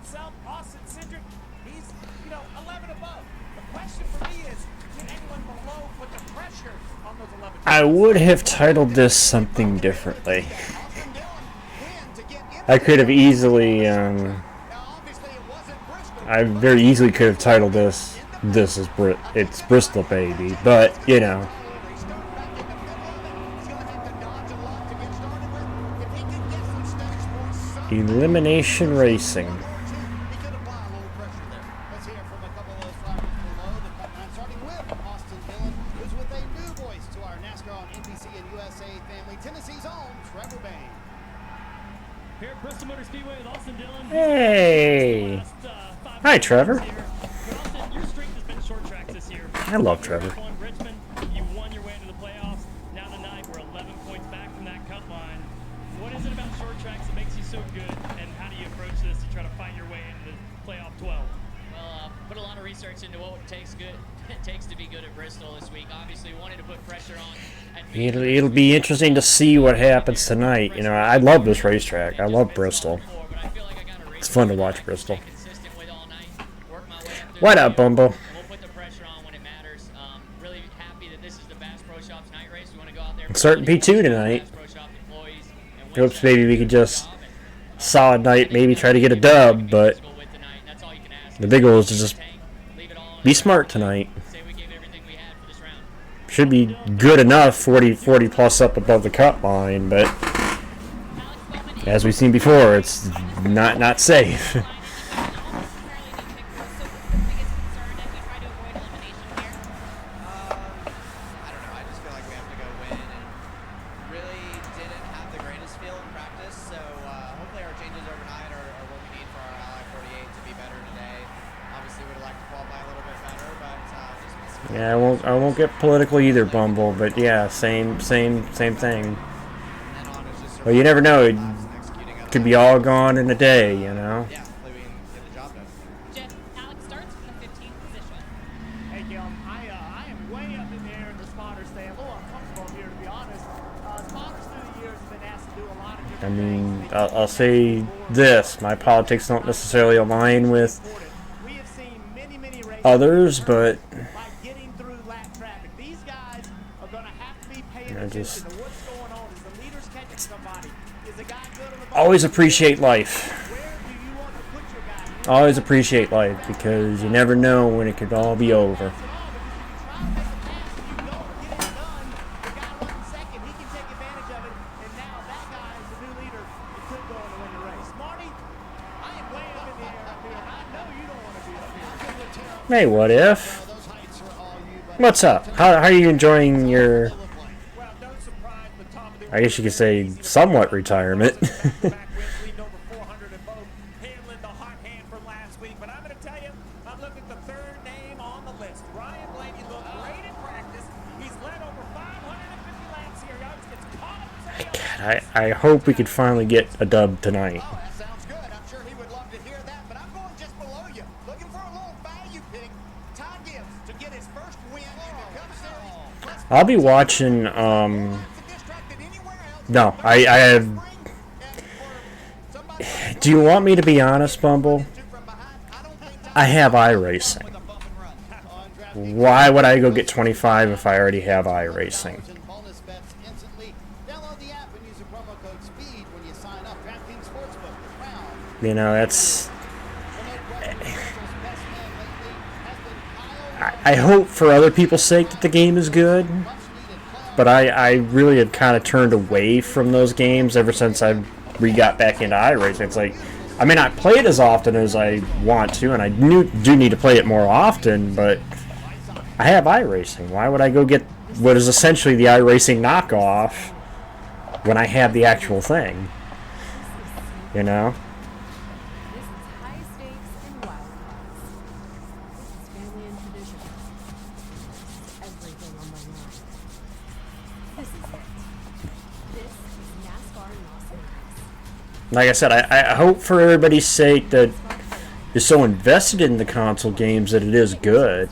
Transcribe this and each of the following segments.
itself, Austin Cindric, he's, 11 above. The question for me is, can anyone below put the pressure on those 11? I would have titled this something differently. I could have easily, I very easily could have titled this is it's Bristol, baby, but, Elimination Racing. Hey! Hi, Trevor. I love Trevor. You won your way to the playoffs. Now tonight we're 11 points back from that cut line. What is it about short tracks that makes you so good, and how do you approach this to try to find your way into the playoff 12? Well, put a lot of research into what it takes to be good at Bristol this week. Obviously, wanted to put pressure on. It'll be interesting to see what happens tonight. I love this racetrack. I love Bristol. It's fun to watch Bristol. What up, Bumbo? We'll put the pressure on when it matters. Really happy that this is the Bass Pro Shops night race. We want to go out there. It's starting P2 tonight. Hopes maybe we could just solid night, maybe try to get a dub, but the big goal is to just be smart tonight. Should be good enough, 40 plus up above the cut line, but as we've seen before, it's not safe. Yeah, I won't get political either, Bumble, but yeah, same thing. Well, you never know. It could be all gone in a day, Alex starts from the 15th position. Hey, Gilm, I am way up in the air in the spotter stand. A little uncomfortable here, to be honest. Spotters through the years have been asked to do a lot of different I'll say this. My politics don't necessarily align with others, but always appreciate life. Always appreciate life, because you never know when it could all be over. Hey, what if? What's up? How are you enjoying your, I guess you could say, somewhat retirement? I hope we could finally get a dub tonight. I'll be watching, no, I have, do you want me to be honest, Bumble? I have iRacing. Why would I go get 25 if I already have iRacing? That's, I hope for other people's sake that the game is good, but I really have kind of turned away from those games ever since I got back into iRacing. It's like, I may not play it as often as I want to, and I do need to play it more often, but I have iRacing. Why would I go get what is essentially the iRacing knockoff when I have the actual thing? Like I said, I hope for everybody's sake that is so invested in the console games that it is good.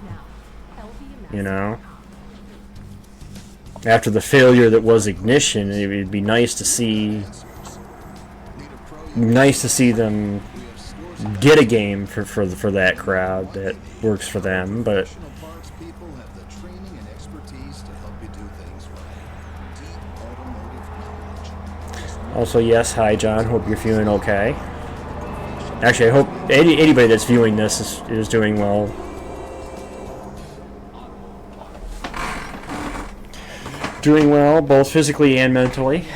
After the failure that was Ignition, it would be nice to see them get a game for that crowd that works for them, but Professional parts people have the training and expertise to help you do things right. Deep automotive knowledge. also, yes, hi John, hope you're feeling okay. Actually, I hope anybody that's viewing this is doing well. Doing well, both physically and mentally.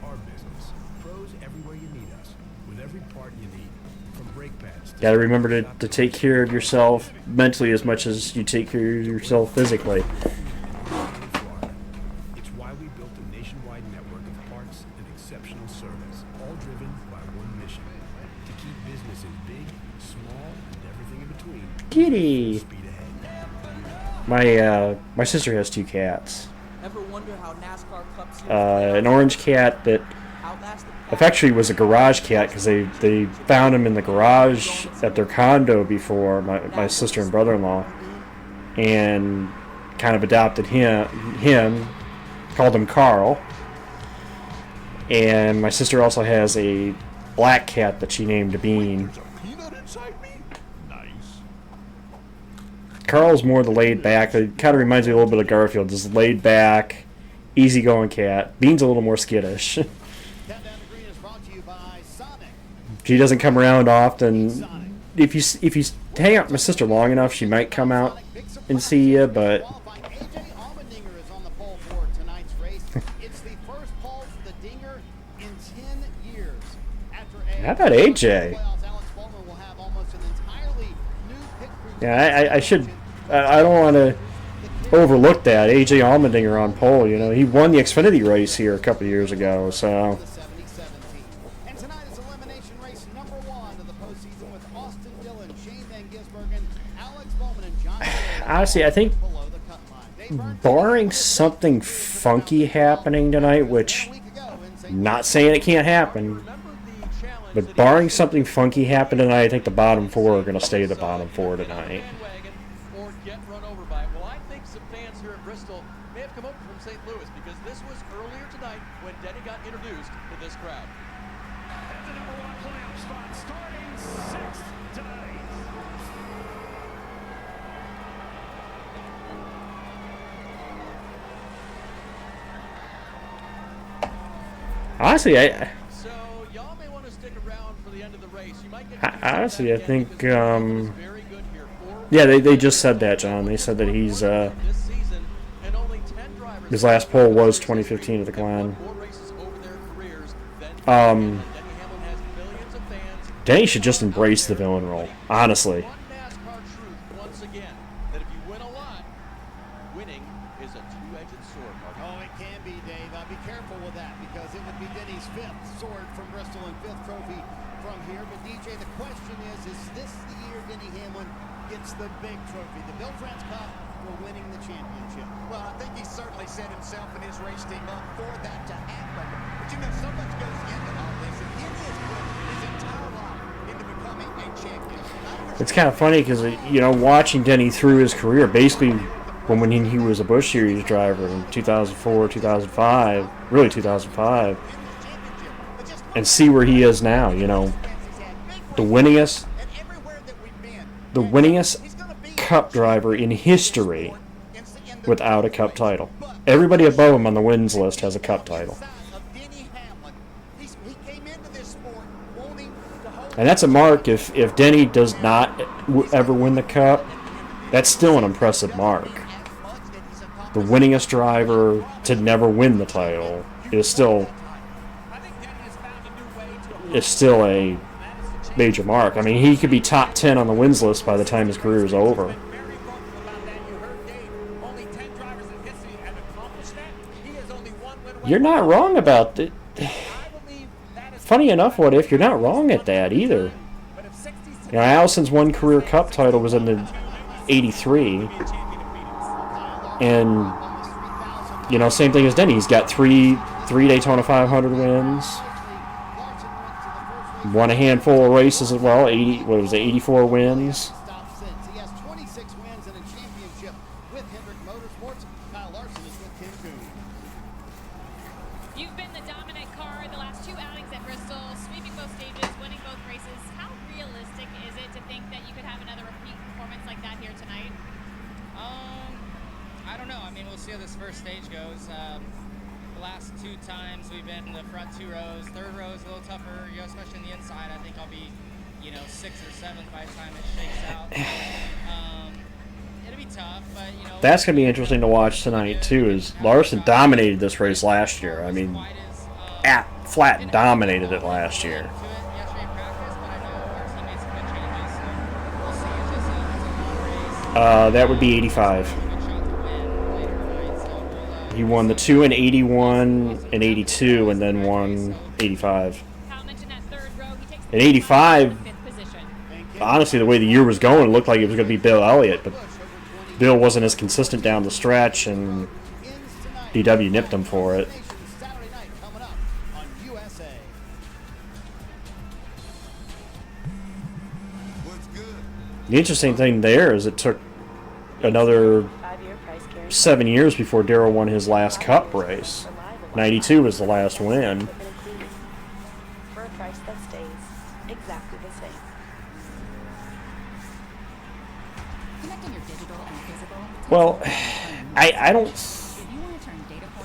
Our business. Pros everywhere you need us, with every part you need, from brake pads to Got to remember to take care of yourself mentally as much as you take care of yourself physically. Florida. It's why we built a nationwide network of parts and exceptional service, all driven by one mission: to keep businesses big, small, and everything in between. Kitty. Speed ahead. My sister has 2 cats. Ever wonder how NASCAR Cup Series An orange cat that outlasted actually was a garage cat because they found him in the garage at their condo before, my sister and brother-in-law, and kind of adopted him, called him Carl. And my sister also has a black cat that she named Bean. There's a peanut inside me? Nice. Carl's more the laid back. It kind of reminds me a little bit of Garfield. Just laid back, easygoing cat. Bean's a little more skittish. Countdown to Green is brought to you by Sonic. She doesn't come around often. If you hang out with my sister long enough, she might come out and see you, but Qualifying AJ Allmendinger is on the pole for tonight's race. It's the first pole for the Dinger in 10 years. After How about AJ? playoffs, Alex Bowman will have almost an entirely new pit crew. yeah, I should. I don't want to overlook that. AJ Allmendinger on pole. You know, he won the Xfinity race here a couple years ago. So The 77 team. And tonight is elimination race number 1 of the postseason with Austin Dillon, Shane Van Gisbergen, Alex Bowman, and John Taylor honestly, I think below the cut line. They burned barring something funky happening tonight, which a week ago in St. not saying it can't happen, but barring something funky happen tonight, I think the bottom 4 are going to stay the bottom 4 tonight. Or get run over by it. Well, I think some fans here in Bristol may have come over from St. Louis because this was earlier tonight when Denny got introduced to this crowd. And the number 1 playoff spot starting 6th tonight. Honestly, So y'all may want to stick around for the end of the race. You might get honestly, I think, very good here. yeah, they just said that, John. They said that he's This season, and only 10 drivers his last pole was 2015 at the Glen. more races over their careers than Um, Denny Hamlin has millions of fans. Denny should just embrace the villain role, honestly. One NASCAR truth once again, that if you win a lot, winning is a two-edged sword, Mark. Oh, it can be, Dave. Be careful with that because it would be Denny's 5th sword from Bristol and 5th trophy from here. But DJ, the question is this the year Denny Hamlin gets the big trophy, the Bill France Cup, for winning the championship? Well, I think he certainly set himself and his race team up for that to happen. But you know, so much goes into all this, and Denny has put his entire life into becoming a champion. It's kind of funny because, you know, watching Denny through his career, basically when he was a Busch Series driver in 2004, 2005, really 2005, and see where he is now, you know, the winningest Cup driver in history without a Cup title. Everybody above him on the wins list has a Cup title. And that's a mark. If Denny does not ever win the Cup, that's still an impressive mark. The winningest driver to never win the title is still a major mark. I mean, he could be top 10 on the wins list by the time his career is over. You're not wrong about it. Funny enough, what if you're not wrong at that either? You know, Allison's one career Cup title was in the '83, and you know, same thing as Denny. He's got three Daytona 500 wins, won a handful of races as well. 84 wins. He has 26 wins and a championship with Hendrick Motorsports. Kyle Larson is with Ken Coon. You've been the dominant car the last 2 outings at Bristol, sweeping both stages, winning both races. How realistic is it to think that you could have another repeat performance like that here tonight? I don't know. I mean, we'll see how this first stage goes. The last 2 times we've been in the front 2 rows. Third row is a little tougher, you know, especially on the inside. I think I'll be, you know, 6th or 7th by the time it shakes out. It'll be tough, but, you know. That's going to be interesting to watch tonight, too, is Larson dominated this race last year. I mean, flat dominated it last year. That would be 85. He won the 2 in 81 and 82, and then won 85. In 85, honestly, the way the year was going, it looked like it was going to be Bill Elliott, but Bill wasn't as consistent down the stretch, and DW nipped him for it. The interesting thing there is it took another 7 years before Darrell won his last Cup race. 92 was the last win. For a price that stays exactly the same. Connecting your digital and physical. Well, I don't.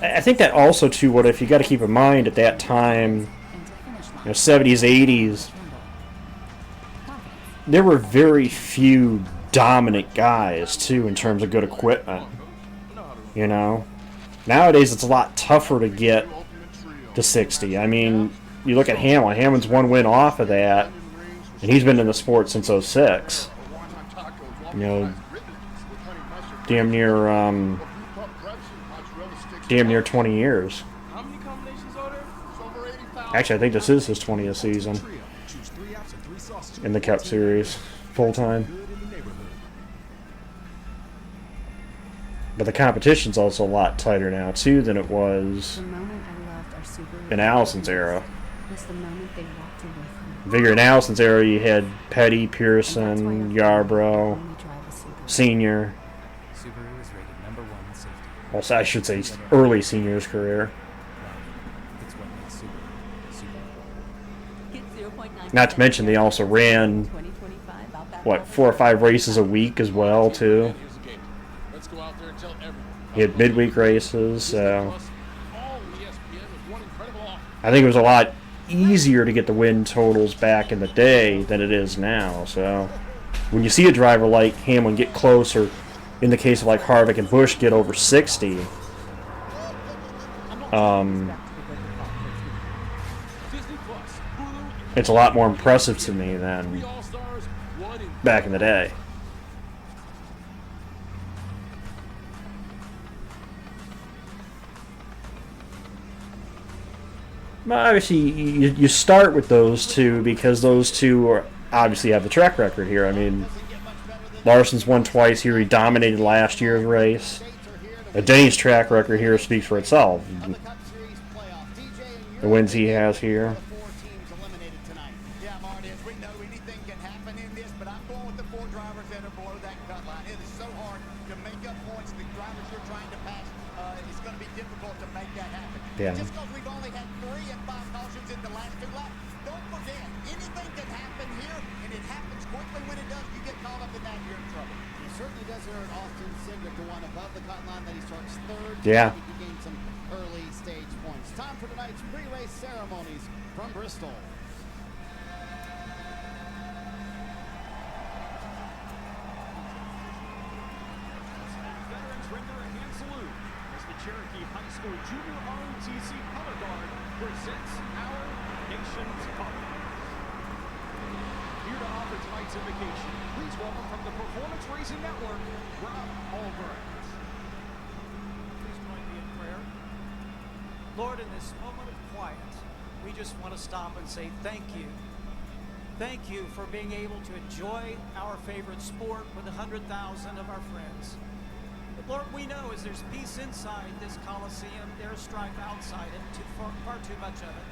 I think that also too. What if you got to keep in mind at that time, you know, 70s, 80s. There were very few dominant guys, too, in terms of good equipment. You know? Nowadays, it's a lot tougher to get to 60. I mean, you look at Hamlin. Hamlin's 1 win off of that, and he's been in the sport since 06. You know, damn near 20 years. Actually, I think this is his 20th season in the Cup Series, full-time. But the competition's also a lot tighter now, too, than it was in Allison's era. I figure in Allison's era, you had Petty, Pearson, Yarbrough, Senior. Also, I should say early Senior's career. Not to mention they also ran, what, 4 or 5 races a week as well, too. He had midweek races, so I think it was a lot easier to get the win totals back in the day than it is now. So when you see a driver like Hamlin get close, or in the case of like Harvick and Busch get over 60, it's a lot more impressive to me than back in the day. Obviously, you start with those two because those two are obviously have the track record here. I mean, Larson's won twice here. He dominated last year's race. Denny's track record here speaks for itself. The wins he has here. Yeah. Just because we've only had 3 and 5 cautions in the last 2 laps, don't forget, anything can happen here, and it happens quickly. When it does, you get caught up in that, you're in trouble. It certainly doesn't hurt Austin Cindric to one above the cut line that he starts 3rd. Yeah. He gained some early stage points. Time for tonight's pre-race ceremonies from Bristol. Veterans render a hand salute as the Cherokee High School Junior ROTC Color Guard presents our nation's color. Here to offer tonight's invocation, please welcome from the Performance Racing Network, Rob Albrecht. Please join me in prayer. Lord, in this moment of quiet, we just want to stop and say thank you. Thank you for being able to enjoy our favorite sport with 100,000 of our friends. But Lord, we know as there's peace inside this Coliseum, there's strife outside it, far too much of it.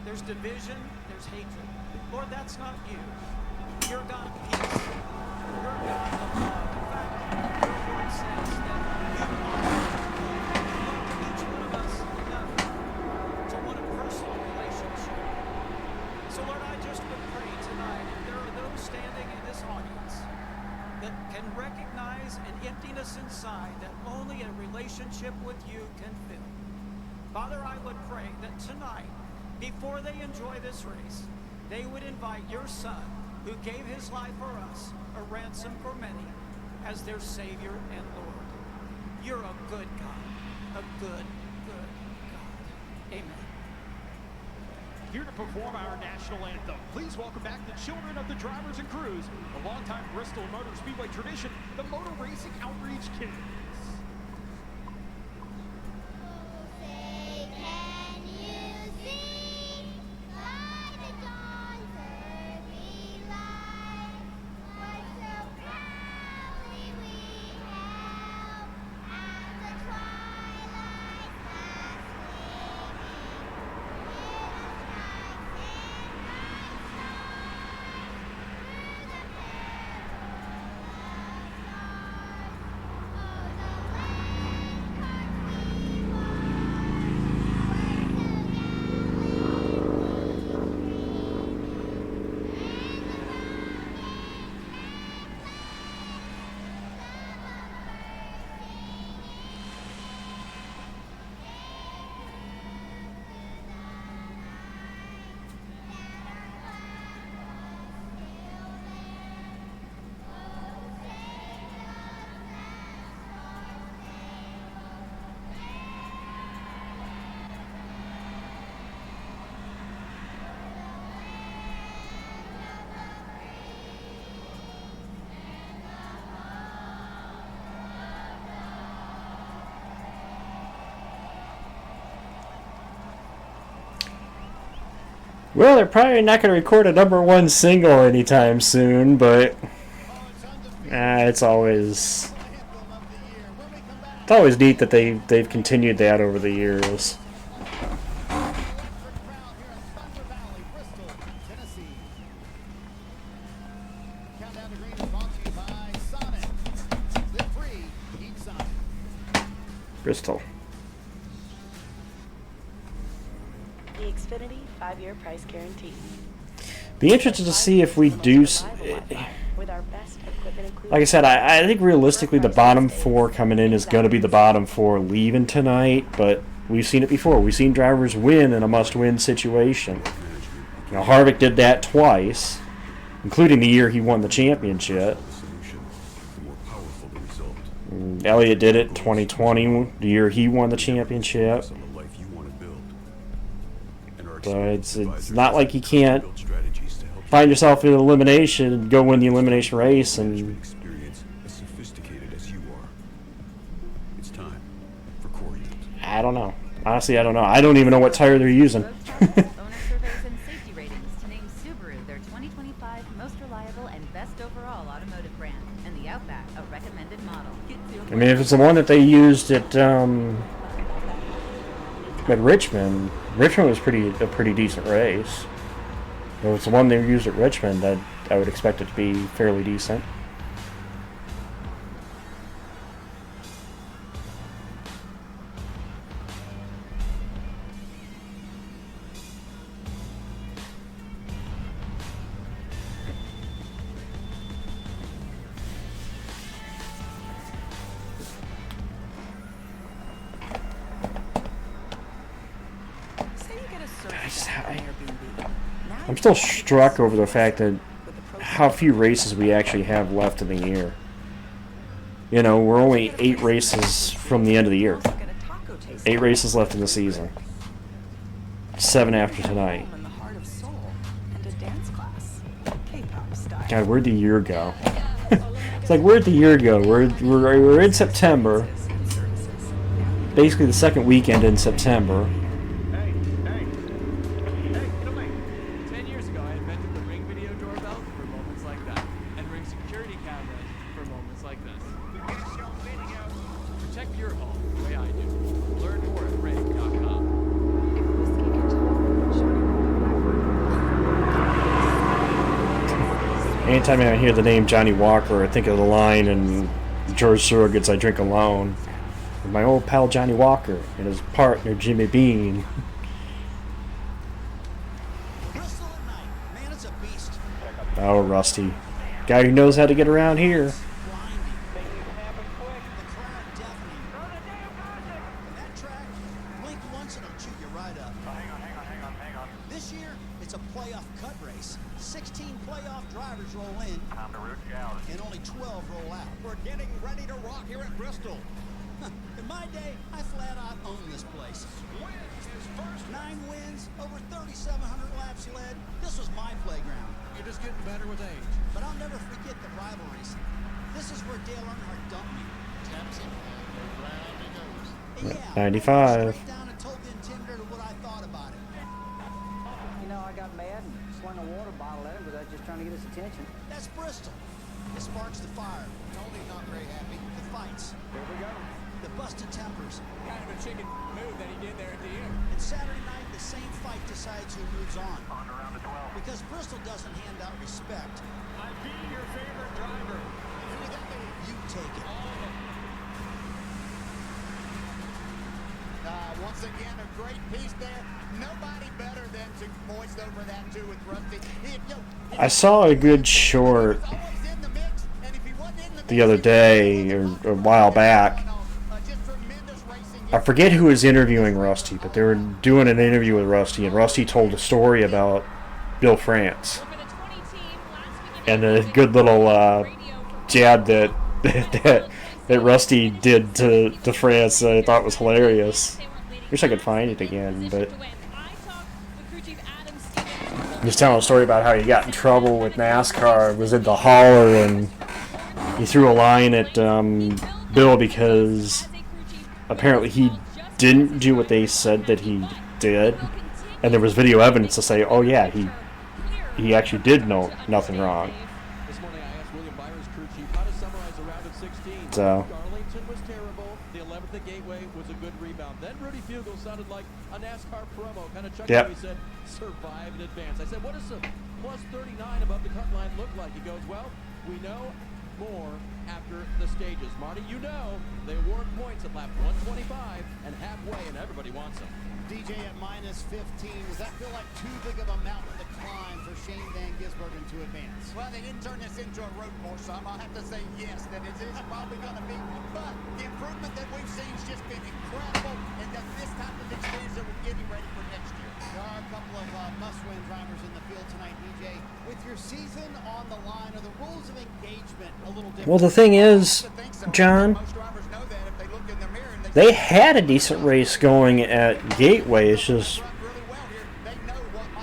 There's division, there's hatred. Lord, that's not you. You're God of peace. You're God of love. In fact, your word says that you are each one of us enough. emptiness inside that only a relationship with you can fill. Father, I would pray that tonight, before they enjoy this race, they would invite your Son, who gave his life for us, a ransom for many, as their Savior and Lord. You're a good God, a good God. Amen. Here to perform our national anthem, please welcome back the children of the drivers and crews, a longtime Bristol Motor Speedway tradition, the Motor Racing Outreach Kids. Well, they're probably not going to record a #1 single anytime soon, but it's always neat that they've continued that over the years. Bristol. The Xfinity 5-year price guarantee. Be interested to see if we do. Like I said, I think realistically the bottom 4 coming in is going to be the bottom 4 leaving tonight, but we've seen it before. We've seen drivers win in a must-win situation. You know, Harvick did that twice, including the year he won the championship. Elliott did it in 2020, the year he won the championship. But it's not like you can't find yourself in an elimination and go win the elimination race. And I don't know. Honestly, I don't know. I don't even know what tire they're using. Owner surveys and safety ratings to name Subaru their 2025 most reliable and best overall automotive brand, and the Outback a recommended model. I mean, if it's the one that they used at Richmond was a pretty decent race. If it's the one they used at Richmond, I would expect it to be fairly decent. I'm still struck over the fact that how few races we actually have left in the year. You know, we're only 8 races from the end of the year. 8 races left in the season. 7 after tonight. God, where'd the year go? It's like, where'd the year go? We're in September. Basically the second weekend in September. 10 years ago, I invented the Ring video doorbell for moments like that, and Ring security cameras for moments like this. Protect your home the way I do. Learn more at ring.com. Anytime I hear the name Johnny Walker, I think of the line in George Surrogate's I Drink Alone. With my old pal Johnny Walker and his partner Jimmy Bean. Oh, Rusty. Guy who knows how to get around here. once and it'll chew you right up. Oh, hang on. This year, it's a playoff cut race. 16 playoff drivers roll in. Time to root you out. And only 12 roll out. We're getting ready to rock here at Bristol. In my day, I flat out owned this place. 9 wins, over 3,700 laps led. This was my playground. You're just getting better with age. But I'll never forget the rivalries. This is where Dale Earnhardt dumped me. Taps it, and round he goes. And yeah, 95. straight down and told the intimidator what I thought about it. You know, I got mad and slung a water bottle at him because I was just trying to get his attention. That's Bristol. It sparks the fire. Tony's not very happy. The fights. Here we go. The busted tempers. Kind of a chicken move that he did there at the end. And Saturday night, the same fight decides who moves on. On around the 12. Because Bristol doesn't hand out respect. I'd be your favorite driver. Who would that be? You take it. Once again, a great piece there. Nobody better than to voice over that too with Rusty. I saw a good short the other day or a while back. I forget who was interviewing Rusty, but they were doing an interview with Rusty, and Rusty told a story about Bill France and a good little jab that that Rusty did to France. I thought was hilarious. Wish I could find it again, but he was telling a story about how he got in trouble with NASCAR, was in the hauler, and he threw a line at Bill because apparently he didn't do what they said that he did, and there was video evidence to say, oh yeah, he actually did know nothing wrong. This morning I asked William Byron's crew chief how to summarize a round of 16. So Darlington was terrible. The 11th at Gateway was a good rebound. Then Rudy Fugle sounded like a NASCAR promo, kind of chuckled. Yep. He said, survive in advance. I said, what does a plus 39 above the cut line look like? He goes, well, we know more after the stages. Marty, you know they award points at lap 125 and halfway, and everybody wants them. DJ at minus 15. Does that feel like too big of a mountain to climb for Shane Van Gisbergen to advance? Well, they didn't turn this into a road course, so I'll have to say yes, that it is probably going to be. But the improvement that we've seen has just been incredible, and that this type of experience that we're getting ready for next year. There are a couple of must-win drivers in the field tonight, DJ. With your season on the line, are the rules of engagement a little different? well, the thing is, John, they had a decent race going at Gateway. It's just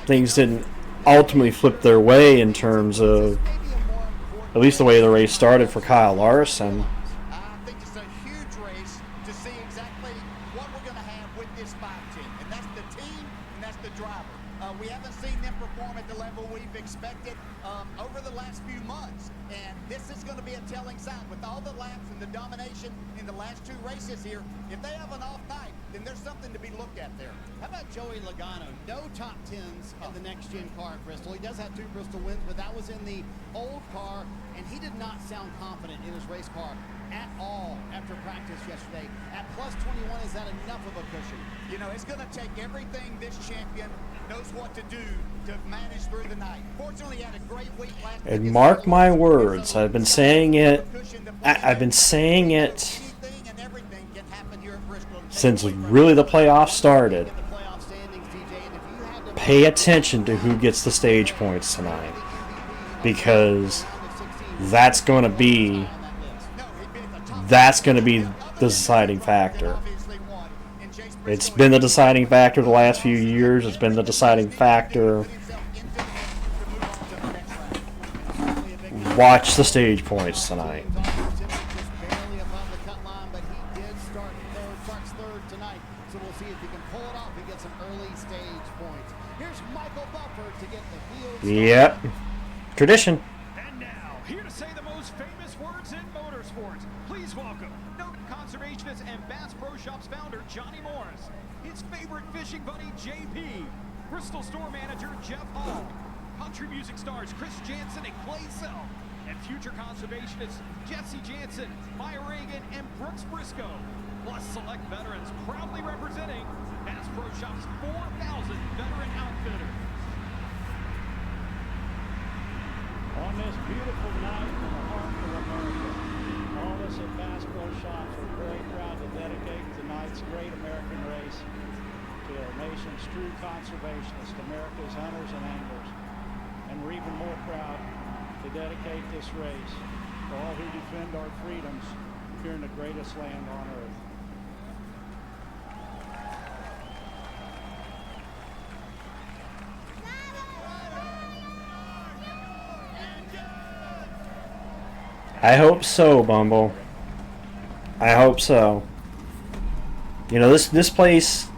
things didn't ultimately flip their way in terms of at least the way the race started for Kyle Larson. I think it's a huge race to see exactly what we're going to have with this 5-10, and that's the team and that's the driver. We haven't seen them perform at the level we've expected over the last few months, and this is going to be a telling sign with all the laps and the domination in the last 2 races here. If they have an off night, then there's something to be looked at there. How about Joey Logano? No top 10s in the next-gen car at Bristol. He does have 2 Bristol wins, but that was in the old car, and he did not sound confident in his race car at all after practice yesterday. At plus 21, is that enough of a cushion? You know, it's going to take everything this champion knows what to do to manage through the night. Fortunately, he had a great week last week. And mark my words, I've been saying it. I've been saying it since really the playoffs started. Pay attention to who gets the stage points tonight, because that's going to be the deciding factor. It's been the deciding factor the last few years. It's been the deciding factor. Watch the stage points tonight. Yep. Tradition. And now, here to say the most famous words in motorsports, please welcome noted conservationist and Bass Pro Shops founder Johnny Morris, his favorite fishing buddy JP, Bristol store manager Jeff Hall, country music stars Chris Jansen and Clay Self, and future conservationists Jesse Jansen, Maya Reagan, and Brooks Briscoe, plus select veterans proudly representing Bass Pro Shops' 4,000 veteran outfitters. On this beautiful night in the heart of America, all of us at Bass Pro Shops are very proud to dedicate tonight's great American race to nation's true conservationists, America's hunters and anglers. And we're even more proud to dedicate this race to all who defend our freedoms here in the greatest land on earth. I hope so, Bumble. I hope so. You know, this place,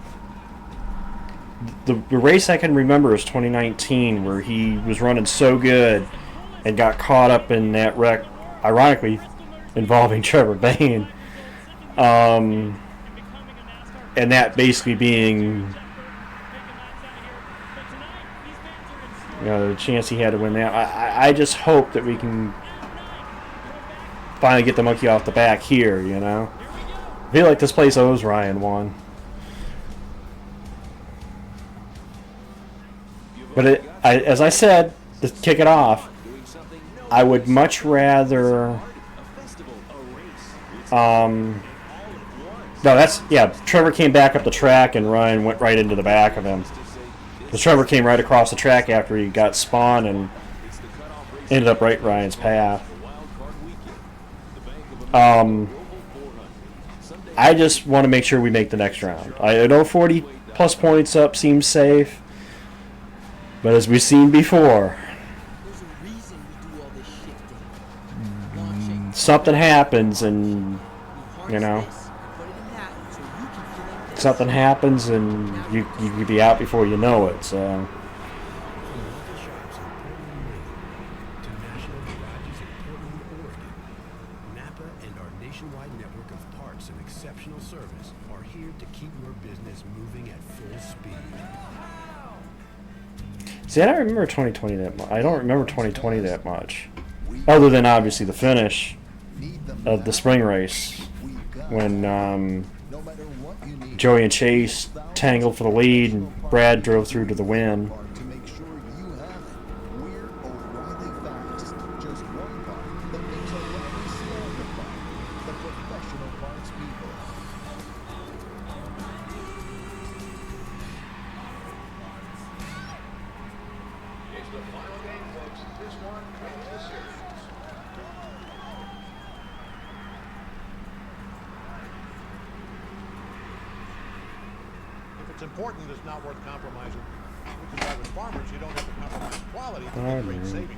the race I can remember is 2019, where he was running so good and got caught up in that wreck, ironically involving Trevor Bayne, and that basically being, you know, the chance he had to win that. I just hope that we can finally get the monkey off the back here, you know. I feel like this place owes Ryan one. But as I said, to kick it off, I would much rather... Trevor came back up the track and Ryan went right into the back of him. Because Trevor came right across the track after he got spun and ended up right in Ryan's path. I just want to make sure we make the next round. I know 40 plus points up seems safe, but as we've seen before, something happens and, you know, something happens and you could be out before you know it, so... See, I don't remember 2020 that much. I don't remember 2020 that much. Other than, obviously, the finish of the spring race. When Joey and Chase tangled for the lead and Brad drove through to the win. Important is not worth compromising. Because as farmers, you don't have to compromise quality to make great savings.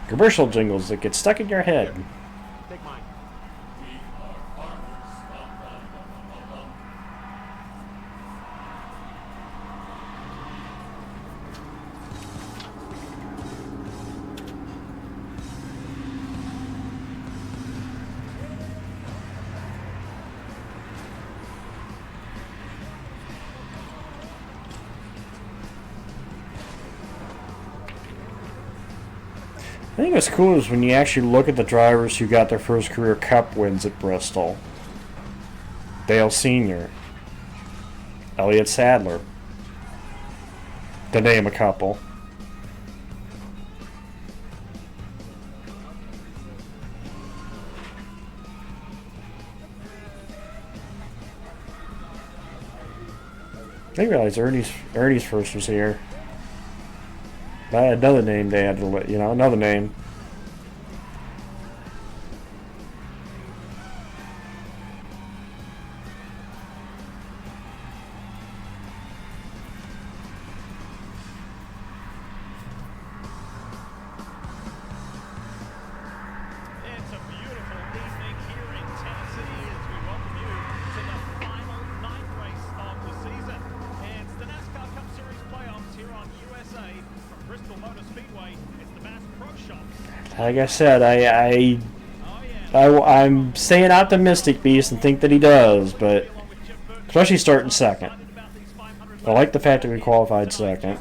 Commercial jingles that get stuck in your head. Take mine. I think what's cool is when you actually look at the drivers who got their first career Cup wins at Bristol. Dale Sr., Elliott Sadler, to name a couple. I didn't realize Ernie's first was here. I had another name they had to let, you know, another name. It's a beautiful evening here in Tennessee as we welcome you to the final night race of the season. It's the NASCAR Cup Series playoffs here on USA from Bristol Motor Speedway. It's the Bass Pro Shops. Like I said, I'm staying optimistic, Beast, and think that he does, but especially starting second. I like the fact that we qualified second.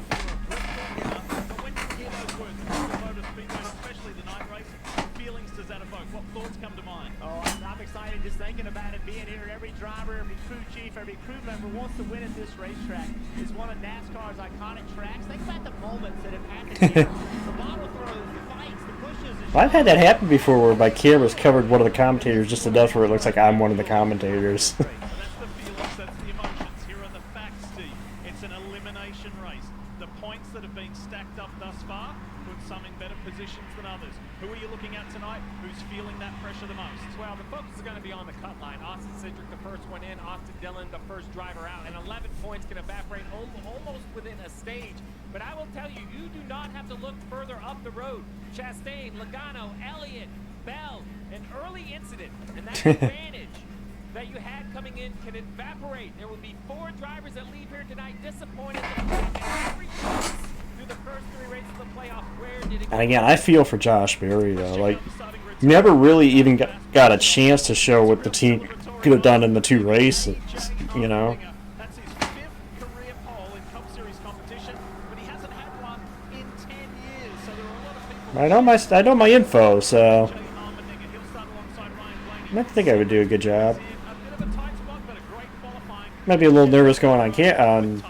driver, every crew chief, every crew member wants to win at this racetrack. It's one of NASCAR's iconic tracks. Think about the moments that have happened here. The bottle throws, the fights, the pushes. Well, I've had that happen before where my camera's covered one of the commentators just enough where it looks like I'm one of the commentators. That's the feelings, that's the emotions. Here are the facts, Steve. It's an elimination race. The points that have been stacked up thus far put some in better positions than others. Who are you looking at tonight? Who's feeling that pressure the most? Well, the focus is going to be on the cut line. Austin Cindric, the first one in. Austin Dillon, the first driver out. And 11 points can evaporate almost within a stage. But I will tell you, you do not have to look further up the road. Chastain, Logano, Elliott, Bell, an early incident. And that advantage that you had coming in can evaporate. There will be 4 drivers that leave here tonight disappointed. Every race through the first 3 races of the playoffs, where did it go? And again, I feel for Josh Berry, though. Like, never really even got a chance to show what the team could have done in the 2 races, you know? That's his 5th career pole in Cup Series competition, but he hasn't had one in 10 years. So there are a lot of people. I know my info, so I think I would do a good job. Might be a little nervous going on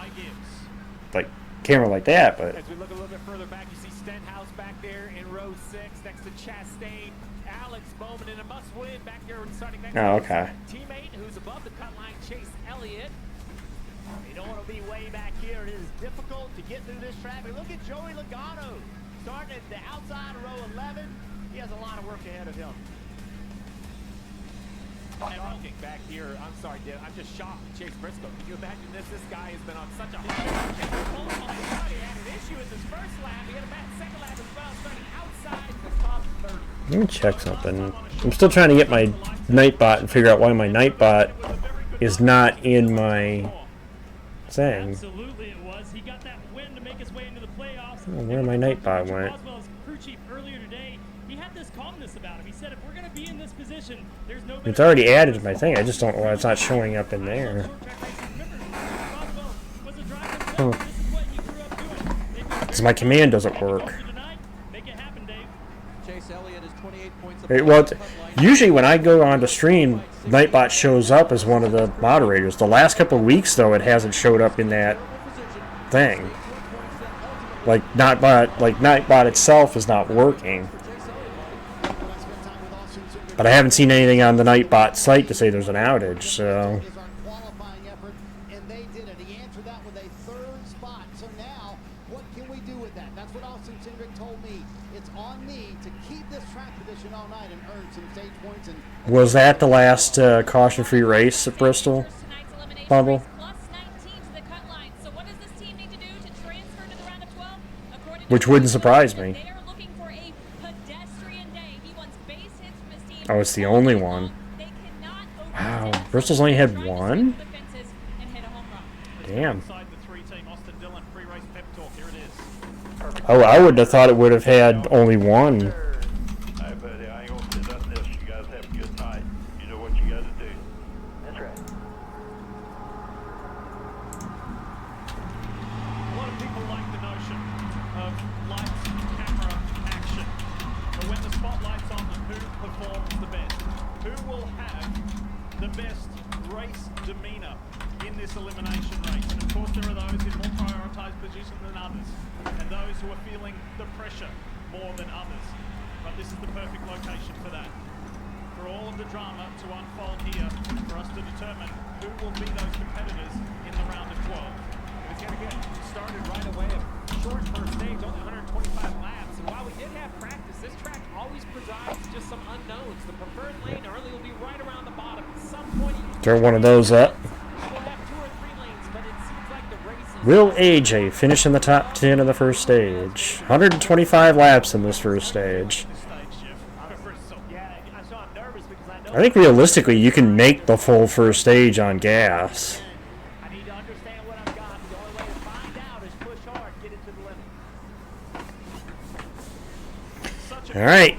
like camera like that, but. As we look a little bit further back, you see Stenhouse back there in row 6 next to Chastain. Alex Bowman in a must-win back there starting next. Oh, okay. Teammate who's above the cut line, Chase Elliott. You don't want to be way back here. It is difficult to get through this traffic. Look at Joey Logano starting at the outside of row 11. He has a lot of work ahead of him. Looking back here, I'm sorry, Dave, I'm just shocked. Chase Briscoe, can you imagine this? This guy has been on such a high. He had an issue with his first lap. He had a bad second lap as well, starting outside the top 30. Let me check something. I'm still trying to get my Nightbot and figure out why my Nightbot is not in my thing. Absolutely it was. He got that win to make his way into the playoffs. Oh, where my Nightbot went. Crew chief earlier today, he had this calmness about him. He said, if we're going to be in this position, there's no. It's already added to my thing. I just don't know why it's not showing up in there. Huh. Because my command doesn't work. Chase Elliott is 28 points It, well, usually when I go on to stream, Nightbot shows up as one of the moderators. The last couple of weeks, though, it hasn't showed up in that thing. Like Nightbot itself is not working. But I haven't seen anything on the Nightbot site to say there's an outage, so. And they did it. He answered that with a 3rd spot. So now, what can we do with that? That's what Austin Cindric told me. It's on me to keep this track position all night and earn some stage points. And Was that the last caution-free race at Bristol? Bumble? Which wouldn't surprise me. Oh, it's the only one. Wow, Bristol's only had one? Damn. Oh, I would have thought it would have had only one. Hey, buddy, I ain't gonna sit up this. You guys have a good night. You know what you gotta do. That's right. A lot of people like the notion of lights, camera, action. But when the spotlight's on them, who performs the best? Who will have the best race demeanor in this elimination race? And of course there are those in more prioritized position than others, and those who are feeling the pressure more than others. But this is the perfect location for that. For all of the drama to unfold here, for us to determine who will be those competitors in the round of 12. It's going to get started right away. A short first stage, only 125 laps. And while we did have practice, this track always provides just some unknowns. The preferred lane early will be right around the bottom. At some point, Throw one of those up. we'll have 2 or 3 lanes, but it seems like the race is. Will AJ finish in the top 10 of the first stage? 125 laps in this first stage. I think realistically you can make the full first stage on gas. I need to understand what I've got. The only way to find out is push hard, get it to the limit. Alright.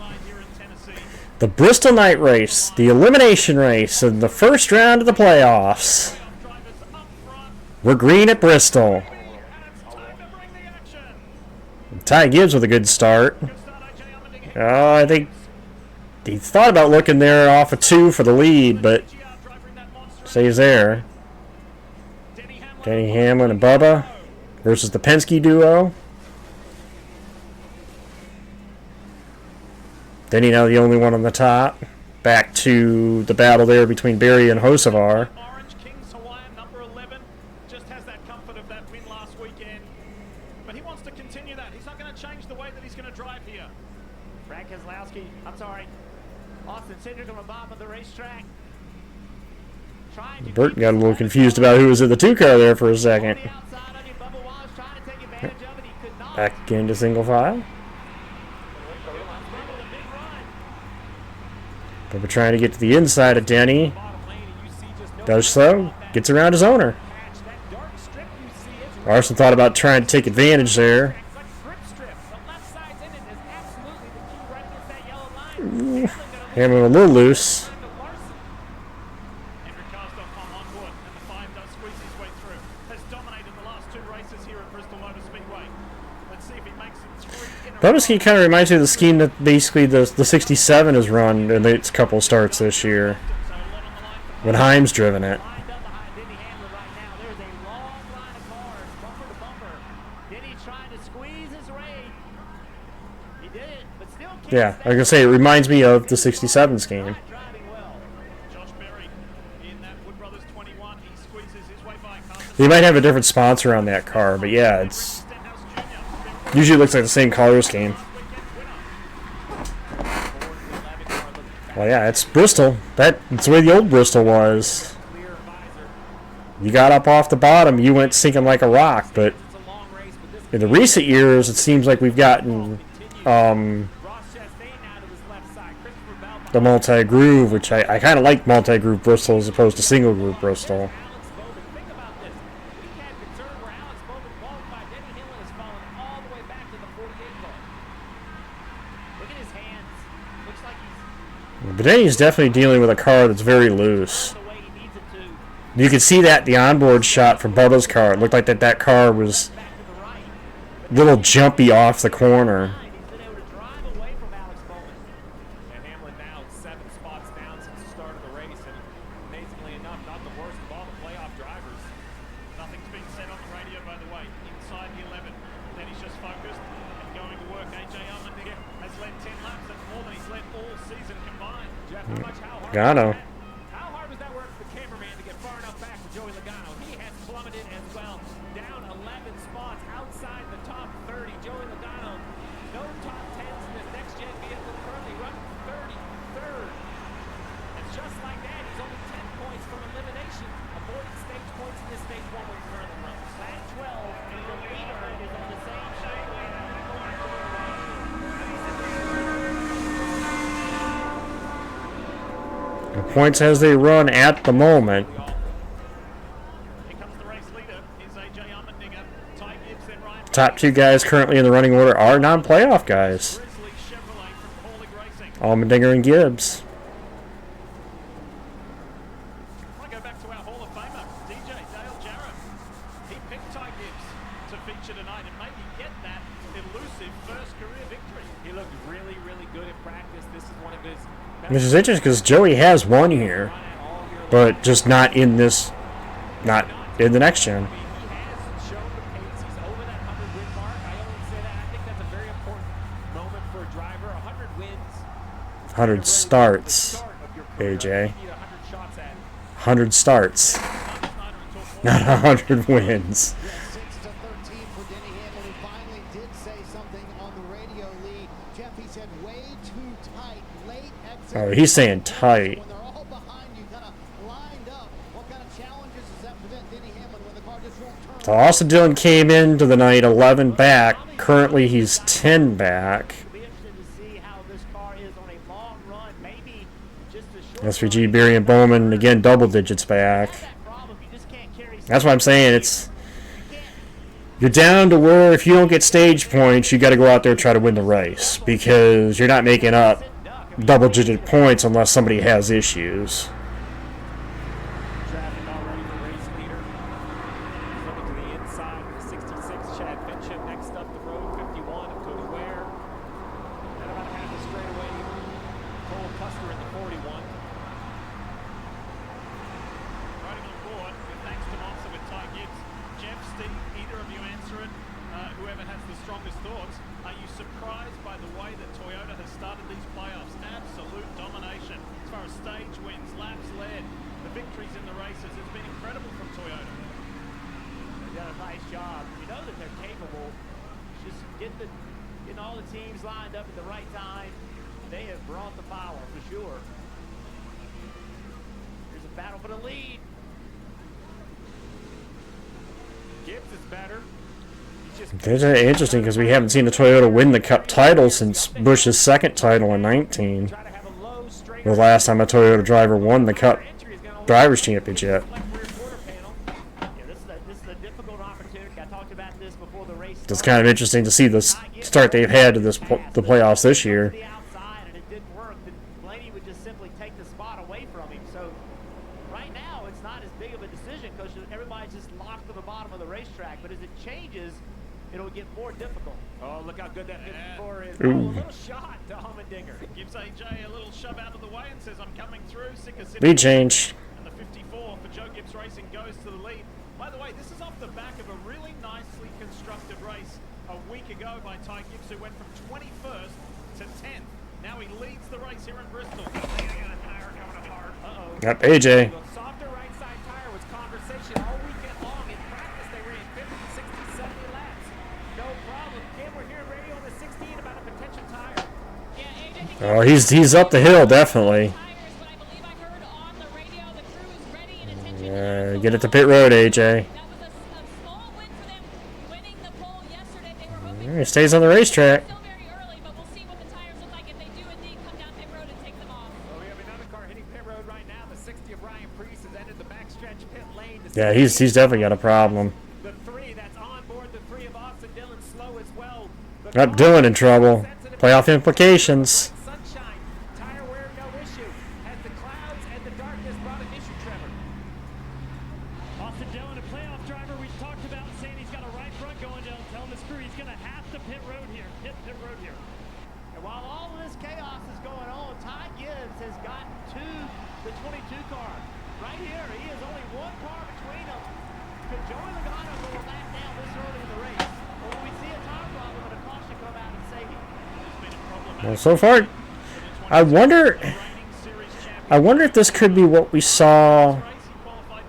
The Bristol night race, the elimination race in the first round of the playoffs. We're green at Bristol. Ty Gibbs with a good start. Oh, I think he thought about looking there off of 2 for the lead, but stays there. Denny Hamlin and Bubba versus the Penske duo. Denny now the only one on the top. Back to the battle there between Barry and Hocevar. Orange Kings Hawaiian, number 11, just has that comfort of that win last weekend. But he wants to continue that. He's not going to change the way that he's going to drive here. Frank Keselowski, I'm sorry. Austin Cindric on the bottom of the racetrack. Burt got a little confused about who was in the 2-car there for a second. Back into single file. Bubba trying to get to the inside of Denny. Does so. Gets around his owner. Larson thought about trying to take advantage there. Hamlin a little loose. Bubba's scheme kind of reminds me of the scheme that basically the 67 has run in its couple starts this year. When Himes driven it. Yeah, I was going to say, it reminds me of the 67 scheme. They might have a different sponsor on that car, but yeah, it's usually looks like the same color scheme. Well, yeah, it's Bristol. That's the way the old Bristol was. You got up off the bottom, you went sinking like a rock, but in the recent years, it seems like we've gotten the multi-groove, which I kind of like multi-groove Bristol as opposed to single-groove Bristol. But Denny's definitely dealing with a car that's very loose. You can see that the onboard shot from Bubba's car. It looked like that car was a little jumpy off the corner. Logano. How hard was that work for the cameraman to get far enough back for Joey Logano? He has plummeted as well. Down 11 spots outside the top 30. Joey Logano, no top 10s in this next-gen vehicle, currently running 33rd. And just like that, he's only 10 points from elimination, avoiding stage points in this stage 1 where he currently runs. Flat 12, and the leader is on the same straightaway. The points as they run at the moment. Top 2 guys currently in the running order are non-playoff guys. Allmendinger and Gibbs. I go back to our Hall of Famer, DJ Dale Jarrett. He picked Ty Gibbs to feature tonight and maybe get that elusive first career victory. He looked really, really good in practice. This is one of his... Which is interesting because Joey has won here, but just not in this, not in the next gen. 100 starts, AJ. 100 starts, not 100 wins. Oh, he's saying tight. So Austin Dillon came into the night 11 back. Currently, he's 10 back. SVG, Berry, and Bowman, again, double digits back. That's what I'm saying. You're down to where if you don't get stage points, you got to go out there and try to win the race because you're not making up double-digit points unless somebody has issues. Traffic already the race leader. Looking to the inside with 66, Chad Fincham. Next up the road, 51 of Cody Ware. And about half a straightaway, Cole Custer in the 41. in the races. It's been incredible from Toyota. They've done a nice job. You know that they're capable. Just getting all the teams lined up at the right time. They have brought the power for sure. Here's a battle for the lead. Gibbs is better. It's interesting because we haven't seen the Toyota win the Cup title since Busch's second title in 19. The last time a Toyota driver won the Cup Drivers' Championship. It's kind of interesting to see the start they've had to the playoffs this year. It'll get more difficult. Oh, look how good that 54 is. Ooh. Oh, a little shot to Allmendinger. Gives AJ a little shove out of the way and says, I'm coming through. Lead change. And the 54 for Joe Gibbs Racing goes to the lead. By the way, this is off the back of a really nicely constructed race a week ago by Ty Gibbs, who went from 21st to 10th. Now he leads the race here in Bristol. Uh-oh. Yep, AJ. Softer right side tire was conversation all weekend long. In practice, they ran 50, 60, 70 laps. No problem. Kim, we're hearing radio on the 16 about a potential tire. Oh, he's up the hill, definitely. Get it to pit road, AJ. He stays on the racetrack. Yeah, he's definitely got a problem. Up Dylan in trouble. Playoff implications. Austin Dillon, a playoff driver we talked about, saying he's got a right front going down, telling this crew he's going to have to pit road here. Pit road here. And while all this chaos is going on, Ty Gibbs has gotten to the 22 car. Right here, he is only one car between them. Could Joey Logano go a lap down this early in the race? Or will we see a tire problem and a caution come out and save him? Well, so far, I wonder if this could be what we saw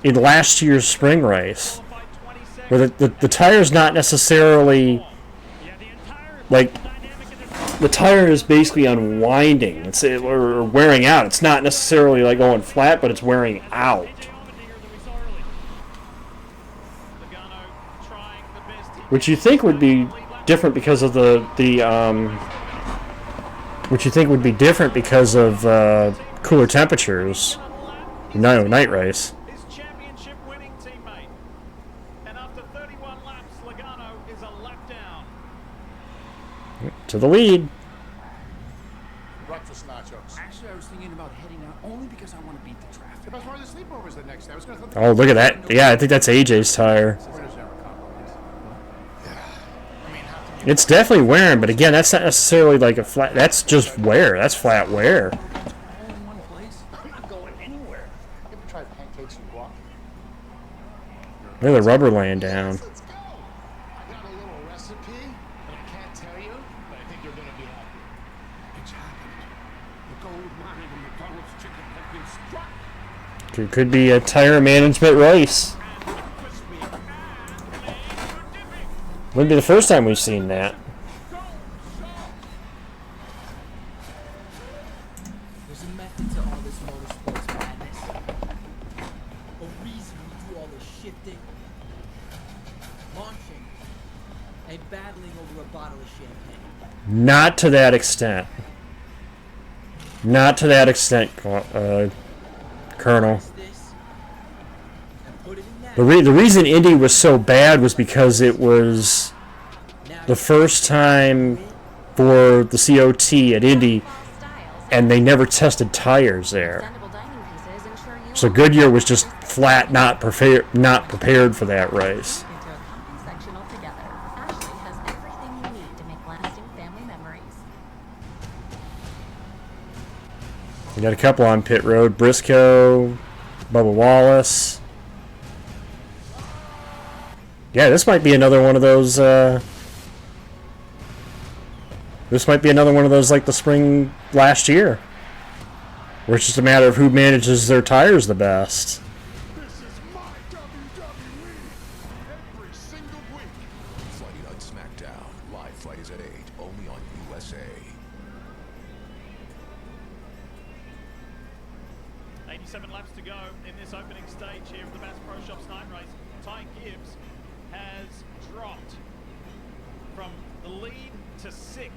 in last year's spring race, where the tire's not necessarily like the tire is basically unwinding. It's or wearing out. It's not necessarily like going flat, but it's wearing out. Which you think would be different because of which you think would be different because of cooler temperatures. No, night race. To the lead. Breakfast nachos. Actually, I was thinking about heading out only because I want to beat the traffic. But why the sleepovers the next day? I was going to. Oh, look at that. Yeah, I think that's AJ's tire. It's definitely wearing, but again, that's not necessarily like a flat. That's just wear. That's flat wear. All in one place. I'm not going anywhere. You ever tried pancakes and guac? Look at the rubber laying down. Let's go. I got a little recipe, and I can't tell you, but I think you're going to be happy. It's happened. The gold mine in McDonald's chicken has been struck. It could be a tire management race. Wouldn't be the first time we've seen that. There's a method to all this motorsports madness. A reason we do all this shifting, launching, and battling over a bottle of champagne. Not to that extent. Not to that extent, Colonel. The reason Indy was so bad was because it was the first time for the COT at Indy, and they never tested tires there. So Goodyear was just flat not prepared for that race. We got a couple on pit road: Briscoe, Bubba Wallace. Yeah, this might be another one of those. This might be another one of those like the spring last year, where it's just a matter of who manages their tires the best. to go in this opening stage here of the Bass Pro Shops night race. Ty Gibbs has dropped from the lead to 6th.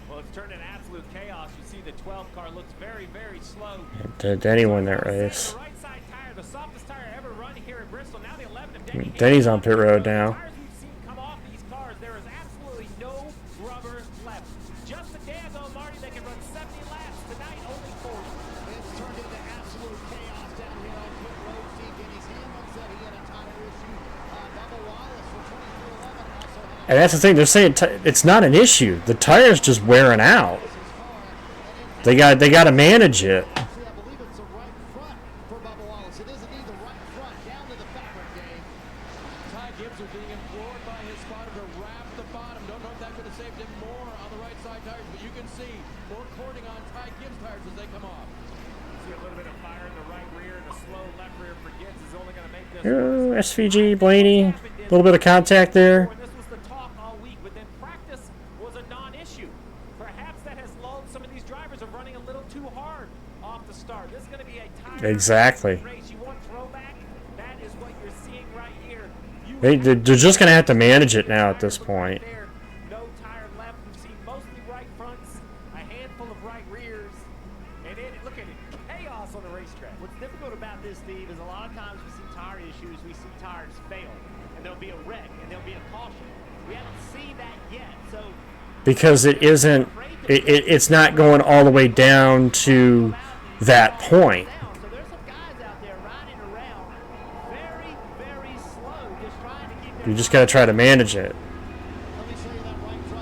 Well, it's turned into absolute chaos. You see the 12 car looks very, very slow. Did Denny win that race? The right side tire, the softest tire ever run here in Bristol. Now the 11 of Denny. Denny's on pit road now. Tires we've seen come off these cars, there is absolutely no rubber left. Just a day ago, Marty, they could run 70 laps. Tonight, only 40. It's turned into absolute chaos down here on pit road. Steve Denny's Hamlin said he had a tire issue. Bubba Wallace for 2311 also had. And that's the thing. They're saying it's not an issue. The tire's just wearing out. They got to manage it. Actually, I believe it's the right front for Bubba Wallace. It is indeed the right front down to the fabric game. Ty Gibbs are being implored by his spotter to wrap the bottom. Don't know if that could have saved him more on the right side tires, but you can see more cording on Ty Gibbs tires as they come off. See a little bit of fire in the right rear and a slow left rear for Gibbs is only going to make this. SVG, Blaney, a little bit of contact there. This was the talk all week, but then practice was a non-issue. Perhaps that has lulled some of these drivers of running a little too hard off the start. This is going to be a tire Exactly. race. You want throwback? That is what you're seeing right here. They're just going to have to manage it now at this point. No tire left. We've seen mostly right fronts, a handful of right rears, and look at it, chaos on the racetrack. What's difficult about this, Steve, is a lot of times we see tire issues, we see tires fail, and there'll be a wreck, and there'll be a caution. We haven't seen that yet, so Because it isn't, it's not going all the way down to that point. so there's some guys out there riding around very, very slow, just trying to keep their You just got to try to manage it.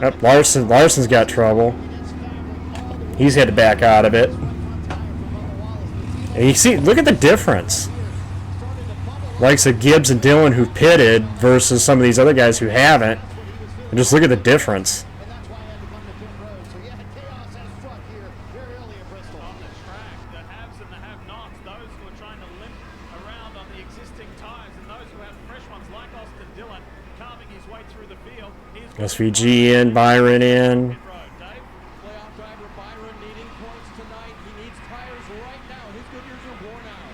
Yep, Larson's got trouble. He's had to back out of it. And you see, look at the difference. Likes of Gibbs and Dillon who pitted versus some of these other guys who haven't. And just look at the difference. So yeah, chaos has struck here very early at Bristol. On the track, the haves and the have-nots, those who are trying to limp around on the existing tires, and those who have fresh ones like Austin Dillon carving his way through the field. SVG in, Byron in. Playoff driver Byron needing points tonight. He needs tires right now. His good years are worn out.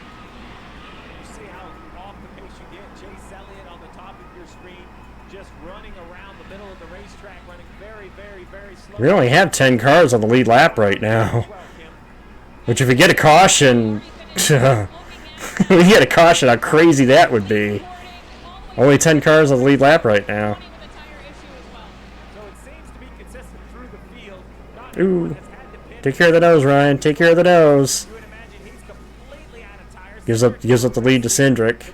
You see how off the pace you get. Chase Elliott on the top of your screen, just running around the middle of the racetrack, running very, very, very slow. We only have 10 cars on the lead lap right now. Which if we get a caution, we get a caution, how crazy that would be. Only 10 cars on the lead lap right now. Ooh. Take care of the nose, Ryan. Take care of the nose. Gives up the lead to Cindric.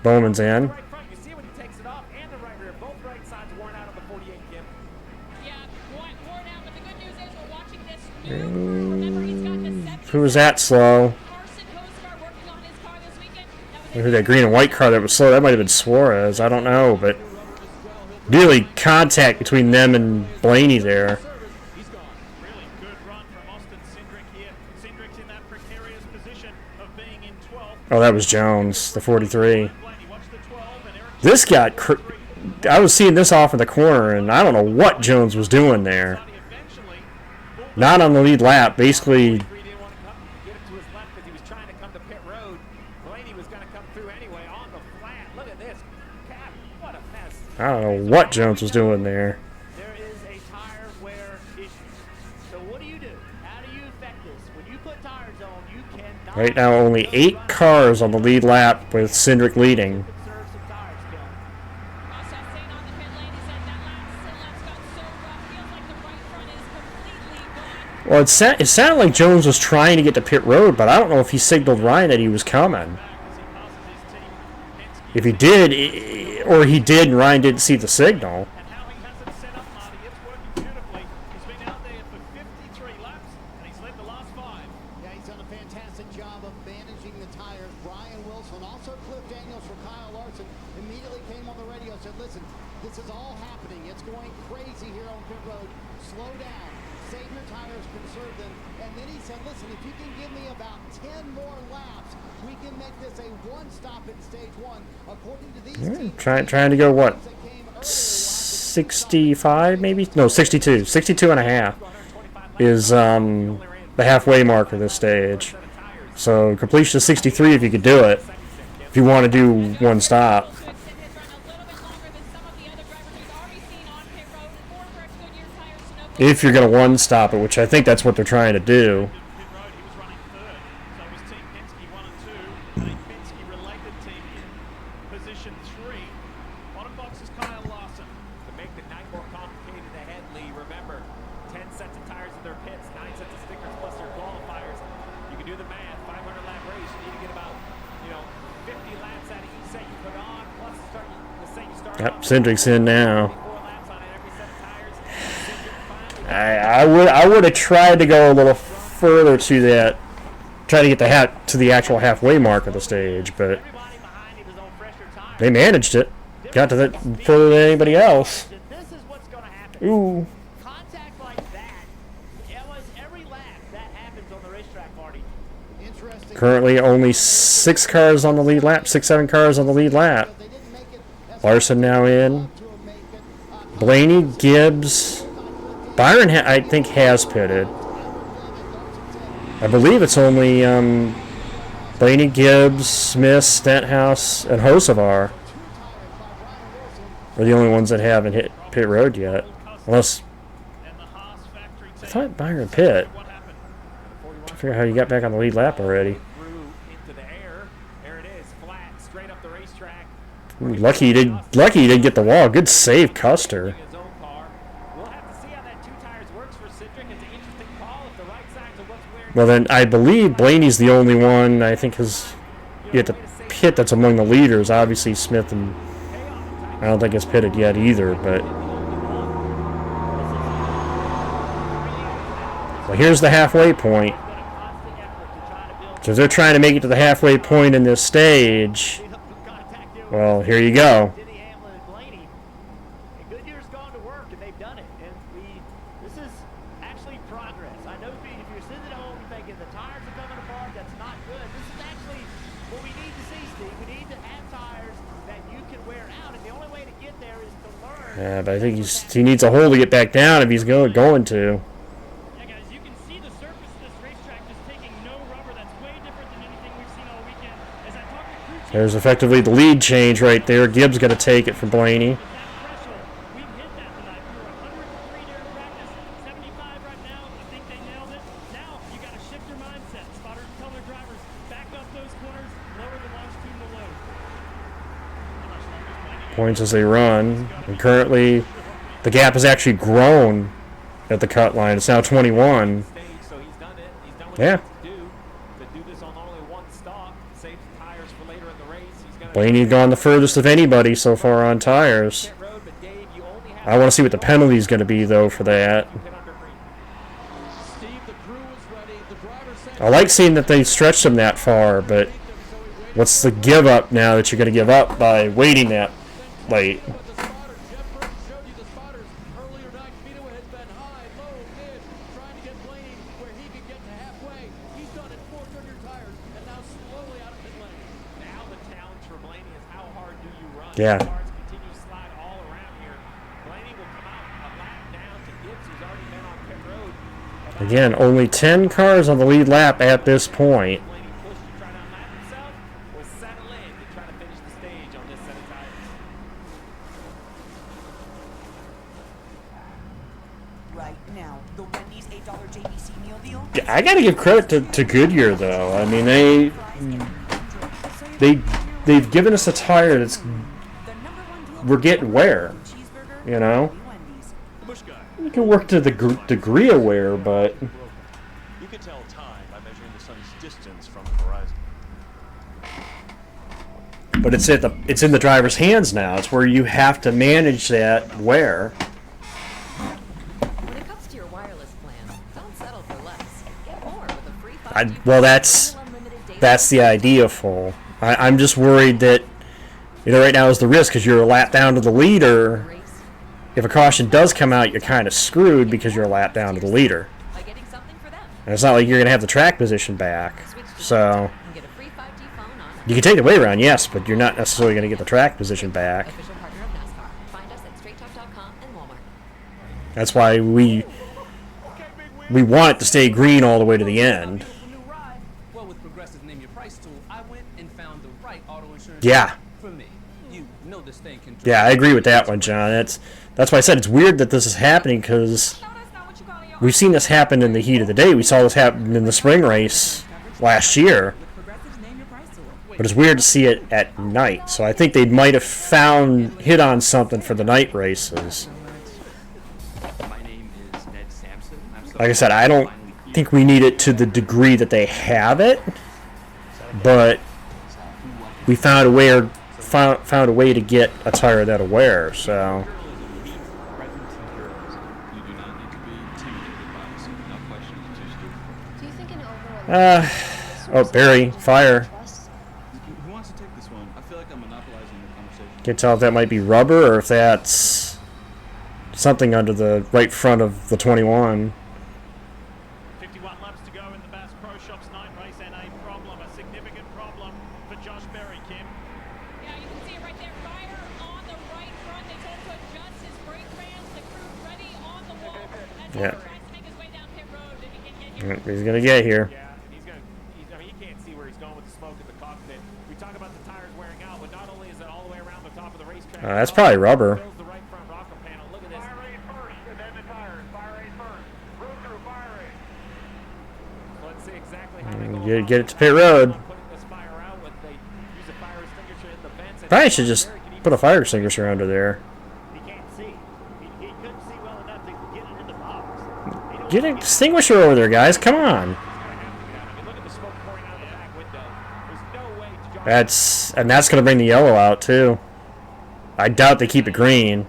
Bowman's in. You see when he takes it off, and the right rear, both right sides worn out of the 48, Kim. Yeah, worn out, but the good news is we're watching this new. Remember, he's got the 70. Who was that slow? Who that green and white car that was slow? That might have been Suarez. I don't know, but really contact between them and Blaney there. Really good run from Austin Cindric here. Cindric's in that precarious position of being in 12th. Oh, that was Jones, the 43. This got... I was seeing this off in the corner, and I don't know what Jones was doing there. Not on the lead lap, basically... I don't know what Jones was doing there. There is a tire wear issue. So what do you do? How do you affect this? When you put tires on, you cannot... Right now, only 8 cars on the lead lap with Cindric leading. Well, it sounded like Jones was trying to get to pit road, but I don't know if he signaled Ryan that he was coming. If he did, or he did and Ryan didn't see the signal. Yeah, he's done a fantastic job of managing the tires. Brian Wilson, also Cliff Daniels for Kyle Larson, immediately came on the radio and said, listen, this is all happening. It's going crazy here on pit road. Slow down. Save your tires, conserve them. And then he said, listen, if you can give me about 10 more laps, we can make this a one-stop at stage 1. According to these teams, Trying to go, what, 65 maybe? No, 62. 62 and a half is the halfway mark of this stage. So completion of 63 if you could do it. If you want to do one stop. If you're going to one stop it, which I think that's what they're trying to do. Yep, Cindric's in now. I would have tried to go a little further to that, try to get to the actual halfway mark of the stage, but they managed it. Got to that further than anybody else. Ooh. Currently only 6 cars on the lead lap, 6-7 cars on the lead lap. Larson now in. Blaney, Gibbs, Byron, I think, has pitted. I believe it's only Blaney, Gibbs, Smith, Stenhouse, and Hocevar are the only ones that haven't hit pit road yet. Unless I thought Byron pit. I figure out how you got back on the lead lap already. Ooh, lucky he did get the wall. Good save, Custer. Well, then I believe Blaney's the only one I think has hit the pit that's among the leaders. Obviously Smith and I don't think it's pitted yet either. But well, here's the halfway point. So if they're trying to make it to the halfway point in this stage, well, here you go. Yeah, but I think he needs a hole to get back down if he's going to. There's effectively the lead change right there. Gibbs got to take it from Blaney. Points as they run. And currently, the gap has actually grown at the cut line. It's now 21. Yeah. Blaney gone the furthest of anybody so far on tires. I want to see what the penalty is going to be, though, for that. I like seeing that they stretched them that far, but what's the give up now that you're going to give up by waiting that late? Yeah. Again, only 10 cars on the lead lap at this point. Yeah, I gotta give credit to Goodyear, though. I mean, they've given us a tire that's we're getting wear, you know. You can work to the degree of wear, but you can tell time by measuring the sun's distance from the horizon. But it's in the driver's hands now. It's where you have to manage that wear. When it comes to your wireless plan, don't settle for less. Get more with a free 5G Well, that's the idea, full. I'm just worried that, you know, right now is the risk because you're a lap down to the leader. If a caution does come out, you're kind of screwed because you're a lap down to the leader. And it's not like you're going to have the track position back. So you can take the way around, yes, but you're not necessarily going to get the track position back. That's why we want it to stay green all the way to the end. Well, with Progressive Name Your Price tool, I went and found the right auto insurance Yeah. for me. You know this thing can. Yeah, I agree with that one, John. That's why I said it's weird that this is happening, because we've seen this happen in the heat of the day. We saw this happen in the spring race last year. But it's weird to see it at night. So I think they might have hit on something for the night races. Like I said, I don't think we need it to the degree that they have it, but we found a way to get a tire that'll wear. So. Oh, Barry, fire. Who wants to take this one? I feel like I'm monopolizing the conversation. Can't tell if that might be rubber or if that's something under the right front of the 21. 51 laps to go in the Bass Pro Shops night race, and a significant problem for Josh Berry, Kim. Yeah, you can see it right there. Fire on the right front. They told him to adjust his brake bands. The crew ready on the wall. As he tries to make his way down pit road, if he can get here. He's gonna get here. I mean, you can't see where he's going with the smoke in the cockpit. We talk about the tires wearing out, but not only is it all the way around the top of the racetrack. That's probably rubber. The right front rocker panel. Look at this. Fire rate first, and then the tires. Fire rate first. Road through fire rate. Let's see exactly how they go. Get it to pit road. Putting this fire out when they use a fire extinguisher in the vents. Probably should just put a fire extinguisher under there. He can't see. He couldn't see well enough to get it in the box. Get an extinguisher over there, guys. Come on. That's gonna bring the yellow out too. I doubt they keep it green.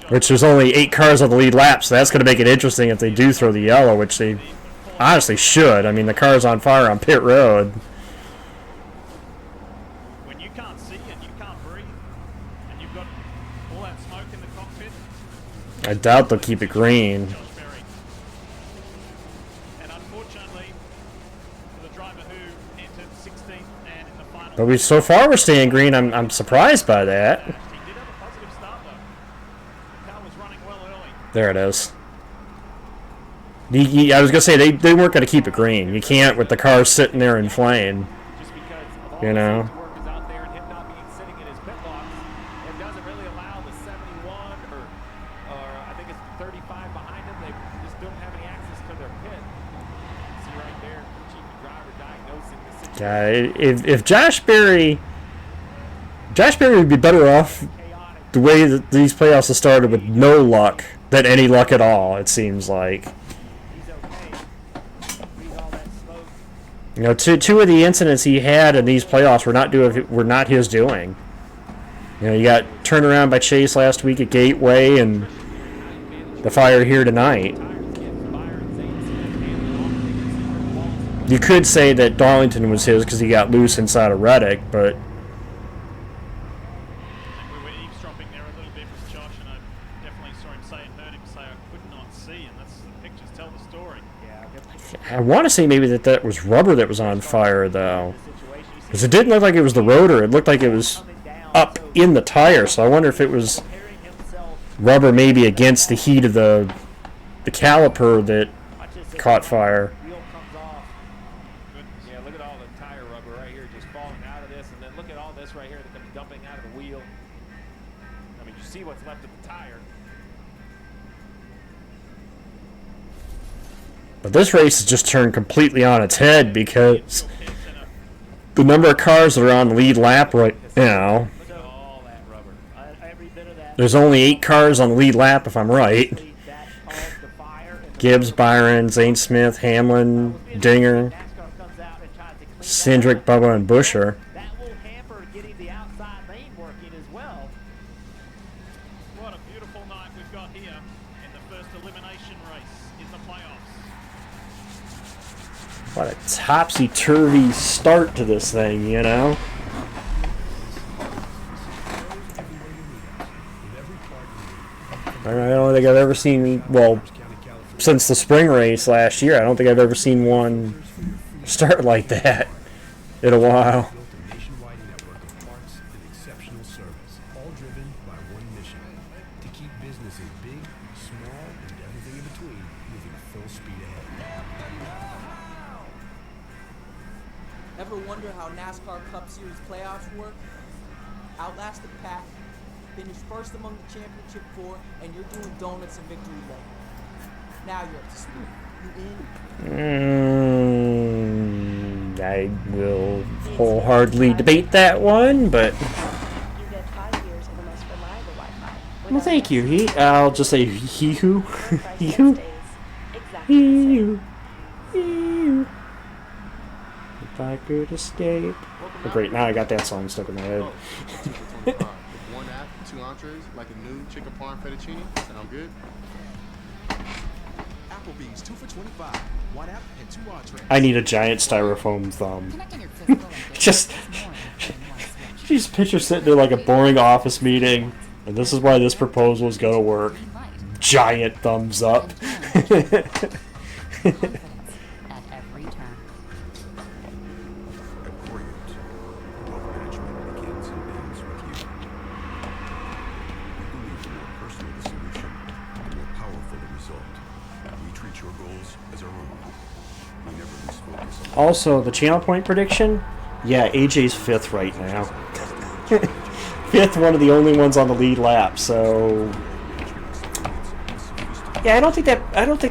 Which there's only 8 cars on the lead lap, so that's gonna make it interesting if they do throw the yellow, which they honestly should. I mean, the car's on fire on pit road. When you can't see and you can't breathe, and you've got all that smoke in the cockpit. I doubt they'll keep it green. But so far we're staying green. I'm surprised by that. There it is. I was gonna say they weren't gonna keep it green. You can't with the car sitting there in flame. You know. Yeah, if Josh Berry would be better off the way that these playoffs have started with no luck than any luck at all. It seems like. You know, two of the incidents he had in these playoffs were not his doing. You know, you got turned around by Chase last week at Gateway, and the fire here tonight. You could say that Darlington was his because he got loose inside of Reddick, but We were eavesdropping there a little bit with Josh, and I definitely saw him say and heard him say I could not see, and that's the pictures tell the story. I want to say maybe that was rubber that was on fire, though. Because it didn't look like it was the rotor. It looked like it was up in the tire, so I wonder if it was rubber maybe against the heat of the caliper that caught fire. Yeah, look at all the tire rubber right here just falling out of this, and then look at all this right here that comes dumping out of the wheel. I mean, you see what's left of the tire. But this race has just turned completely on its head because the number of cars that are on the lead lap right now. There's only 8 cars on the lead lap, if I'm right. Gibbs, Byron, Zane Smith, Hamlin, Dinger, Cindric, Bubba, and Busher. What a beautiful night we've got here in the first elimination race in the playoffs. What a topsy-turvy start to this thing, you know? I don't think I've ever seen, well, since the spring race last year, I don't think I've ever seen one start like that in a while. Nationwide network of parts and exceptional service, all driven by one mission: to keep businesses big, Ever wonder how NASCAR Cup Series playoffs work? Outlast the pack, finish first among the championship 4, and you're doing donuts in victory lane. Now you're up to speed. You in? I will wholeheartedly debate that one, but You get 5 years of the most reliable Wi-Fi. well, thank you. I'll just say he who, he who, he who, he who. If I could escape. Oh, great, now I got that song stuck in my head. One app, 2 entrees, like a new chicken parm fettuccine. Sound good? Applebee's 2 for $25. 1 app and 2 entrees. I need a giant styrofoam thumb. Just picture sitting there like a boring office meeting, and this is why this proposal is gonna work. Giant thumbs up. Also, the channel point prediction, yeah, AJ's 5th right now. 5th, one of the only ones on the lead lap. So, yeah, I don't think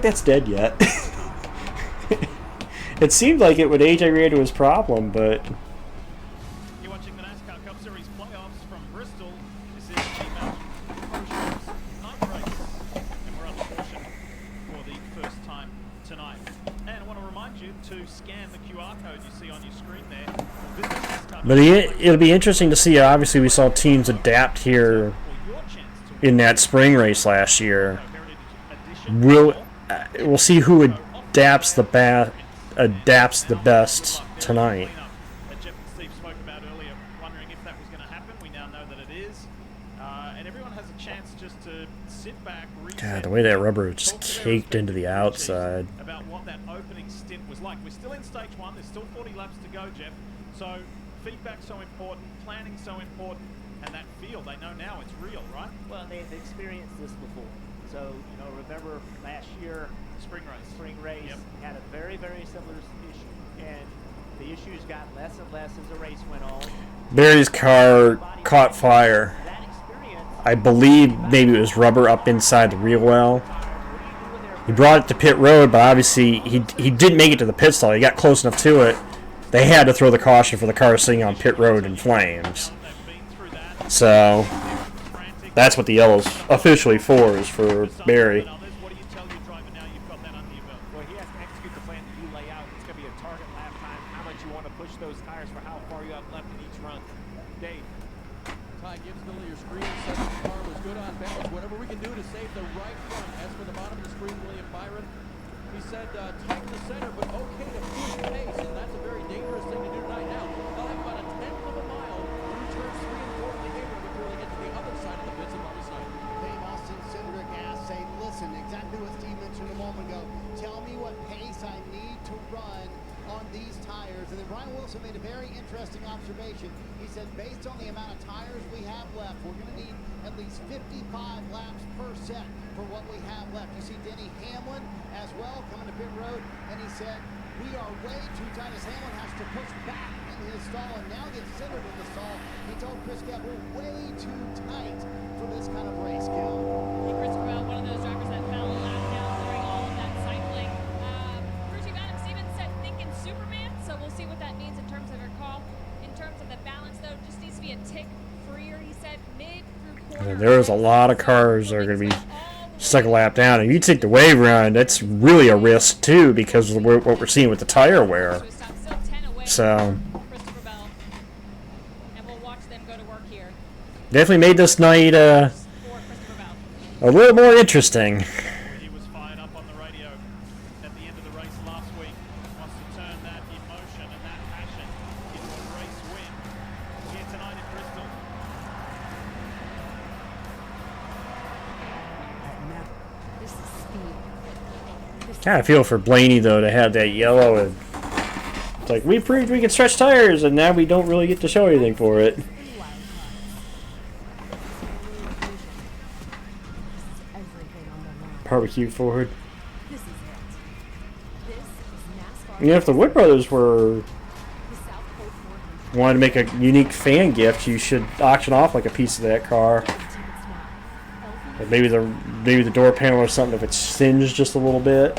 that's dead yet. It seemed like it when AJ ran into his problem, but You're watching the NASCAR Cup Series playoffs from Bristol. This is the Pro-Shop's night race, and we're on the caution for the first time tonight. And I want to remind you to scan the QR code you see on your screen there. but it'll be interesting to see. Obviously, we saw teams adapt here in that spring race last year. We'll see who adapts the best tonight. That Jeff and Steve spoke about earlier, wondering if that was going to happen. We now know that it is. And everyone has a chance just to sit back, God, the way that rubber just caked into the outside. about what that opening stint was like. We're still in stage 1. There's still 40 laps to go, Jeff. So feedback's so important, planning's so important, and that feel, they know now it's real, right? Well, they've experienced this before. So, remember last year, Spring race had a very, very similar issue. And the issues got less and less as the race went on. Barry's car caught fire. I believe maybe it was rubber up inside the wheel well. He brought it to pit road, but obviously he didn't make it to the pit stall. He got close enough to it. They had to throw the caution for the car sitting on pit road in flames. So that's what the yellow's officially for, is for Barry. Well, he has to execute the plan that you lay out. It's going to be a target lap time, how much you want to push those tires for how far you have left in each run. Dave. Ty Gibbs, middle of your screen, said the car was good on balance. Whatever we can do to save the right front. As for the bottom of the screen, William Byron, he said tight to center, but okay to push pace, and that's a very dangerous thing to do tonight. Now, they'll have about a 10th of a mile through turns 3 and 4 in the apron before they get to the other side of the pits and on the side. Dave Austin, Cindric asked, say, listen, exactly what Steve mentioned a moment ago. Tell me what pace I need to run on these tires. And then Brian Wilson made a very interesting observation. He said, based on the amount of tires we have left, we're going to need at least 55 laps per set for what we have left. You see Denny Hamlin as well coming to pit road, and he said, we are way too tight as Hamlin has to push back in his stall and now gets centered in the stall. He told Chris Gebb, we're way too tight for this kind of race, Kel. Christopher Bell, one of those drivers that fell a lap down during all of that cycling. Bruce Adam Stevens said thinking Superman, so we'll see what that means in terms of her call. In terms of the balance, though, just needs to be a tick freer. He said mid through quarter. There's a lot of cars that are going to be stuck a lap down. If you take the wave run, that's really a risk too, because of what we're seeing with the tire wear. So definitely made this night a little more interesting. He was fired up on the radio at the end of the race last week. Wants to turn that emotion and that passion into a race win here tonight in Bristol. Kind of feel for Blaney though to have that yellow, and it's like we proved we can stretch tires, and now we don't really get to show anything for it. Barbecue Ford. You know, if the Wood brothers were wanted to make a unique fan gift, you should auction off like a piece of that car. Or maybe the door panel or something if it's singed just a little bit.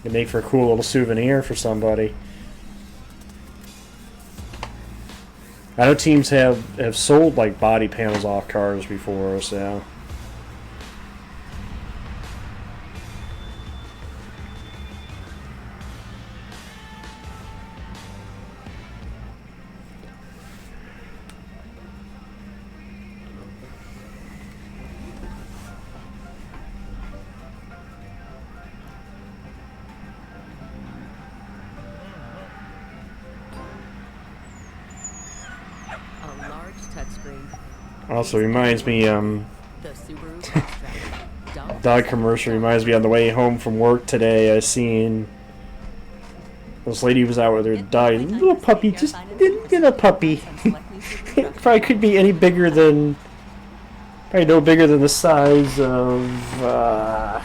It'd make for a cool little souvenir for somebody. I know teams have sold like body panels off cars before, so. Also reminds me, dog commercial reminds me on the way home from work today, I seen this lady was out with her dog, little puppy, just a puppy. It probably could be any bigger than, probably no bigger than the size of, I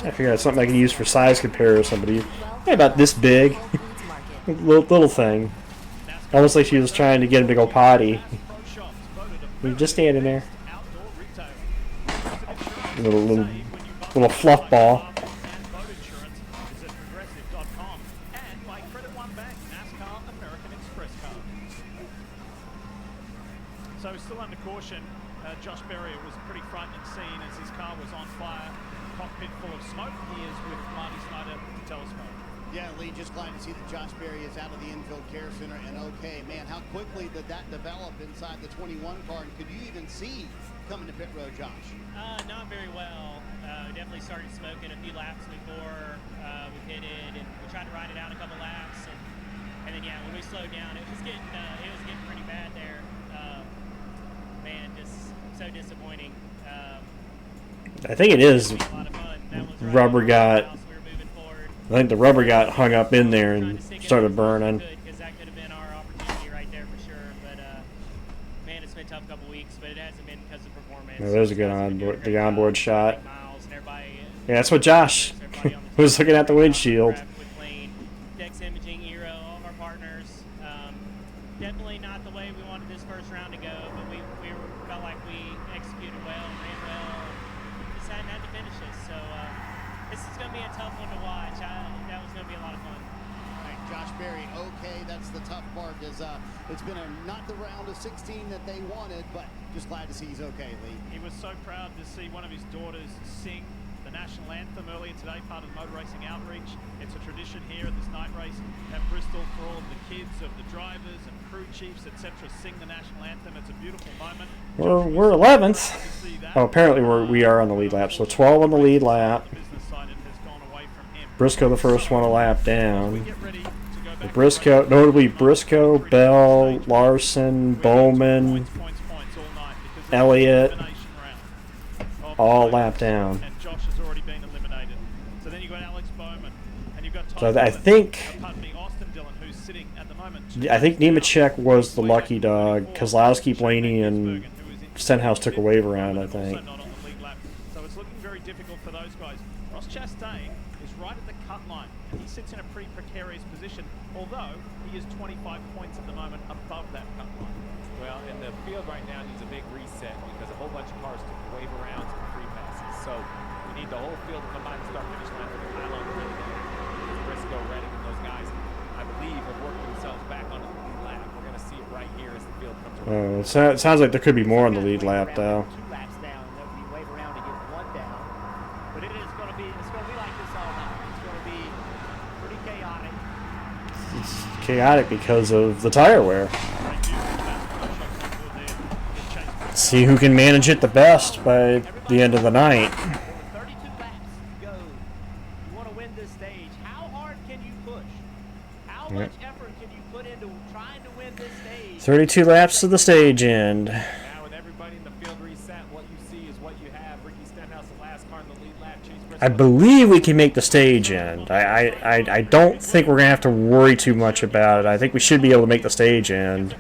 figured out something I can use for size compare or somebody. Hey, about this big. Little thing. Almost like she was trying to get him to go potty. He was just standing there. Little fluff ball. So still under caution. Josh Berry was pretty frightening scene as his car was on fire. Cockpit full of smoke. He is with Marty Snyder to tell us more. Yeah, Lee, just glad to see that Josh Berry is out of the infield care center and okay. Man, how quickly did that develop inside the 21 car? And could you even see coming to pit road, Josh? Not very well. We definitely started smoking a few laps before we pitted, and we tried to ride it out a couple laps. And then, yeah, when we slowed down, it was getting pretty bad there. Man, just so disappointing. I think it is rubber got. I think the rubber got hung up in there and started burning. Because that could have been our opportunity right there for sure. But man, it's been a tough couple weeks, but it hasn't been because of performance. Yeah, there's a good onboard shot. Yeah, that's what Josh was looking at the windshield. Dex Imaging, Eero, all of our partners. Definitely not the way we wanted this first round to go, but we felt like we executed well, ran well, and decided not to finish this. So this is going to be a tough one to watch. That was going to be a lot of fun. All right, Josh Berry, okay, that's the tough part. Is it's been not the round of 16 that they wanted, but just glad to see he's okay, Lee. He was so proud to see one of his daughters sing the national anthem earlier today, part of the motor racing outreach. It's a tradition here at this night race at Bristol for all of the kids of the drivers and crew chiefs, etc. sing the national anthem. It's a beautiful moment. We're 11th. Oh, apparently we are on the lead lap. So 12 on the lead lap. Briscoe the first one a lap down. Briscoe, notably Briscoe, Bell, Larson, Bowman, Elliott, all lap down. So I think Nemechek was the lucky dog. Kozlowski, Blaney, and Stenhouse took a wave around, I think. So it's looking very difficult for those guys. Ross Chastain is right at the cut line, and he sits in a pretty precarious position, although he is 25 points at the moment above that cut line. Well, and the field right now needs a big reset because a whole bunch of cars took wave arounds and free passes. So we need the whole field to combine the start-finish line with the pylon really good. Briscoe, Redding, and those guys, I believe, have worked themselves back onto the lead lap. We're going to see it right here as the field comes around. It sounds like there could be more on the lead lap, though. 2 laps down, and then we wave around to get 1 down. But it's going to be like this all night. It's going to be pretty chaotic. It's chaotic because of the tire wear. Let's see who can manage it the best by the end of the night. 32 laps to go. You want to win this stage. How hard can you push? How much effort can you put into trying to win this stage? 32 laps to the stage end. Now with everybody in the field reset, what you see is what you have. Ricky Stenhouse, the last car in the lead lap. Chase Briscoe. I believe we can make the stage end. I don't think we're going to have to worry too much about it. I think we should be able to make the stage end.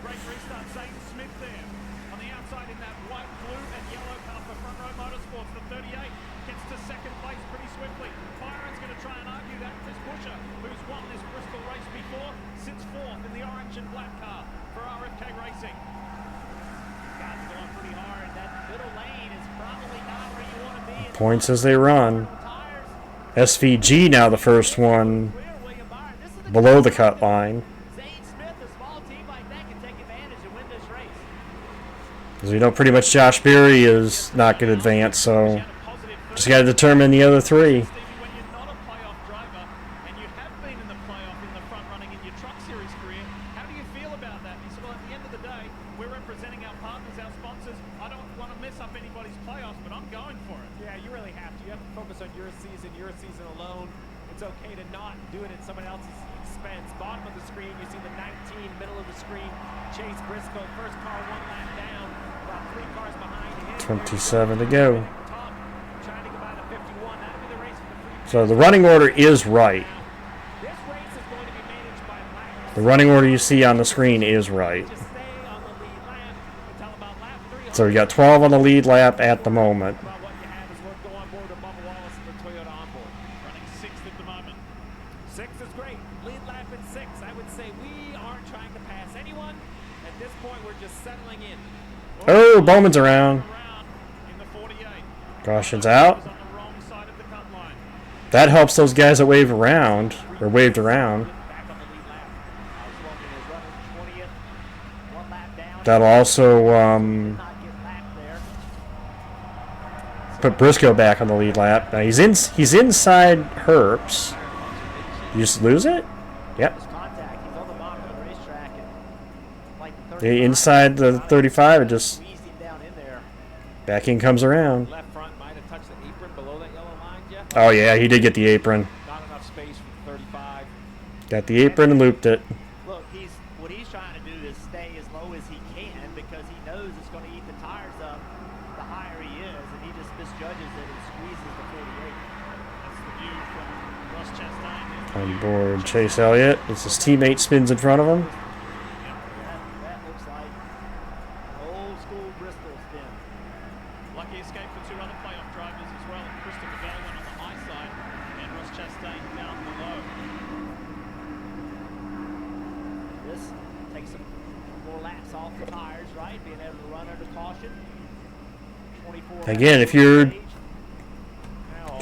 Points as they run. SVG now the first one below the cut line. As we know, pretty much Josh Berry is not going to advance, so just got to determine the other three. It's okay to not do it at someone else's expense. Bottom of the screen, you see the 19, middle of the screen, Chase Briscoe, first car 1 lap down, about 3 cars behind him. 27 to go. So the running order is right. The running order you see on the screen is right. So we got 12 on the lead lap at the moment. Oh, Bowman's around. Caution's out. That helps those guys that waved around, or waved around. That'll also put Briscoe back on the lead lap. Now he's inside Herbst. You just lose it? Yep. Inside the 35, it just back in comes around. Oh yeah, he did get the apron. Got the apron and looped it. Look, what he's trying to do is stay as low as he can because he knows it's going to eat the tires up the higher he is, and he just misjudges it and squeezes the 48. That's the view from Ross Chastain. On board Chase Elliott as his teammate spins in front of him. That looks like an old school Bristol spin. Lucky escape for 2 other playoff drivers as well. Christopher Bell went on the high side and Ross Chastain down below. This takes some more laps off the tires, right? Being able to run under caution. 24 Again, if you're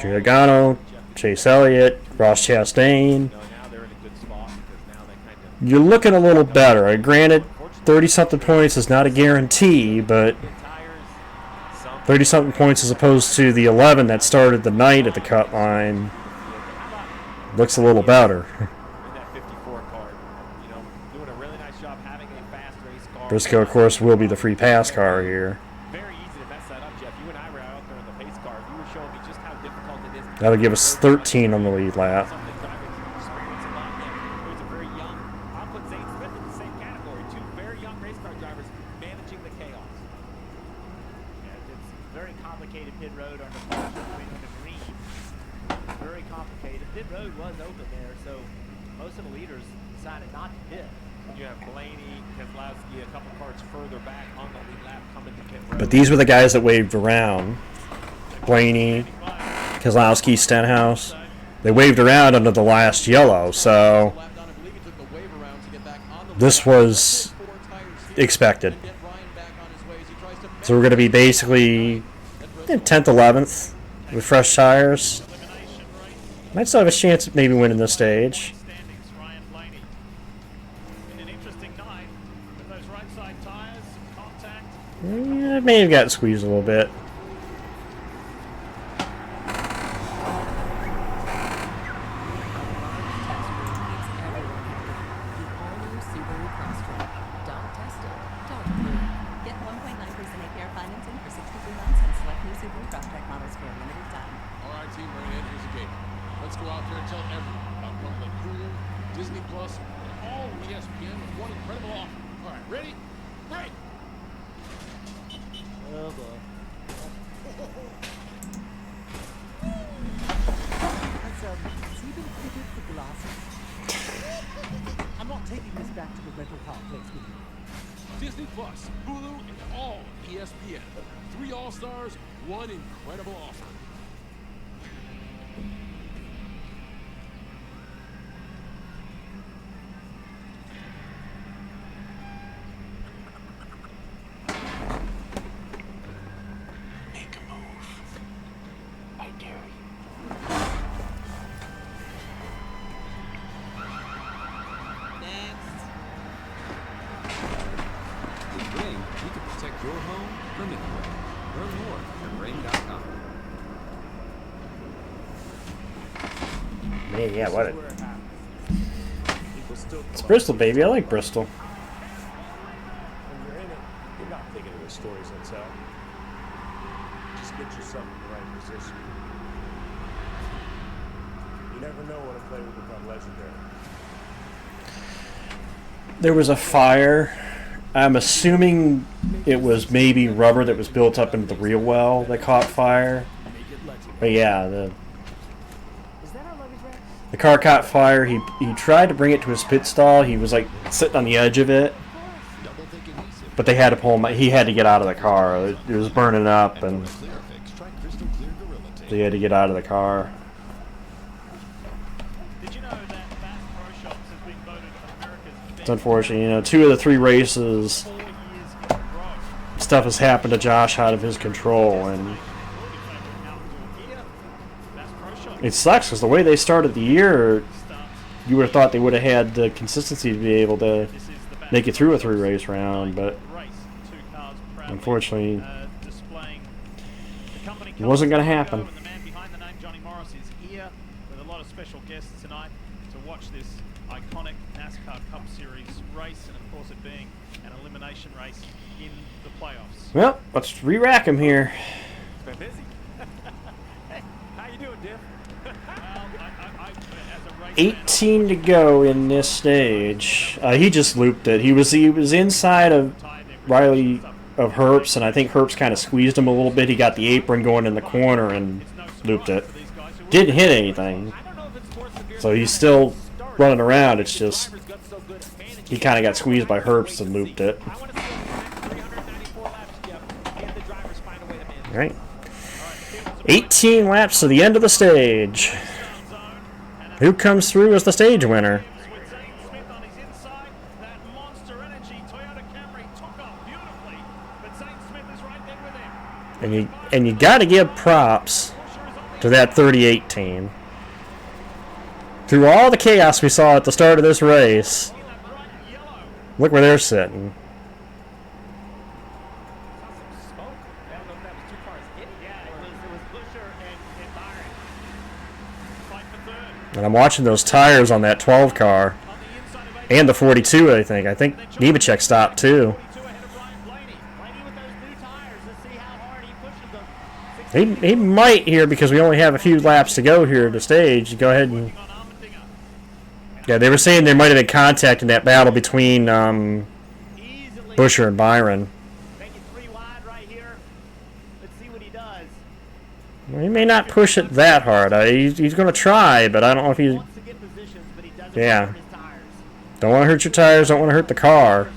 Giordano, Chase Elliott, Ross Chastain, you're looking a little better. Granted, 30-something points is not a guarantee, but 30-something points as opposed to the 11 that started the night at the cut line looks a little better. Briscoe, of course, will be the free pass car here. That'll give us 13 on the lead lap. But these were the guys that waved around. Blaney, Keselowski, Stenhouse. They waved around under the last yellow, so this was expected. So we're going to be basically 10th, 11th with fresh tires. Might still have a chance of maybe winning this stage. Yeah, may have gotten squeezed a little bit. I'm not taking this back to the rental car place with you. Disney Plus, Hulu, and all ESPN. 3 All-Stars, 1 incredible offer. home, living away. Learn more at rain.com. Man, yeah, what? It's Bristol, baby. I like Bristol. When you're in it, you're not thinking of the stories that tell. Just get yourself in the right position. You never know when a player will become legendary. There was a fire. I'm assuming it was maybe rubber that was built up into the real well that caught fire. But yeah, the car caught fire. He tried to bring it to his pit stall. He was like sitting on the edge of it, but they had to pull him. He had to get out of the car. It was burning up, and they had to get out of the car. It's unfortunate, you know, 2 of the 3 races, stuff has happened to Josh out of his control, and it sucks because the way they started the year, you would have thought they would have had the consistency to be able to make it through a 3-race round, but unfortunately, it wasn't going to happen. The man behind the name, Johnny Morris, is here with a lot of special guests tonight to watch this iconic NASCAR Cup Series race, and of course it being an elimination race in the playoffs. Well, let's re-rack him here. Been busy. Hey, how you doing, Diff? Well, 18 to go in this stage. He just looped it. He was inside of Riley of Herbst, and I think Herbst kind of squeezed him a little bit. He got the apron going in the corner and looped it. Didn't hit anything, so he's still running around. It's just he kind of got squeezed by Herbst and looped it. All right, 18 laps to the end of the stage. Who comes through as the stage winner? And you got to give props to that 38 team. Through all the chaos we saw at the start of this race, look where they're sitting. And I'm watching those tires on that 12 car and the 42, I think. I think Nemechek stopped too. He might here because we only have a few laps to go here at the stage. Go ahead and... Yeah, they were saying there might have been contact in that battle between Buescher and Byron. Well, he may not push it that hard. He's going to try, but I don't know if he... Yeah. Don't want to hurt your tires, don't want to hurt the car.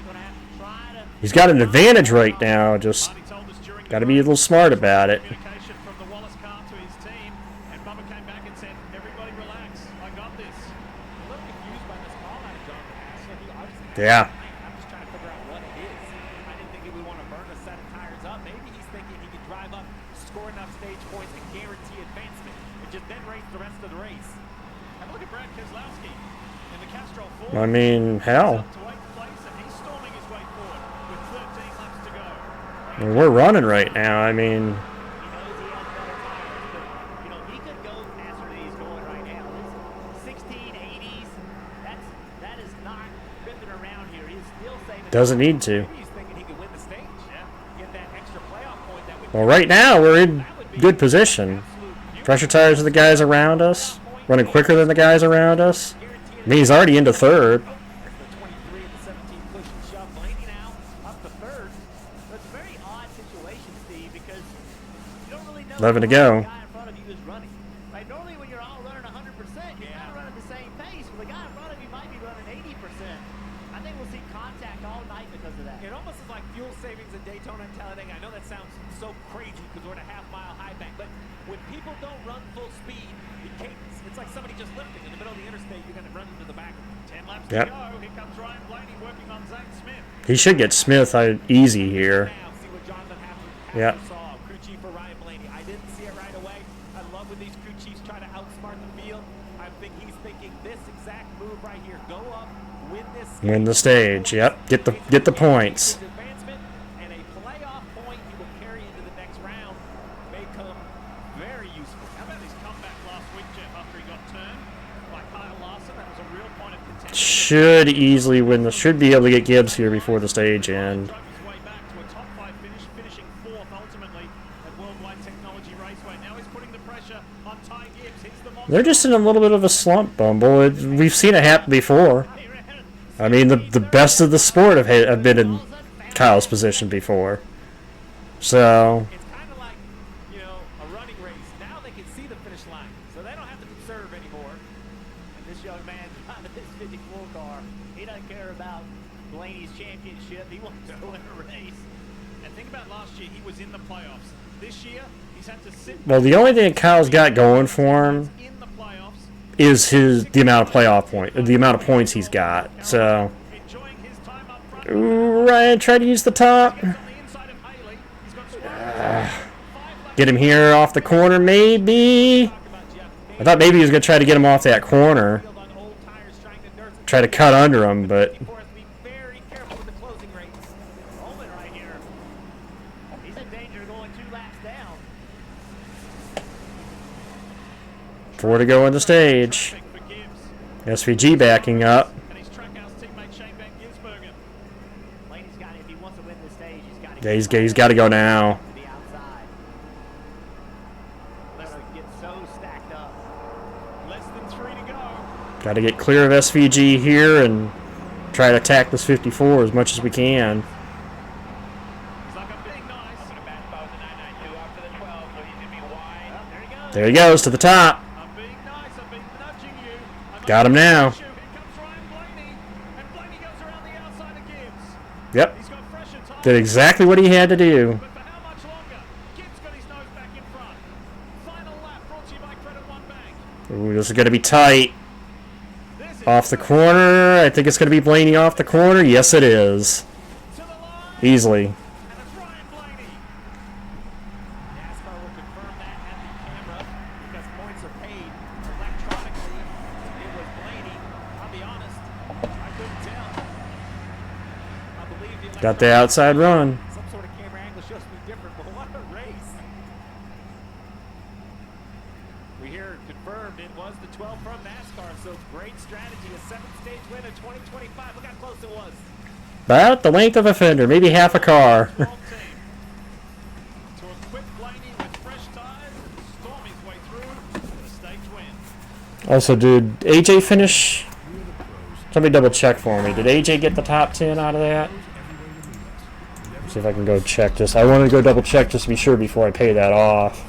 He's got an advantage right now, just got to be a little smart about it. Yeah. I'm just trying to figure out what it is. I didn't think he would want to burn a set of tires up. Maybe he's thinking he could drive up, score enough stage points, and guarantee advancement, and just then race the rest of the race. And look at Brad Keselowski in the Castrol Ford. I mean, hell. I mean, we're running right now. I mean... Doesn't need to. Well, right now we're in good position. Pressure tires are the guys around us, running quicker than the guys around us. I mean, he's already into third. 11 to go. Yep. He should get Smith easy here. Yeah. Crew chief for Ryan Blaney. I didn't see it right away. I love when these crew chiefs try to outsmart the field. I think he's thinking this exact move right here. Go up, win this. Win the stage. Yep. Get the points. And a playoff point point he will carry into the next round may come very useful. How about his comeback last week, Jeff, after he got turned by Kyle Larson? That was a real point of contention. Should easily win this. Should be able to get Gibbs here before the stage end. Drove his way back to a top 5 finish, finishing 4th ultimately at Worldwide Technology Raceway. Now he's putting the pressure on Ty Gibbs. Hits the monster. They're just in a little bit of a slump, Bumble. We've seen it happen before. I mean, the best of the sport have been in Kyle's position before. So It's kind of like, you know, a running race. Now they can see the finish line, so they don't have to conserve anymore. And this young man driving this 54 car, he doesn't care about Blaney's championship. He wants to win a race. And think about last year, he was in the playoffs. This year, he's had to sit. well, the only thing Kyle's got going for him In the playoffs, is the amount of points he's got. So, enjoying his time up front. ooh, Ryan, try to use the top. On the inside of Haley, he's got Get him here off the corner, maybe. I thought maybe he was gonna try to get him off that corner, try to cut under him, but Be very careful with the closing rate. Roman right here. He's in danger of going 2 laps down. 4 to go on the stage. SVG backing up. and his trackhouse teammate Shane Van Gisbergen. Blaney's got it. If he wants to win this stage, he's got to Yeah, he's got to go now. to the outside. Let's get so stacked up. Less than 3 to go. Got to get clear of SVG here and try to attack this 54 as much as we can. He's like, I'm being nice. I'm going to back about the 992 after the 12, so he's going to be wide. There he goes. There he goes to the top. I'm being nice. I'm being nudging you. Got him now. Here comes Ryan Blaney. And Blaney goes around the outside of Gibbs. Yep. He's got fresher tires. Did exactly what he had to do. But for how much longer? Gibbs got his nose back in front. Final lap brought to you by Credit One Bank. Ooh, this is going to be tight. Off the corner. I think it's going to be Blaney off the corner. Yes, it is. Easily. NASCAR will confirm that at the camera because points are paid electronically. It was Blaney. I'll be honest, I couldn't tell. I believe the Got the outside run. some sort of camera angle shows me different, but what a race. We hear confirmed it was the 12 from NASCAR, so great strategy. A 7th stage win in 2025. Look how close it was. About the length of a fender, maybe half a car. To equip Blaney with fresh tires and storm his way through to the stage win. Also, did AJ finish? Somebody double check for me. Did AJ get the top 10 out of that? See if I can go check this. I want to go double check just to be sure before I pay that off.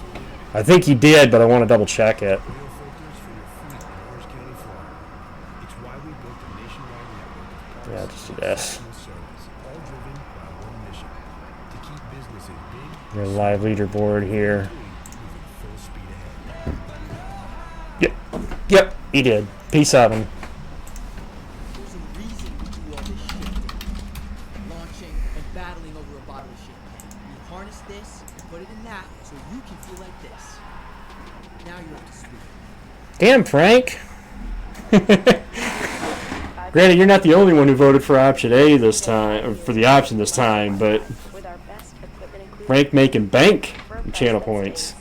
I think he did, but I want to double check it. Yeah, just do this. Your live leaderboard here. Yep, he did. P7. There's a reason we do all this shifting, launching, and battling over a bottle of champagne. You harness this and put it in that so you can feel like this. Now you're up to speed. Damn, Frank. Granted, you're not the only one who voted for option A this time, or for the option this time, but Frank making bank in channel points.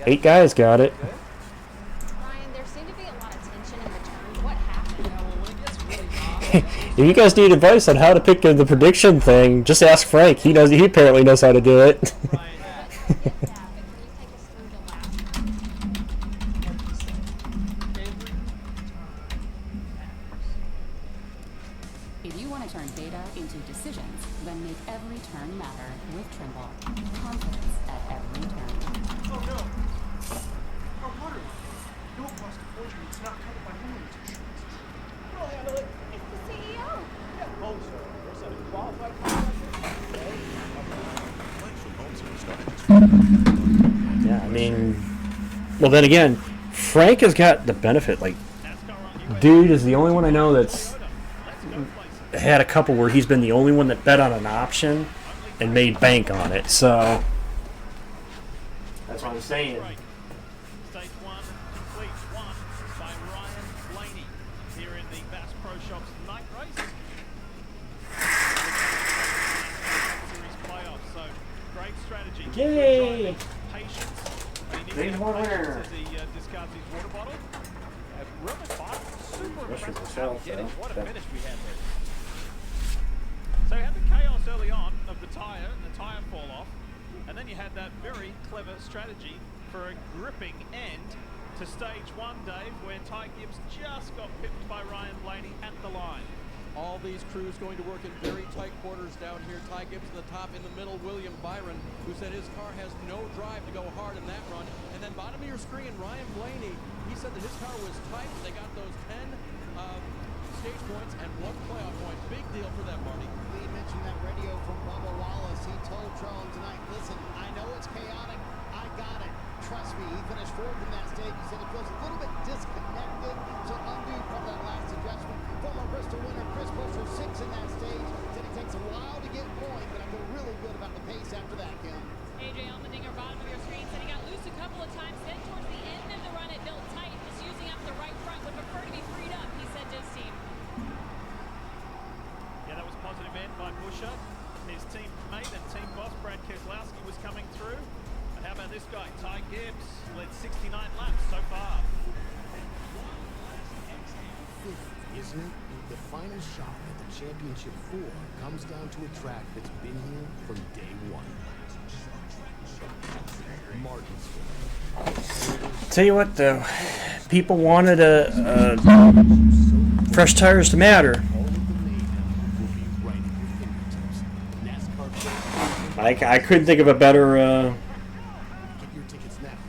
8 guys got it. Ryan, there seemed to be a lot of tension in the turn. What happened? If you guys need advice on how to pick the prediction thing, just ask Frank. He knows. He apparently knows how to do it. If you want to turn data into decisions, then make every turn matter with Trimble. Confidence at every turn. Oh no! Our water no cost of forgery. It's not covered by homeowners insurance. We'll handle it. It's the CEO. Yeah, home service. There's a qualified contractor. Yeah, I mean, well then again, Frank has got the benefit. Like, dude is the only one I know that's had a couple where he's been the only one that bet on an option and made bank on it. So that's what I'm saying. Stage 1 complete, won by Ryan Blaney here in the Bass Pro Shops night race. Yay! Patience. I mean, Big one winner. as he discards his water bottle. Really fast, super This was impressive the how he self, did it. though. What a Yeah. finish we had there. So you had the chaos early on of the tyre and the tyre fall off, and then you had that very clever strategy for a gripping end to stage 1, Dave, where Ty Gibbs just got pipped by Ryan Blaney at the line. All these crews going to work in very tight quarters down here. Ty Gibbs at the top, in the middle, William Byron, who said his car has no drive to go hard in that run. And then bottom of your screen, Ryan Blaney, he said that his car was tight. They got those 10 stage points and 1 playoff point. Big deal for them, Marty. Lee mentioned that radio from Bubba Wallace. He told Charles tonight, listen, I know it's chaotic. I got it. Trust me. He finished 4th in that stage. He said he feels a little bit disconnected. So undo from that last adjustment. Former Bristol winner Chris Buescher, 6th in that stage. Said it takes a while to get going, but I feel really good about the pace after that, Kim. AJ Allmendinger, bottom of your screen, said he got loose a couple of times. Then towards the end of the run, it built tight. Just using up the right front. Would prefer to be freed up, he said to his team. Yeah, that was positive end by Buescher. His teammate and team boss, Brad Keselowski, was coming through. And how about this guy, Ty Gibbs, led 69 laps so far. Isn't it? The final shot at the championship 4 comes down to a track that's been here from day 1. Martinsville. Tell you what, though, people wanted fresh tires to matter. I couldn't think of a better.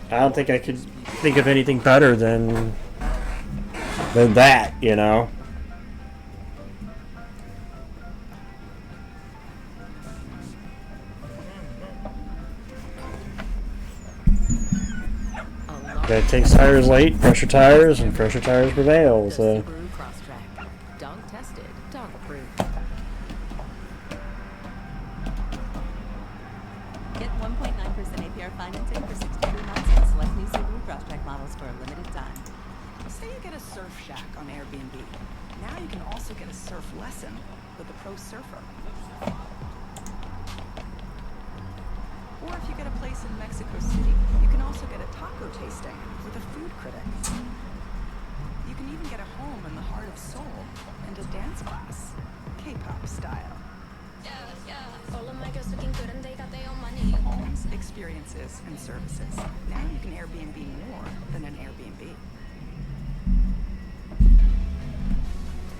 I don't think I could think of anything better than that, you know. That takes tires late, pressure tires, and pressure tires prevail. So. Subaru Crosstrack. Dog tested, dog approved. Get 1.9% APR financing for 63 months on select new Subaru Crosstrack models for a limited time. Say you get a surf shack on Airbnb. Now you can also get a surf lesson with a pro surfer. Or if you get a place in Mexico City, you can also get a taco tasting with a food critic. You can even get a home in the heart of Seoul and a dance class, K-pop style. All of my girls looking good and they got their own money. Homes, experiences, and services. Now you can Airbnb more than an Airbnb.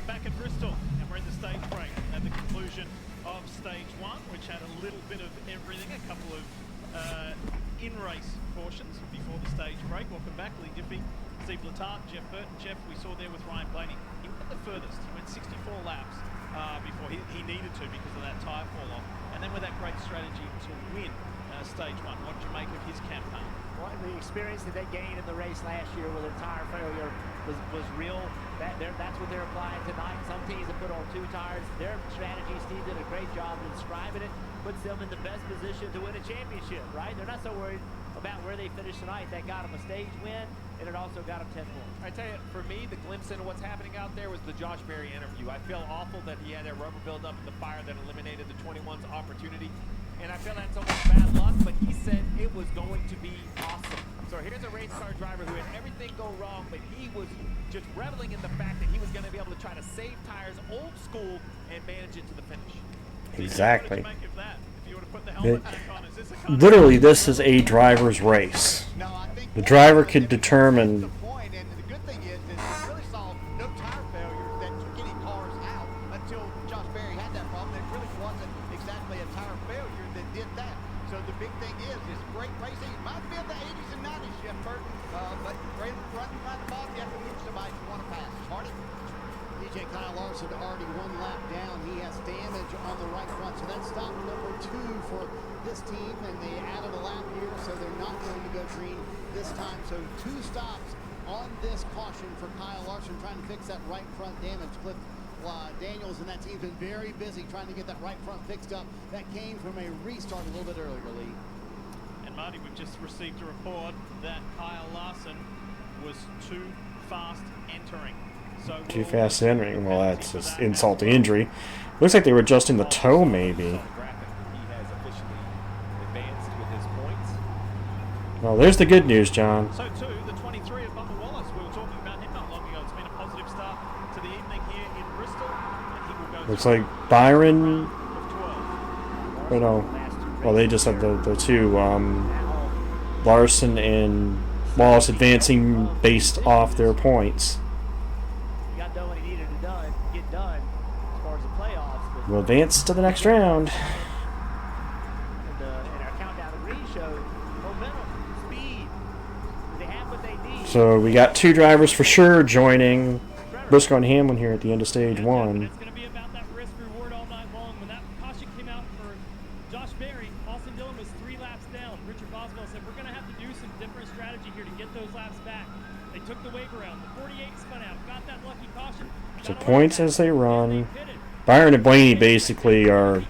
Back at Bristol, and we're in the stage break at the conclusion of stage 1, which had a little bit of everything, a couple of in-race portions before the stage break. Welcome back, Lee Diffie, Steve Letarte, Jeff Burton. Jeff, we saw there with Ryan Blaney. He went the furthest. He went 64 laps before he needed to because of that tyre fall off. And then with that great strategy to win stage 1, what did you make of his campaign? Well, the experience that they gained in the race last year with their tire failure was real. That's what they're applying tonight. Some teams have put on 2 tires. Their strategy, Steve did a great job describing it, puts them in the best position to win a championship, right? They're not so worried about where they finish tonight. That got them a stage win, and it also got them 10 points. I tell you, for me, the glimpse into what's happening out there was the Josh Berry interview. I feel awful that he had that rubber buildup in the fire that eliminated the 21's opportunity. And I feel that's almost bad luck, but he said it was going to be awesome. So here's a race car driver who had everything go wrong, but he was just reveling in the fact that he was going to be able to try to save tires old school and manage it to the finish. Exactly. What did you make of that? If you were to put the helmet back on, is this a kind of Literally, this is a driver's race. The driver could determine. The point, and the good thing is that we really saw no tire failures that took any cars out until Josh Berry had that problem. It really wasn't exactly a tire failure that did that. So the big thing is great racing. It might be in the 80s and 90s, Jeff Burton, but great running around the bottom. You have to move somebody if you want to pass. Hardy? DJ Kyle Larson already 1 lap down. He has damage on the right front. So that's stop number 2 for this team, and they added a lap here, so they're not going to go green this time. So 2 stops on this caution for Kyle Larson, trying to fix that right front damage. Cliff Daniels and that team's been very busy trying to get that right front fixed up. That came from a restart a little bit earlier, Lee. And Marty, we've just received a report that Kyle Larson was too fast entering. So Too fast entering. Well, that's just insult to injury. Looks like they were adjusting the toe, maybe. He has officially advanced with his Well, there's the good news, John. So too, the 23 of Bubba Wallace, we were talking about him not long ago. It's been a positive start to the evening here in Bristol, and he will go Looks like Byron. Oh no. Well, they just have the two. Larson and Wallace advancing based off their points. He got done what he needed to get done as far as the playoffs. But Will advance to the next round. and our countdown to green show momentum, speed. They have what they need. So we got two drivers for sure joining Briscoe and Hamlin here at the end of stage one. It's going to be about that risk reward all night long. When that caution came out for Josh Berry, Austin Dillon was 3 laps down. Richard Boswell said, we're going to have to do some different strategy here to get those laps back. They took the wave around. The 48 spun out, got that lucky caution. So points as they run. Byron and Blaney basically are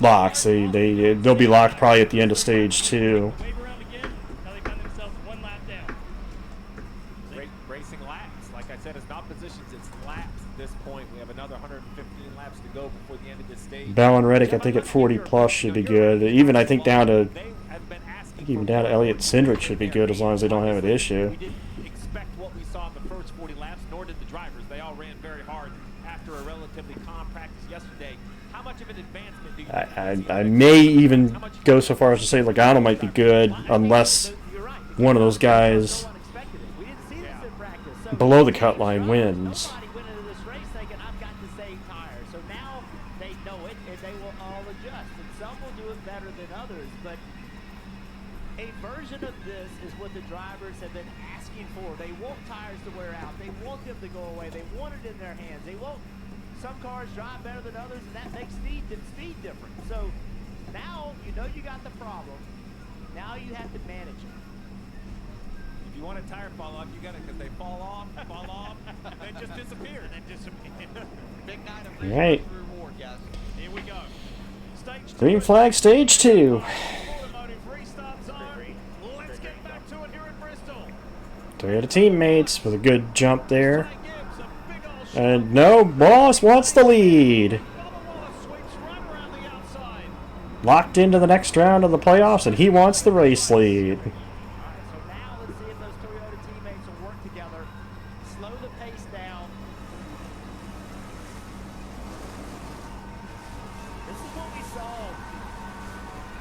locks. They'll be locked probably at the end of stage 2. Racing laps. Like I said, it's not positions, it's laps at this point. We have another 115 laps to go before the end of this stage. Bell and Reddick, I think at 40 plus should be good. Even I think down to Elliott Cindric should be good as long as they don't have an issue. We didn't expect what we saw in the first 40 laps, nor did the drivers. They all ran very hard after a relatively calm practice yesterday. How much of an advancement do you I may even go so far as to say Logano might be good unless one of those guys below the cut line wins. Somebody went into this race thinking, I've got to save tires. So now they know it, and they will all adjust. And some will do it better than others. But a version of this is what the drivers have been asking for. They want tires to wear out. They want them to go away. They want it in their hands. They want some cars drive better than others, and that makes speed different. So now you know you got the problem. Now you have to manage it. If you want a tire fall off, you got it, because they fall off, then just disappear. Big night of Right. reward, guys. Here we go. Stage Green flag stage 2. Let's get back to it here in Bristol. Toyota teammates with a good jump there. And no, Wallace wants the lead. Locked into the next round of the playoffs, and he wants the race lead. So now let's see if those Toyota teammates will work together, slow the pace down. This is what we saw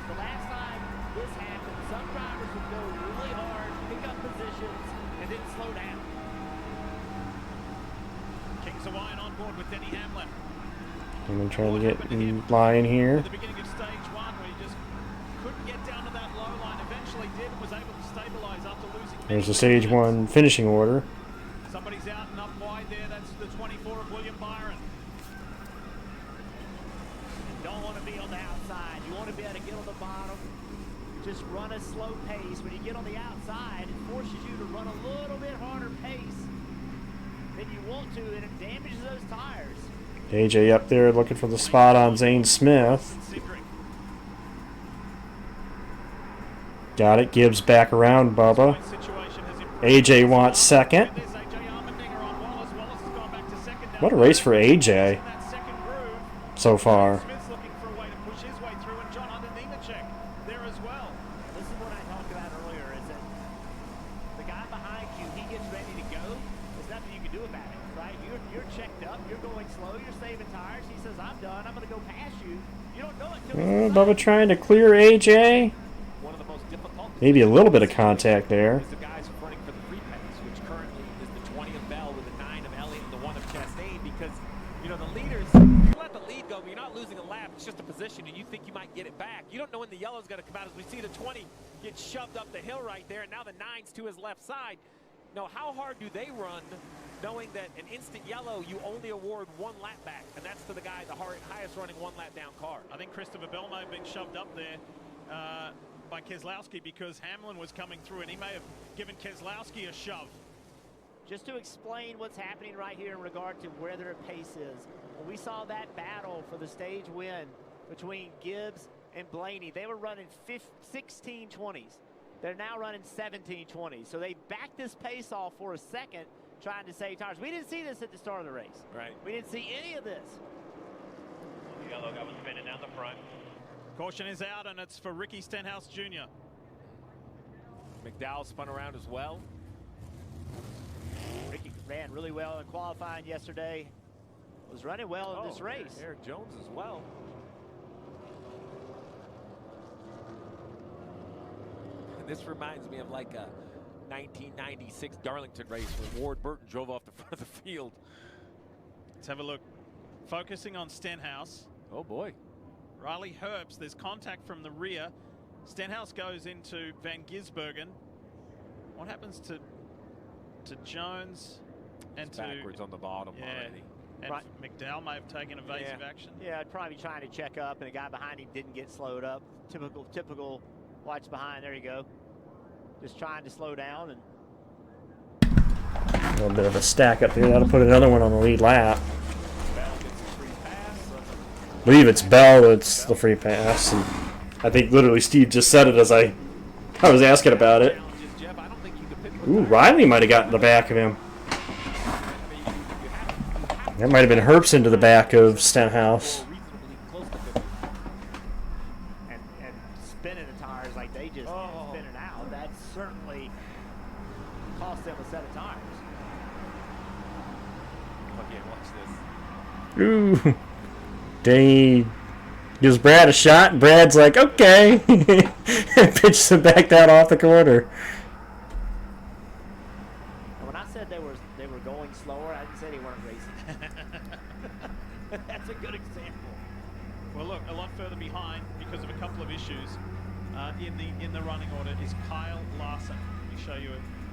the last time this happened. Some drivers would go really hard, pick up positions, and then slow down. Kings of Iron on board with Denny Hamlin. I'm going to try to get in line here. At the beginning of stage 1, where he just couldn't get down to that low line, eventually did and was able to stabilize after losing. There's the stage 1 finishing order. Somebody's out and up wide there. That's the 24 of William Byron. You don't want to be on the outside. You want to be able to get on the bottom. Just run a slow pace. When you get on the outside, it forces you to run a little bit harder pace than you want to, and it damages those tires. AJ up there looking for the spot on Zane Smith. Got it. Gibbs back around Bubba. AJ wants second. What a race for AJ so far. Smith's looking for a way to push his way through, and John Nemechek there as well. This is what I talked about earlier, is that the guy behind you, he gets ready to go. There's nothing you can do about it, right? You're checked up, you're going slow, you're saving tires. He says, I'm done, I'm going to go past you. You don't know it till Bubba trying to clear AJ. One of the most difficult Maybe a little bit of contact there. is the guys running for the free pass, which currently is the 20 of Bell with the 9 of Elliott and the 1 of Chastain, because, you know, the leaders, you let the lead go, but you're not losing a lap. It's just a position, and you think you might get it back. You don't know when the yellow's going to come out. As we see the 20 get shoved up the hill right there, and now the 9's to his left side. Now, how hard do they run knowing that an instant yellow, you only award 1 lap back, and that's to the guy, the highest running 1 lap down car? I think Christopher Bell may have been shoved up there by Keselowski because Hamlin was coming through, and he may have given Keselowski a shove. Just to explain what's happening right here in regard to where their pace is. When we saw that battle for the stage win between Gibbs and Blaney, they were running 16:20s. They're now running 17:20. So they backed this pace off for a second, trying to save tires. We didn't see this at the start of the race. Right. We didn't see any of this. The yellow guy was spinning down the front. Caution is out, and it's for Ricky Stenhouse Jr. McDowell spun around as well. Ricky ran really well in qualifying yesterday. Was running well in this race. Eric Jones as well. And this reminds me of like a 1996 Darlington race when Ward Burton drove off the front of the field. Let's have a look. Focusing on Stenhouse. Oh boy. Riley Herbst, there's contact from the rear. Stenhouse goes into Van Gisbergen. What happens to Jones and It's to backwards on the bottom already. And McDowell may have taken evasive action. Yeah, I'd probably be trying to check up, and the guy behind him didn't get slowed up. Typical. Watch behind. There you go. Just trying to slow down and. A little bit of a stack up here. That'll put another one on the lead lap. I believe it's Bell that's the free pass. And I think literally Steve just said it as I was asking about it. Ooh, Riley might have gotten the back of him. That might have been Herbst into the back of Stenhouse. And spinning the tires like they just spinning out. That certainly cost them a set of tires. Okay, watch this. Ooh. Denny gives Brad a shot, and Brad's like, okay. Pitches him back down off the corner. When I said they were going slower, I didn't say they weren't racing. That's a good example. Well, look, a lot further behind because of a couple of issues in the running order is Kyle Larson. Let me show you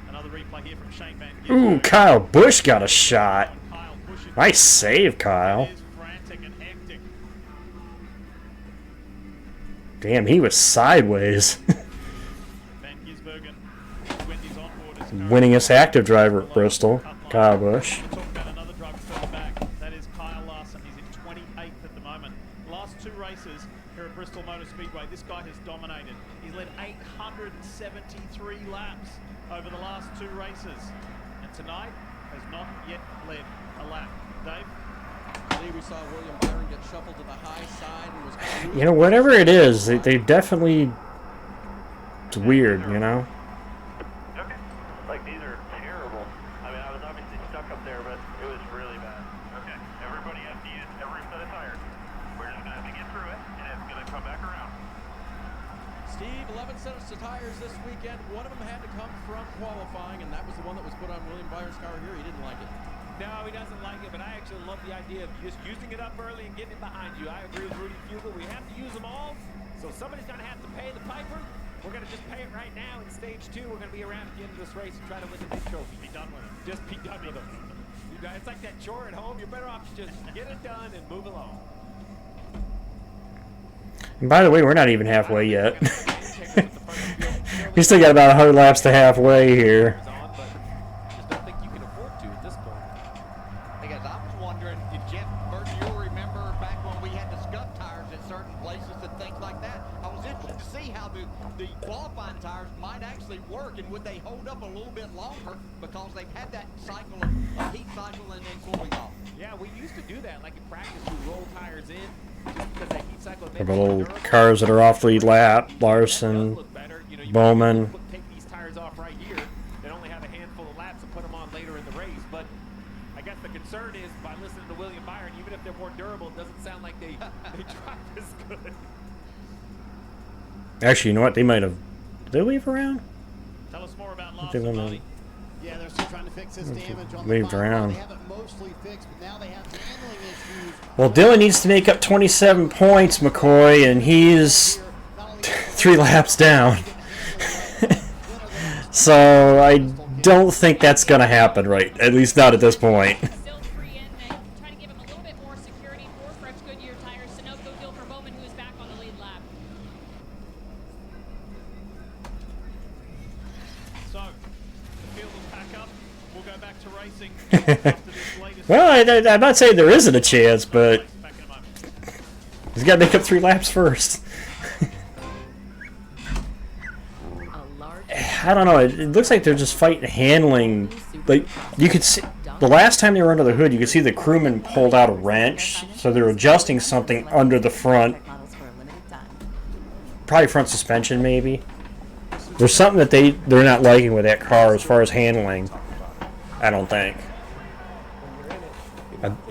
another replay here from Shane Van Gisbergen. Ooh, Kyle Busch got a shot. Nice save, Kyle. Damn, he was sideways. Winningest active driver at Bristol, Kyle Busch. Another driver further back. That is Kyle Larson. He's in 28th at the moment. Last two races here at Bristol Motor Speedway, this guy has dominated. He's led 873 laps over the last two races. And tonight has not yet led a lap. Dave? I believe we saw William Byron get shuffled to the high side and was. You know, whatever it is, they definitely. It's weird, you know? Like, these are terrible. I mean, I was obviously stuck up there, but it was really bad. Okay, everybody has to use every set of tires. We're just going to have to get through it, and it's going to come back around. Steve, 11 sets of tires this weekend. One of them had to come from qualifying, and that was the one that was put on William Byron's car here. He didn't like it. No, he doesn't like it, but I actually love the idea of just using it up early and getting it behind you. I agree with Rudy Fugle. We have to use them all, so somebody's going to have to pay the piper. We're going to just pay it right now in stage 2. We're going to be around at the end of this race and try to win the big trophy. Be done with it. Just be done with it. It's like that chore at home. You're better off to just get it done and move along. And by the way, we're not even halfway yet. We still got about 100 laps to halfway here. Just don't think you can afford to at this point. Hey guys, I was wondering if Jeff Burton, you'll remember back when we had the scuff tires at certain places and things like that. I was interested to see how the qualifying tires might actually work, and would they hold up a little bit longer because they've had that cycle of heat cycle and then cooling off. Yeah, we used to do that. Like in practice, we roll tires in just because that heat cycle. The little cars that are off lead lap, Larson, Bowman. Take these tires off right here. They only have a handful of laps and put them on later in the race. But I guess the concern is by listening to William Byron, even if they're more durable, it doesn't sound like they drive as good. Actually, you know what? They might have. Did they leave around? Tell us more about They Larson, went Monty. Yeah, they're still trying to fix this damage on Leaved the bottom. around. They have it mostly fixed, but now they have handling issues. Well, Dylan needs to make up 27 points, McCoy, and he's 3 laps down. So I don't think that's going to happen, right? At least not at this point. Still 3 in. They try to give him a little bit more security. 4 fresh Goodyear tires. Sunoco deal for Bowman, who is back on the lead lap. So, the field will pack up. We'll go back to racing after this latest. Well, I'm not saying there isn't a chance, but he's got to make up 3 laps first. I don't know. It looks like they're just fighting handling. Like you could see the last time they were under the hood, you could see the crewman pulled out a wrench, so they're adjusting something under the front. Probably front suspension, maybe. There's something that they're not liking with that car as far as handling. I don't think.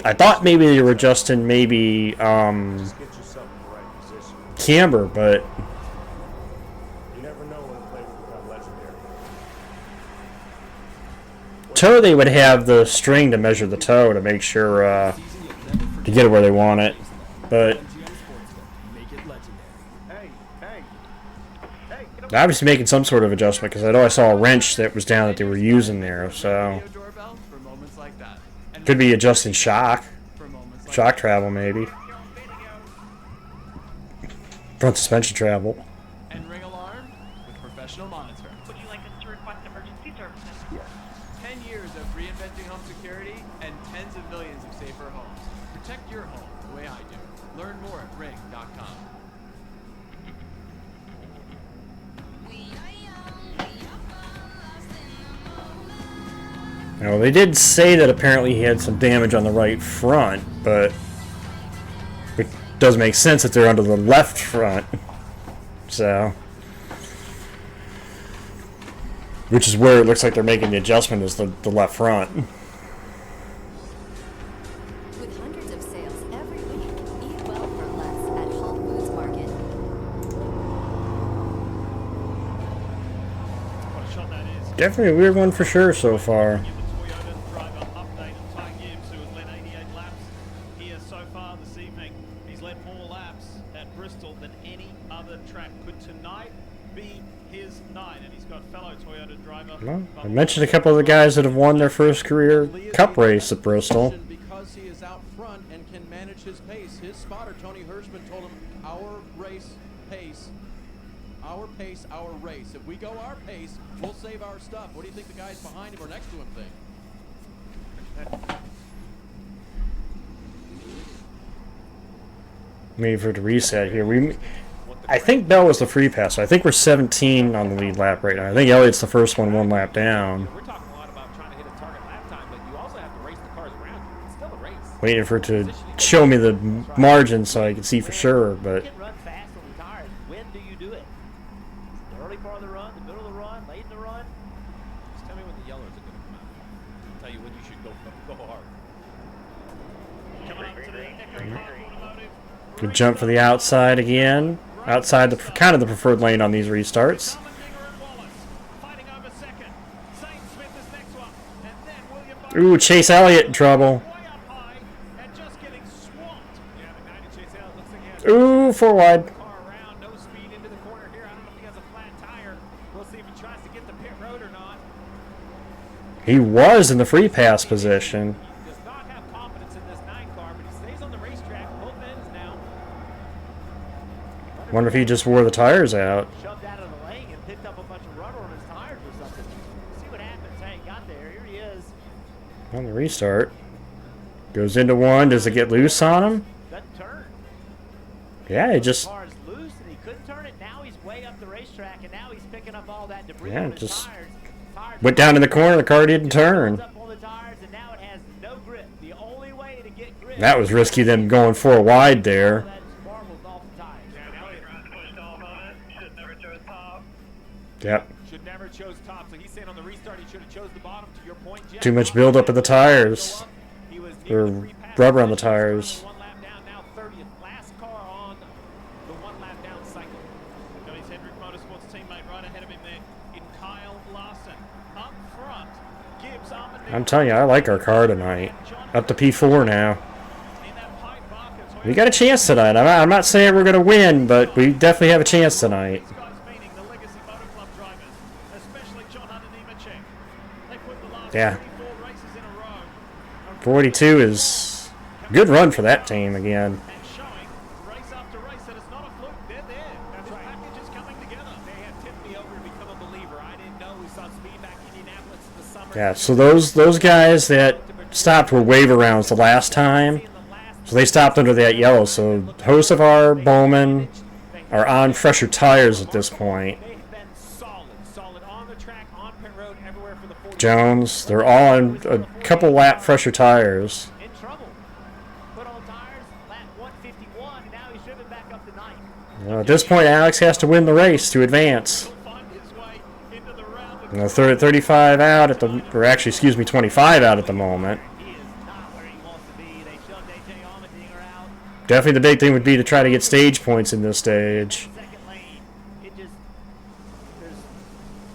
I thought maybe they were adjusting maybe camber, but You never know when a play will become legendary. toe they would have the string to measure the toe to make sure to get it where they want it, but they're obviously making some sort of adjustment because I know I saw a wrench that was down that they were using there, so could be adjusting shock travel maybe, front suspension travel. And ring alarm with professional monitoring. Would you like us to request emergency services? Yes. 10 years of reinventing home security and tens of millions of safer homes. Protect your home the way I do. Learn more at ring.com. Now, they did say that apparently he had some damage on the right front, but it does make sense that they're under the left front. So, which is where it looks like they're making the adjustment, is the left front. With hundreds of sales every week, eat well for less at Whole Foods Market. What a shot that is. Definitely a weird one for sure so far. He's led more laps at Bristol than any other track. Could tonight be his night? And he's got fellow Toyota driver. Well, I mentioned a couple of the guys that have won their first career Cup race at Bristol. Because he is out front and can manage his pace. His spotter, Tony Hirschman, told him, our race pace, our pace, our race. If we go our pace, we'll save our stuff. What do you think the guys behind him or next to him think? Maybe for it to reset here. I think Bell was the free pass, so I think we're 17 on the lead lap right now. I think Elliott's the first one lap down. We're talking a lot about trying to hit a target lap time, but you also have to race the cars around you. It's still a race. Waiting for it to show me the margin so I can see for sure, but You can run fast on the tires. When do you do it? The early part of the run, the middle of the run, late in the run? Just tell me when the yellers are going to come out. I'll tell you when you should go hard. Coming up to the automotive. good jump for the outside again. Outside the kind of the preferred lane on these restarts. Ooh, Chase Elliott in trouble. Ooh, 4 wide. He was in the free pass position. Wonder if he just wore the tires out. Shoved out of the lane and picked up a bunch of rubber on his tires or something. See what happens. Hey, got there. Here he is. On the restart. Goes into one. Does it get loose on him? Doesn't turn. Yeah, it just... The car is loose and he couldn't turn it. Now he's way up the racetrack and now he's picking up all that debris Yeah, on his just tires. went down in the corner. The car didn't turn. Up on the tires and now it has no grip. The only way to get grip. That was risky, them going 4 wide there. Yep. Should never chose top. So he's saying on the restart he should have chose the bottom. To your point, Jeff. Too much buildup of the tires. Or rubber on the tires. One lap down, now 30th. Last car on the 1 lap down cycle. Got his Hendrick Motorsports teammate right ahead of him there in Kyle Larson. Up front, Gibbs, Armand. I'm telling you, I like our car tonight. Up to P4 now. We got a chance tonight. I'm not saying we're going to win, but we definitely have a chance tonight. Yeah. 42 is a good run for that team again. Yeah, so those guys that stopped were wave arounds the last time. So they stopped under that yellow. So Hocevar, Bowman are on fresher tires at this point. Jones, they're all on a couple lap fresher tires. In trouble. Put on tires, lap 151, and now he's driven back up to 9th. At this point, Alex has to win the race to advance. Find his way You know, 35 out at the, or actually, excuse me, 25 out at the moment. Definitely the big thing would be to try to get stage points in this stage.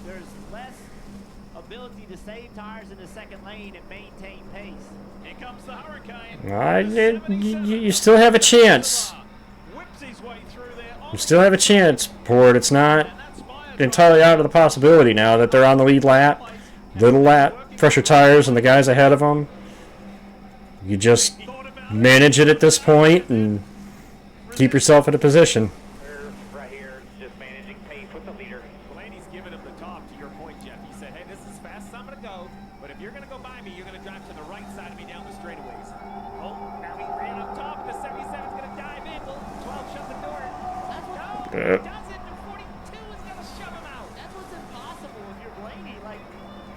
There's less ability to save tires in the second lane and maintain pace. Here comes the Hurricane. You still have a chance. You still have a chance, Port. It's not entirely out of the possibility now that they're on the lead lap. Little lap, fresher tires, and the guys ahead of them. You just manage it at this point and keep yourself in a position. Right here, just managing pace with the leader. Blaney's giving him the top, to your point, Jeff. He said, hey, this is fast as I'm going to go, but if you're going to go by me, you're going to drive to the right side of me down the straightaways. Oh, now he ran up top. The 77's going to dive in. Will 12 shut the door? No, he doesn't. The 42 is going to shove him out. That's what's impossible if you're Blaney. Like,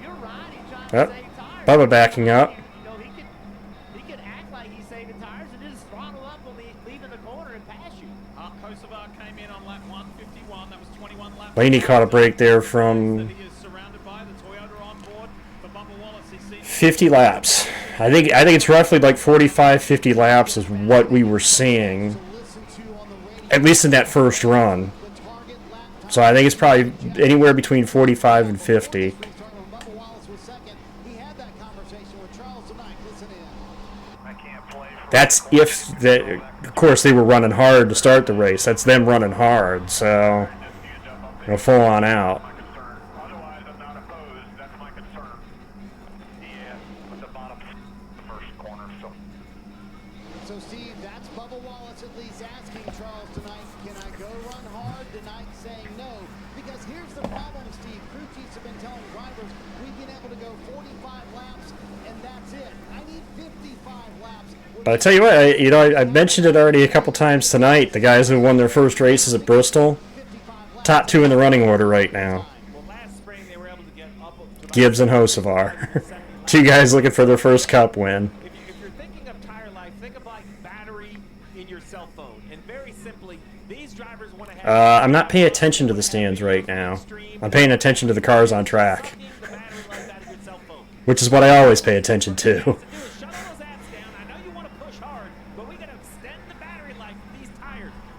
you're riding, trying Yep. to save tires. Bubba backing up. You know, he could act like he's saving tires and just throttle up on leaving the corner and pass you. Kosovar came in on lap 151. That was 21 laps. Blaney caught a break there from 50 laps. I think it's roughly like 45, 50 laps is what we were seeing, at least in that first run. So I think it's probably anywhere between 45 and 50. That's if the, of course, they were running hard to start the race. That's them running hard, so you know, full on out. So, Steve, that's Bubba Wallace at least asking Charles tonight, can I go run hard tonight, saying no? Because here's the problem, Steve. Crew chiefs have been telling drivers, we've been able to go 45 laps, and that's it. I need 55 laps. But I tell you what, I mentioned it already a couple times tonight. The guys who won their first races at Bristol, top two in the running order right now. Gibbs and Hocevar. Two guys looking for their first Cup win. If you're thinking of tire life, think of like battery in your cell phone. And very simply, these drivers want to have... I'm not paying attention to the stands right now. I'm paying attention to the cars on track, which is what I always pay attention to.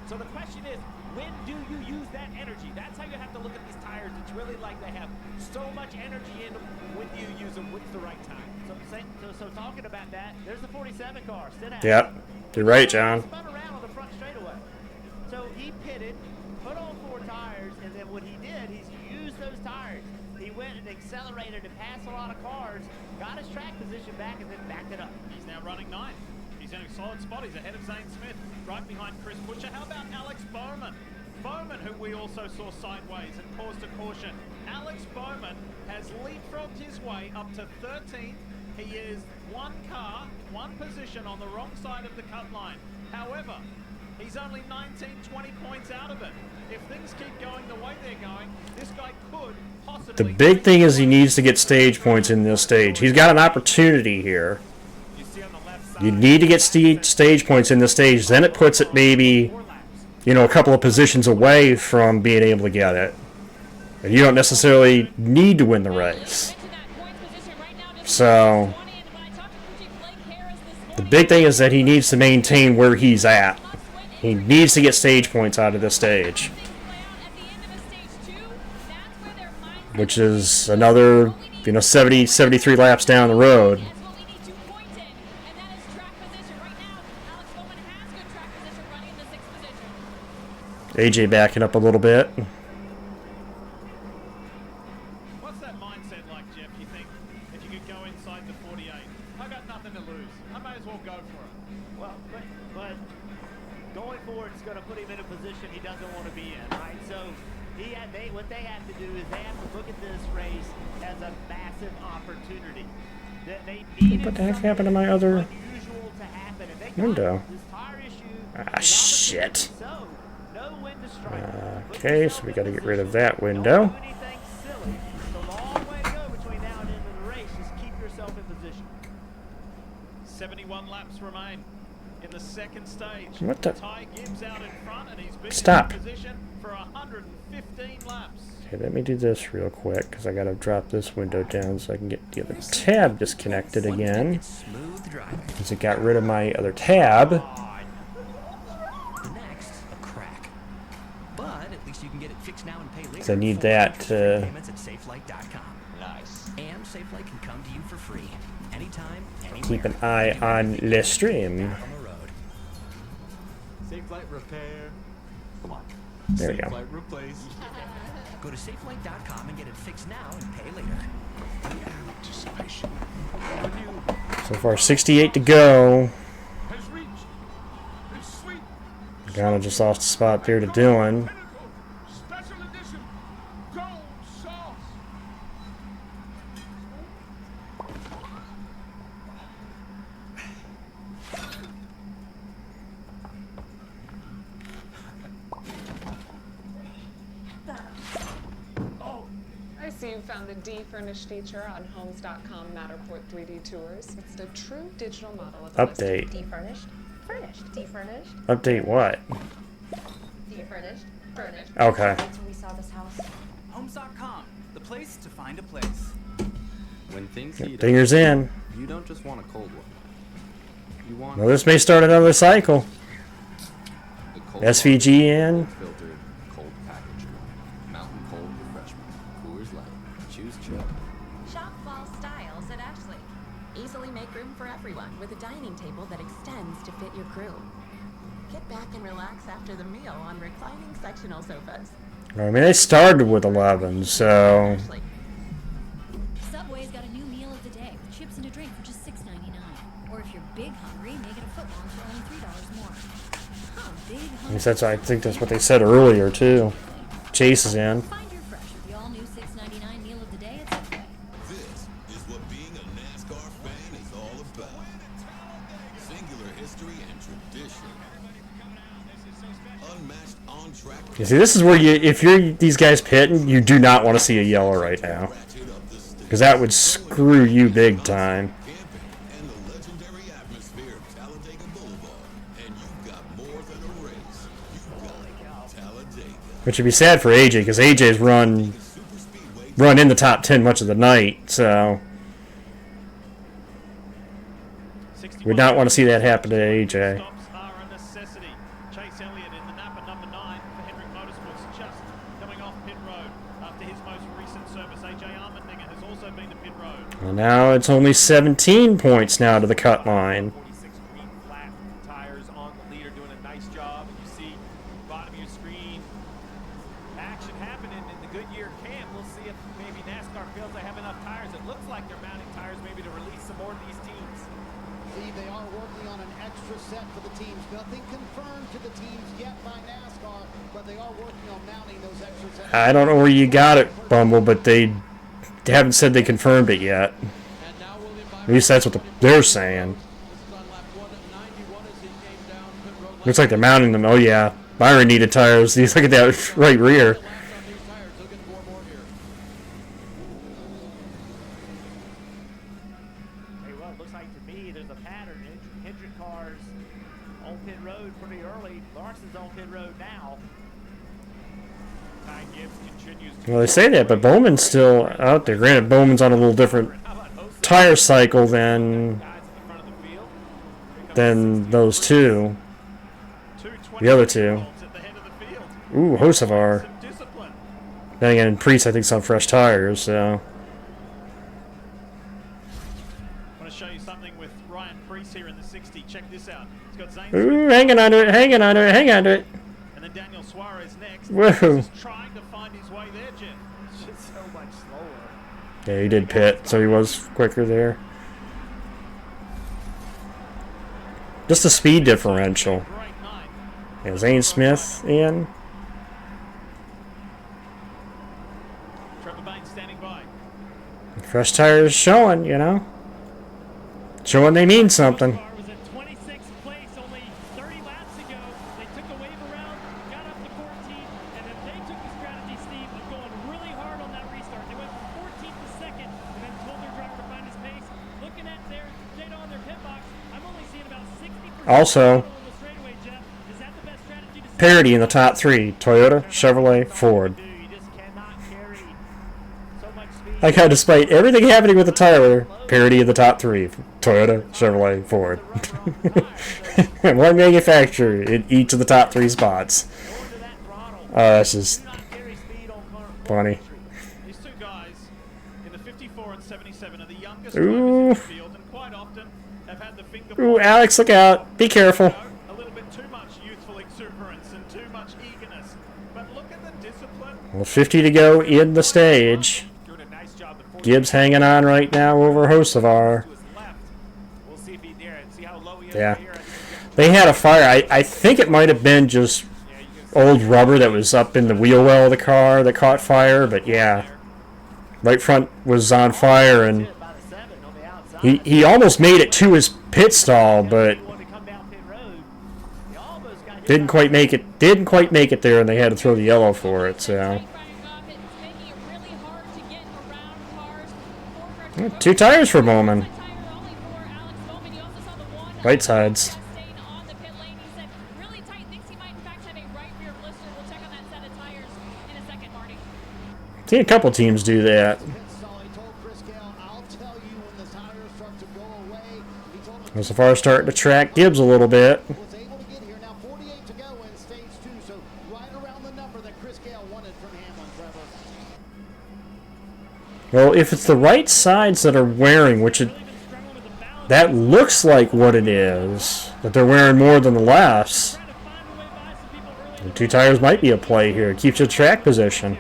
So the question is, when do you use that energy? That's how you have to look at these tires. It's really like they have so much energy in them. When do you use them? What's the right time? So talking about that, there's the 47 car. Yep, you're right, John. Spun around on the front straightaway. So he pitted, put on 4 tires, and then what he did, he's used those tires. He went and accelerated and passed a lot of cars, got his track position back, and then backed it up. He's now running 9th. He's in a solid spot. He's ahead of Zane Smith, right behind Chris Butcher. How about Alex Bowman? Bowman, who we also saw sideways and caused a caution. Alex Bowman has leapfrogged his way up to 13th. He is one car, one position on the wrong side of the cut line. However, he's only 19, 20 points out of it. If things keep going the way they're going, this guy could possibly... The big thing is he needs to get stage points in this stage. He's got an opportunity here. You need to get stage points in this stage. Then it puts it maybe, you know, a couple of positions away from being able to get it. And you don't necessarily need to win the race. So the big thing is that he needs to maintain where he's at. He needs to get stage points out of this stage, which is another, you know, 70, 73 laps down the road. AJ backing up a little bit. What's that mindset like, Jeff? You think if you could go inside the 48, I got nothing to lose. I may as well go for it. Well, but going forward is going to put him in a position he doesn't want to be in, right? So what they have to do is they have to look at this race as a massive opportunity. That they need What the heck happened to my other unusual to happen. And they window? this tire issue. Ah, shit. So, know when to strike. Okay, so we got to get rid of that window. Anything silly. The long way to go between now and the end of the race is keep yourself in position. 71 laps remain in the second stage. What the? Ty Gibbs out in front, and he's been Stop. in position for 115 laps. Okay, let me do this real quick because I gotta drop this window down so I can get the other tab disconnected again. Because it got rid of my other tab. The next, a crack. But at least you can get it fixed now and pay later. So I need that to payments at safelight.com. Nice. And SafeLight can come to you for free. Anytime, anywhere. keep an eye on the stream. SafeLight repair. Come on. There we go. SafeLight replace. Go to safelight.com and get it fixed now and pay later. Anticipation. So far, 68 to go. Has reached its sweet Logano just lost the spot there to Dylan. special edition gold sauce. I see you found the D-Furnished feature on Homes.com Matterport 3D Tours. It's the true digital model of a Update. D-Furnished, furnished, D-Furnished, Update what? D-Furnished, furnished. Okay. That's where we saw this house. Homes.com, the place to find a place. When things heat Fingers up, in. you don't just want a cold one. You want Well, this may start another cycle. the cold SVG in. cold filtered, cold packaging, mountain cold refreshment, Coors Light. Choose chill. Shop fall styles at Ashley. Easily make room for everyone with a dining table that extends to fit your crew. Get back and relax after the meal on reclining sectional sofas. I mean, they started with 11, so Subway's got a new meal of the day with chips and a drink for just $6.99. Or if you're big hungry, make it a foot long for only $3 more. Huh, big I guess I think that's what they said earlier too. Chase is in. Find your fresh with the all-new $6.99 meal of the day at Subway. This is what being a NASCAR fan is all about. Singular history and tradition. Unmatched on-track. You see, this is where if you're these guys pitting, you do not want to see a yellow right now, because that would screw you big time. Which would be sad for AJ, because AJ's run in the top 10 much of the night, so we not want to see that happen to AJ. Chase Elliott in the Napa number 9 for Hendrick Motorsports, just coming off pit road after his most recent service. AJ Armendinger has also been to pit road. And now it's only 17 points now to the cut line. 46 green flat tires on the leader, doing a nice job. And you see bottom of your screen action happening in the Goodyear camp. We'll see if maybe NASCAR feels they have enough tires. It looks like they're mounting tires maybe to release some more of these teams. See, they are working on an extra set for the teams. Nothing confirmed to the teams yet by NASCAR, but they are working on mounting those extra sets. I don't know where you got it, Bumble, but they haven't said they confirmed it yet. At least that's what they're saying. Looks like they're mounting them. Oh yeah, Byron needed tires. Look at that right rear. Hey, well, it looks like to me there's a pattern. Hendrick cars on pit road pretty early. Larson's on pit road now. Ty Gibbs continues to Well, they say that, but Bowman's still out there. Granted, Bowman's on a little different tire cycle than those two. The other two. Ooh, Hocevar. Then again, Priest, I think, is on fresh tires, so. I want to show you something with Ryan Preece here in the 60. Check this out. He's got Zane Ooh, hanging onto it, hanging onto it, hanging onto it. and then Daniel Suarez next. Whoa. He's just trying to find his way there, Jim. It's just so much slower. Yeah, he did pit, so he was quicker there. Just a speed differential. Yeah, Zane Smith in. Trevor Baynes standing by. Fresh tires showing, you know. Showing they mean something. Was at 26th place only 30 laps ago. They took a wave around, got up to 14th, and then they took the strategy, Steve, of going really hard on that restart. They went from 14th to 2nd, and then told their driver to find his pace. Looking at their data on their pit box, I'm only seeing about 60% Also, parity in the top 3: Toyota, Chevrolet, Ford. Like how despite everything happening with the tire, parity in the top 3: Toyota, Chevrolet, Ford. One manufacturer in each of the top 3 spots. That's just funny. These two guys in the 54 and 77 are the youngest Ooh. drivers in the field, and quite often have had the finger. Ooh, Alex, look out. Be careful. A little bit too much youthful exuberance and too much eagerness. But look at the discipline. Well, 50 to go in the stage. Gibbs hanging on right now over Hocevar. Yeah. They had a fire. I think it might have been just old rubber that was up in the wheel well of the car that caught fire, but yeah. Right front was on fire, and he almost made it to his pit stall, but didn't quite make it. Didn't quite make it there, and they had to throw the yellow for it. So 2 tires for Bowman. Right sides. Seen a couple teams do that. Well, so far starting to track Gibbs a little bit. Well, if it's the right sides that are wearing, that looks like what it is, that they're wearing more than the lefts. The 2 tires might be a play here. It keeps your track position.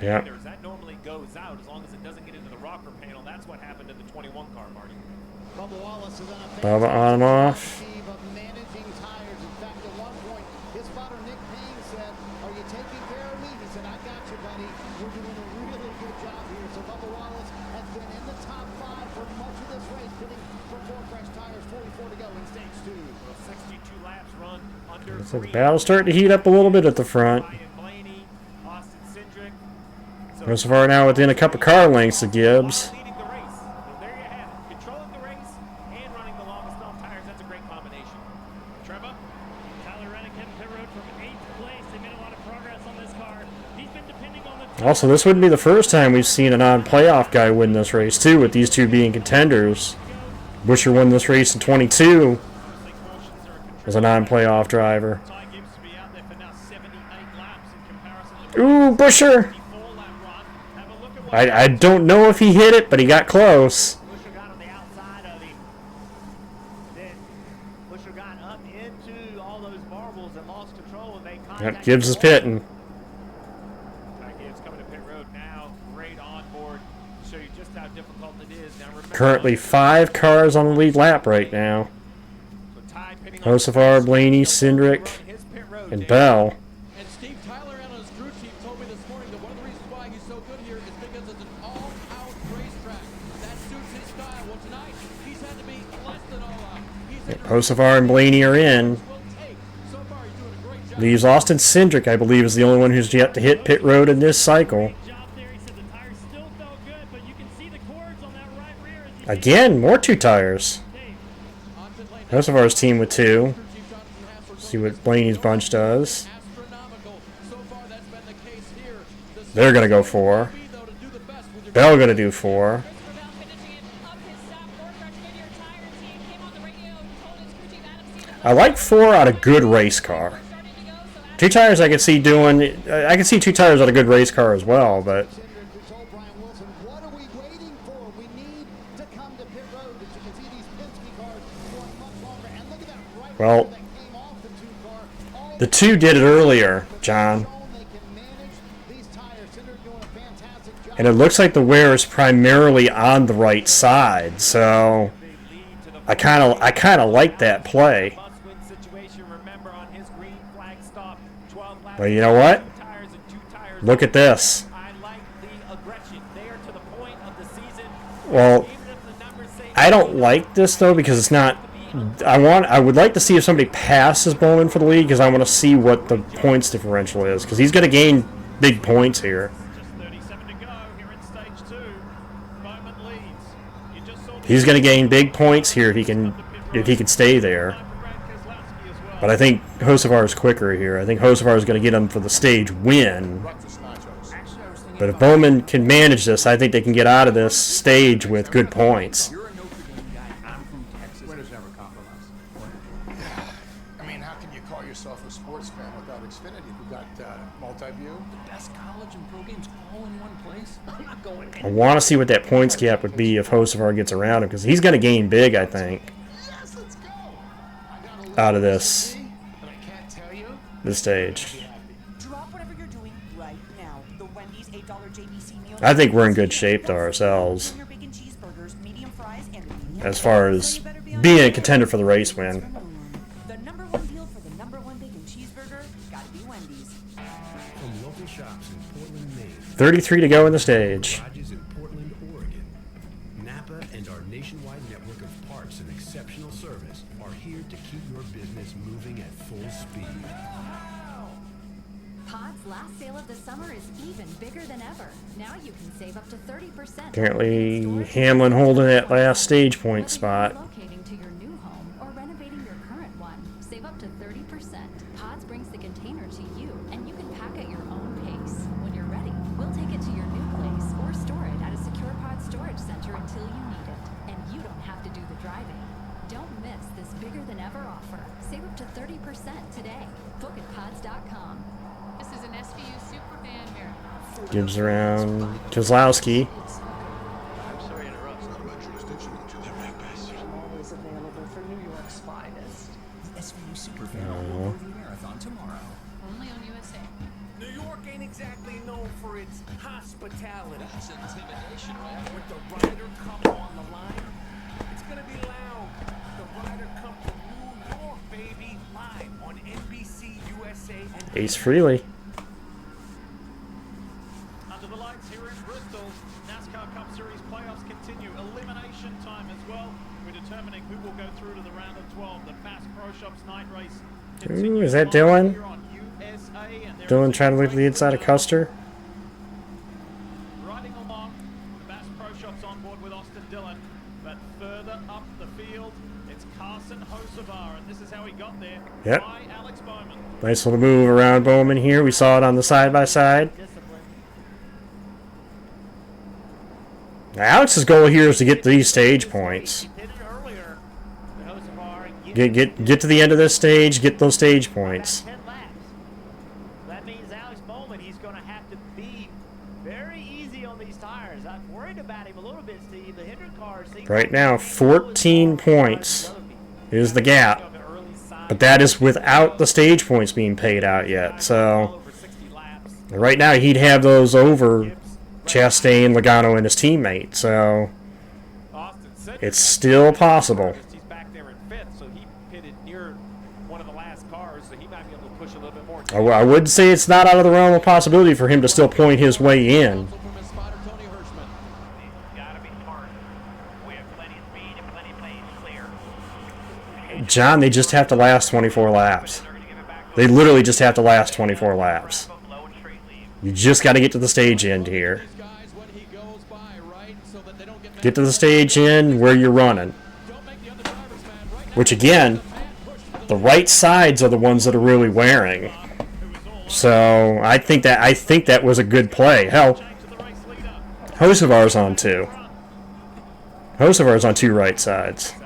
Yeah. That normally goes out as long as it doesn't get into the rocker panel. That's what happened in the 21 car, Marty. Bubba on and off. Managing tires. In fact, at one point, his spotter Nick Payne said, "Are you taking care of me?" He said, "I got you, buddy. We're doing a really good job here." So Bubba Wallace has been in the top 5 for much of this race, pitting for 4 fresh tires, 44 to go in stage 2. Well, 62 laps run under. So the battle's starting to heat up a little bit at the front. So far now within a couple car lengths of Gibbs. Also, this wouldn't be the first time we've seen a non-playoff guy win this race, too, with these two being contenders. Busher won this race in 22 as a non-playoff driver. Ooh, Busher! I don't know if he hit it, but he got close. Busher got on the outside of him. Then Busher got up into all those marbles and lost control, and they Yep, Gibbs is pitting. Gibbs coming to pit road now. Great onboard. Show you just how difficult it is. Now remember, Currently 5 cars on the lead lap right now. Hocevar, Blaney, Cindric, and Bell. And Steve Tyler and his crew chief told me this morning that one of the reasons why he's so good here is because it's an all-out racetrack. That suits his style. Well, tonight, he's had to be less than all-out. Hocevar and Blaney are in. Leaves Austin Cindric, I believe, is the only one who's yet to hit pit road in this cycle. Again, more 2 tires. Hocevar's team with 2. See what Blaney's bunch does. They're going to go 4. Bell going to do 4. I like 4 on a good race car. 2 tires I can see doing. I can see 2 tires on a good race car as well, but. Well, the 2 did it earlier, John. And it looks like the wear is primarily on the right side, so I kind of like that play. But you know what? Look at this. Well, I don't like this though because it's not. I would like to see if somebody passes Bowman for the lead because I want to see what the points differential is because he's going to gain big points here. He's going to gain big points here if he can stay there. But I think Hocevar is quicker here. I think Hocevar is going to get him for the stage win. But if Bowman can manage this, I think they can get out of this stage with good points. Winners never compromise. I mean, how can you call yourself a sports fan without Xfinity? You've got multi-view. The best college and pro games all in one place. I'm not going I want to see what that points gap would be if Hocevar gets around him because he's going to gain big, I think, out of this stage. Drop whatever you're doing right now. The Wendy's $8 JBC meal. I think we're in good shape though ourselves as far as being a contender for the race win. The number one deal for the number one bacon cheeseburger, gotta be Wendy's. From local shops in Portland, Maine. 33 to go in the stage. Garages in Portland, Oregon. Napa and our nationwide network of parts and exceptional service are here to keep your business moving at full speed. Pod's last sale of the summer is even bigger than ever. Now you can save up to 30%. Apparently Hamlin holding that last stage point spot. Relocating to your new home or renovating your current one, save up to 30%. Pods brings the container to you, and you can pack at your own pace. When you're ready, we'll take it to your new place or store it at a secure pod storage center until you need it, and you don't have to do the driving. Don't miss this bigger than ever offer. Save up to 30% today. Book at pods.com. This is an SVU Superfan marathon. Gives around Kozlowski. I'm sorry to interrupt. It's not about jurisdiction. It's your right best. Always available for New York's finest. The SVU Superfan All-Worthy Marathon tomorrow. Only on USA. New York ain't exactly known for its hospitality. That's intimidation, right? With the Ryder Cup on the line, it's gonna be loud. The Ryder Cup to New York, baby, live on NBC USA. And Ace Frehley. Under the lights here in Bristol, NASCAR Cup Series playoffs continue. Elimination time as well. We're determining who will go through to the round of 12. The Bass Pro Shops night race. Ooh, is that Dylan? Dylan trying to look at the inside of Custer. Riding along, the Bass Pro Shops on board with Austin Dillon, but further up the field, it's Carson Hocevar, and this is how he got there. Yep. By Alex Bowman. Nice little move around Bowman here. We saw it on the side-by-side. Alex's goal here is to get these stage points. Get to the end of this stage, get those stage points. that means Alex Bowman, he's going to have to be very easy on these tires. I'm worried about him a little bit, Steve. The Hendrick cars. Right now, 14 points is the gap. But that is without the stage points being paid out yet. So, right now, he'd have those over Chastain, Logano, and his teammate. So, it's still possible. He's back there in fifth, so he pitted near one of the last cars, so he might be able to push a little bit more. I would say it's not out of the realm of possibility for him to still point his way in. John, they just have to last 24 laps. They literally just have to last 24 laps. You just got to get to the stage end here. Get to the stage end where you're running. Which again, the right sides are the ones that are really wearing. So I think that was a good play. Hell, Hocevar's on two. Hocevar's on two right sides. He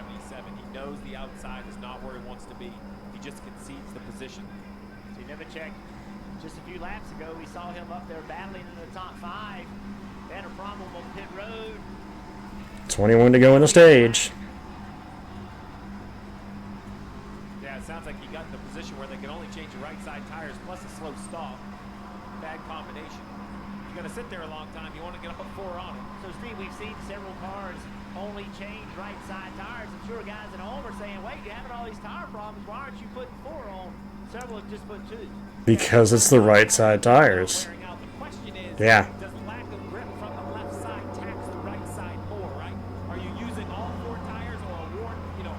knows the outside is not where he wants to be. He just concedes the position. See, Nemechek, just a few laps ago, we saw him up there battling in the top five. They had a problem on pit road. 21 to go in the stage. Yeah, it sounds like he got in the position where they can only change the right side tires plus a slow stop. Bad combination. You're going to sit there a long time. You want to get all four on it. So, Steve, we've seen several cars only change right side tires. I'm sure guys at home are saying, wait, you're having all these tire problems. Why aren't you putting four on? Several have just put 2. Because it's the right side tires. Yeah. Does lack of grip from the left side tax the right side more, right? Are you using all 4 tires or a worn,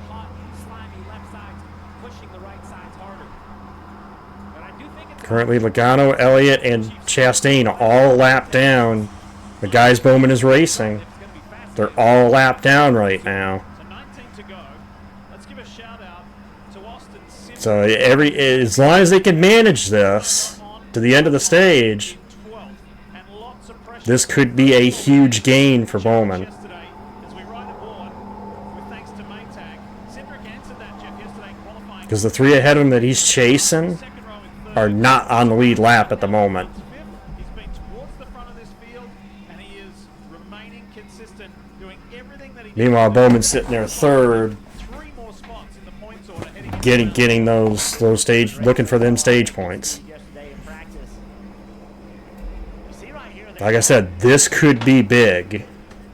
hot, slimy left sides pushing the right sides harder? But I do think it's Currently, Logano, Elliott, and Chastain all lapped down. The guys Bowman is racing. They're all lapped down right now. So 19 to go. Let's give a shout out to Austin Simmons. So as long as they can manage this to the end of the stage, this could be a huge gain for Bowman. Because the 3 ahead of him that he's chasing are not on the lead lap at the moment. He's been towards the front of this field, and he is remaining consistent, doing everything that he Meanwhile, Bowman's sitting there third, getting those stage, looking for them stage points. Like I said, this could be big.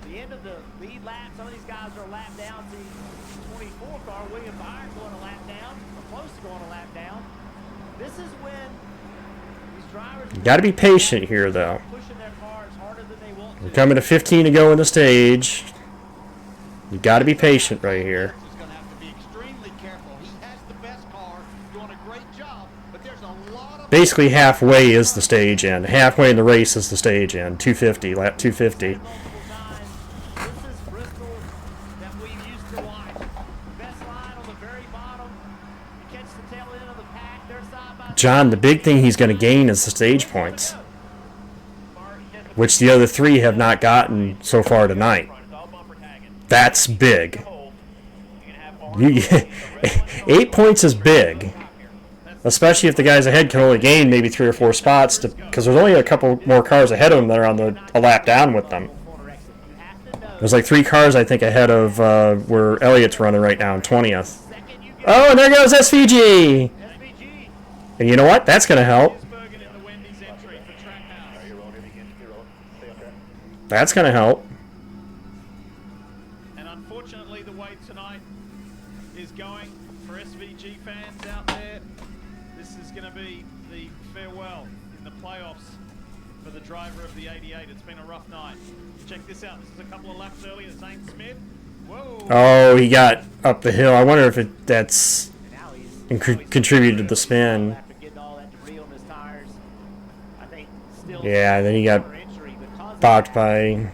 The end of the lead lap, some of these guys are lapped down. See, 24 car, William Byron going a lap down, or close to going a lap down. This is when these drivers You got to be patient here, though. pushing their cars harder than they want We're coming to 15 to go in the stage. You got to be patient right here. Basically, halfway is the stage end. Halfway in the race is the stage end. 250, lap 250. This is Bristol that we used to watch. Best line on the very bottom. You catch the tail end of the pack. They're side by side. John, the big thing he's going to gain is the stage points, which the other 3 have not gotten so far tonight. That's big. 8 points is big. Especially if the guys ahead can only gain maybe 3 or 4 spots, because there's only a couple more cars ahead of them that are on a lap down with them. There's like 3 cars, I think, ahead of where Elliott's running right now in 20th. Oh, and there goes SVG! And you know what? That's going to help. That's going to help. And unfortunately, the way tonight is going for SVG fans out there, this is going to be the farewell in the playoffs for the driver of the 88. It's been a rough night. Check this out. This is a couple of laps earlier. Zane Smith. Whoa. Oh, he got up the hill. I wonder if that's contributed to the spin. Yeah, then he got boxed by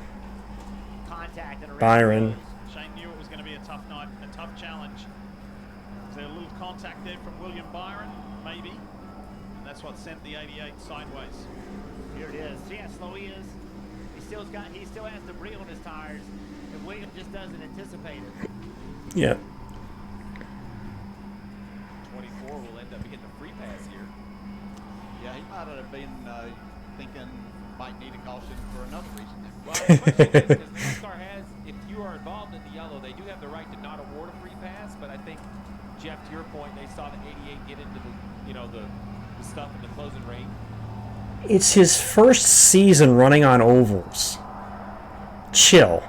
Byron. Shane knew it was going to be a tough night, a tough challenge. Was there a little contact there from William Byron? Maybe. And that's what sent the 88 sideways. Here it is. See how slow he is? He still has debris on his tires, and William just doesn't anticipate it. Yeah. 24 will end up getting a free pass here. Yeah, he might have been thinking might need a caution for another reason. Well, the question is, because NASCAR has, if you are involved in the yellow, they do have the right to not award a free pass, but I think, Jeff, to your point, they saw the 88 get into the stuff in the closing ring. It's his first season running on ovals. Chill.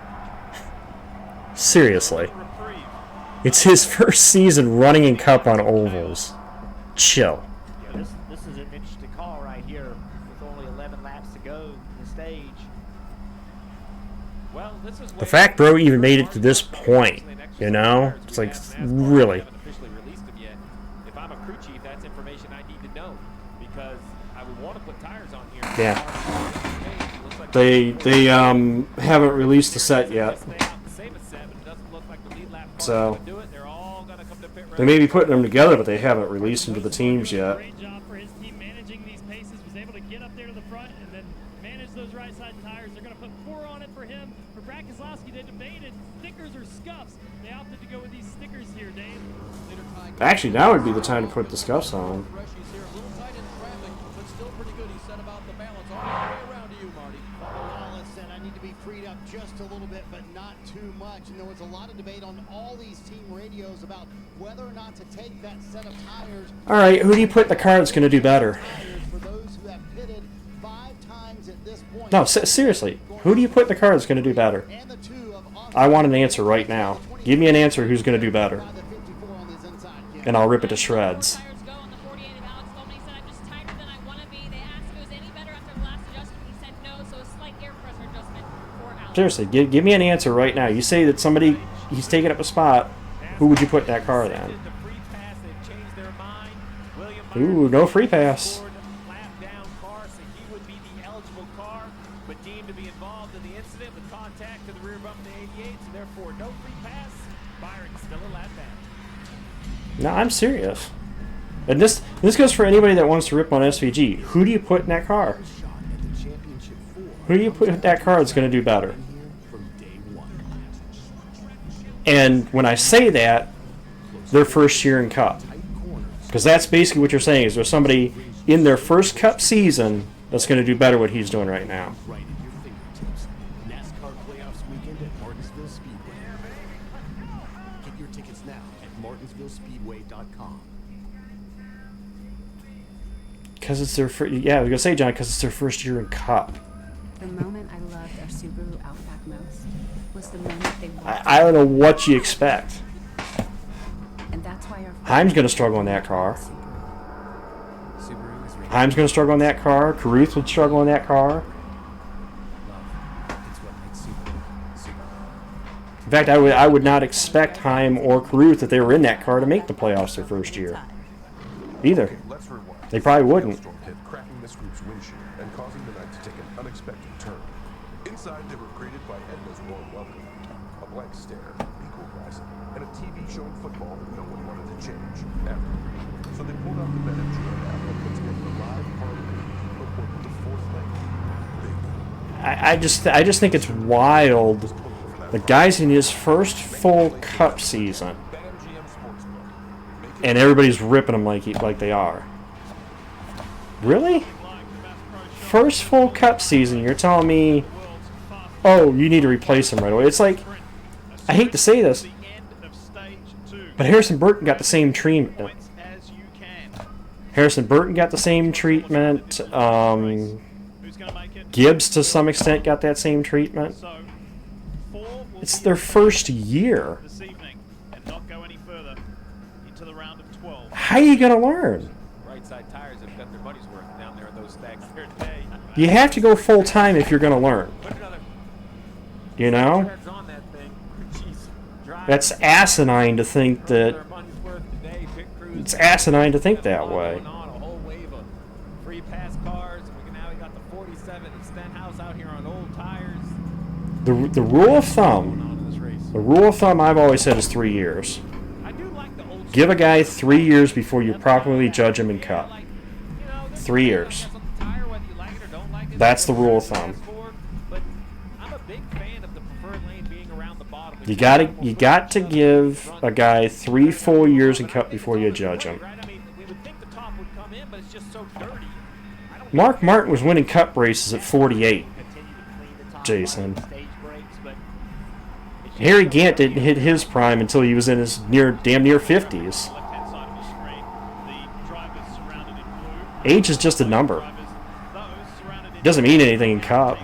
Seriously. It's his first season running in Cup on ovals. Chill. Yeah, this is an interesting call right here with only 11 laps to go in the stage. Well, this is The fact bro even made it to this point, you know? It's like, really. Officially released them yet. If I'm a crew chief, that's information I need to know because I would want to put tires on here. Yeah. They haven't released the set yet. So they may be putting them together, but they haven't released them to the teams yet. Great job for his team managing these paces. Was able to get up there to the front and then manage those right side tires. They're going to put 4 on it for him. For Brad Keselowski, they debated stickers or scuffs. They opted to go with these stickers here, Dave. Actually, now would be the time to put the scuffs on. Freed up just a little bit, but not too much. And there was a lot of debate on all these team radios about whether or not to take that set of tires. All right, who do you put in the car that's going to do better? For those who have pitted 5 times at this point. No, seriously, who do you put in the car that's going to do better? I want an answer right now. Give me an answer who's going to do better. And I'll rip it to shreds. Seriously, give me an answer right now. You say that somebody, he's taking up a spot. Who would you put in that car then? Ooh, no free pass. No, I'm serious. And this goes for anybody that wants to rip on SVG. Who do you put in that car? Who do you put in that car that's going to do better? And when I say that, their first year in Cup. Because that's basically what you're saying, is there's somebody in their first Cup season that's going to do better what he's doing right now. Right at your fingertips. NASCAR playoffs weekend at Martinsville Speedway. Get your tickets now at martinsvillespeedway.com. Because it's their first, yeah, I was going to say, John, because it's their first year in Cup. The moment I loved our Subaru Outback most was the moment they walked. I don't know what you expect. And that's why our Heim's going to struggle in that car. Heim's going to struggle in that car. Caruth would struggle in that car. In fact, I would not expect Heim or Caruth, if they were in that car, to make the playoffs their first year. Either. They probably wouldn't. Cracking this group's windshield and causing the night to take an unexpected turn. Inside, they were greeted by Edna's warm welcome, a blank stare, equal rising, and a TV showing football that no one wanted to change ever. So they pulled out the BetMGM app and put together a live parlay before the fourth leg. I just think it's wild. The guy's in his first full Cup season, and everybody's ripping him like they are. Really? First full Cup season, you're telling me, oh, you need to replace him right away. It's like, I hate to say this, but Harrison Burton got the same treatment. Harrison Burton got the same treatment. Gibbs, to some extent, got that same treatment. It's their first year. How are you going to learn? You have to go full time if you're going to learn. You know? That's asinine to think that. It's asinine to think that way. The rule of thumb I've always said is 3 years. Give a guy 3 years before you properly judge him in Cup. 3 years. That's the rule of thumb. You got to give a guy 3 full years in Cup before you judge him. Mark Martin was winning Cup races at 48. Jason. Harry Gant didn't hit his prime until he was in his damn near 50s. Age is just a number. It doesn't mean anything in Cup.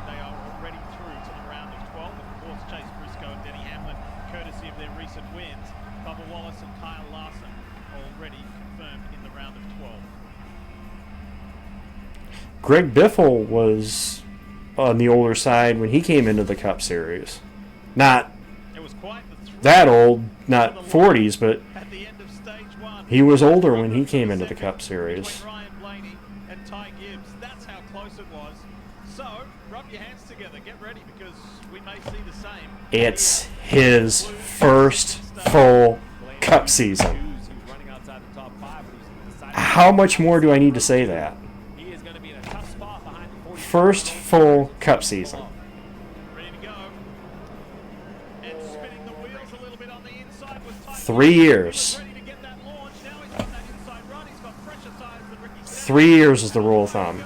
Greg Biffle was on the older side when he came into the Cup Series. Not that old, not 40s, but he was older when he came into the Cup Series. It's his first full Cup season. How much more do I need to say that? First full Cup season. 3 years. 3 years is the rule of thumb.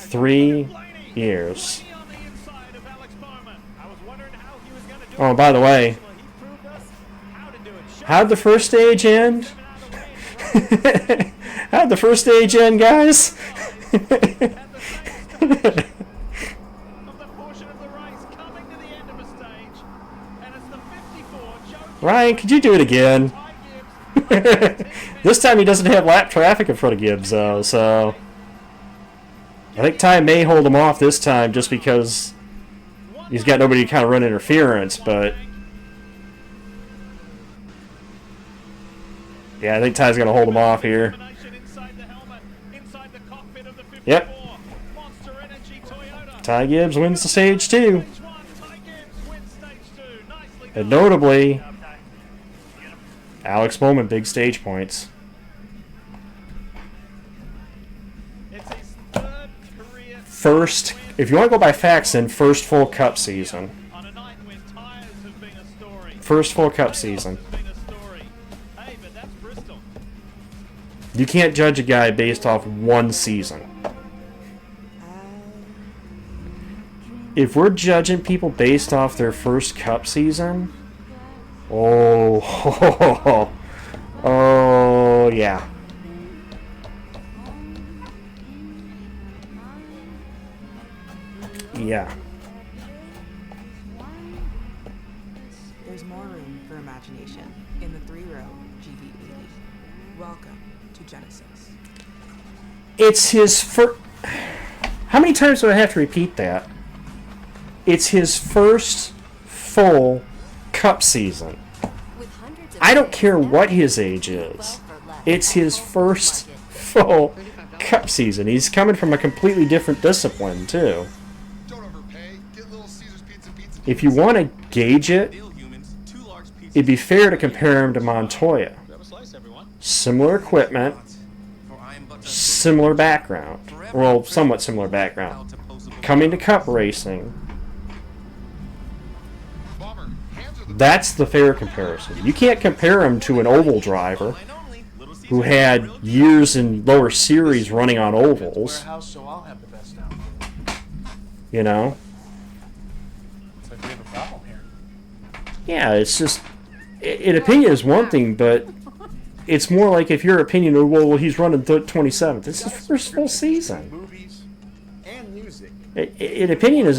Three years. Oh, by the way, how'd the first stage end? How'd the first stage end, guys? Ryan, could you do it again? This time he doesn't have lap traffic in front of Gibbs, though, so... I think Ty may hold him off this time just because he's got nobody to kind of run interference, but... Yeah, I think Ty's going to hold him off here. Yep. Ty Gibbs wins the stage 2. And notably, Alex Bowman, big stage points. First, if you want to go by facts, then first full Cup season. First full Cup season. You can't judge a guy based off one season. If we're judging people based off their first Cup season, oh, oh yeah. Yeah. There's more room for imagination in the 3-row GV80. Welcome to Genesis. It's his first... How many times do I have to repeat that? It's his first full Cup season. I don't care what his age is. It's his first full Cup season. He's coming from a completely different discipline, too. If you want to gauge it, it'd be fair to compare him to Montoya. Similar equipment, similar background. Well, somewhat similar background. Coming to Cup racing. That's the fair comparison. You can't compare him to an oval driver who had years in lower series running on ovals. You know? Yeah, it's just... An opinion is one thing, but it's more like if your opinion, well, he's running 27th. This is his first full season. An opinion is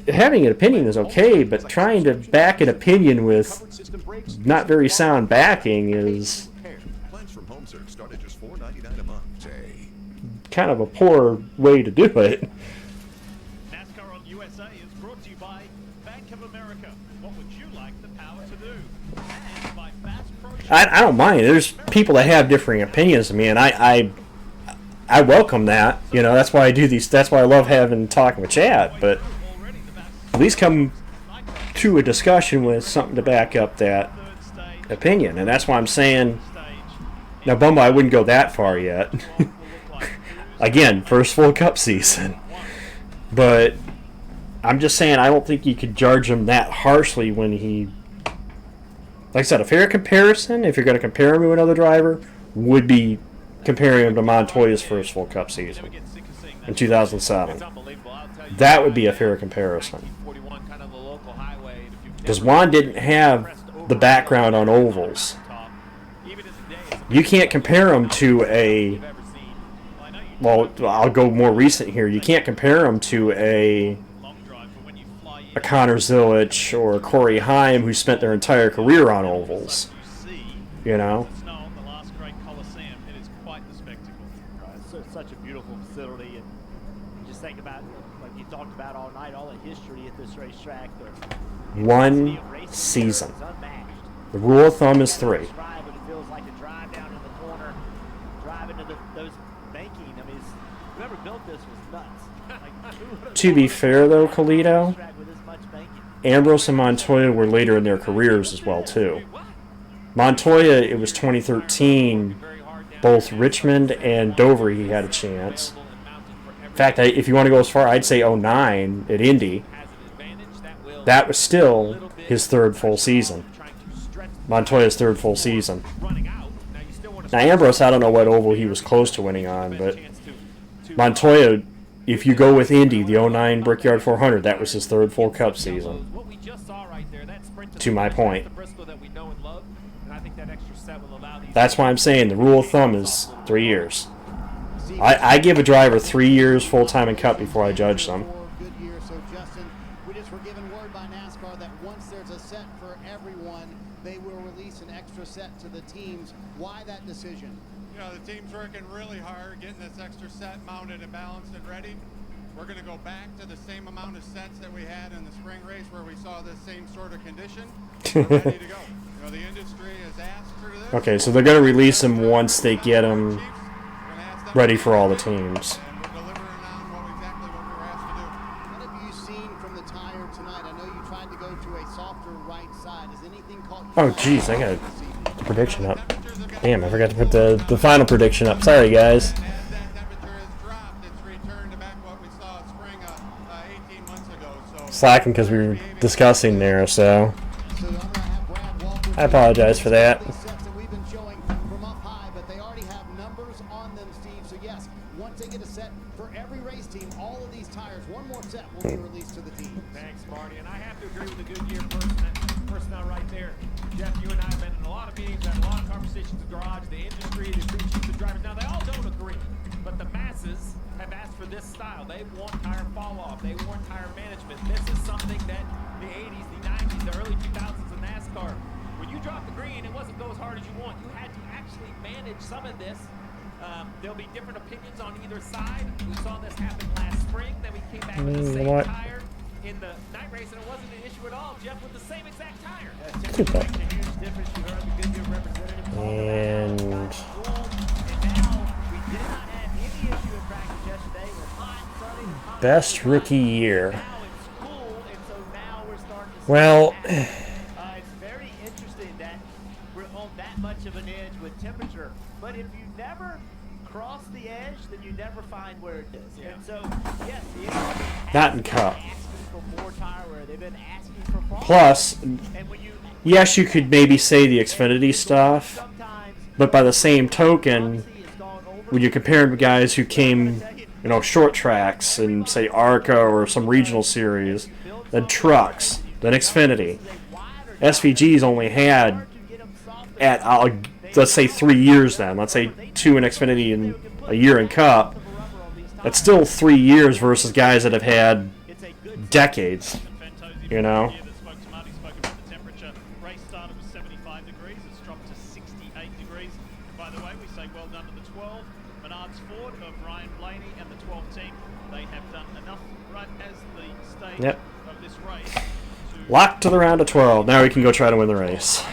having an opinion is okay, but trying to back an opinion with not very sound backing is kind of a poor way to do it. NASCAR on USA is brought to you by Bank of America. What would you like the power to do? And by Fast Pro. I don't mind. There's people that have differing opinions than me, and I welcome that. You know, that's why I do these. That's why I love talking with Chad. But at least come to a discussion with something to back up that opinion, and that's why I'm saying. Now, Bumble, I wouldn't go that far yet. Again, first full Cup season, but I'm just saying I don't think you could judge him that harshly when he. Like I said, a fair comparison, if you're going to compare him to another driver, would be comparing him to Montoya's first full Cup season in 2007. That would be a fair comparison. Because Juan didn't have the background on ovals. You can't compare him to a... Well, I'll go more recent here. You can't compare him to a Connor Zilich or a Corey Heim who spent their entire career on ovals. You know? Such a beautiful facility, and just think about, like you talked about all night, all the history at this racetrack. One season. The rule of thumb is 3. It feels like a drive down in the corner, drive into those banking. I mean, whoever built this was nuts. To be fair, though, Colito, Ambrose and Montoya were later in their careers as well, too. Montoya, it was 2013. Both Richmond and Dover, he had a chance. In fact, if you want to go as far, I'd say 09 at Indy. That was still his third full season. Montoya's third full season. Now, Ambrose, I don't know what oval he was close to winning on, but Montoya, if you go with Indy, the 09 Brickyard 400, that was his third full Cup season. To my point. That's why I'm saying the rule of thumb is 3 years. I give a driver 3 years full-time in Cup before I judge them. So, Justin, we just were given word by NASCAR that once there's a set for everyone, they will release an extra set to the teams. Why that decision? You know, the team's working really hard getting this extra set mounted and balanced and ready. We're going to go back to the same amount of sets that we had in the spring race where we saw this same sort of condition. We're ready to go. You know, the industry has asked for this. Okay, so they're going to release them once they get them ready for all the teams. What have you seen from the tire tonight? I know you tried to go to a softer right side. Has anything caught you? Oh, jeez, I got a prediction up. Damn, I forgot to put the final prediction up. Sorry, guys. Slacking because we were discussing there, so I apologize for that. We've been showing from up high, but they already have numbers on them, Steve. So yes, once they get a set for every race team, all of these tires, one more set will be released to the team. Thanks, Marty. And I have to agree with the Goodyear personnel right there. Jeff, you and I have been in a lot of meetings, had a lot of conversations in the garage, the industry, the crew chiefs, the drivers. Now, they all don't agree, but the masses have asked for this style. They want tire fall off. They want tire management. This is something that the 80s, the 90s, the early 2000s in NASCAR, when you dropped the green, it wasn't go as hard as you want. You had to actually manage some of this. There'll be different opinions on either side. We saw this happen last spring. Then we came back with the same tire in the night race, and it wasn't an issue at all. Jeff with the same exact tire. And best rookie year. Well, it's very interesting that we're on that much of an edge with temperature. But if you never cross the edge, then you never find where it is. And so, yes, not in Cup. for more tire wear. They've been asking for fall. Plus, yes, you could maybe say the Xfinity stuff, but by the same token, when you compare them to guys who came, you know, short tracks and say ARCA or some regional series, then trucks, then Xfinity, SVG's only had let's say 3 years then. Let's say 2 in Xfinity and a year in Cup. That's still 3 years versus guys that have had decades, you know? Race started with 75 degrees. It's dropped to 68 degrees. By the way, we say well done to the 12. Menards Ford of Ryan Blaney and the 12 team. They have done enough right as the stage of this race. Locked to the round of 12. Now we can go try to win the race.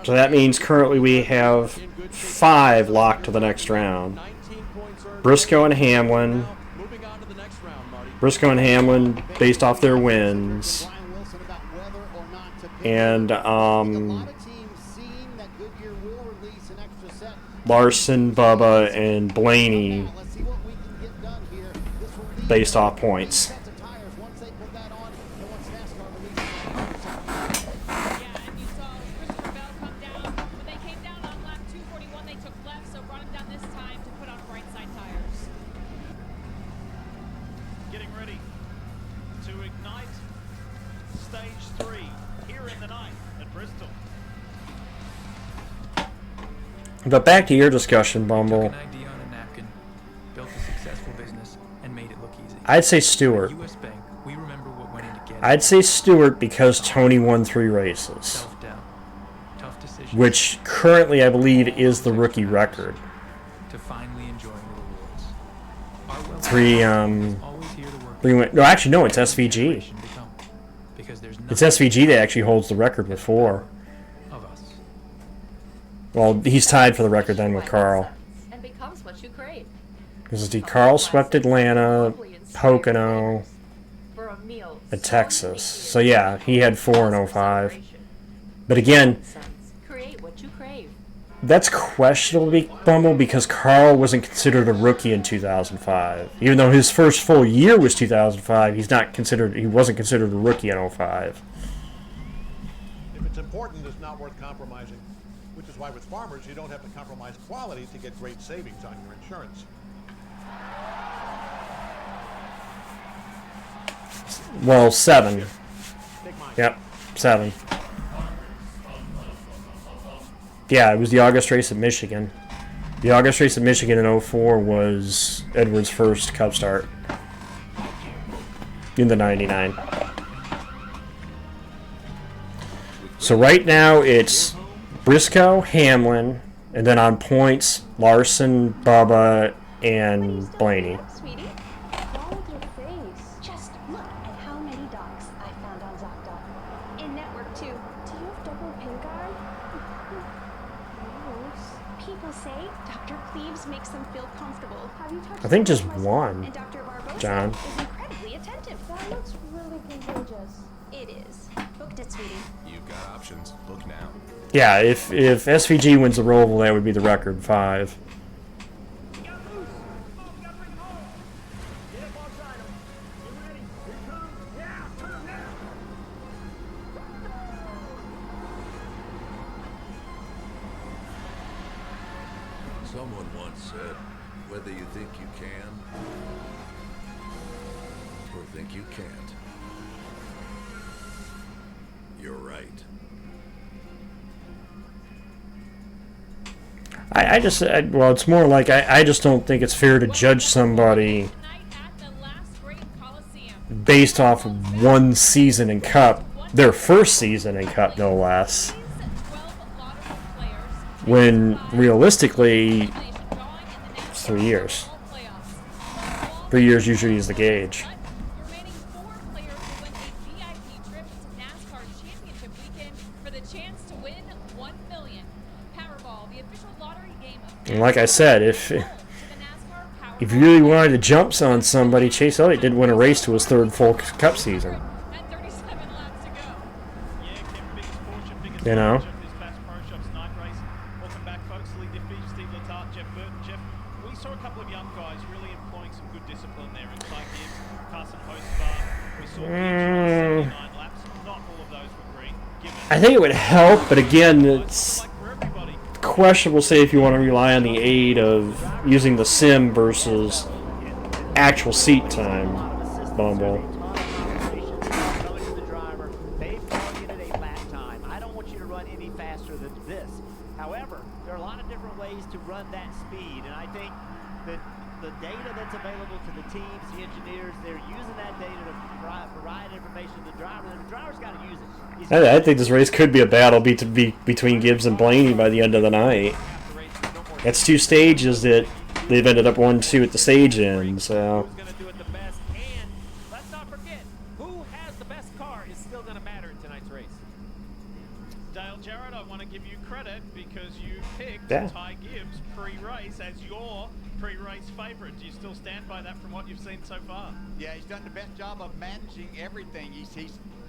So that means currently we have 5 locked to the next round. Briscoe and Hamlin. Briscoe and Hamlin based off their wins. And Larson, Bubba, and Blaney based off points. But back to your discussion, Bumble. I'd say Stewart. I'd say Stewart because Tony won 3 races, which currently I believe is the rookie record. 3 no, actually no, it's SVG. It's SVG that actually holds the record with 4. Well, he's tied for the record then with Carl. And becomes what you crave. Because Carl swept Atlanta, Pocono, and Texas. So yeah, he had 4 in 05. But again, Create what you crave. that's questionable, Bumble, because Carl wasn't considered a rookie in 2005. Even though his first full year was 2005, he wasn't considered a rookie in 05. If it's important, it's not worth compromising. Which is why with farmers, you don't have to compromise quality to get great savings on your insurance. Well, 7. Yep, 7. Yeah, it was the August race at Michigan. The August race at Michigan in 04 was Edwards' first Cup start. in the 99. So right now it's Briscoe, Hamlin, and then on points, Larson, Bubba, and Blaney. Sweetie, what's wrong with your face? Just look at how many dogs I found on ZocDoc. In network too. Do you have double pink eye? Gross. People say Dr. Cleaves makes them feel comfortable. Have you touched I think just myself? one, And Dr. Barbosa John. is incredibly attentive. That looks really contagious. It is. Booked it, sweetie. You've got options. Book now. Yeah, if SVG wins the Roval, that would be the record 5. Someone once said, whether you think you can or think you can't, you're right. Well, it's more like I just don't think it's fair to judge somebody based off of one season in Cup, their first season in Cup, no less. When realistically, it's 3 years. 3 years usually is the gauge. And like I said, if you really wanted to jump on somebody, Chase Elliott did win a race to his 3rd full Cup season. You know? I think it would help, but again, it's questionable, say, if you want to rely on the aid of using the sim versus actual seat time. Bumble. They've targeted a lap time. I don't want you to run any faster than this. However, there are a lot of different ways to run that speed, and I think that the data that's available to the teams, the engineers, they're using that data to provide information to the driver, and the driver's got to use it. I think this race could be a battle between Gibbs and Blaney by the end of the night. That's 2 stages that they've ended up 1-2 at the stage end, so. Let's not forget, who has the best car is still going to matter in tonight's race. Dale Jarrett, I want to give you credit because you picked Yeah. Ty Gibbs pre-race as your pre-race favorite. Do you still stand by that from what you've seen so far? Yeah, he's done the best job of managing everything. He's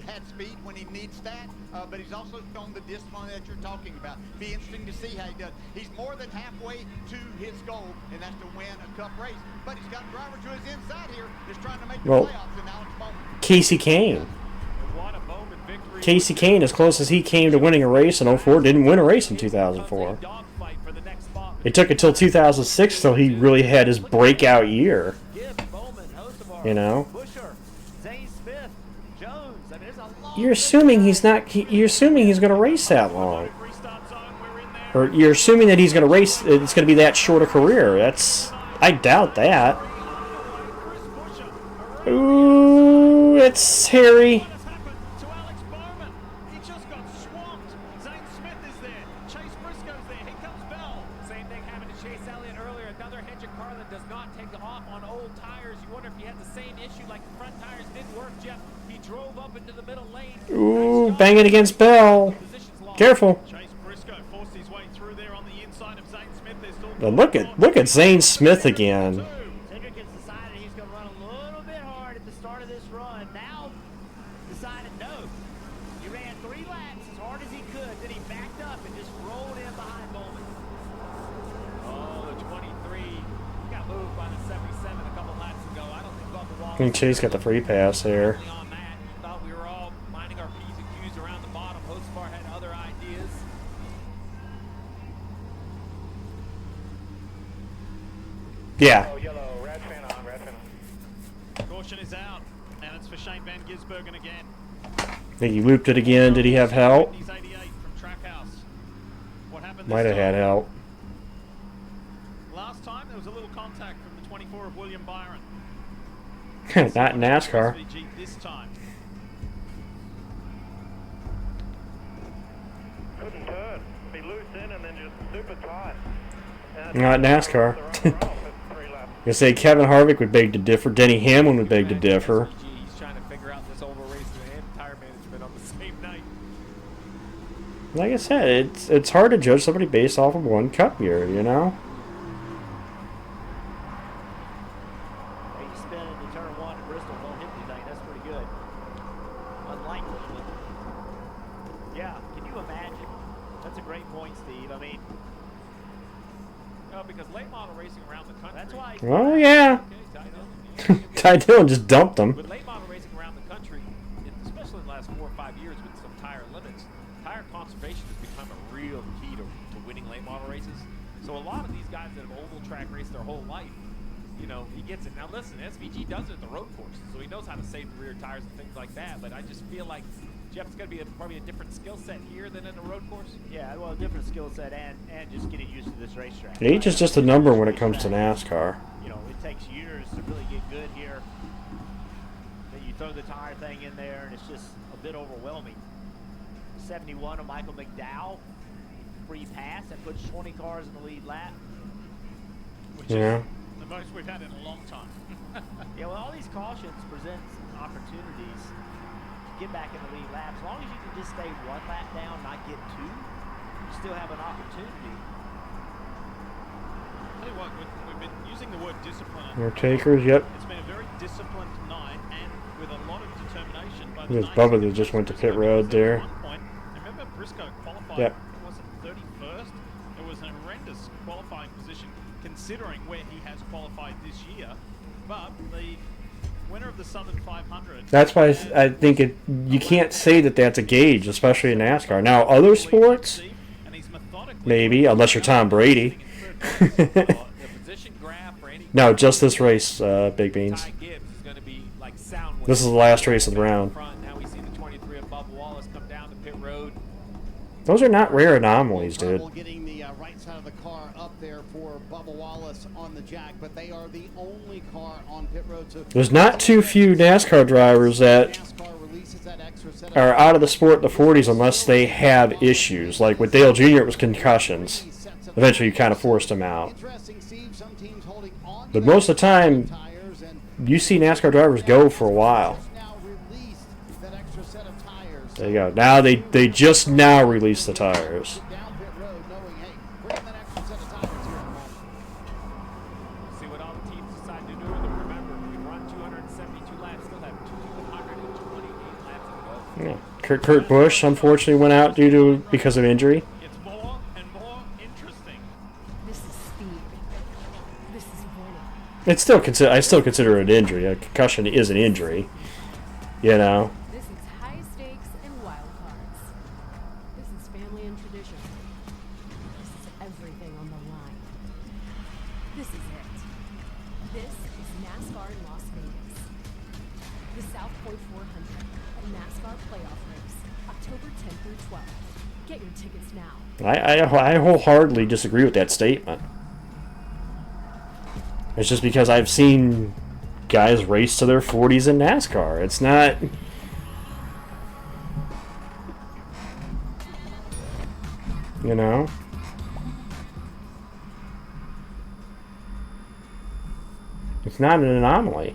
had speed when he needs that, but he's also shown the discipline that you're talking about. Be interesting to see how he does. He's more than halfway to his goal, and that's to win a Cup race. But he's got a driver to his inside here that's trying to make the playoffs, and now it's Bowman. Casey Kane. Casey Kane, as close as he came to winning a race in 04, didn't win a race in 2004. It took until 2006 till he really had his breakout year. You know? You're assuming he's not. You're assuming he's going to race that long, or you're assuming that he's going to race. It's going to be that short a career. I doubt that. Ooh, it's Harry. Ooh, bang it against Bell. Careful. But look at Zane Smith again. Cedric has decided he's going to run a little bit hard at the start of this run. Now decided no. He ran 3 laps as hard as he could. Then he backed up and just rolled in behind Bowman. Oh, the 23 got moved by the 77 a couple laps ago. I don't think Bubba Wallace. I think Chase got the free pass there. Thought we were all minding our P's and Q's around the bottom. Hosfar had other ideas. Yeah. Caution is out, and it's for Shane Van Gisbergen again. I think he looped it again. Did he have help? He's 88 from Trackhouse. What happened Might have had help. Last time there was a little contact from the 24 of William Byron. Not in NASCAR. SVG this time. Couldn't turn. Be loose in and then just super tight. Not NASCAR. I say Kevin Harvick would beg to differ. Denny Hamlin would beg to differ. He's trying to figure out this oval race and tire management on the same night. Like I said, it's hard to judge somebody based off of one Cup year, you know? Hey, you spin into turn one at Bristol, don't hit anything. That's pretty good. Unlikely, but yeah, can you imagine? That's a great point, Steve. I mean, no, because late model racing around the country. That's why. Oh, yeah. Ty Dillon just dumped him. With late model racing around the country, especially in the last 4 or 5 years with some tire limits, tire conservation has become a real key to winning late model races. So a lot of these guys that have oval track raced their whole life, you know, he gets it. Now listen, SVG does it at the road courses, so he knows how to save the rear tires and things like that. But I just feel like Jeff's going to be probably a different skill set here than in the road course. Yeah, well, a different skill set and just getting used to this racetrack. Age is just a number when it comes to NASCAR. You know, it takes years to really get good here. Then you throw the tire thing in there, and it's just a bit overwhelming. 71 of Michael McDowell, free pass that puts 20 cars in the lead lap. Which Yeah. is the most we've had in a long time. Yeah, well, all these cautions present opportunities to get back in the lead lap. As long as you can just stay one lap down, not get two, you still have an opportunity. Tell you what, we've been using the word discipline. More takers, yep. It's been a very disciplined night and with a lot of determination. By There's Bubba that just went to pit road there. At one point, remember Briscoe qualified, Yep. was it 31st? It was an horrendous qualifying position considering where he has qualified this year. But the winner of the Southern 500. That's why I think you can't say that that's a gauge, especially in NASCAR. Now, other sports, maybe, unless you're Tom Brady. No, just this race, Big Beans. This is the last race of the round. Now we see the 23 of Bubba Wallace come down to pit road. Those are not rare anomalies, dude. Getting the right side of the car up there for Bubba Wallace on the jack, but they are the only car on pit road. So There's not too few NASCAR drivers that are out of the sport in the 40s unless they have issues. Like with Dale Jr., it was concussions. Eventually, you kind of forced him out. But most of the time, you see NASCAR drivers go for a while. There you go. Now they just now released the tires. See what all the teams decide to do. Remember, we run 272 laps, still have 228 laps to go. Yeah. Kurt Busch unfortunately went out because of injury. It's more and more interesting. This is speed. This is winning. It's still I still consider it an injury. A concussion is an injury. You know. This is high stakes and wild cards. This is family and tradition. This is everything on the line. This is it. This is NASCAR in Las Vegas. The South Point 400, a NASCAR playoff race, October 10th through 12th. Get your tickets now. I wholeheartedly disagree with that statement. It's just because I've seen guys race to their 40s in NASCAR. It's not... You know? It's not an anomaly.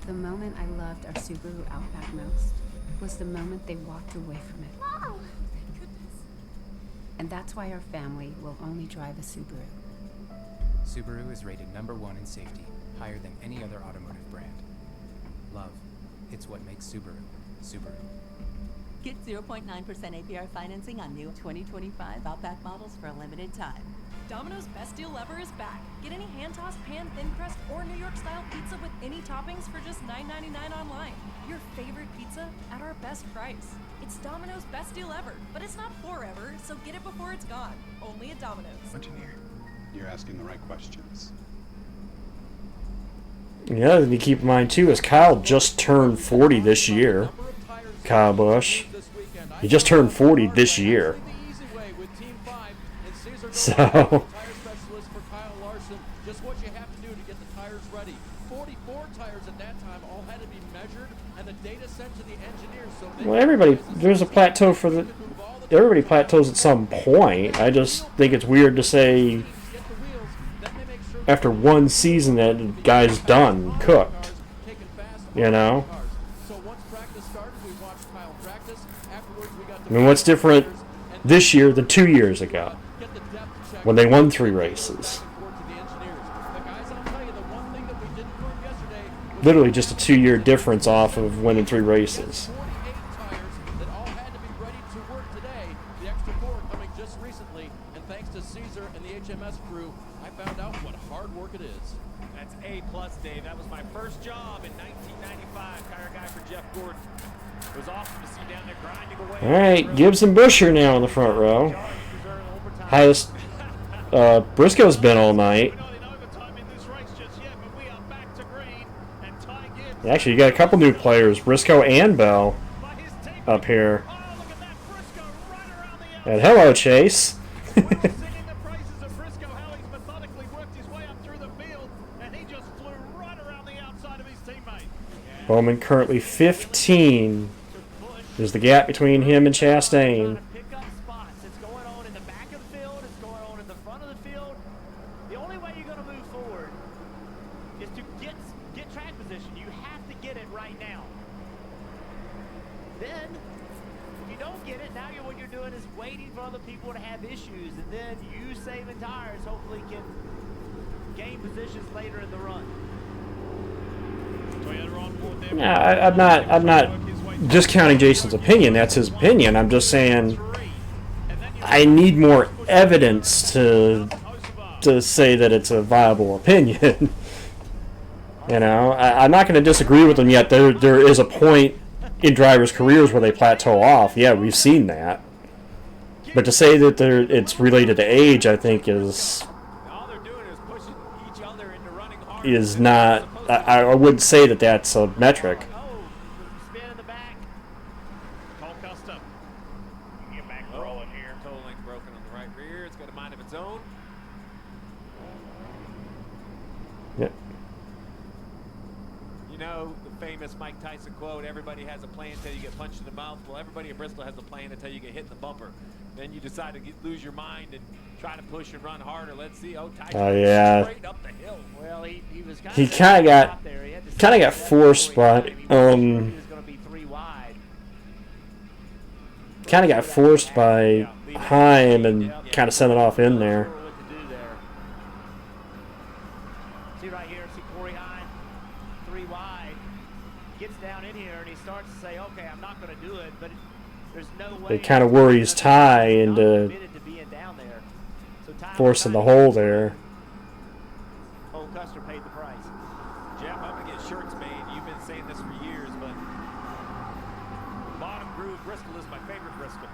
The moment I loved our Subaru Outback most was the moment they walked away from it. Mom! Thank goodness. And that's why our family will only drive a Subaru. Subaru is rated #1 in safety, higher than any other automotive brand. Love, it's what makes Subaru, Subaru. Get 0.9% APR financing on new 2025 Outback models for a limited time. Domino's Best Deal Ever is back. Get any hand-tossed pan, thin crust, or New York-style pizza with any toppings for just $9.99 online. Your favorite pizza at our best price. It's Domino's Best Deal Ever, but it's not forever, so get it before it's gone. Only at Domino's. Engineer, you're asking the right questions. Yeah, and you keep in mind too is Kyle just turned 40 this year. Kyle Busch. He just turned 40 this year. So. Just what you have to do to get the tires ready. 44 tires at Well, everybody, there's a plateau for the. Everybody plateaus at some point. I just think it's weird to say after one season that the guy's done, cooked. You know? I mean, what's different this year than 2 years ago when they won 3 races? Literally just a 2-year difference off of winning 3 races. A+, Dave. That was my first job in 1995. Tire guy for Jeff Gordon. It was awesome to see down there grinding away. All right, Gibbs and Busher now in the front row. Highest Briscoe's been all night. Actually, you got a couple new players, Briscoe and Bell, up here. And hello, Chase. Bowman currently 15 is the gap between him and Chastain. Pick up spots. It's going on in the back of the field. It's going on in the front of the field. The only way you're going to move forward is to get track position. You have to get it right now. Then, if you don't get it, now what you're doing is waiting for other people to have issues, and then you saving tires hopefully can gain positions later in the run. Yeah, I'm not discounting Jason's opinion. That's his opinion. I'm just saying I need more evidence to say that it's a viable opinion. You know, I'm not going to disagree with him yet. There is a point in drivers' careers where they plateau off. Yeah, we've seen that. But to say that it's related to age, I think is not. I wouldn't say that that's a metric. Spin in the back. Cole Custom. Get back rolling here. Toe link broken on the right rear. It's got a mind of its own. Yep. You know the famous Mike Tyson quote, everybody has a plan until you get punched in the mouth. Well, everybody at Bristol has a plan until you get hit in the bumper. Then you decide to lose your mind and try to push and run harder. Let's see. Oh, Tyson straight up the hill. Well, he was he kind of got forced by Heim and kind of sent it off in there. See right here, see Corey Heim, 3 wide, gets down in here and he starts to say, okay, I'm not going to do it, but there's no way. It kind of worries Ty into forcing the hole there. Cole Custer paid the price. Jeff, I'm going to get shirts made. You've been saying this for years, but bottom groove Bristol is my favorite Bristol.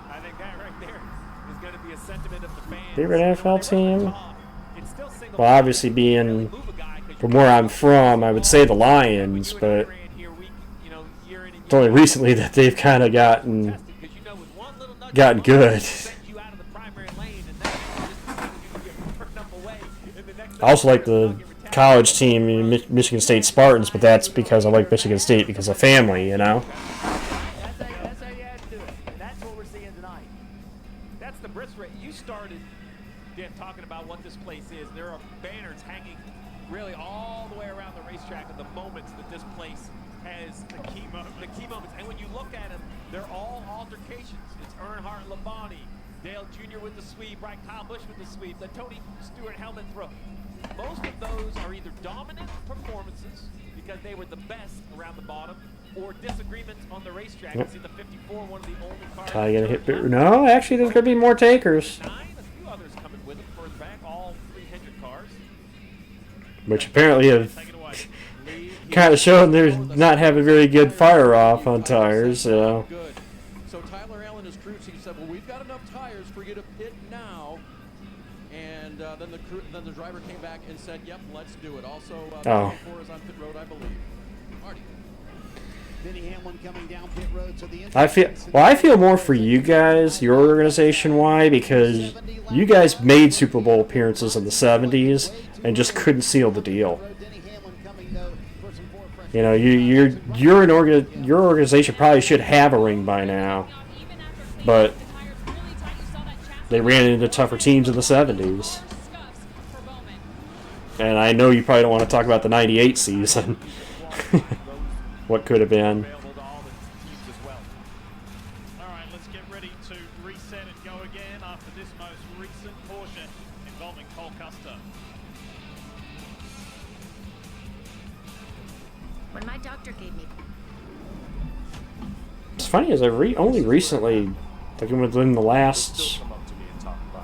I think that right there is going to be a sentiment of the fans. Favorite NFL team? Well, obviously being from where I'm from, I would say the Lions, but it's only recently that they've kind of gotten good. I also like the college team, Michigan State Spartans, but that's because I like Michigan State because of family, you know? That's how you have to do it. And that's what we're seeing tonight. That's the Bristol. You started talking about what this place is. There are banners hanging really all the way around the racetrack of the moments that this place has the key moments. And when you look at them, they're all altercations. It's Earnhardt Labonte, Dale Jr. with the sweep, right? Kyle Busch with the sweep, the Tony Stewart helmet throw. Most of those are either dominant performances because they were the best around the bottom, or disagreements on the racetrack. Yep. You see the 54, one of the only cars. Ty gonna hit. No, actually, there's gonna be more takers. A few others coming with him further back, all 300 cars. Which apparently have kind of shown they're not having very good fire off on tires. So Tyler Allen, his crew chief, said, "Well, we've got enough tires for you to pit now." And then the driver came back and said, "Yep, let's do it." Also, the is on pit road, I believe. Marty. Denny Hamlin coming down pit road. So the I feel more for you guys, your organization. Why? Because you guys made Super Bowl appearances in the 70s and just couldn't seal the deal. You know, your organization probably should have a ring by now, but they ran into tougher teams in the 70s. And I know you probably don't want to talk about the 98 season. What could have been. Alright, let's get ready to reset and go again after this most recent portion involving Cole Custer. When my doctor gave me... It's funny as I only recently, like within the last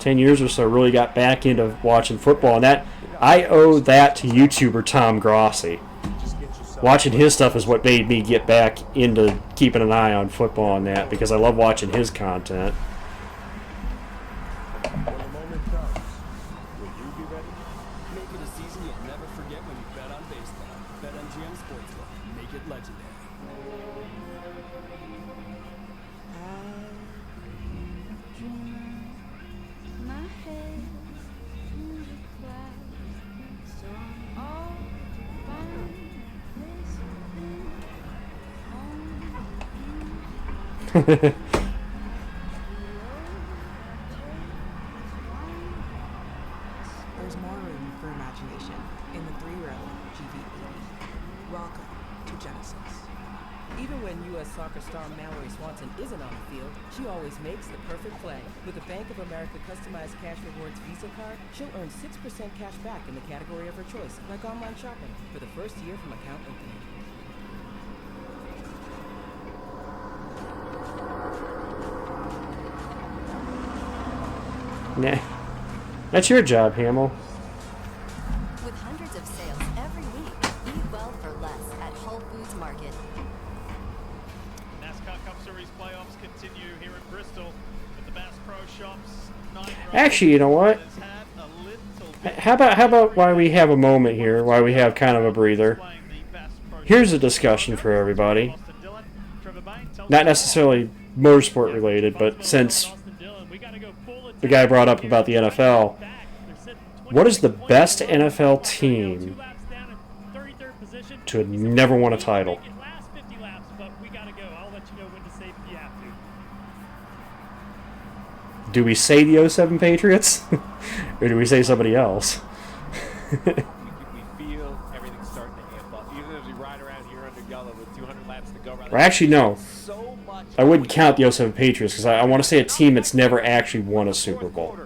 10 years or so, really got back into watching football, and that I owe that to YouTuber Tom Grossi. Watching his stuff is what made me get back into keeping an eye on football and that, because I love watching his content. When the moment comes, will you be ready? Make it a season you'll never forget when you bet on baseball. BetMGM Sportsbook. Make it legendary. There's more room for imagination in the 3-row GV80. Welcome to Genesis. Even when U.S. soccer star Mallory Swanson isn't on the field, she always makes the perfect play. With a Bank of America customized cash rewards Visa card, she'll earn 6% cash back in the category of her choice, like online shopping, for the first year from account opening. Nah. That's your job, Hamill. With hundreds of sales every week, eat well for less at Whole Foods Market. NASCAR Cup Series playoffs continue here in Bristol with the Bass Pro Shops. Actually, you know what? How about while we have a moment here, while we have kind of a breather, here's a discussion for everybody. Not necessarily motorsport related, but since the guy brought up about the NFL, what is the best NFL team to have never won a title? Do we say the 07 Patriots? Or do we say somebody else? We feel everything starting to amp up. Even as we ride around here under Gullah with 200 laps to go. Or actually, no. I wouldn't count the 07 Patriots, because I want to say a team that's never actually won a Super Bowl.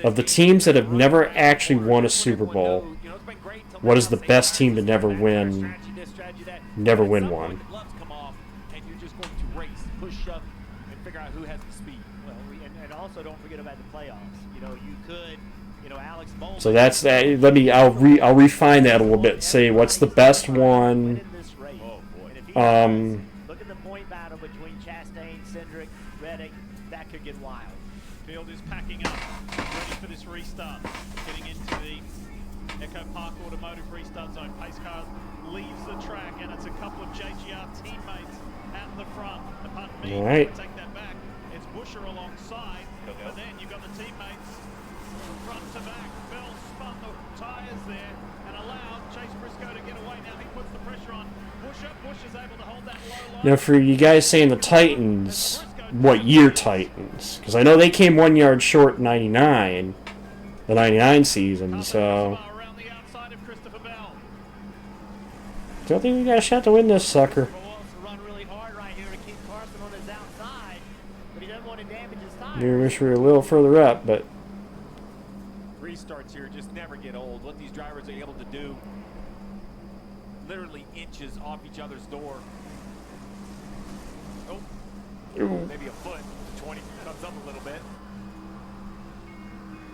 Of the teams that have never actually won a Super Bowl, what is the best team to never win one? And you're just going to race, push up, and figure out who has the speed. Well, and also don't forget about the playoffs. You know, you could, Alex Bowman. So that's that. I'll refine that a little bit. Say what's the best one. Look at the point battle between Chastain, Cindric, Reddick. That could get wild. Field is packing up, ready for this restart. Getting into the Echo Park Automotive restart zone. Pace car leaves the track, and it's a couple of JGR teammates at the front. Pardon me, all right. Take that back. It's Busher alongside, and then you've got the teammates front to back. Bell spun the tires there and allowed Chase Briscoe to get away. Now he puts the pressure on Busher. Busher's able to hold that low line. Now, for you guys saying the Titans, what year Titans? Because I know they came 1 yard short in '99, the '99 season. So I don't think we got a shot to win this sucker. Maybe wish we were a little further up, but restarts here just never get old. What these drivers are able to do, literally inches off each other's door. Oh, maybe a foot. 20 comes up a little bit.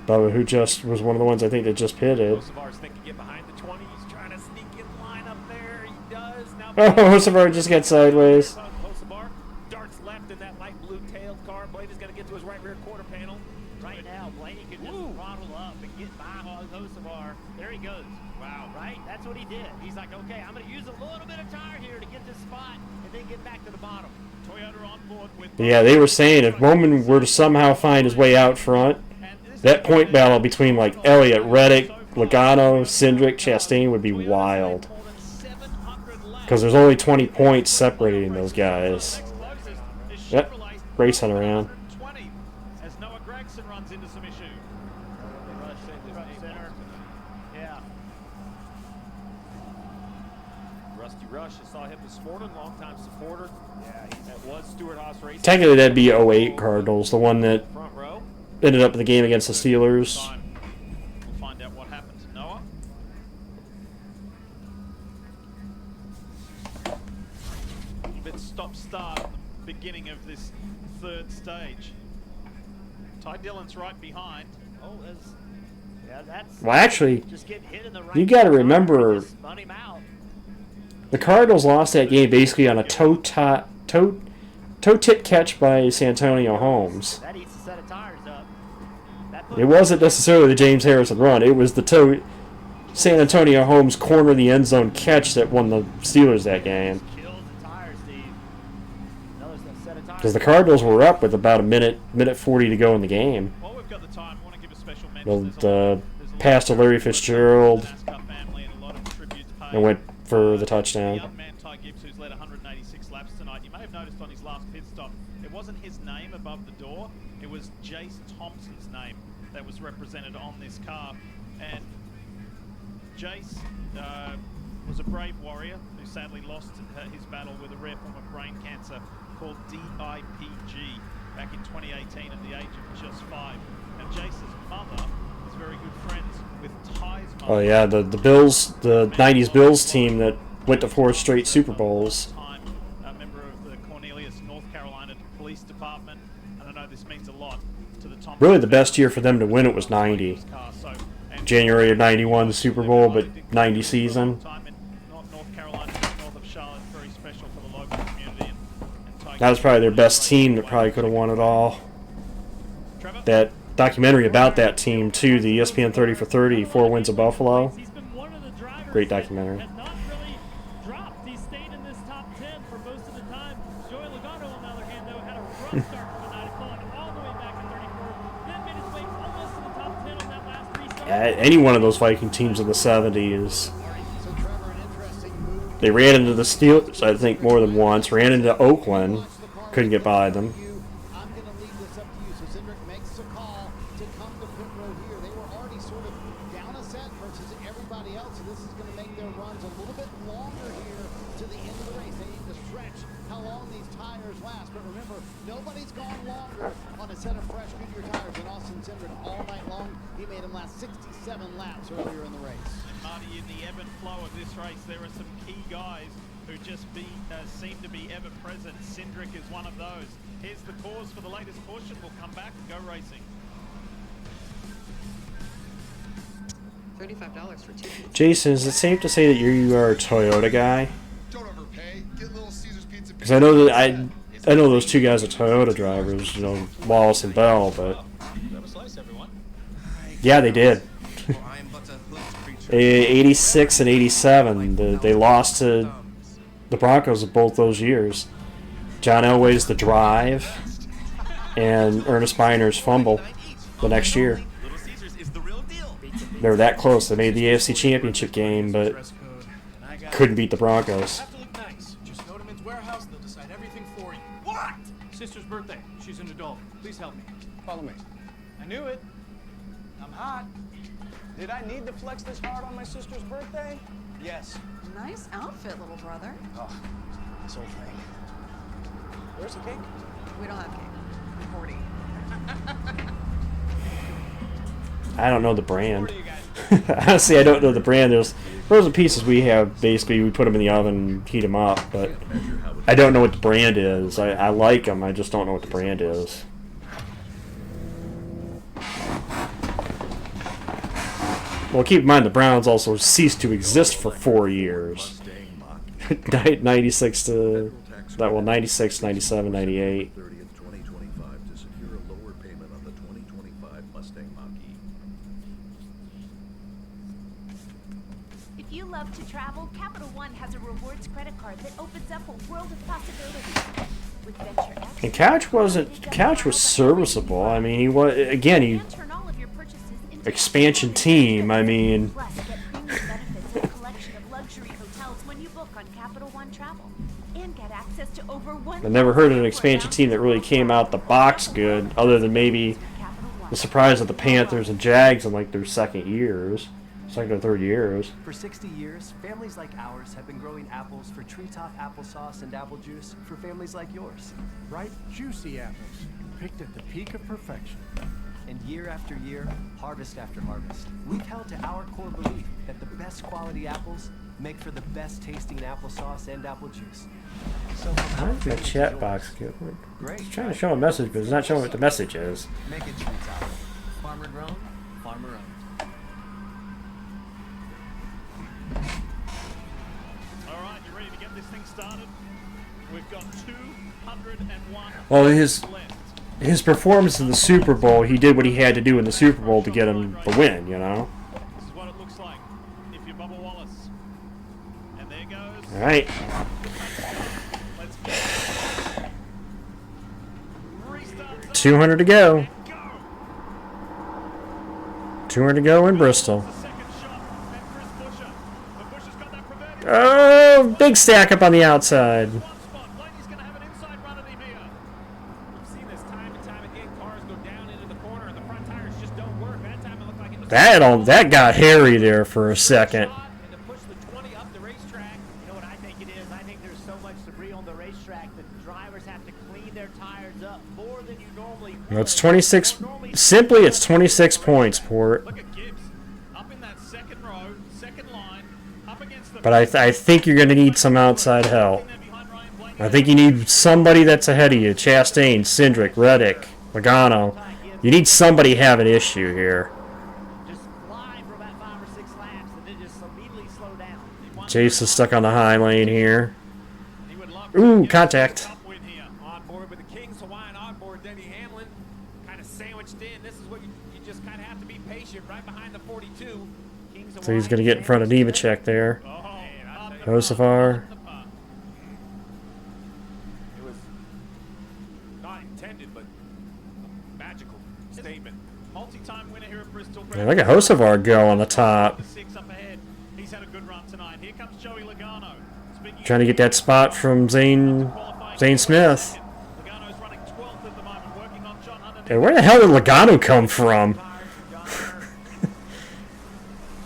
Bubba, who just was one of the ones I think that just pitted. Hocevar's thinking get behind the 20. He's trying to sneak in line up there. He does. Now Oh, Hocevar just got sideways. Hocevar darts left in that light blue tailed car. Blaney's going to get to his right rear quarter panel. Right now, Blaney could just throttle up and get by Hocevar. There he goes. Wow. Right? That's what he did. He's like, okay, I'm going to use a little bit of tire here to get this spot and then get back to the bottom. Toyota on board with. Yeah, they were saying if Bowman were to somehow find his way out front, that point battle between like Elliott, Reddick, Logano, Cindric, Chastain would be wild. Because there's only 20 points separating those guys. Yep, racing around. As Noah Gregson runs into some issue. Yeah. Rusty Rush, I saw him this morning, longtime supporter. Yeah, that was Stewart Haas Racing. Technically, that'd be 08 Cardinals, the one that ended up in the game against the Steelers. We'll find out what happened to Noah. A little bit stop-start at the beginning of this third stage. Ty Dillon's right behind. Oh, yeah, that's Well, actually, just getting hit in the right you got to spot, remember, just spun him out. the Cardinals lost that game basically on a toe-tip catch by Santonio Holmes. That eats a set of tires up. It wasn't necessarily the James Harrison run. It was the San Antonio Holmes corner the end zone catch that won the Steelers that game. Because the Cardinals were up with about a minute 40 to go in the game. While we've got the time, I want to give a special mention. The pass to Larry Fitzgerald and went for the touchdown. The young man Ty Gibbs, who's led 186 laps tonight, you may have noticed on his last pit stop, it wasn't his name above the door, it was Jace Thompson's name that was represented on this car. And Jace was a brave warrior who sadly lost his battle with a rare form of brain cancer called DIPG back in 2018 at the age of just 5. And Jace's mother is very good friends with Ty's mother. Oh yeah, the Bills, the 90s Bills team that went to 4 straight Super Bowls. A member of the Cornelius, North Carolina Police Department, and I know this means a lot to the Tom. Really, the best year for them to win it was 90. January of 91, the Super Bowl, but 90 season. North Carolina, north of Charlotte, very special for the local community. That was probably their best team that probably could have won it all. That documentary about that team, too, the ESPN 30 for 30, 4 Wins of Buffalo. Great documentary. Dropped. He stayed in this top 10 for most of the time. Joey Logano, on the other hand, though, had a rough start for the night, falling all the way back to 34. Then made his way almost to the top 10 on that last restart. Any one of those Viking teams in the 70s. They ran into the Steelers, I think, more than once. Ran into Oakland. Couldn't get by them. I'm going to leave this up to you. So Cindric makes a call to come to pit road here. They were already sort of down a set versus everybody else, so this is going to make their runs a little bit longer here to the end of the race. They need to stretch how long these tires last. But remember, nobody's gone longer on a set of fresh Goodyear tires than Austin Cindric all night long. He made him last 67 laps earlier in the race. And Marty, in the ebb and flow of this race, there are some key guys who just seem to be ever present. Cindric is one of those. Here's the cause for the latest caution. We'll come back and go racing. $35 for 2 pizzas. Jason, is it safe to say that you are a Toyota guy? Don't overpay. Get Little Caesars Pizza. Because I know that I know those two guys are Toyota drivers, you know, Wallace and Bell, but yeah, they did. 86 and 87, they lost to the Broncos of both those years. John Elway's the drive, and Ernest Biner's fumble the next year. They were that close. They made the AFC Championship game, but couldn't beat the Broncos. Just go to Men's Warehouse, they'll decide everything for you. What? Sister's birthday. She's an adult. Please help me. Follow me. I knew it. I'm hot. Did I need to flex this hard on my sister's birthday? Yes. Nice outfit, little brother. Oh, this whole thing. Where's the cake? We don't have cake. I'm 40. I don't know the brand. Honestly, I don't know the brand. There's frozen pieces we have, basically, we put them in the oven and heat them up, but I don't know what the brand is. I like them, I just don't know what the brand is. Well, keep in mind, the Browns also ceased to exist for 4 years. 96 to... Well, 96, 97, 98. If you love to travel, Capital One has a rewards credit card that opens up a world of possibilities. With Venture X, And Couch was serviceable. I mean, he was, again, he expansion team. I mean, plus get premium benefits and a collection of luxury hotels when you book on Capital One over one. I never heard of an expansion team that really came out the box good, other than maybe the surprise of the Panthers and Jags in like their second or third years. For 60 years, families like ours have been growing apples for treetop applesauce and apple juice for families like yours. Ripe, juicy apples, picked at the peak of perfection. And year after year, harvest after harvest, we've held to our core belief that the best quality apples make for the best tasting applesauce and apple juice. So How does that chat box go? It's trying to show a message, but it's not showing what the message is. Make it treetop. Farmer grown, farmer owned. All right, you ready to get this thing started? We've got 201 Well, his performance in the Super Bowl, he did what he had to do in the Super Bowl to get him the win, you know? This is what it looks like if you're Bubba Wallace. And there goes. All right. Let's go. 200 to go. 200 to go in Bristol. Oh, big stack up on the outside. That got hairy there for a second. You know what I think it is? I think there's so much debris on the racetrack that drivers have to clean their tires up more than you normally would. It's 26. Simply, it's 26 points, Port. But I think you're going to need some outside help. I think you need somebody that's ahead of you. Chastain, Cindric, Reddick, Logano. You need somebody have an issue here. Chase is stuck on the high lane here. Ooh, contact. On board with the Kings, Hawaiian on board, Denny Hamlin. Kind of sandwiched in. This is what you just kind of have to be patient right behind the 42. So he's going to get in front of Nemechek there. Josefar. It was not intended, but a magical statement. Multi-time winner here at Bristol. Yeah, look at Josefar go on the top. He's had a good run tonight. Here comes Joey Logano. Trying to get that spot from Zane Smith. Hey, where the hell did Logano come from?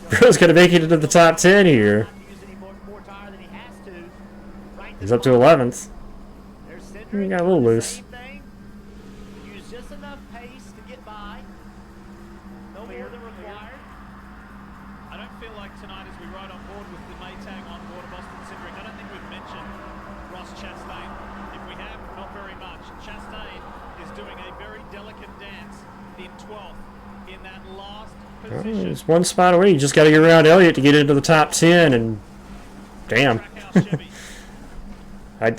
Bro's going to make it into the top 10 here. He's up to 11th. He got a little loose. Use just enough pace to get by. No more than required. I don't feel like tonight as we ride on board with the Maytag on board of Austin Cindric, I don't think we've mentioned Ross Chastain. If we have, not very much. Chastain is doing a very delicate dance in 12th in that last position. It's one spot away. You just got to get around Elliott to get into the top 10, and damn. I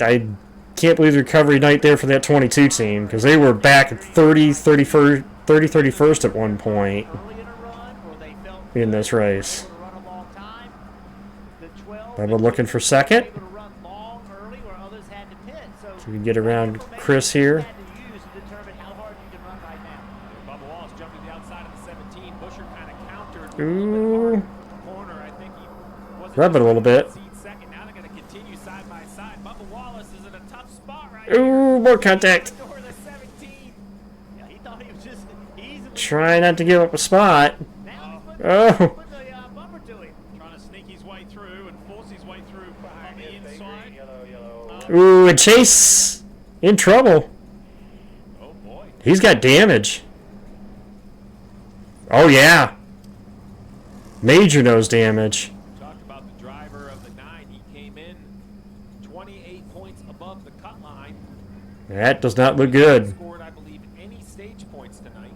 can't believe the recovery night there for that 22 team, because they were back at 31st at one point in this race. Bubba looking for second. So we get around Chris here. Ooh. Rub it a little bit. Ooh, more contact. Try not to give up a spot. Oh. Trying to sneak his way through and force his way through on the inside. Ooh, and Chase in trouble. He's got damage. Oh, yeah. Major nose damage. Talk about the driver of the 9. He came in 28 points above the cut line. That does not look good. Scored, I believe, any stage points tonight.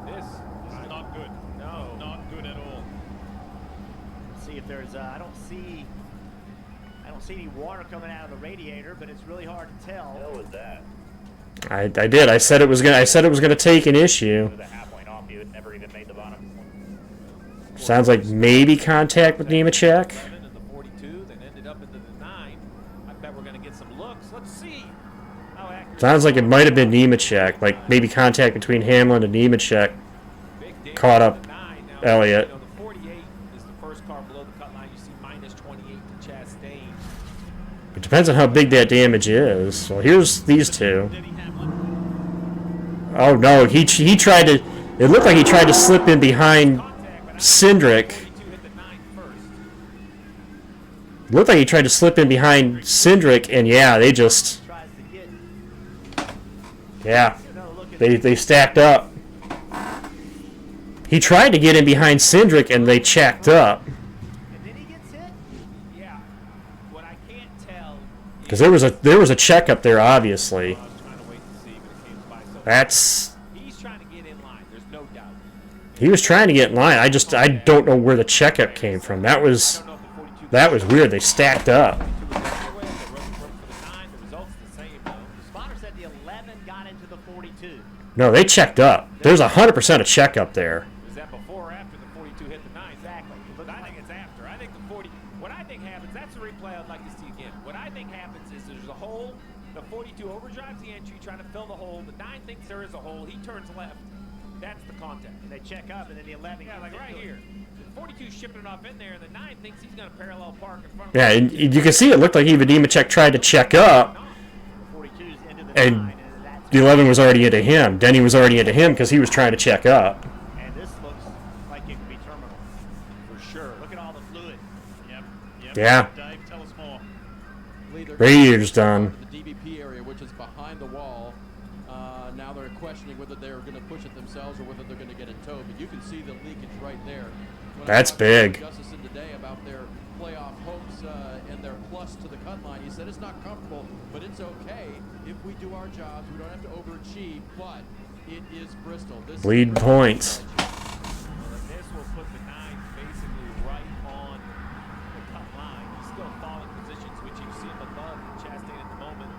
This is not good. No, not good at all. See if there's I don't see any water coming out of the radiator, but it's really hard to tell. What the hell was that? I did. I said it was gonna take an issue. Sounds like maybe contact with Nemechek. Sounds like it might have been Nemechek, like maybe contact between Hamlin and Nemechek caught up Elliott. The 48 is the first car below the cut line. You see minus 28 to Chastain. It depends on how big that damage is. Well, here's these two. Oh no, he tried to. It looked like he tried to slip in behind Cindric. Looked like he tried to slip in behind Cindric, and yeah, they just. Yeah, they stacked up. He tried to get in behind Cindric, and they checked up. Because there was a check up there, obviously. That's. He's trying to get in line. There's no doubt. He was trying to get in line. I don't know where the checkup came from. That was weird. They stacked up. Spotter said the 11 got into the 42. No, they checked up. There's 100% a check up there. Is that before or after the 42 hit the 9? Exactly. But I think it's after. I think the 40. What I think happens, that's a replay I'd like to see again. What I think happens is there's a hole. The 42 overdrives the entry, trying to fill the hole. The 9 thinks there is a hole. He turns left. That's the contact. And they check up, and then the 11. Yeah, like right here. The 42 shipping it off in there, and the 9 thinks he's going to parallel park in front of Yeah, and you can see it looked like Nemechek tried to check up, and the 11 was already into him. Denny was already into him because he was trying to check up. And this looks like it could be terminal. For sure. Look at all the fluid. Yep. Yeah. Dave, tell us more. Radiator's done. The DVP area, which is behind the wall. Now they're questioning whether they're going to push it themselves or whether they're going to get it towed. But you can see the leakage right there. That's big. Justin today about their playoff hopes and their plus to the cut line. He said it's not comfortable, but it's okay if we do our jobs. We don't have to overachieve, but it is Bristol. This Bleed points. This will put the 9 basically right on the cut line. He's still falling positions, which you see him above Chastain at the moment.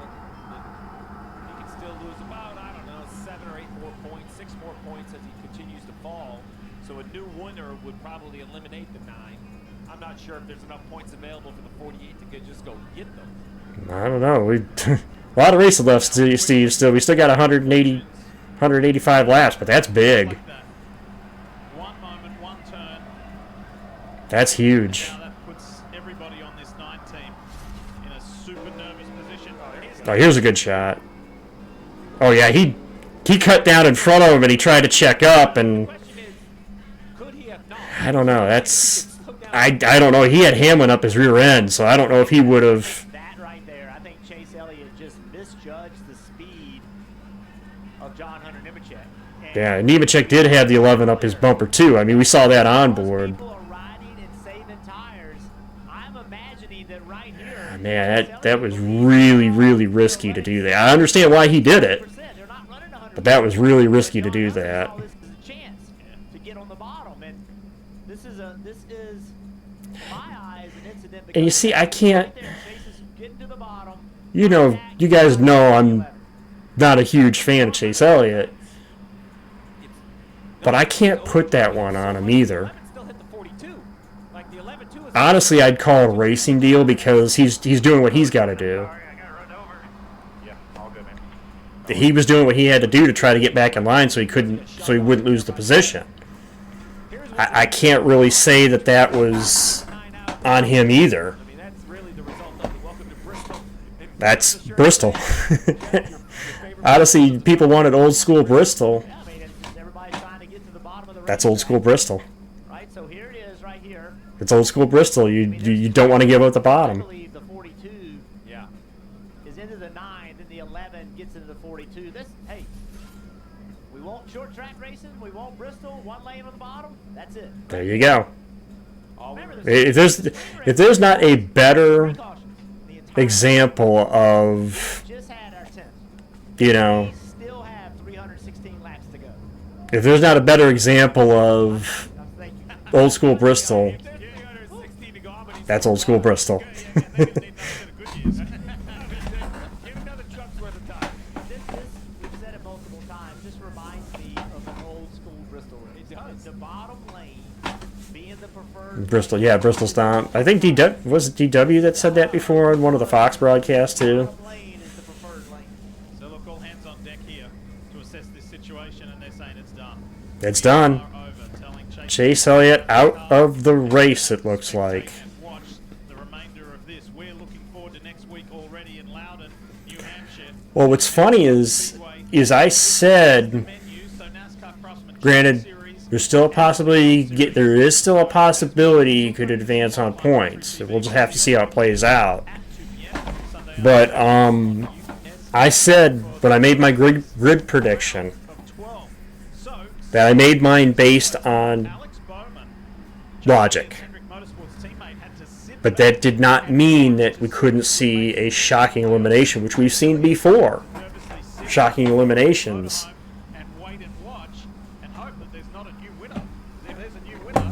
He can still lose about, I don't know, 7 or 8 more points, 6 more points as he continues to fall. So a new winner would probably eliminate the 9. I'm not sure if there's enough points available for the 48 to just go get them. I don't know. A lot of racing left, Steve. Still, we still got 185 laps, but that's big. One moment, one turn. That's huge. Now that puts everybody on this 9 team in a super nervous position. Oh, here's a good shot. Oh yeah, he cut down in front of him and he tried to check up, and I don't know. I don't know. He had Hamlin up his rear end, so I don't know if he would have. That right there, I think Chase Elliott just misjudged the speed of John Hunter Nemechek. Yeah, Nemechek did have the 11 up his bumper too. I mean, we saw that on board. Man, that was really, really risky to do that. I understand why he did it, but that was really risky to do that. And you see, I can't. You know, you guys know I'm not a huge fan of Chase Elliott, but I can't put that one on him either. Honestly, I'd call it a racing deal because he's doing what he's got to do. He was doing what he had to do to try to get back in line so he wouldn't lose the position. I can't really say that was on him either. That's Bristol. Honestly, people wanted old school Bristol. That's old school Bristol. Right, so here it is right here. It's old school Bristol. You don't want to give up the bottom. I believe the 42 is into the 9, then the 11 gets into the 42. Hey, we want short track racing. We want Bristol, 1 lane on the bottom. That's it. There you go. If there's not a better example of, you know, if there's not a better example of old school Bristol, that's old school Bristol. Bristol, yeah, Bristol stomp. I think was it DW that said that before on one of the Fox broadcasts too. So look, all hands on deck here to assess this situation, and they're saying it's done. It's done. Chase Elliott out of the race, it looks like. Watch the remainder of this. We're looking forward to next week. week already in Loudon, New Hampshire. Well, what's funny is I said, granted, there's still a possibility. There is still a possibility he could advance on points. We'll just have to see how it plays out. But I said when I made my grid prediction that I made mine based on logic. But that did not mean that we couldn't see a shocking elimination, which we've seen before. Shocking eliminations.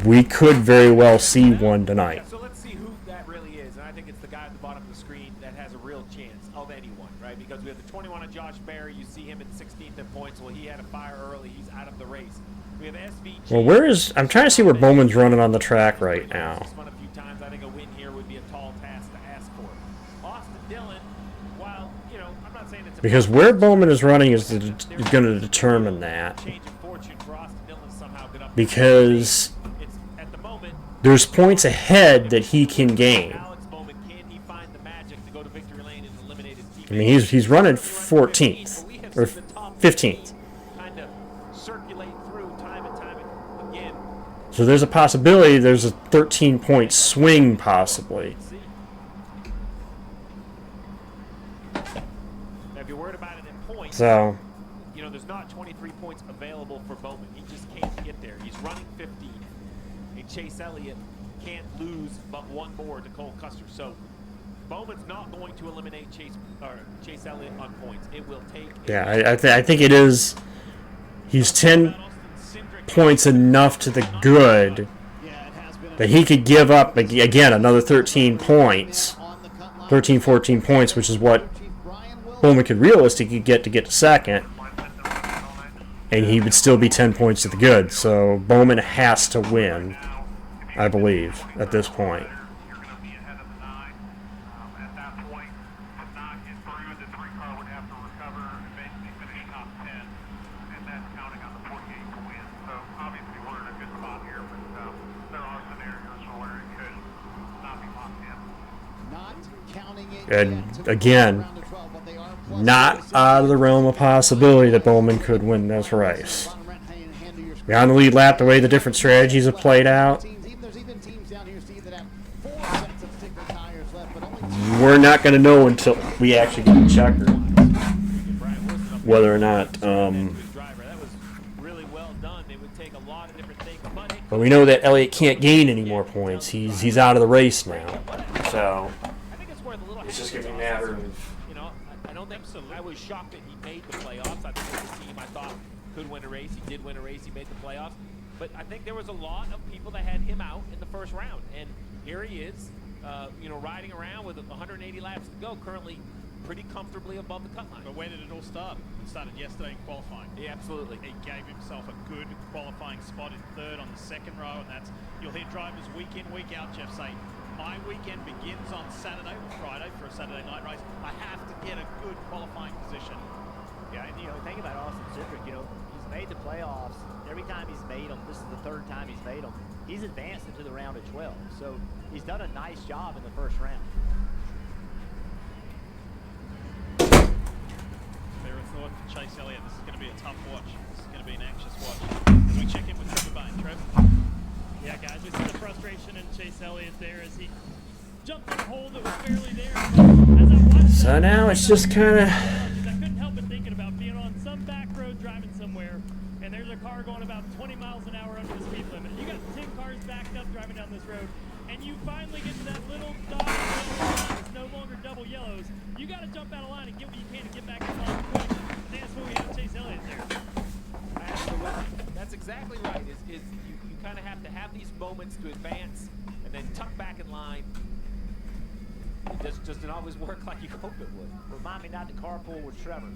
We could very well see one tonight. So let's see who that really is. And I think it's the guy at the bottom of the screen that has a real chance of anyone, right? Because we have the 21 of Josh Berry. You see him at 16th in points. Well, he had a fire early. He's out of the race. We have SVG. Well, I'm trying to see where Bowman's running on the track right now. I think a win here would be a tall task to ask for. Austin Dillon, while, you know, I'm not saying it's Because where Bowman is running is going to determine that. Because there's points ahead that he can gain. I mean, he's running 14th or 15th. So there's a possibility there's a 13-point swing possibly. If you're worried about it in points, So, you know, there's not 23 points available for Bowman. He just can't get there. He's running 15. And Chase Elliott can't lose but one more to Cole Custer. So Bowman's not going to eliminate Chase Elliott on points. It will take. yeah, I think it is. He's 10 points enough to the good that he could give up again another 13 points, 13, 14 points, which is what Bowman could realistically get to second, and he would still be 10 points to the good. So Bowman has to win, I believe, at this point. And again, not out of the realm of possibility that Bowman could win this race. Beyond the lead lap, the way the different strategies have played out, we're not going to know until we actually get the checker whether or not. But we know that Elliott can't gain any more points. He's out of the race now. So it's just going to be a matter of. You know, I don't think so. I was shocked that he made the playoffs. I think it was a team I thought could win a race. He did win a race. He made the playoffs. But I think there was a lot of people that had him out in the first round. And here he is, you know, riding around with 180 laps to go, currently pretty comfortably above the cut line. But where did it all start? It started yesterday in qualifying. Yeah, absolutely. He gave himself a good qualifying spot in third on the second row, and that's, you'll hear drivers week in, week out, Jeff, say, my weekend begins on Saturday or Friday for a Saturday night race. I have to get a good qualifying position. Yeah, and you know, think about Austin Cindric, you know, he's made the playoffs. Every time he's made them, this is the third time he's made them, he's advanced into the round of 12. So he's done a nice job in the first round. Fair thought for Chase Elliott. This is going to be a tough watch. This is going to be an anxious watch. As we check in with Trevor Bain. Trev? Yeah, guys, we see the frustration in Chase Elliott there as he jumped in a hole that was barely there. So now it's just kind of. I couldn't help but thinking about being on some back road driving somewhere, and there's a car going about 20 miles an hour under the speed limit. You got 10 cars backed up driving down this road, and you finally get to that little dot that's no longer double yellows. You got to jump out of line and get what you can to get back in line quick. And that's when we have Chase Elliott there. Absolutely. That's exactly right. You kind of have to have these moments to advance and then tuck back in line. It just doesn't always work like you hope it would. Remind me not to carpool with Trevor.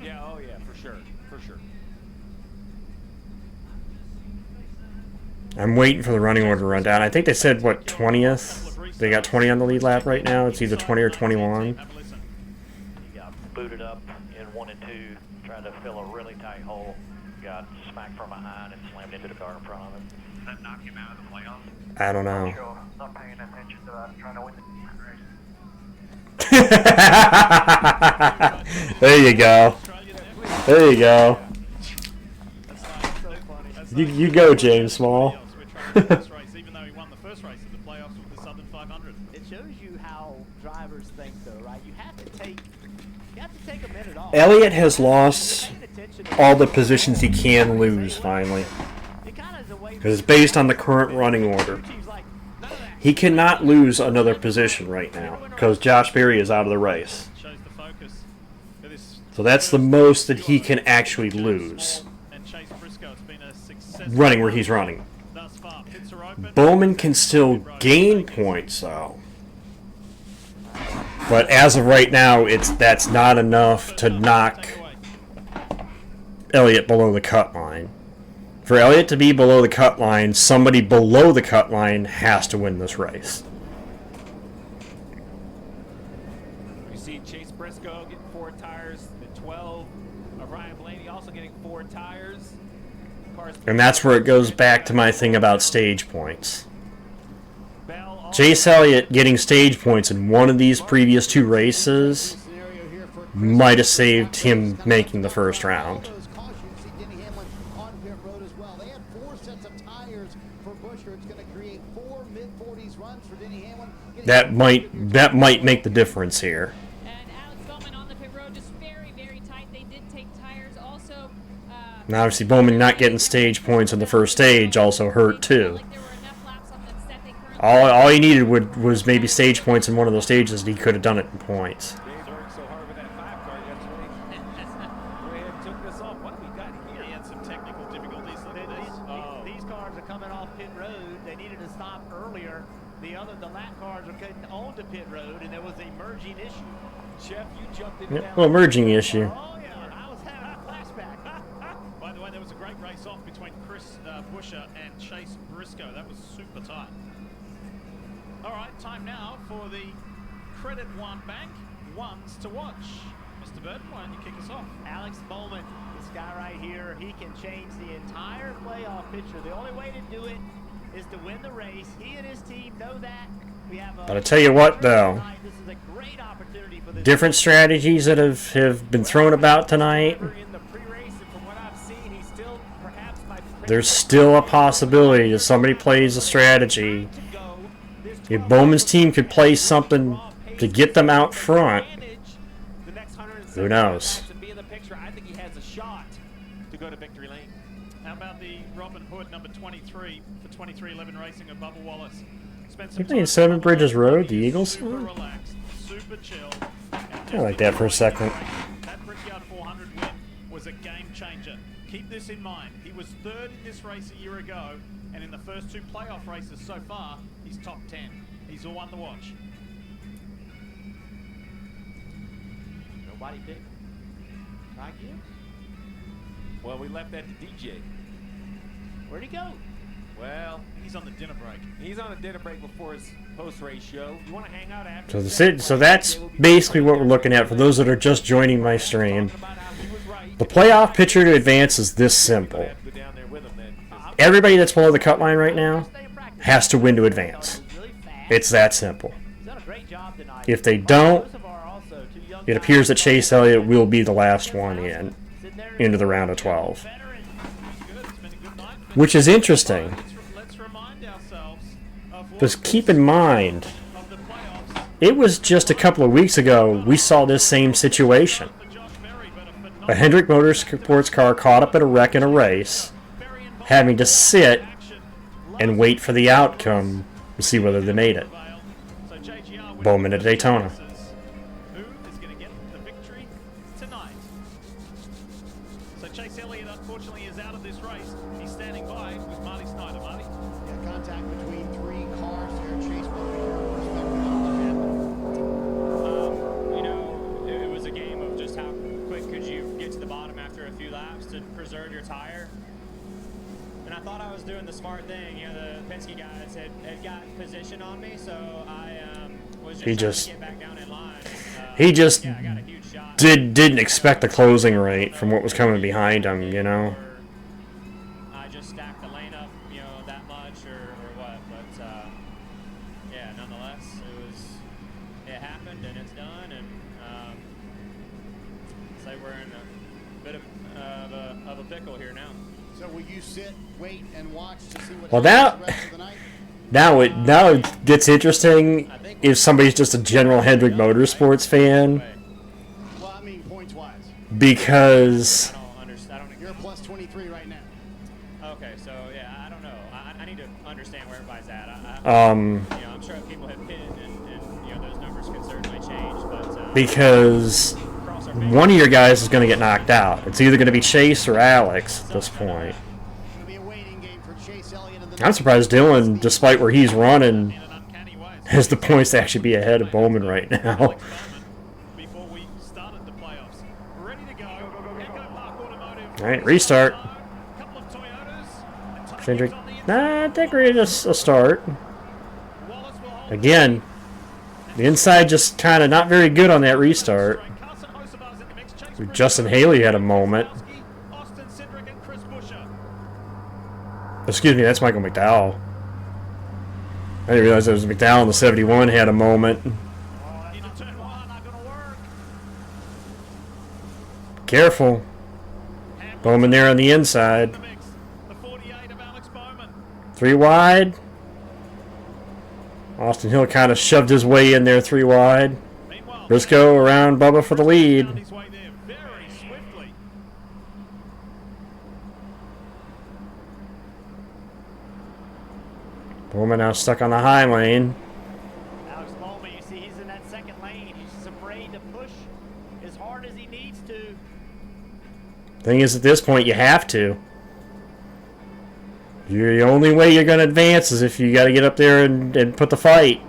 Yeah, oh yeah, for sure, for sure. I'm waiting for the running order to run down. I think they said, what, 20th? They got 20 on the lead lap right now. It's either 20 or 21. He got booted up in 1 and 2, trying to fill a really tight hole. Got smacked from behind and slammed into the car in front of him. Does that knock him out of the playoffs? I don't know. Not paying attention to that, trying to win the race. There you go. There you go. You go, James Small. Even though he won the first race of the playoffs with the Southern 500. It shows you how drivers think, though, right? You have to take a minute off. Elliott has lost all the positions he can lose, finally. Because it's based on the current running order. He cannot lose another position right now, because Josh Berry is out of the race. So that's the most that he can actually lose. Running where he's running. Bowman can still gain points, though. But as of right now, that's not enough to knock Elliott below the cut line. For Elliott to be below the cut line, somebody below the cut line has to win this race. We see Chase Briscoe getting 4 tires, the 12 of Ryan Blaney also getting 4 tires. And that's where it goes back to my thing about stage points. Chase Elliott getting stage points in one of these previous 2 races might have saved him making the first round. That might make the difference here. Now, obviously, Bowman not getting stage points in the first stage also hurt too. All he needed was maybe stage points in one of those stages, and he could have done it in points. These cars are coming off pit road. They needed to stop earlier. The lap cars are getting onto pit road, and there was a merging issue. Jeff, you jumped in. Yep, well, merging issue. Oh yeah, I was having a flashback. By the way, there was a great race off between Chris Buescher and Chase Briscoe. That was super tight. All right, time now for the Credit One Bank ones to watch. Mr. Burton, why don't you kick us off? Alex Bowman, this guy right here, he can change the entire playoff picture. The only way to do it is to win the race. He and his team know that. We have But I tell you what, though, this is a great opportunity for this different strategies that have been thrown about tonight. There's still a possibility that somebody plays a strategy. If Bowman's team could play something to get them out front, who knows? I think he has a shot to go to victory lane. How about the Robin Hood number 23 for 2311 Racing of Bubba Wallace? You playing Seven Bridges Road, the Eagles? Super relaxed, super chill. I like that for a second. That Brickyard 400 win was a game changer. Keep this in mind. He was 3rd in this race a year ago, and in the first 2 playoff races so far, he's top 10. He's the one to watch. Nobody picked Ty Gibbs. Well, we left that to DJ. Where'd he go? Well, he's on the dinner break. He's on a dinner break before his post-race show. You want to hang out after? So that's basically what we're looking at for those that are just joining my stream. The playoff picture to advance is this simple. Everybody that's below the cut line right now has to win to advance. It's that simple. If they don't, it appears that Chase Elliott will be the last one into the round of 12. Which is interesting. Because keep in mind, it was just a couple of weeks ago we saw this same situation. A Hendrick Motorsports car caught up in a wreck in a race, having to sit and wait for the outcome to see whether they made it. Bowman at Daytona. Who is going to get the victory tonight? So Chase Elliott, unfortunately, is out of this race. He's standing by with Marty Snyder. Marty? Yeah, contact between 3 cars there. Chase, what was your perspective on what happened? You know, it was a game of just how quick could you get to the bottom after a few laps to preserve your tire. And I thought I was doing the smart thing. You know, the Penske guys had got position on me, so I was just trying to get back down in line. He just didn't expect the closing rate from what was coming behind him, you know. I just stacked the lane up, you know, that much or what. But yeah, nonetheless, it happened and it's done. we're in a bit of a pickle here now. So will you sit, wait, and watch to see what Well, happens the rest of the night? now it gets interesting if somebody's just a general Hendrick Motorsports fan. Well, I mean points-wise. Because You're a plus 23 right now. Okay, so yeah, I don't know. I need to understand where everybody's at. Um, you know, I'm sure people have pinned, and you know those numbers can certainly change, but because one of your guys is going to get knocked out. It's either going to be Chase or Alex at this point. I'm surprised Dylan, despite where he's running, has the points to actually be ahead of Bowman right now. Alright, restart. Hendrick, not that great a start. Again, the inside just kind of not very good on that restart. Justin Haley had a moment. Excuse me, that's Michael McDowell. I didn't realize it was McDowell in the 71 had a moment. Careful. Bowman there on the inside. 3 wide. Austin Hill kind of shoved his way in there 3 wide. Briscoe around Bubba for the lead. Bowman now stuck on the high lane. Alex Bowman, you see he's in that second lane. He's just afraid to push as hard as he needs to. Thing is, at this point, you have to. The only way you're going to advance is if you got to get up there and put the fight.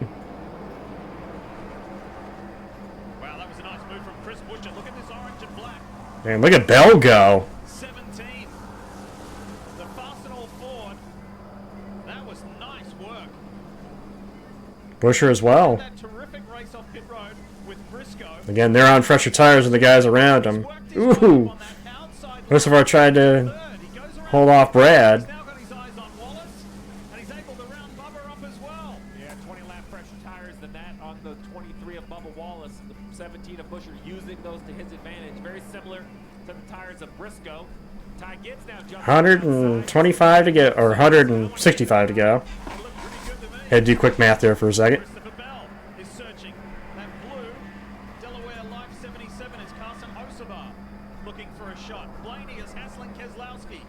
Wow, that was a nice move from Chris Buescher. Look at this orange and black. Man, look at Bell go. 17. The Fastenal Ford. That was nice work. Busher as well. That terrific race off pit road with Briscoe. Again, they're on fresher tires than the guys around them. Ooh. Hocevar tried to hold off Brad. Yeah, 20 lap pressure tires than that on the 23 of Bubba Wallace, the 17 of Busher, using those to his advantage. Very similar to the tires of Briscoe. Ty Gibbs now jumping 125 to go, or 165 to go. Had to do quick math there for a second. Is searching. That blue Delaware Life 77 is Carson Hocevar looking for a shot. Blaney is hassling Keselowski.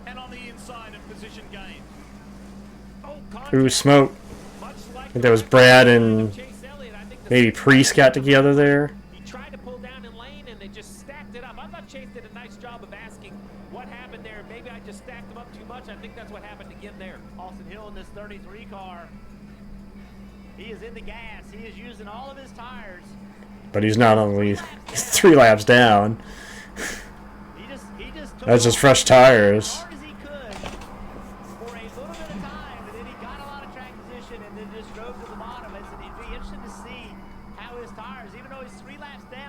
And on the inside in position gain. Ooh, smoke. I think that was Brad and maybe Priest got together there. He tried to pull down in lane and they just stacked it up. I thought Chase did a nice job of asking what happened there. Maybe I just stacked them up too much. I think that's what happened again there. Austin Hill in this 33 car. He is in the gas. He is using all of his tires. But he's not only 3 laps down. That's just fresh tires.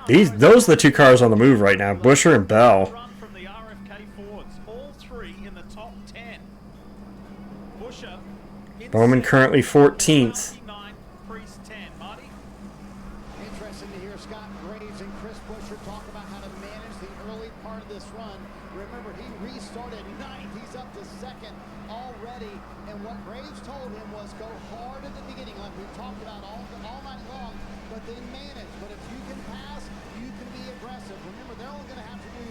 Those are the 2 cars on the move right now, Busher and Bell. From the RFK Fords, all 3 in the top 10. Busher Bowman currently 14th. Priest 10. Marty? Interesting to hear Scott Graves and Chris Buescher talk about how to manage the early part of this run. Remember, he restarted 9th. He's up to 2nd already. And what Graves told him was go hard at the beginning, like we talked about all night long, but then manage. But if you can pass, you can be aggressive. Remember, they're only going to have to do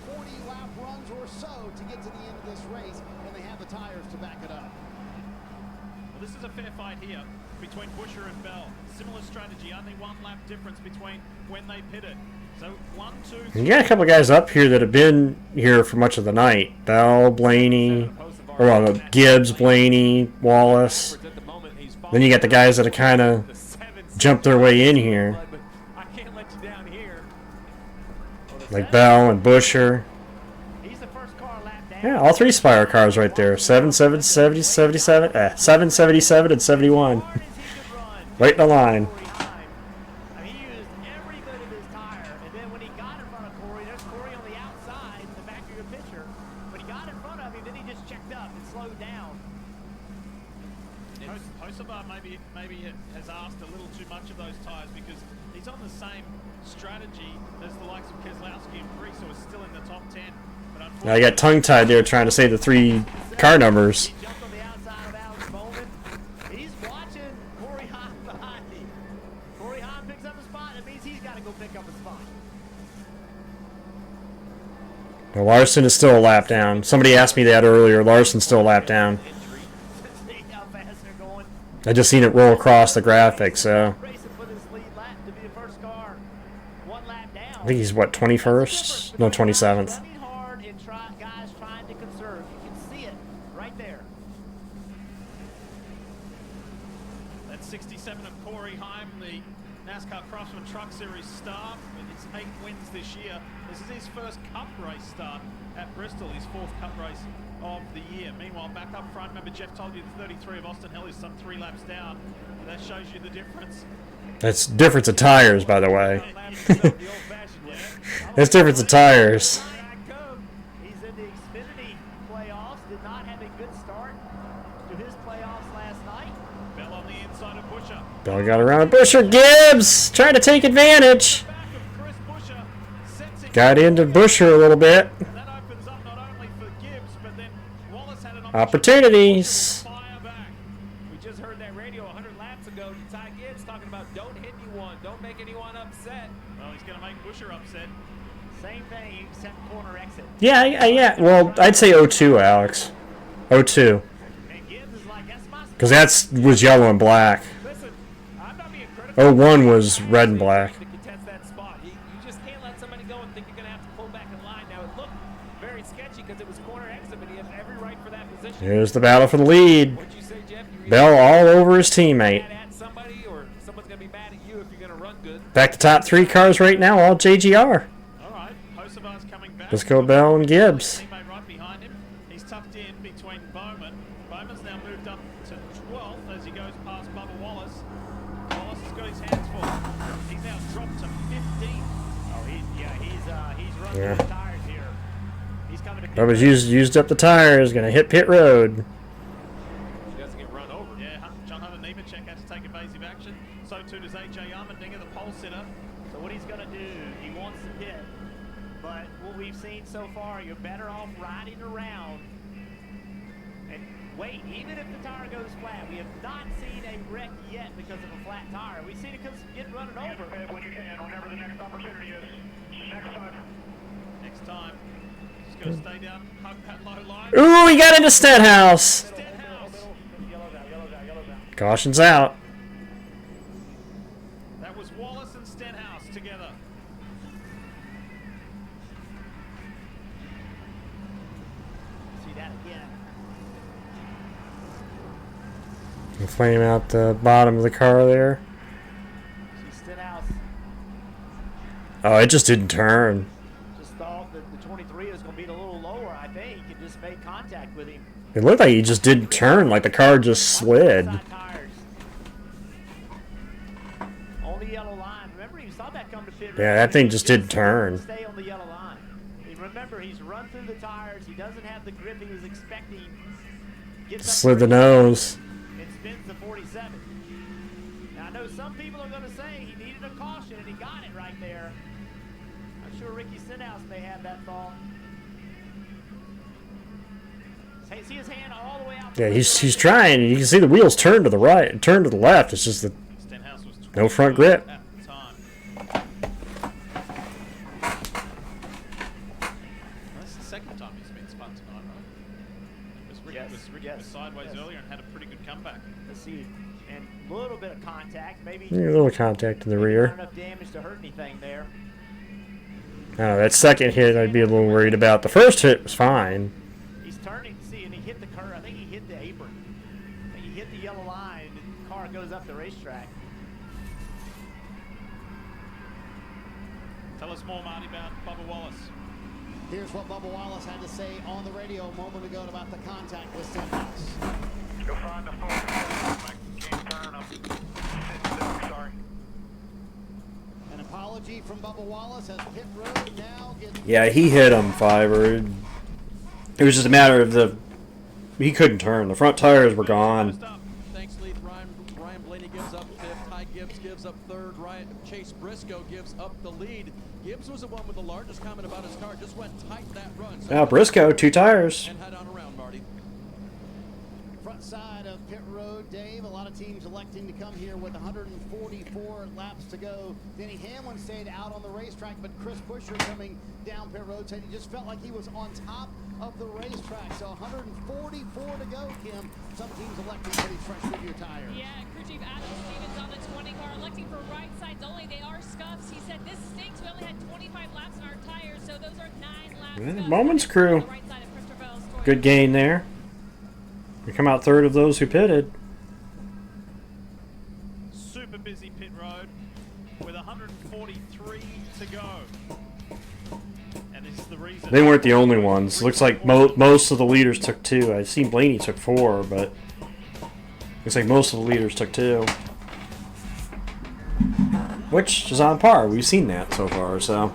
4 40-lap runs or so to get to the end of this race, and they have the tires to back it up. Well, this is a fair fight here between Busher and Bell. Similar strategy, only 1 lap difference between when they pitted. So 1, 2, 3. You got a couple guys up here that have been here for much of the night. Bell, Blaney, or well, Gibbs, Blaney, Wallace. Then you got the guys that have kind of jumped their way in here. Like Bell and Busher. Yeah, all 3 Spire cars right there. 77, 777, and 71. Right in the line. on the same strategy as the likes of Keselowski and Preece, who are still in the top 10. But I got tongue-tied there trying to say the 3 car numbers. He jumped on the outside of Alex Bowman. He's watching Corey Hahn behind him. Corey Hahn picks up a spot. That means he's got to go pick up a spot. Well, Larson is still a lap down. Somebody asked me that earlier. Larson's still a lap down. See how fast they're going. I just seen it roll across the graphic, so Racing for this lead lap to be the first car. 1 lap down. I think he's, what, 21st? No, 27th. Running hard and guys trying to conserve. You can see it right there. That's 67 of Corey Heim, the NASCAR Craftsman Truck Series star. With his 8 wins this year. This is his first Cup race start at Bristol, his 4th Cup race of the year. Meanwhile, back up front, remember Jeff told you the 33 of Austin Hill is some 3 laps down. That shows you the difference. That's difference of tires, by the way. That's difference of tires. He's in the Xfinity playoffs. Did not have a good start to his playoffs last night. Bell on the inside of Busher. Bell got around Busher. Gibbs trying to take advantage. Got into Busher a little bit. Opportunities. We just heard that radio 100 laps ago to Ty Gibbs talking about don't hit anyone, don't make anyone upset. Well, he's going to make Busher upset. Same thing, except corner exit. Yeah, yeah. Well, I'd say 02, Alex. 02. Because that was yellow and black. 01 was red and black. You just can't let somebody go and think you're going to have to pull back in line. Now, it looked very sketchy because it was corner exit, but he has every right for that position. Here's the battle for the lead. Bell all over his teammate. Somebody or someone's going to be mad at you if you're going to run good. Back to top 3 cars right now, all JGR. All right, Hocevar's coming back. Let's go Bell and Gibbs. Teammate right behind him. He's tucked in between Bowman. Bowman's now moved up to 12th as he goes past Bubba Wallace. Wallace has got his hands full. He's now dropped to 15th. Oh, he's run through Yeah. the tires here. He's coming to Bubba's used up the tires. Gonna hit pit road. He doesn't get run over. Yeah, John Hunter Nemechek had to take evasive action. So too does AJ Armendinger, the pole sitter. So what he's going to do, he wants to pit. But what we've seen so far, you're better off riding around and wait. Even if the tire goes flat, we have not seen a wreck yet because of a flat tire. We've seen it get running over. When you can, whenever the next opportunity is. Next time. Next time. Just going to stay down, hug that low line. Ooh, he got into Stenhouse. Caution's out. That was Wallace and Stenhouse together. See that again. Flame out the bottom of the car there. See Stenhouse Oh, it just didn't turn. just thought that the 23 was going to be a little lower, I think, and just made contact with him. It looked like he just didn't turn, like the car just slid. Tires. On the yellow line. Remember, you saw that come to pit. Yeah, that thing just didn't turn. Stay on the yellow line. And remember, he's run through the tires. He doesn't have the grip he was expecting. Gets up Slid the 37 nose. and spins the 47. Now, I know some people are going to say he needed a caution, and he got it right there. I'm sure Ricky Stenhouse may have that thought. See his hand all the way out. Yeah, he's trying. You can see the wheels turn to the right, turn to the left. It's just the no front grip. At the time. That's the second time he's been spun tonight, right? Ricky was sideways earlier and had a pretty good comeback. Let's see, and a little bit of contact, maybe. Yeah, a little contact in the rear. Not enough damage to hurt anything there. I don't know, that second hit I'd be a little worried about. The first hit was fine. He's turning, see, and he hit the curve. I think he hit the apron. I think he hit the yellow line, and the car goes up the racetrack. Tell us more, Marty, about Bubba Wallace. Here's what Bubba Wallace had to say on the radio a moment ago about the contact with Stenhouse. Go find the phone. I can't turn up. Sorry. An apology from Bubba Wallace as pit road now gets... Yeah, he hit him, Fiver. It was just a matter of he couldn't turn. The front tires were gone. Thanks, Leith. Ryan Blaney gives up fifth. Ty Gibbs gives up third. Chase Briscoe gives up the lead. Gibbs was the one with the largest comment about his car. Just went tight that run. So Now Briscoe, 2 tires. and head on around, Marty. Front side of pit road, Dave. A lot of teams electing to come here with 144 laps to go. Denny Hamlin stayed out on the racetrack, but Chris Buescher coming down pit road said he just felt like he was on top of the racetrack. So 144 to go, Kim. Some teams electing pretty fresh with your tires. Yeah, crew chief Adam Stevens on the 20 car electing for right sides only. They are scuffs. He said this stinks. We only had 25 laps on our tires, so those are 9 laps. Bowman's crew. Good gain there. We come out third of those who pitted. Super busy pit road with 143 to go. And this is the reason. They weren't the only ones. Looks like most of the leaders took 2. I've seen Blaney took 4, but looks like most of the leaders took 2. Which is on par. We've seen that so far, so.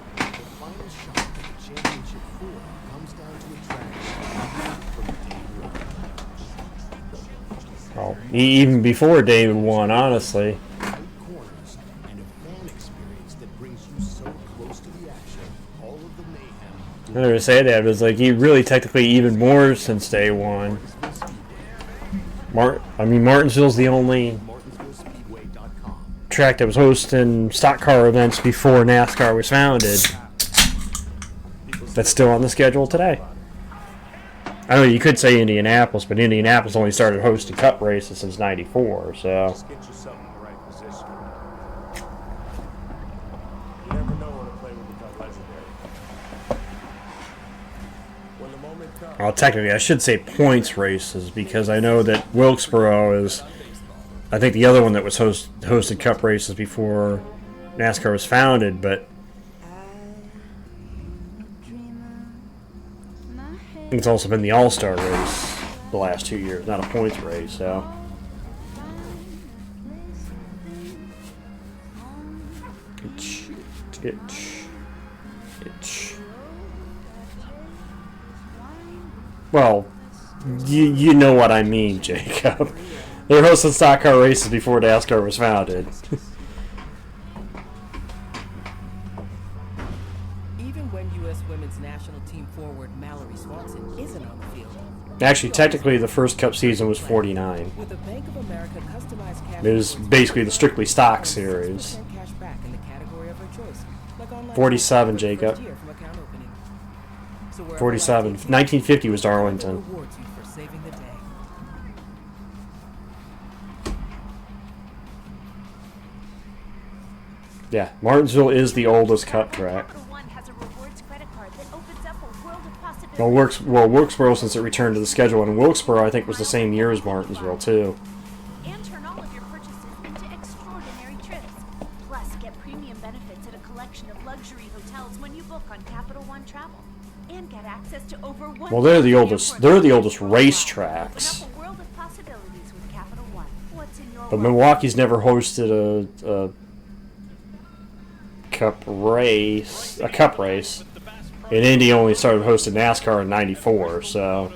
Well, even before David won, honestly. I never say that, but it's like he really technically even more since day one. Martinsville's the only track that was hosting stock car events before NASCAR was founded. That's still on the schedule today. I know you could say Indianapolis, but Indianapolis only started hosting Cup races since '94, so. Just get yourself in the right position. You never know when to play will become legendary. When the moment comes. Well, technically, I should say points races because I know that Wilkesboro is, I think, the other one that was hosted Cup races before NASCAR was founded, but it's also been the All-Star race the last 2 years, not a points race, so. Well, you know what I mean, Jacob. They were hosting stock car races before NASCAR was founded. Even when U.S. women's national team forward Mallory Swanson isn't on the field. Actually, technically, the first Cup season was 49. With a Bank of America customized cash It was basically the strictly stock series. cash back in the category of her choice. Like online 47, Jacob. first year from account opening. So wherever 47. life takes you, 1950 was Darlington. rewards you for saving the day. Yeah, Martinsville is the oldest Cup track. Well, Wilkesboro, since it returned to the schedule, and Wilkesboro, I think, was the same year as Martinsville, too. And turn all of your purchases into extraordinary trips. Plus, get premium benefits at a collection of luxury hotels when you book on Capital One Travel. And get access to over 1 Well, they're the oldest race tracks. Open up a world of possibilities with Capital One. What's in your But world? Milwaukee's never hosted a Cup race. And Indy only started hosting NASCAR in '94, so.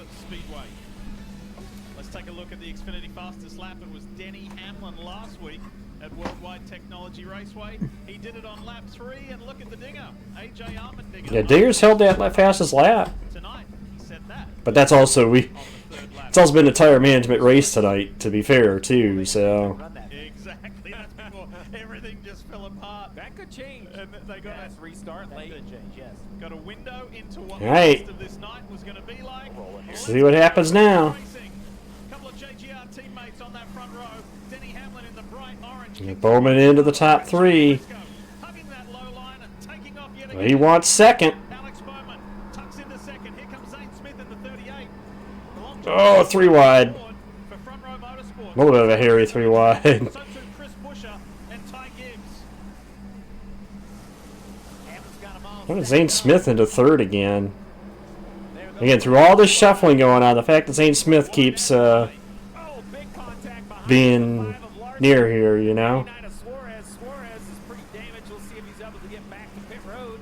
Let's take a look at the Xfinity fastest lap. It was Denny Hamlin last week at Worldwide Technology Raceway. He did it on lap 3, and look at the dinger. AJ Allmendinger. Yeah, Dinger's held that fastest lap. Tonight, he said that. But that's also it's also been a tire management race tonight, to be fair, too. So. Exactly. That's before everything just fell apart. That could change. And they got a restart late. yes. Got a window into what All right. the rest of this night was going to be like. See what happens now. Couple of JGR teammates on that front row. Denny Hamlin in the bright orange. Bowman into the top 3. Well, he wants second. Alex Bowman tucks into second. Here comes Zane Smith in the 38. Oh, 3 wide. For front row motorsport. A little bit of a hairy 3 wide. So too Chris Buescher and Ty Gibbs. What is Zane Smith into 3rd again? Again, through all this shuffling going on, the fact that Zane Smith keeps being near here, you know? Suarez is pretty damaged. We'll see if he's able to get back to pit road.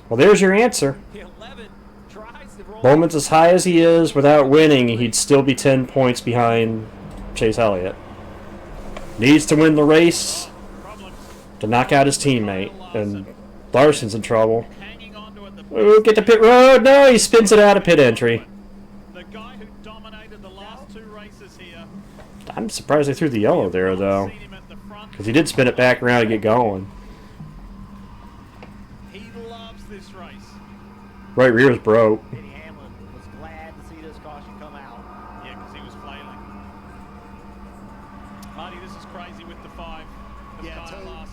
Well, there's your answer. 11 tries to roll. Bowman's as high as he is without winning, he'd still be 10 points behind Chase Elliott. needs to win the race to knock out his teammate, and Larson's in trouble. Ooh, get to pit road. No, he spins it out of pit entry. The guy who dominated the last 2 races here. I'm surprised they threw the yellow there, though, because he did spin it back around to get going. He loves this race. Right rear's broke. Denny Hamlin was glad to see this caution come out. Yeah, because he was flailing. Marty, this is crazy with the 5. Yeah,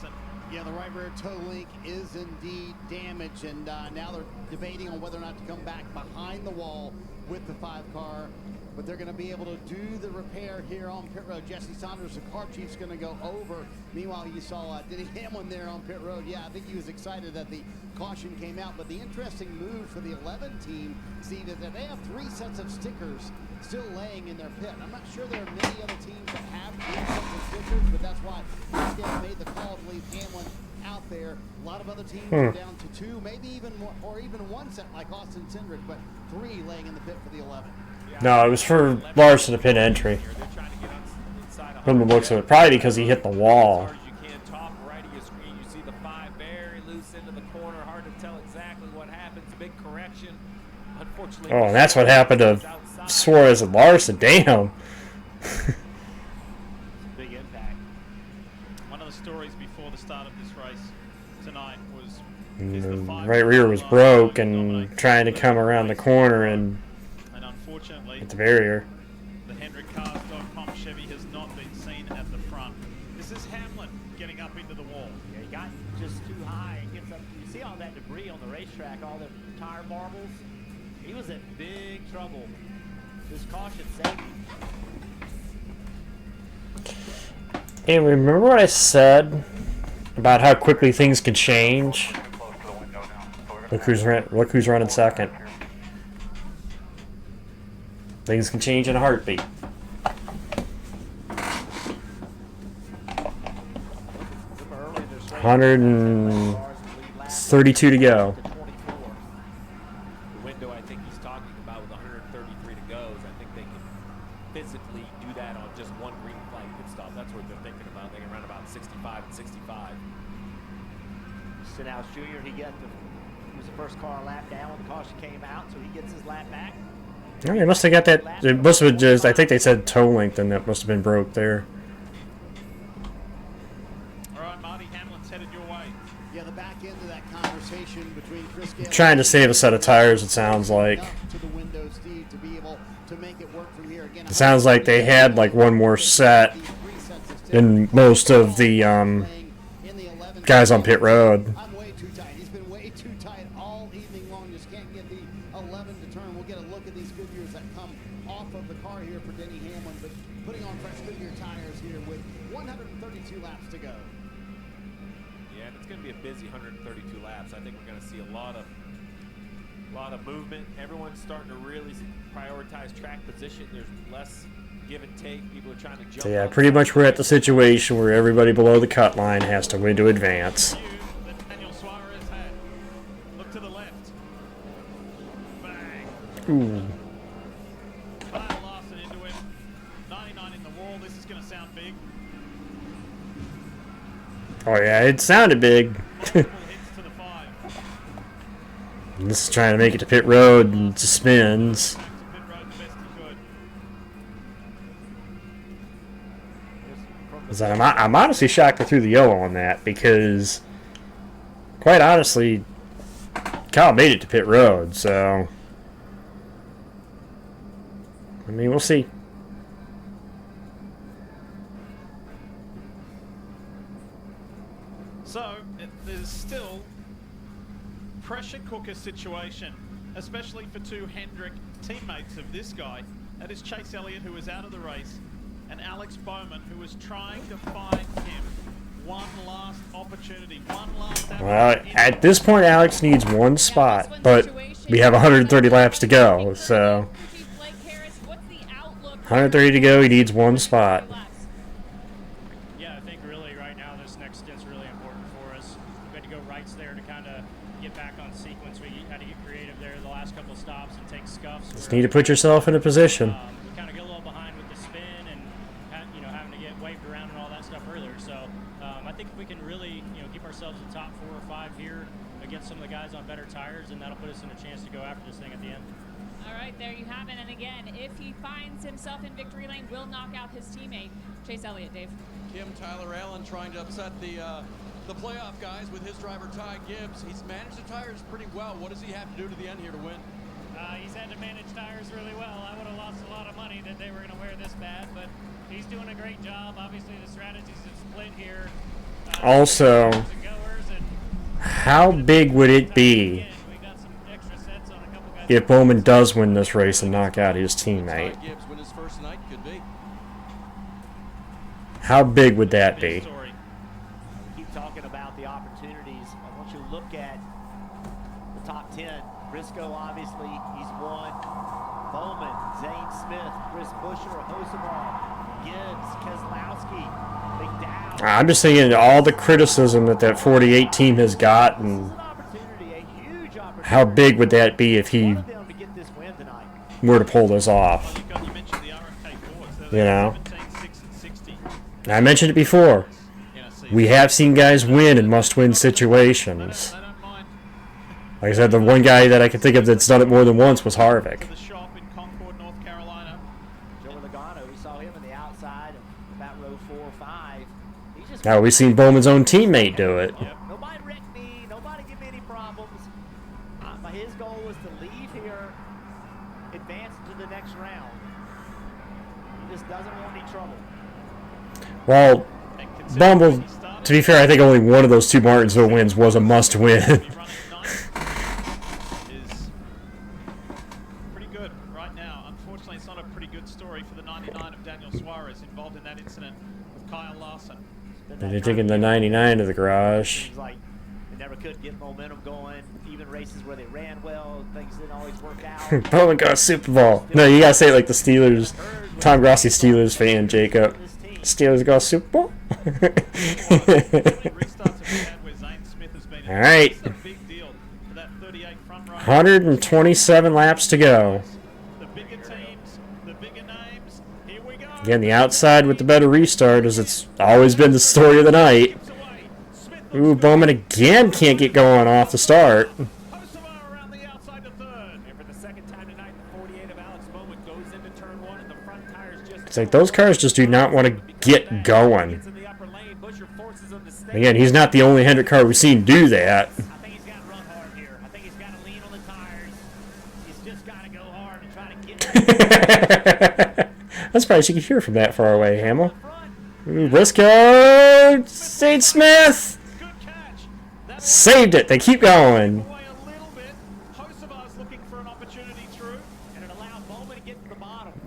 yeah, the right rear toe link is indeed damaged, and now they're debating on whether or not to come back behind the wall with the 5 car. But they're going to be able to do the repair here on pit road. Jesse Saunders, the car chief's going to go over. Meanwhile, you saw Denny Hamlin there on pit road. Yeah, I think he was excited that the caution came out. But the interesting move for the 11 team, Steve, is that they have 3 sets of stickers still laying in their pit. I'm not sure there are many other teams that have 3 sets of stickers, but that's why Bristol made the call to leave Hamlin out there. A lot of other teams are down to 2, maybe even more, or even 1 set like Austin Cindric, but 3 laying in the pit for the 11. No, it was for Larson to pit entry. From the looks of it, probably because he hit the wall. You can top right of your screen. You see the 5 very loose into the corner. Hard to tell exactly what happens. Big correction. Unfortunately. Oh, and that's what happened to Suarez and Larson. Damn. Big impact. One of the stories before the start of this race tonight was The right rear was broke and trying to come around the corner and hit the barrier. The HendrickCars.com Chevy has not been seen at the front. This is Hamlin getting up into the wall. Yeah, he got just too high and gets up. You see all that debris on the racetrack, all the tire marbles. He was in big trouble. This caution saved him. And remember what I said about how quickly things can change? Look who's running second. Things can change in a heartbeat. 132 to go. The window I think he's talking about with 133 to go is I think they can physically do that on just one green flag pit stop. That's what they're thinking about. They can run about 65 and 65. Stenhouse Jr., he was the first car lap down when the caution came out, so he gets his lap back. Yeah, they must have got that. It must have just. I think they said toe length, and that must have been broke there. All right, Marty, Hamlin's headed your way. Yeah, the back end of that conversation between Chris Gale Trying to save a set of tires. It sounds like. to the window, Steve, to be able to make it work from here again. It sounds like they had like one more set than most of the guys on pit road. I'm way too tight. He's been way too tight all evening long. Just can't get the 11 to turn. We'll get a look at these Goodyears that come off of the car here for Denny Hamlin, but putting on fresh Goodyear tires here with 132 laps to go. Yeah, and it's going to be a busy 132 laps. I think we're going to see a lot of movement. Everyone's starting to really prioritize track position. There's less give and take. People are trying to jump. So yeah, pretty much we're at the situation where everybody below the cut line has to win to advance. Daniel Suarez had. Look to the left. Bang. Ooh. Kyle Larson into him. 99 in the wall. This is going to sound big. Oh yeah, it sounded big. This is trying to make it to pit road and it just spins. I'm honestly shocked they threw the yellow on that because, quite honestly, Kyle made it to pit road, so I mean, we'll see. So, there's still pressure cooker situation, especially for 2 Hendrick teammates of this guy. That is Chase Elliott, who was out of the race, and Alex Bowman, who was trying to find him one last opportunity, one last Well, at this point, Alex needs 1 spot, but we have 130 laps to go, so 130 to go, he needs 1 spot. Yeah, I think really right now this next stint's really important for us. We had to go rights there to kind of get back on sequence. We had to get creative there the last couple of stops and take scuffs. Just need to put yourself in a position. We kind of get a little behind with the spin and having to get waved around and all that stuff earlier. So I think if we can really, keep ourselves in top 4 or 5 here against some of the guys on better tires, and that'll put us in a chance to go after this thing at the end. All right, there you have it. And again, if he finds himself in victory lane, will knock out his teammate, Chase Elliott. Dave. Kim Tyler Allen trying to upset the playoff guys with his driver Ty Gibbs. He's managed the tires pretty well. What does he have to do to the end here to win? He's had to manage tires really well. I would have lost a lot of money that they were going to wear this bad, but he's doing a great job. Obviously, the strategies have split here. Also, how big would it be if Bowman does win this race and knock out his teammate? How big would that be? Keep talking about the opportunities. I want you to look at the top 10. Briscoe, obviously, he's won. Bowman, Zane Smith, Chris Buescher, Hosevar, Gibbs, Keselowski, McDowell. I'm just thinking all the criticism that 48 team has gotten. How big would that be if he were to pull this off? You know? I mentioned it before. We have seen guys win in must-win situations. Like I said, the one guy that I can think of that's done it more than once was Harvick. Now we've seen Bowman's own teammate do it. Nobody wrecked me. Nobody give me any problems. His goal was to leave here, advance to the next round. He just doesn't want any trouble. Well, Bumble, to be fair, I think only one of those 2 Martinsville wins was a must-win. Is pretty good right now. Unfortunately, it's not a pretty good story for the 99 of Daniel Suarez involved in that incident with Kyle Larson. They're taking the 99 to the garage. Seems like they never could get momentum going. Even races where they ran well, things didn't always work out. Bowman got a Super Bowl. No, you gotta say it like the Steelers. Tom Grossi, Steelers fan, Jacob. Steelers got a Super Bowl? All right. 127 laps to go. Again, the outside with the better restart, as it's always been the story of the night. Ooh, Bowman again can't get going off the start. It's like those cars just do not want to get going. Again, he's not the only Hendrick car we've seen do that. I'm surprised you could hear from that far away, Hamill. Ooh, Briscoe! St. Smith! Saved it. They keep going.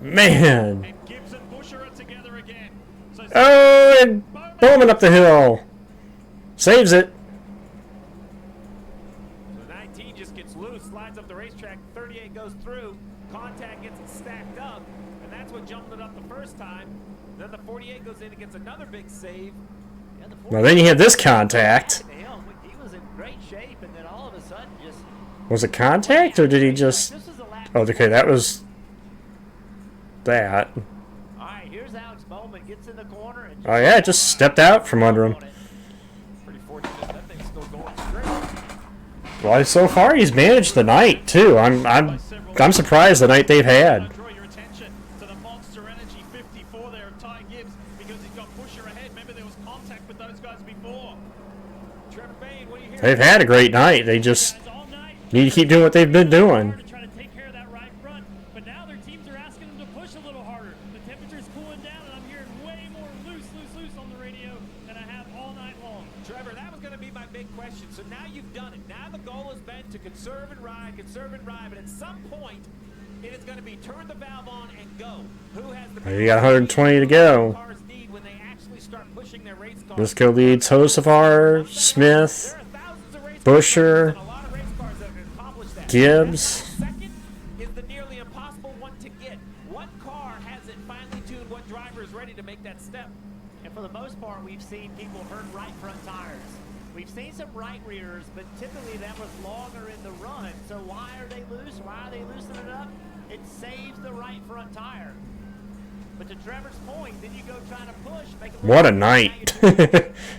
Man. Oh, and Bowman up the hill. Saves it. So 19 just gets loose, slides up the racetrack. 38 goes through. Contact gets it stacked up, and that's what jumped it up the first time. Then the 48 goes in and gets another big save. Well, then you have this contact. He was in great shape, and then all of a sudden just... Was it contact, or did he just... Oh, okay, that was... that. All right, here's Alex Bowman, gets in the corner and... Oh, yeah, it just stepped out from under him. Pretty fortunate that thing's still going straight. Well, so far he's managed the night, too. I'm surprised the night they've had. Draw your attention to the Monster Energy 54 there of Ty Gibbs because he's got Buescher ahead. Remember, there was contact with those guys before. Trevor Bayne, what do you hear? They've had a great night. They just need to keep doing what they've been doing. Try to take care of that right front, but now their teams are asking them to push a little harder. The temperature's cooling down, and I'm hearing way more loose on the radio than I have all night long. Trevor, that was going to be my big question. So now you've done it. Now the goal has been to conserve and ride, but at some point, it is going to be turn the valve on and go. Who has the You got 120 to go. cars need when they actually start pushing their race cars? Briscoe leads Hosevar, Smith, Buescher, Gibbs. Second is the nearly impossible one to get. What car has it finally tuned? What driver is ready to make that step? And for the most part, we've seen people hurt right front tires. We've seen some right rears, but typically that was longer in the run. So why are they loose? Why are they loosening it up? It saves the right front tire. But to Trevor's point, then you go trying to push, make it What a night.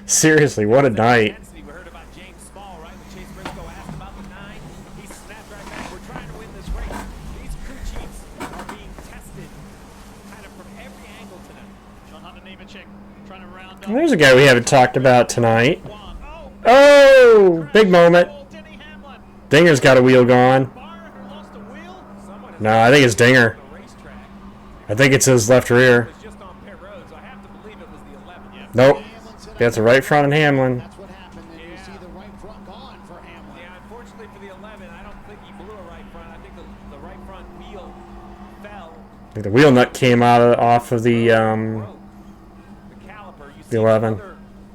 Seriously, what a night. We heard about James Small, right? When Chase Briscoe asked about the 9, he snapped right back. We're trying to win this race. These crew chiefs are being tested kind of from every angle tonight. John Hunter Nemechek trying to round up. There's a guy we haven't talked about tonight. Oh, big moment. Dinger's got a wheel gone. No, I think it's Dinger. I think it's his left rear. Nope. That's a right front in Hamlin. That's what happened, and you see the right front gone for Hamlin. Yeah, unfortunately for the 11, I don't think he blew a right front. I think the right front wheel fell. I think the wheel nut came out off of the Caliper. You see 11.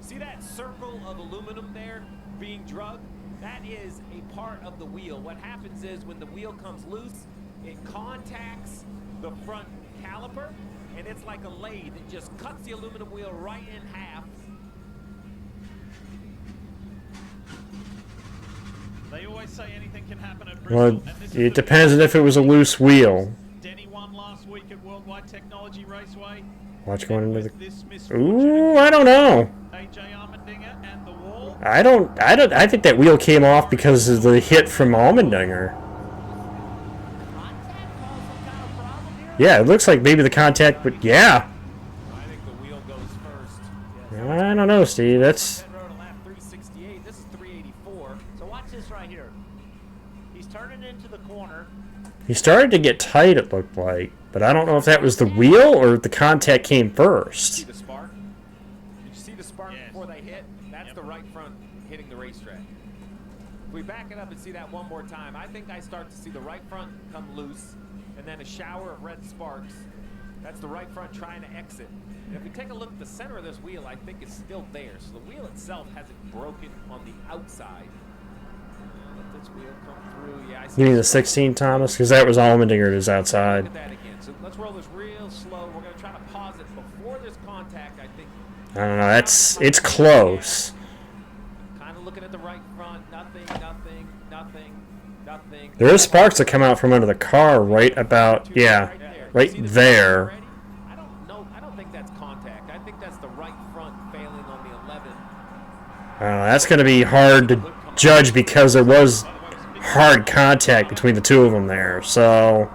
See that circle of aluminum there being drugged? That is a part of the wheel. What happens is when the wheel comes loose, it contacts the front caliper, and it's like a lathe. It just cuts the aluminum wheel right in half. They always say anything can happen at Bristol. Well, it depends on if it was a loose wheel. Denny won last week at Worldwide Technology Raceway. Watch going into the... Ooh, I don't know. AJ Allmendinger and the wall. I think that wheel came off because of the hit from Allmendinger. Yeah, it looks like maybe the contact, but yeah. I think the wheel goes first. I don't know, Steve. That's... Pit road at lap 368. This is 384. So watch this right here. He's turning into the corner. He started to get tight, it looked like. But I don't know if that was the wheel or the contact came first. See the spark? Did you see the spark before they hit? That's the right front hitting the racetrack. If we back it up and see that one more time, I think I start to see the right front come loose and then a shower of red sparks. That's the right front trying to exit. And if we take a look at the center of this wheel, I think it's still there. So the wheel itself hasn't broken on the outside. Let this wheel come through. Yeah, I see. You mean the 16, Thomas? Because that was Allmendinger to his outside. Look at that again. So let's roll this real slow. We're going to try to pause it before there's contact, I think. I don't know. It's close. Kind of looking at the right front. Nothing. There is sparks that come out from under the car right about, yeah, right there. I don't think that's contact. I think that's the right front failing on the 11. That's going to be hard to judge because there was hard contact between the two of them there. So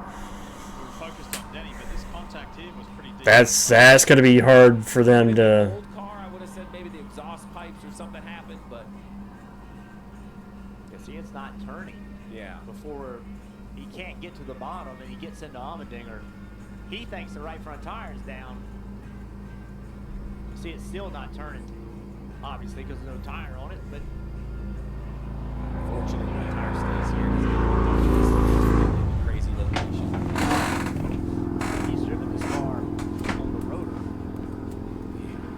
that's going to be hard for them to. Old car, I would have said maybe the exhaust pipes or something happened, but You see, it's not turning. yeah. Before he can't get to the bottom and he gets into Allmendinger, he thinks the right front tire is down. See, it's still not turning, obviously, because there's no tire on it, but Fortunately, the tire stays here. 'Cause it's a crazy location. he's driven this car on the rotor.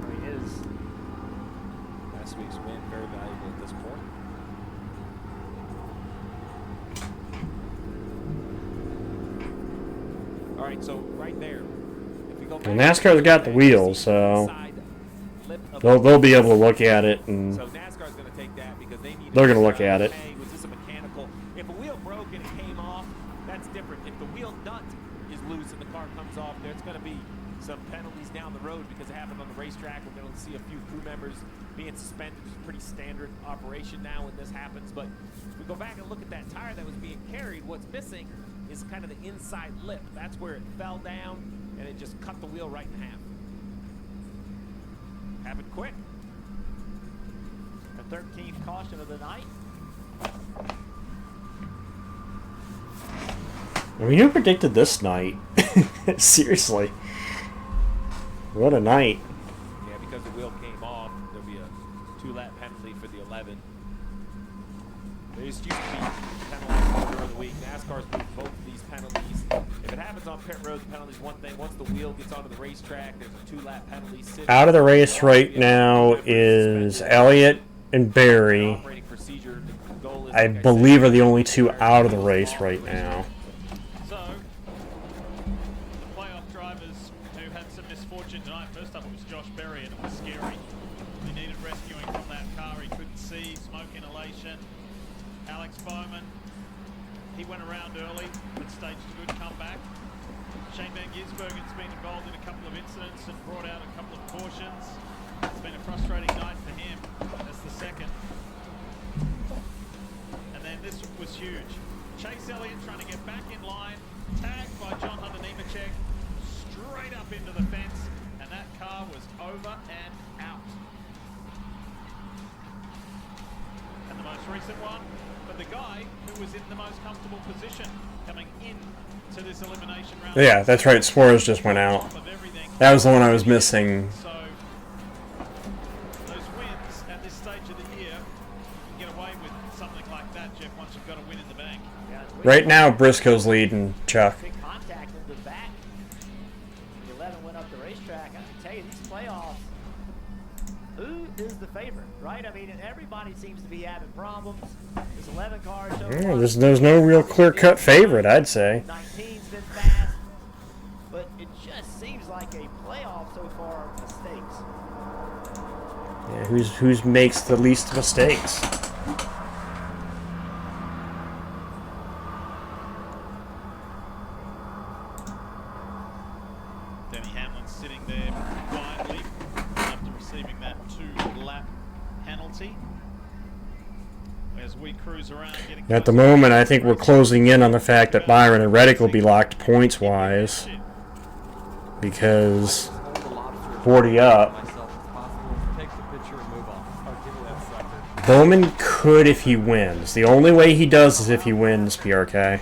There he is. Last week's win, very valuable at this point. All right, so right there. If we go Well, back NASCAR's got the wheel, so they'll be able to look at it, and So NASCAR's going to take that because they need. they're going to look at it. Hey, was this a mechanical? If a wheel broke and it came off, that's different. If the wheel nut is loose and the car comes off, there's going to be some penalties down the road because it happened on the racetrack. We're going to see a few crew members being suspended. It's a pretty standard operation now when this happens. But if we go back and look at that tire that was being carried, what's missing is kind of the inside lip. That's where it fell down and it just cut the wheel right in half. Happened quick. The 13th caution of the night. I mean, who predicted this night? Seriously. What a night. Yeah, because the wheel came off, there'll be a 2-lap penalty for the 11. There used to be penalties during the week. NASCAR's moved both of these penalties. If it happens on pit road, the penalty's one thing. Once the wheel gets onto the racetrack, there's a 2-lap penalty. Out of the race right now is Elliott and Barry. I believe are the only two out of the race right now. So, the playoff drivers who had some misfortune tonight, first up it was Josh Berry, and it was scary. He needed rescuing from that car. He couldn't see, smoke inhalation. Alex Bowman, he went around early, but staged a good comeback. Shane Van Gisbergen's been involved in a couple of incidents and brought out a couple of cautions. It's been a frustrating night for him. That's the second. And then this was huge. Chase Elliott trying to get back in line, tagged by John Hunter Nemechek, straight up into the fence, and that car was over and out. And the most recent one, but the guy who was in the most comfortable position coming in to this elimination round. Yeah, that's right. Suarez just went out. That was the one I was missing. So those wins at this stage of the year, you can get away with something like that, Jeff, once you've got a win in the bank. Right now, Briscoe's leading Chuck. Big contact into the back. The 11 went up the racetrack. I can tell you, these playoffs, who is the favorite, right? I mean, everybody seems to be having problems. There's 11 cars. Yeah, there's no real clear-cut favorite, I'd say. 19's been fast, but it just seems like a playoff so far of mistakes. Yeah, who's makes the least mistakes? Denny Hamlin sitting there quietly after receiving that 2-lap penalty. As we cruise around getting At the moment, I think we're closing in on the fact that Byron and Reddick will be locked points-wise. Because 40 up. Bowman could if he wins. The only way he does is if he wins, PRK.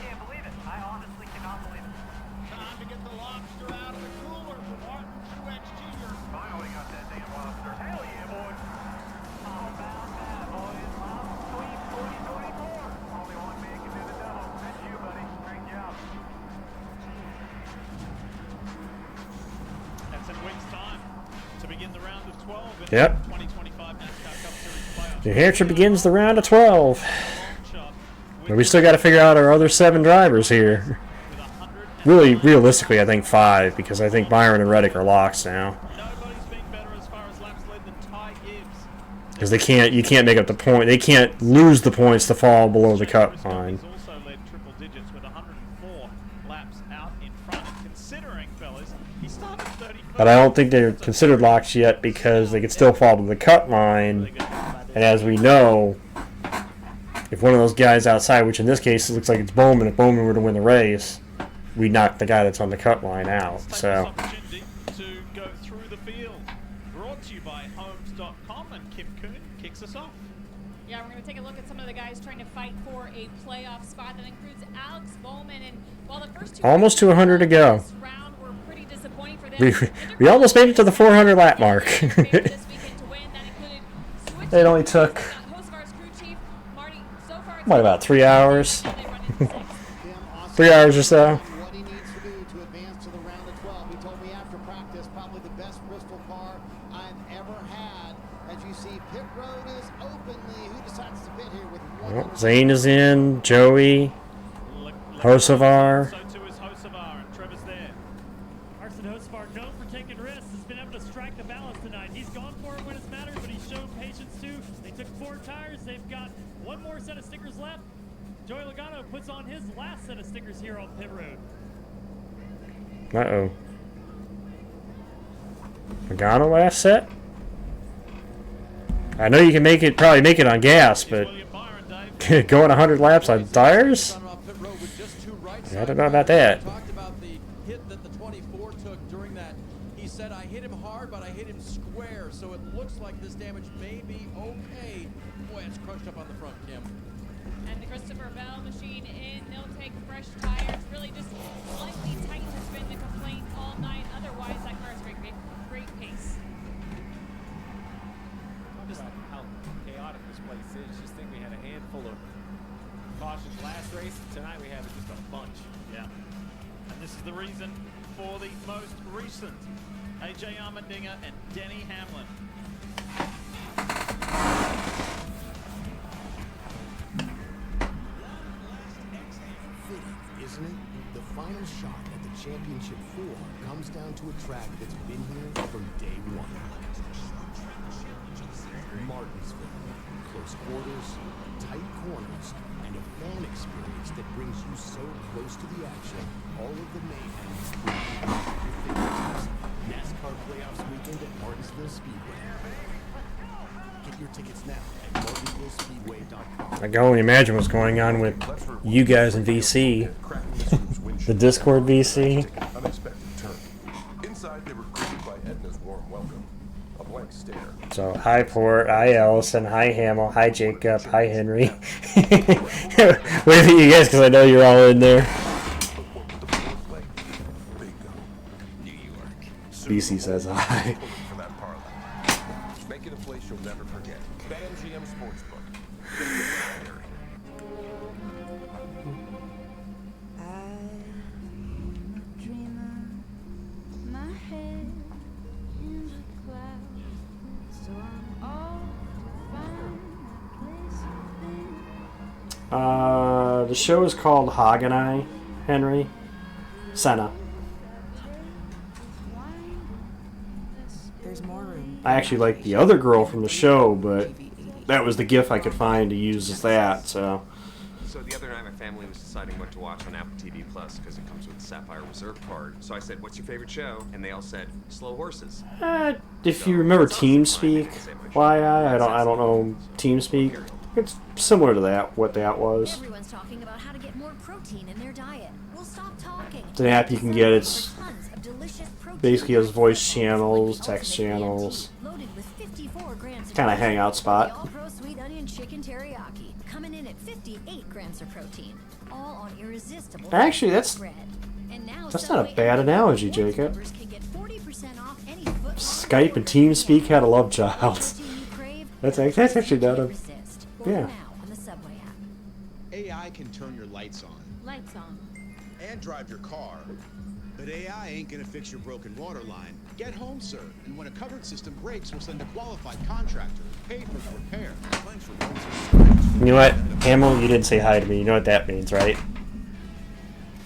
Yep. New Hampshire begins the round of 12. But we still got to figure out our other 7 drivers here. Really, realistically, I think 5, because I think Byron and Reddick are locks now. Because you can't make up the point. They can't lose the points to fall below the cut line. But I don't think they're considered locks yet because they could still fall to the cut line. And as we know, if one of those guys outside, which in this case it looks like it's Bowman, if Bowman were to win the race, we knock the guy that's on the cut line out. So. To go through the field. Brought to you by Homes.com, and Kim Kuhn kicks us off. Yeah, we're going to take a look at some of the guys trying to fight for a playoff spot. That includes Alex Bowman, and while the first 2 Almost to 100 to go. We almost made it to the 400 lap mark. It only took, what, about 3 hours? 3 hours or so. What he needs to do to advance to the round of 12. He told me after practice, probably the best Bristol car I've ever had. As you see, pit road is openly. Who decides to pit here with one? Well, Zane is in, Joey, Hocevar. Joey Logano puts on his last set of stickers here on pit road. Uh-oh. Logano last set? I know you can probably make it on gas, but going 100 laps on tires? I don't know about that. Talked about the hit that the 24 took during that. He said, I hit him hard, but I hit him square, so it looks like this damage may be okay. Boy, it's crunched up on the front, Kim. And the Christopher Bell machine in, they'll take fresh tires. Really just slightly tight has been the complaint all night. Otherwise, that car's great pace. Just how chaotic this place is. Just think we had a handful of cautions last race. Tonight we have just a bunch. Yeah. And this is the reason for the most recent AJ Allmendinger and Denny Hamlin. Isn't it? The final shot at the Championship 4 comes down to a track that's been here from day one. Martinsville, close quarters, tight corners, and a fan experience that brings you so close to the action, all of the mayhem is at your fingertips. NASCAR Playoffs Weekend at Martinsville Speedway. Get your tickets now at martinsvillespeedway.com. I can only imagine what's going on with you guys in VC. The Discord VC. Unexpected turn. Inside, they were greeted by Edna's warm welcome. A blank stare. So, hi Port, hi Allison, hi Hamill, hi Jacob, hi Henry. Wave at you guys because I know you're all in there. VC says hi. Make it a place you'll never forget. BetMGM Sportsbook. The show is called Hagenai, Henry. Senna. There's more room. I actually like the other girl from the show, but that was the GIF I could find to use as that, so. So the other night my family was deciding what to watch on Apple TV Plus because it comes with the Sapphire Reserve card. So I said, what's your favorite show? And they all said, Slow Horses. If you remember TeamSpeak, I don't know TeamSpeak. It's similar to that, what that was. Everyone's talking about how to get more protein in their diet. We'll stop talking. It's an app you can get. It's basically has voice channels, text channels, kind of hangout spot. All-Pro Sweet Onion Chicken Teriyaki, coming in at 58 grams of protein, all on irresistible Actually, that's bread. And now not a bad analogy, Jacob. Skype and TeamSpeak had a love child. That's actually not a. Yeah. AI can turn your lights on. Lights on. And drive your car. But AI ain't gonna fix your broken water line. Get home, sir. And when a covered system breaks, we'll send a qualified contractor. Pay for the repair. You know what, Hamill? You didn't say hi to me. You know what that means, right?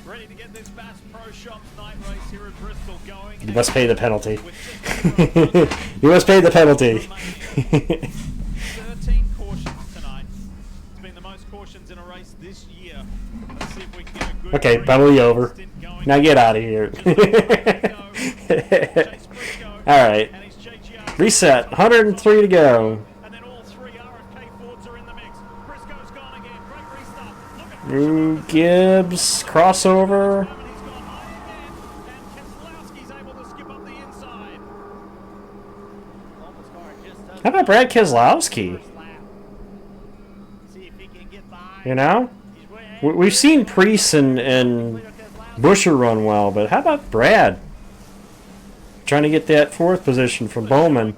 Ready to get this Bass Pro Shops night race here at Bristol going. You must pay the penalty. You must pay the penalty. 13 cautions tonight. It's been the most cautions in a race this year. Let's see if we can get a good Okay, penalty over. Now get out of here. Alright. Reset. 103 to go. Ooh, Gibbs. Crossover. How about Brad Keselowski? You know? We've seen Priest and Busher run well, but how about Brad? Trying to get that fourth position from Bowman.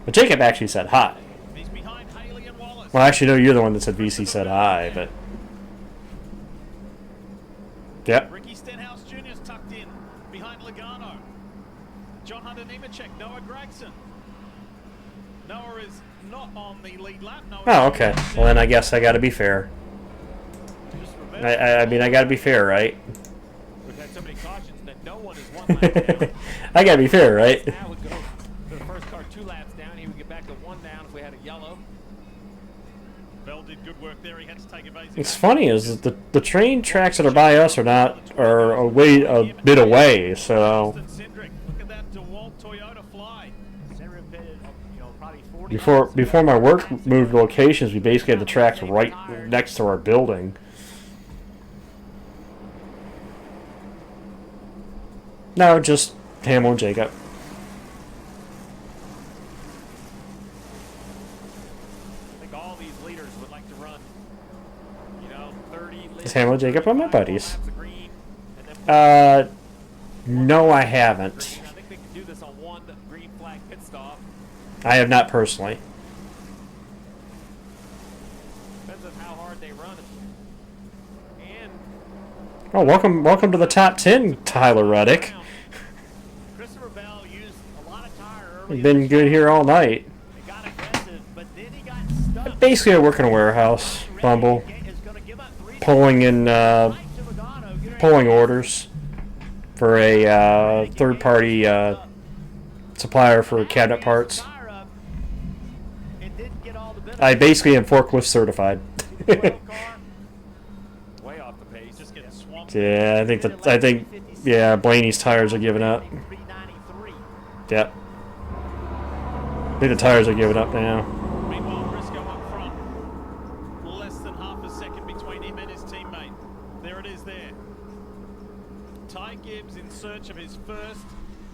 But Jacob actually said hi. Well, actually, no, you're the one that said VC said hi, but... Yep. Ricky Stenhouse Jr. is tucked in behind Logano. John Hunter Nemechek, Noah Gragson. Noah is not on the lead lap. Oh, okay. Well, then I guess I gotta be fair. I mean, I gotta be fair, right? We've had so many cautions that no one is one lap down. I gotta be fair, right? Now would go for the first car 2 laps down. He would get back to 1 down if we had a yellow. Bell did good work there. He had to take evasive. What's funny is that the train tracks that are by us are a bit away, so Look at that DeWalt Toyota fly. before my work moved locations, we basically had the tracks right next to our building. No, just Hamill and Jacob. I think all these leaders would like to run, 30 Is Hamill and Jacob on my buddies? No, I haven't. I think they can do this on 1 green flag pit stop. I have not personally. Depends on how hard they run. And Oh, welcome to the top 10, Tyler Reddick. Christopher Bell used a lot of tire We've been good here all night. got aggressive, but then he got stuck. Basically, I work in a warehouse, Bumble, pulling in polling orders for a third-party supplier for cabinet parts. It didn't get all the benefits. I basically am forklift certified. Way off the pace. Just getting swamped. Yeah, I think yeah, Blaney's tires are giving up. Yep. I think the tires are giving up now. Meanwhile, Briscoe up front. Less than half a second between him and his teammate. There it is there. Ty Gibbs in search of his first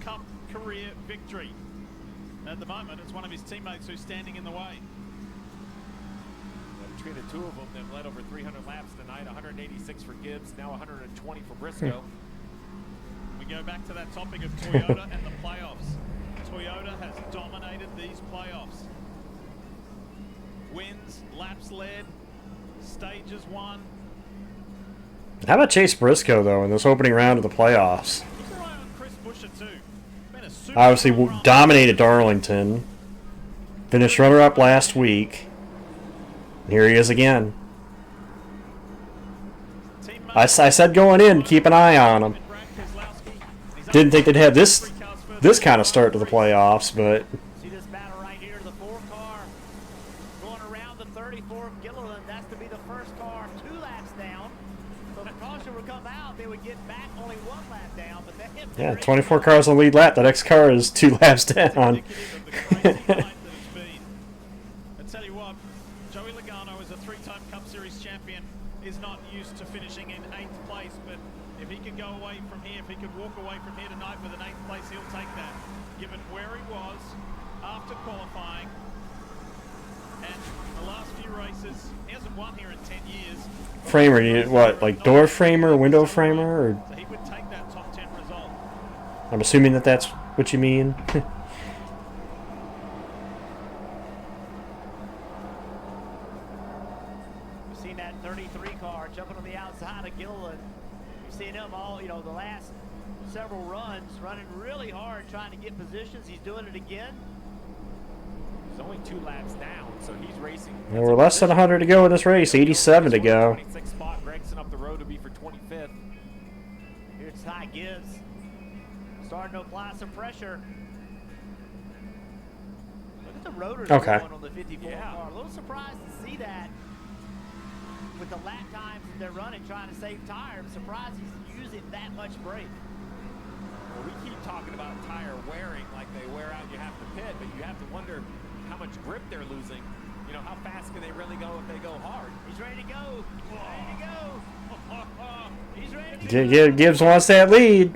Cup career victory. At the moment, it's one of his teammates who's standing in the way. Between the two of them, they've led over 300 laps tonight. 186 for Gibbs, now 120 for Briscoe. We go back to that topic of Toyota and the playoffs. Toyota has dominated these playoffs. Wins, laps led, stages won. How about Chase Briscoe though in this opening round of the playoffs? Keep your eye on Chris Buescher too. Been a super Obviously dominated Darlington. Finished runner-up last week. Here he is again. I said going in, keep an eye on him. Didn't think they'd have this kind of start to the playoffs, but See this battle right here, the 4-car going around the 34 of Gilliland. That's to be the first car 2 laps down. So the caution would come out, they would get back only 1 lap down, but then yeah, 24 cars on the lead lap. The next car is 2 laps down. I tell you what, Joey Logano is a 3-time Cup Series champion, is not used to finishing in 8th place, but if he could go away from here, if he could walk away from here tonight with an 8th place, he'll take that, given where he was after qualifying. And the last few races, he hasn't won here in 10 years. Framer, what, like door framer, window framer? Or? So he would take that top 10 result. I'm assuming that that's what you mean. We've seen that 33 car jumping on the outside of Gilliland. We've seen him all, the last several runs, running really hard, trying to get positions. He's doing it again. He's only 2 laps down, so he's racing. Yeah, we're less than 100 to go in this race. 87 to go. 26th spot. Gregson up the road to be for 25th. Here's Ty Gibbs. Starting to apply some pressure. Look at the rotors going on the 54 car. A little surprised to see that with the lap times that they're running, trying to save tire. I'm surprised he's using that much brake. Well, we keep talking about tire wearing like they wear out, you have to pit, but you have to wonder how much grip they're losing. You know, how fast can they really go if they go hard? He's ready to go. He's ready to go. He's ready to go. Gibbs wants that lead.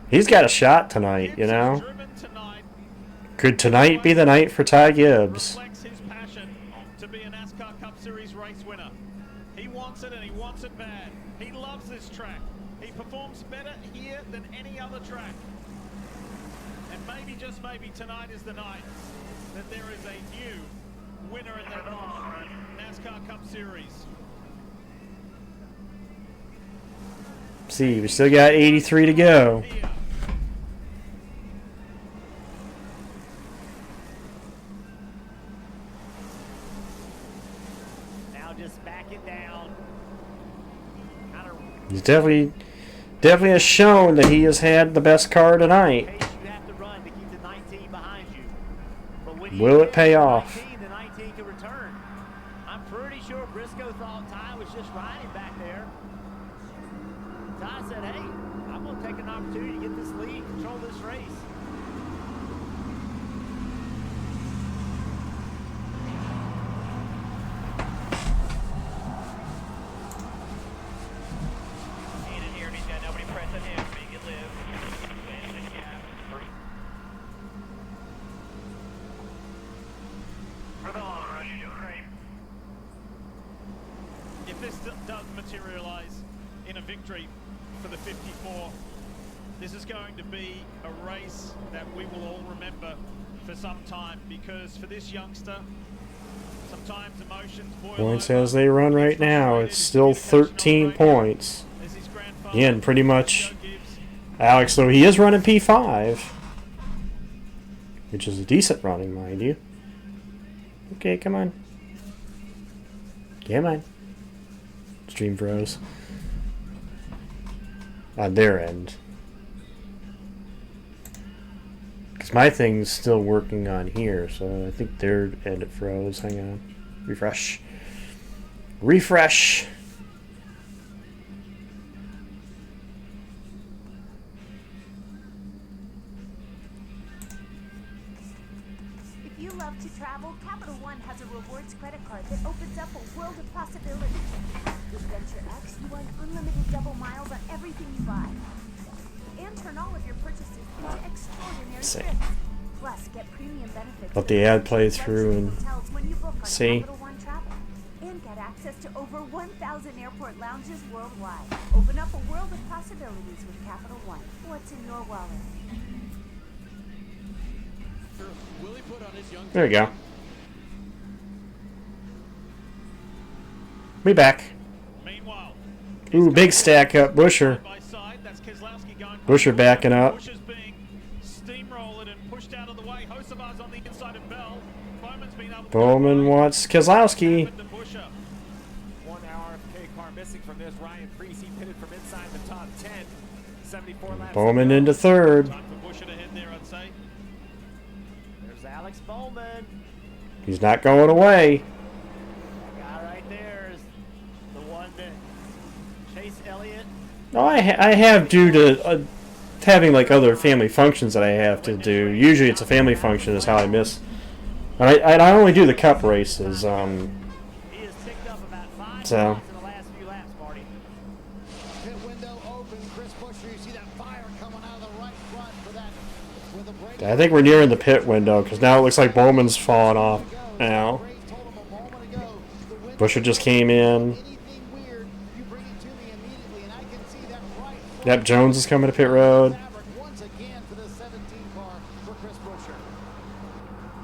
He's got a shot tonight, you know. Could tonight be the night for Ty Gibbs? Reflects his passion to be a NASCAR Cup Series race winner. He wants it and he wants it bad. He loves this track. He performs better here than any other track. And maybe, just maybe, tonight is the night that there is a new winner in the NASCAR Cup Series. See, we still got 83 to go. Now just back it down. He's definitely has shown that he has had the best car tonight. You have to run to keep the 19 behind you. But when Will it pay off? the 19 can return. I'm pretty sure Briscoe thought Ty was just riding back there. Ty said, hey, I'm going to take an opportunity to get this lead, control this race. In here, and he's got nobody pressing him. Make it live. If this does materialize in a victory for the 54, this is going to be a race that we will all remember for some time, because for this youngster, sometimes emotions boil Points over. as they run right now, it's still 13 points. Again, pretty much. Alex, though, he is running P5, which is a decent running, mind you. Okay, come on. Come on. Stream froze. On their end. 'Cause my thing's still working on here, so I think their edit froze. Hang on. Refresh. Refresh! If you love to travel, Capital One has a rewards credit card that opens up a world of possibilities. With Venture X, you earn unlimited double miles on everything you buy. And turn all of your purchases into extraordinary trips. Plus, get premium benefits. Let the ad play through and when you book on see. Capital One Travel. And get access to over 1,000 airport lounges worldwide. Open up a world of possibilities with Capital One. What's in your wallet? There we go. We back. Ooh, big stack up. Busher. Busher backing up. Busher's being steamrolled and pushed out of the way. Hocevar's on the inside of Bell. Bowman's been able to Bowman wants Keselowski. 1 hour of K car missing from this. Ryan Preece, he pitted from inside the top 10. 74 laps. Bowman into third. Time for Busher to head there, I'd say. There's Alex Bowman. He's not going away. That guy right there is the one that Chase Elliott. No, I have due to having like other family functions that I have to do. Usually it's a family function is how I miss. And I only do the cup races. So. Pit window open. Chris Buescher, you see that fire coming out of the right front for that. With the brake. I think we're nearing the pit window because now it looks like Bowman's falling off now. Busher just came in. Yep, Jones is coming to pit road.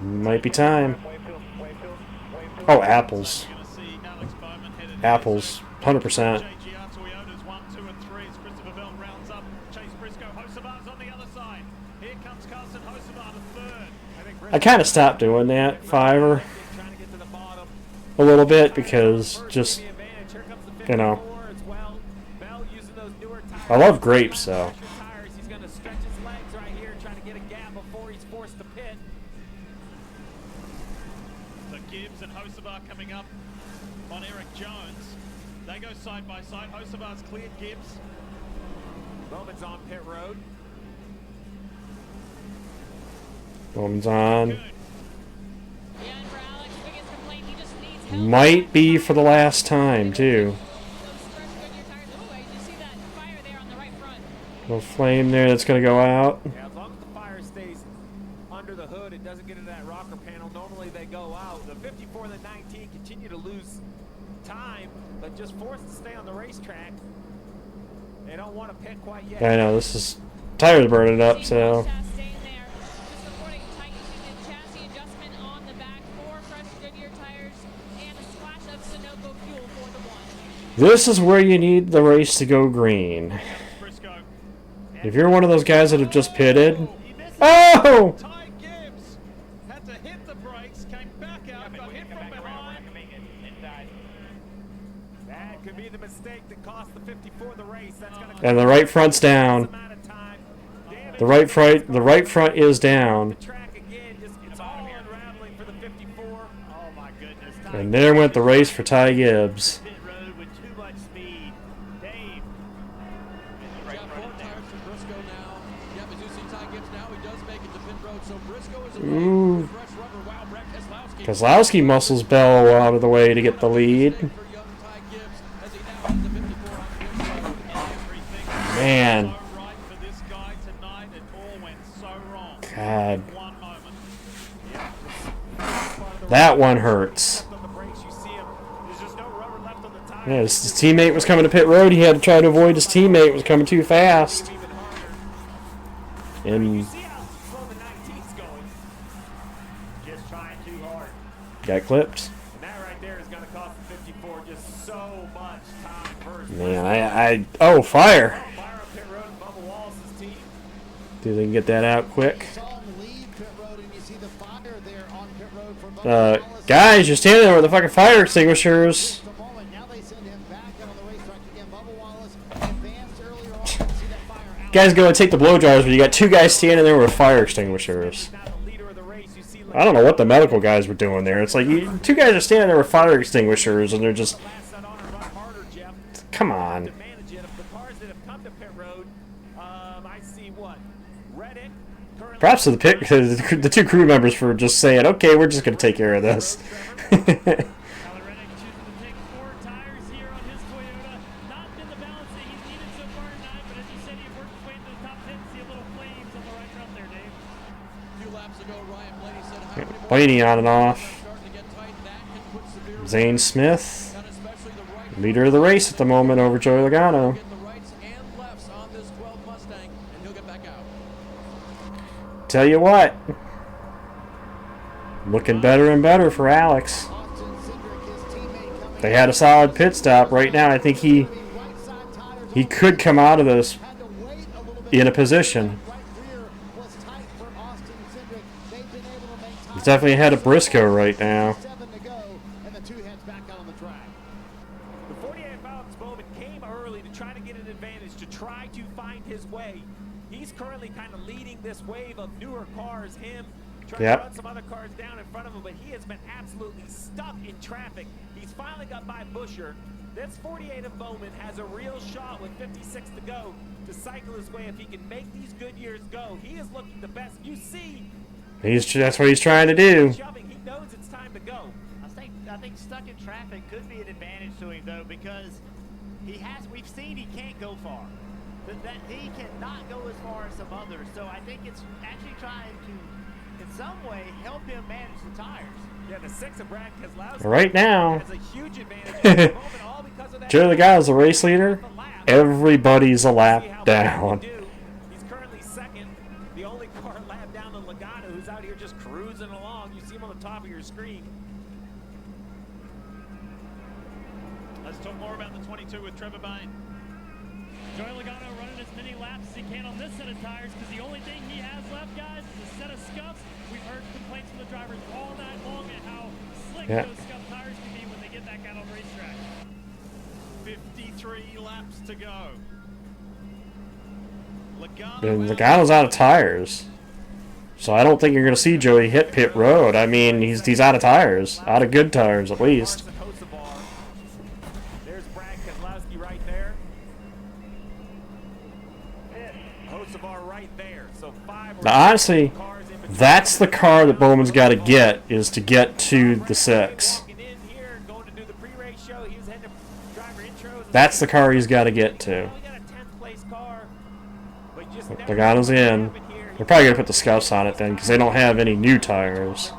Might be time. Oh, apples. Apples, 100%. I kind of stopped doing that, Fiverr, a little bit because just, you know, I love grapes, so. He's going to stretch his legs right here, trying to get a gap before he's forced to pit. So Gibbs and Hocevar coming up on Eric Jones. They go side by side. Hocevar's cleared Gibbs. Bowman's on pit road. Bowman's on. Might be for the last time, too. Little flame there that's going to go out. Yeah, as long as the fire stays under the hood, it doesn't get into that rocker panel. Normally they go out. The 54 and the 19 continue to lose time, but just forced to stay on the racetrack. They don't want to pit quite yet. I know, this is tires burning up, so. This is where you need the race to go green. If you're one of those guys that have just pitted, oh! Ty Gibbs had to hit the brakes, came back out, got hit from behind. That could be the mistake that cost the 54 the race. That's going to And the right front's down. The right front is down. And there went the race for Ty Gibbs. Ooh. Keselowski muscles Bell out of the way to get the lead. Man. God. That one hurts. Yeah, his teammate was coming to pit road. He had to try to avoid his teammate. Was coming too fast. And got clipped. And that right there is going to cost the 54 just so much time first. Man, oh, fire. Do they can get that out quick? Guys, you're standing there with the fucking fire extinguishers. guys go and take the blow dryers, but you got two guys standing there with fire extinguishers. I don't know what the medical guys were doing there. It's like two guys are standing there with fire extinguishers, and they're just. Come on. Props to the two crew members for just saying, "Okay, we're just going to take care of this." Blaney on and off. Zane Smith, leader of the race at the moment over Joey Logano. Tell you what, looking better and better for Alex. They had a solid pit stop right now. I think he could come out of this in a position. He's definitely ahead of Briscoe right now. The 48 Alex Bowman came early to try to get an advantage, to try to find his way. He's currently kind of leading this wave of newer cars, him trying to run some other cars down in front of him, but he has been absolutely stuck in traffic. He's finally got by Buscher. This 48 of Bowman has a real shot with 56 to go to cycle his way if he can make these good years go. He is looking the best. You see, that's what he's trying to do. he knows it's time to go. I think stuck in traffic could be an advantage to him though, because we've seen he can't go far. That he cannot go as far as some others. So I think it's actually trying to, in some way, help him manage the tires. Yeah, the 6 of Brad Keselowski Right now, has a huge advantage all because of that. Joey Logano's the race leader. Everybody's a lap down. He's currently second. The only car lap down to Logano, who's out here just cruising along. You see him on the top of your screen. Let's talk more about the 22 with Trevor Bayne. Joey Logano running as many laps as he can on this set of tires, because the only thing he has left, guys, is a set of scuffs. We've heard complaints from the drivers all night long at how slick those scuffed tires can be when they get back out on the racetrack. 53 laps to go. And Logano's out of tires, so I don't think you're going to see Joey hit pit road. I mean, he's out of tires, out of good tires at least. There's Brad Keselowski right there. Hocevar right there. So 5 Now, honestly, that's the car that Bowman's got to get, is to get to the 6. That's the car he's got to get to. Logano's in. They're probably going to put the scuffs on it then, because they don't have any new tires,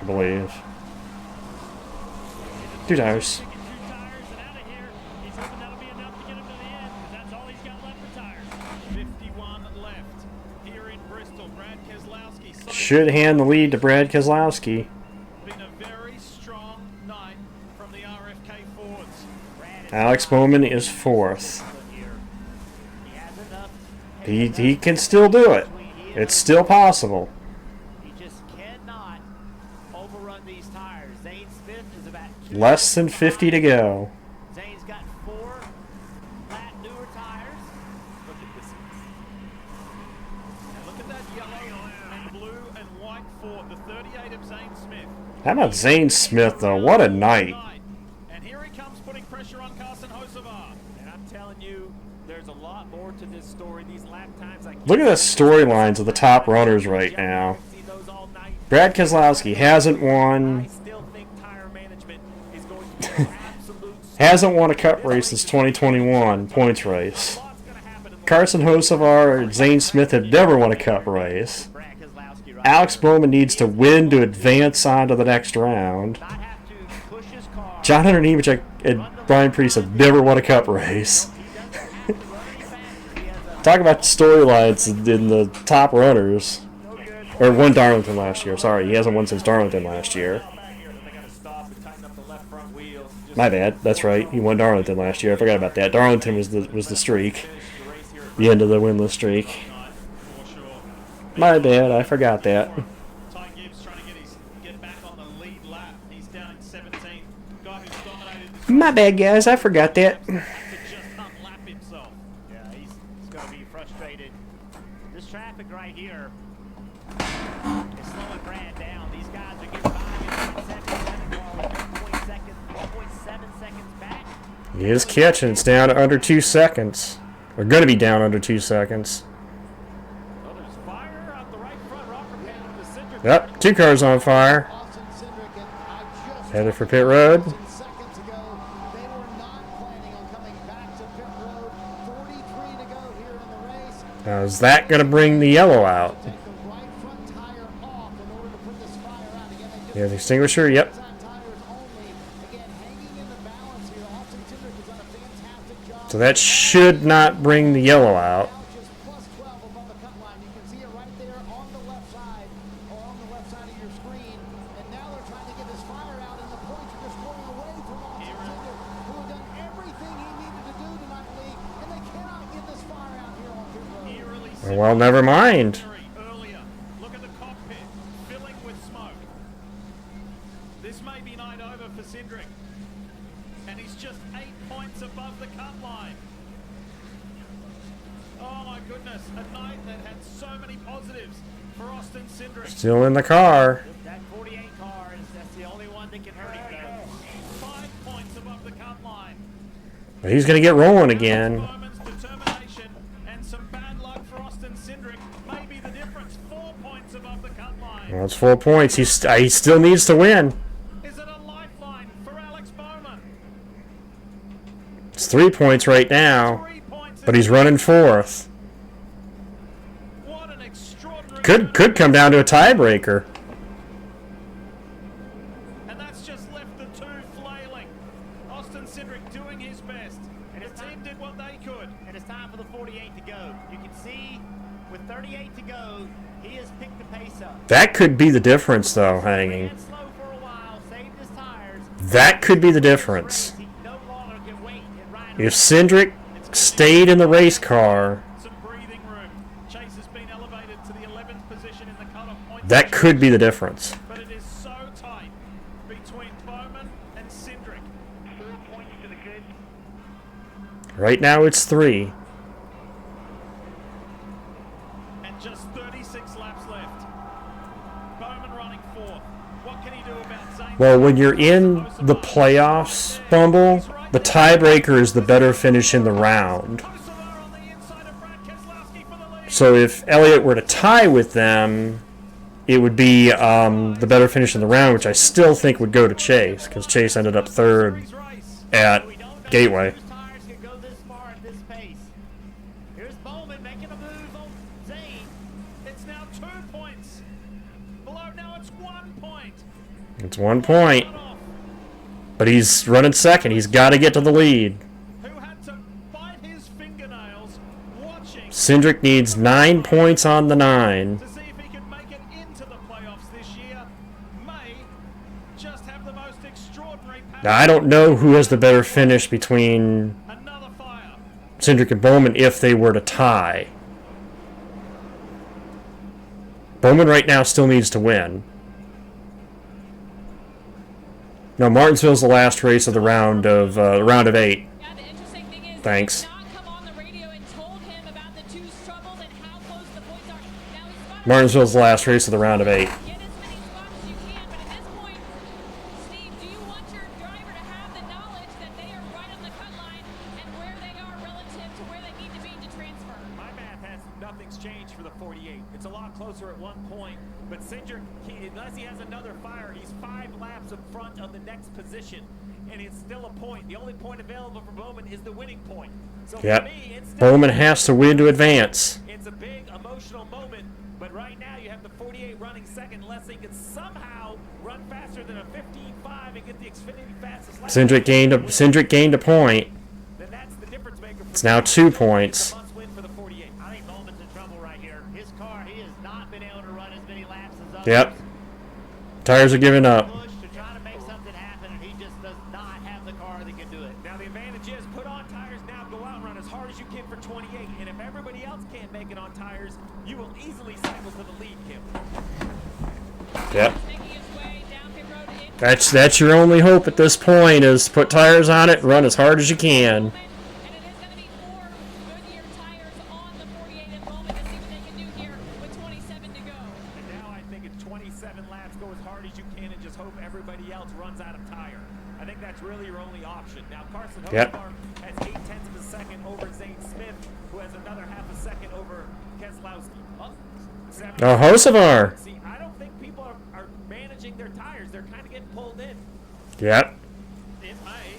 I believe. 2 tires. 51 left here in Bristol. Brad Keselowski Should hand the lead to Brad Keselowski. been a very strong night from the RFK Fords. Alex Bowman is 4th. He can still do it. It's still possible. He just cannot overrun these tires. Zane Smith is about Less than 50 to go. Zane's got 4 flat newer tires. Look at this. And look at that yellow and blue and white Ford, the 38 of Zane Smith. How about Zane Smith, though? What a night. And here he comes putting pressure on Carson Hocevar. And I'm telling you, there's a lot more to this story. These lap times, Look at the storylines of the top runners right now. Brad Keselowski hasn't won. Hasn't won a cup race since 2021 points race. Carson Hocevar and Zane Smith have never won a cup race. Alex Bowman needs to win to advance on to the next round. John Hunter Nemechek and Brian Preece have never won a cup race. Talk about storylines in the top runners. Or won Darlington last year. Sorry, he hasn't won since Darlington last year. My bad. That's right. He won Darlington last year. I forgot about that. Darlington was the streak. The end of the winless streak. My bad. I forgot that. My bad, guys. I forgot that. here is slowing Brad down. These guys are getting by in 7 car with 1.7 seconds back. He is catching. It's down to under 2 seconds. We're going to be down under 2 seconds. Yep, 2 cars on fire. Headed for pit road. Now, is that going to bring the yellow out? Yeah, the extinguisher, yep. So that should not bring the yellow out. Well, never mind. Look at the cockpit filling with smoke. This may be night over for Cindric, and he's just 8 points above the cut line. Oh my goodness, a night that had so many positives for Austin Cindric. Still in the car. That 48 car that's the only one that can hurt him. 5 points above the cut line. But he's going to get rolling again. Well, it's 4 points. He still needs to win. Is it a lifeline for Alex Bowman? It's 3 points right now, but he's running 4th. What an extraordinary Could come down to a tiebreaker. And that's just left the two flailing. Austin Cindric doing his best. And his team did what they could. And it's time for the 48 to go. You can see with 38 to go, he has picked the pace up. That could be the difference, though, hanging. That could be the difference. If Cindric stayed in the race car, that could be the difference. But it is so tight between Bowman and Cindric. 4 points to the good. Right now it's 3. And just 36 laps left. Bowman running 4th. What can he do about Zane? Well, when you're in the playoffs, Bumble, the tiebreaker is the better finish in the round. So if Elliott were to tie with them, it would be the better finish in the round, which I still think would go to Chase, because Chase ended up 3rd at Gateway. Here's Bowman making a move on Zane. It's now 2 points. Below now it's 1 point. It's 1 point. But he's running 2nd. He's got to get to the lead. Who had to bite his fingernails watching Cindric needs 9 points on the 9. to see if he can make it into the playoffs this year. May just have the most extraordinary Now, I don't know who has the better finish between Cindric and Bowman if they were to tie. Bowman right now still needs to win. No, Martinsville's the last race of the round of 8. Thanks. Martinsville's the last race of the round of 8. My math has nothing's changed for the 48. It's a lot closer at 1 point, but Cindric, unless he has another fire, he's 5 laps in front of the next position, and it's still a point. The only point available for Bowman is the winning point. So Yep. for me, it's Bowman has to win to advance. It's a big emotional moment, but right now you have the 48 running second, unless he can somehow run faster than a 15.5 and get the Xfinity fastest lap. Cindric gained a point. Then that's the difference maker. It's now 2 points. I think Bowman's in trouble right here. His car, he has not been able to run as many laps as others. Yep. Tires are giving up. To try to make something happen, and he just does not have the car that can do it. Now the advantage is put on tires now, go out and run as hard as you can for 28. And if everybody else can't make it on tires, you will easily cycle to the lead, Kim. Yep. That's your only hope at this point, is put tires on it and run as hard as you can. 27 laps, go as hard as you can, and just hope everybody else runs out of tire. I think that's really your only option. Now, Carson Hocevar has 0.8 of a second over Zane Smith, who has another half a second over Keselowski. Oh, Hocevar. See, I don't think people are managing their tires. They're kind of getting pulled in. Yep. It may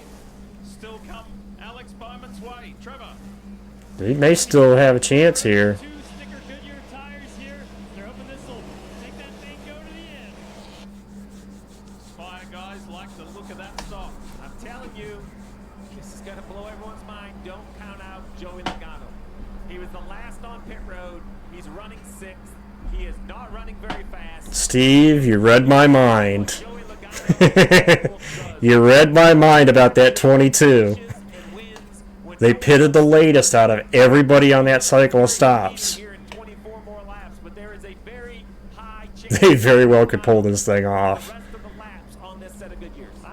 still come Alex Bowman's way. Trevor. He may still have a chance here. Spire guys like the look of that stop. I'm telling you, this is going to blow everyone's mind. Don't count out Joey Logano. He was the last on pit road. He's running 6th. He is not running very fast. Steve, you read my mind. You read my mind about that 22. They pitted the latest out of everybody on that cycle of stops. They very well could pull this thing off. I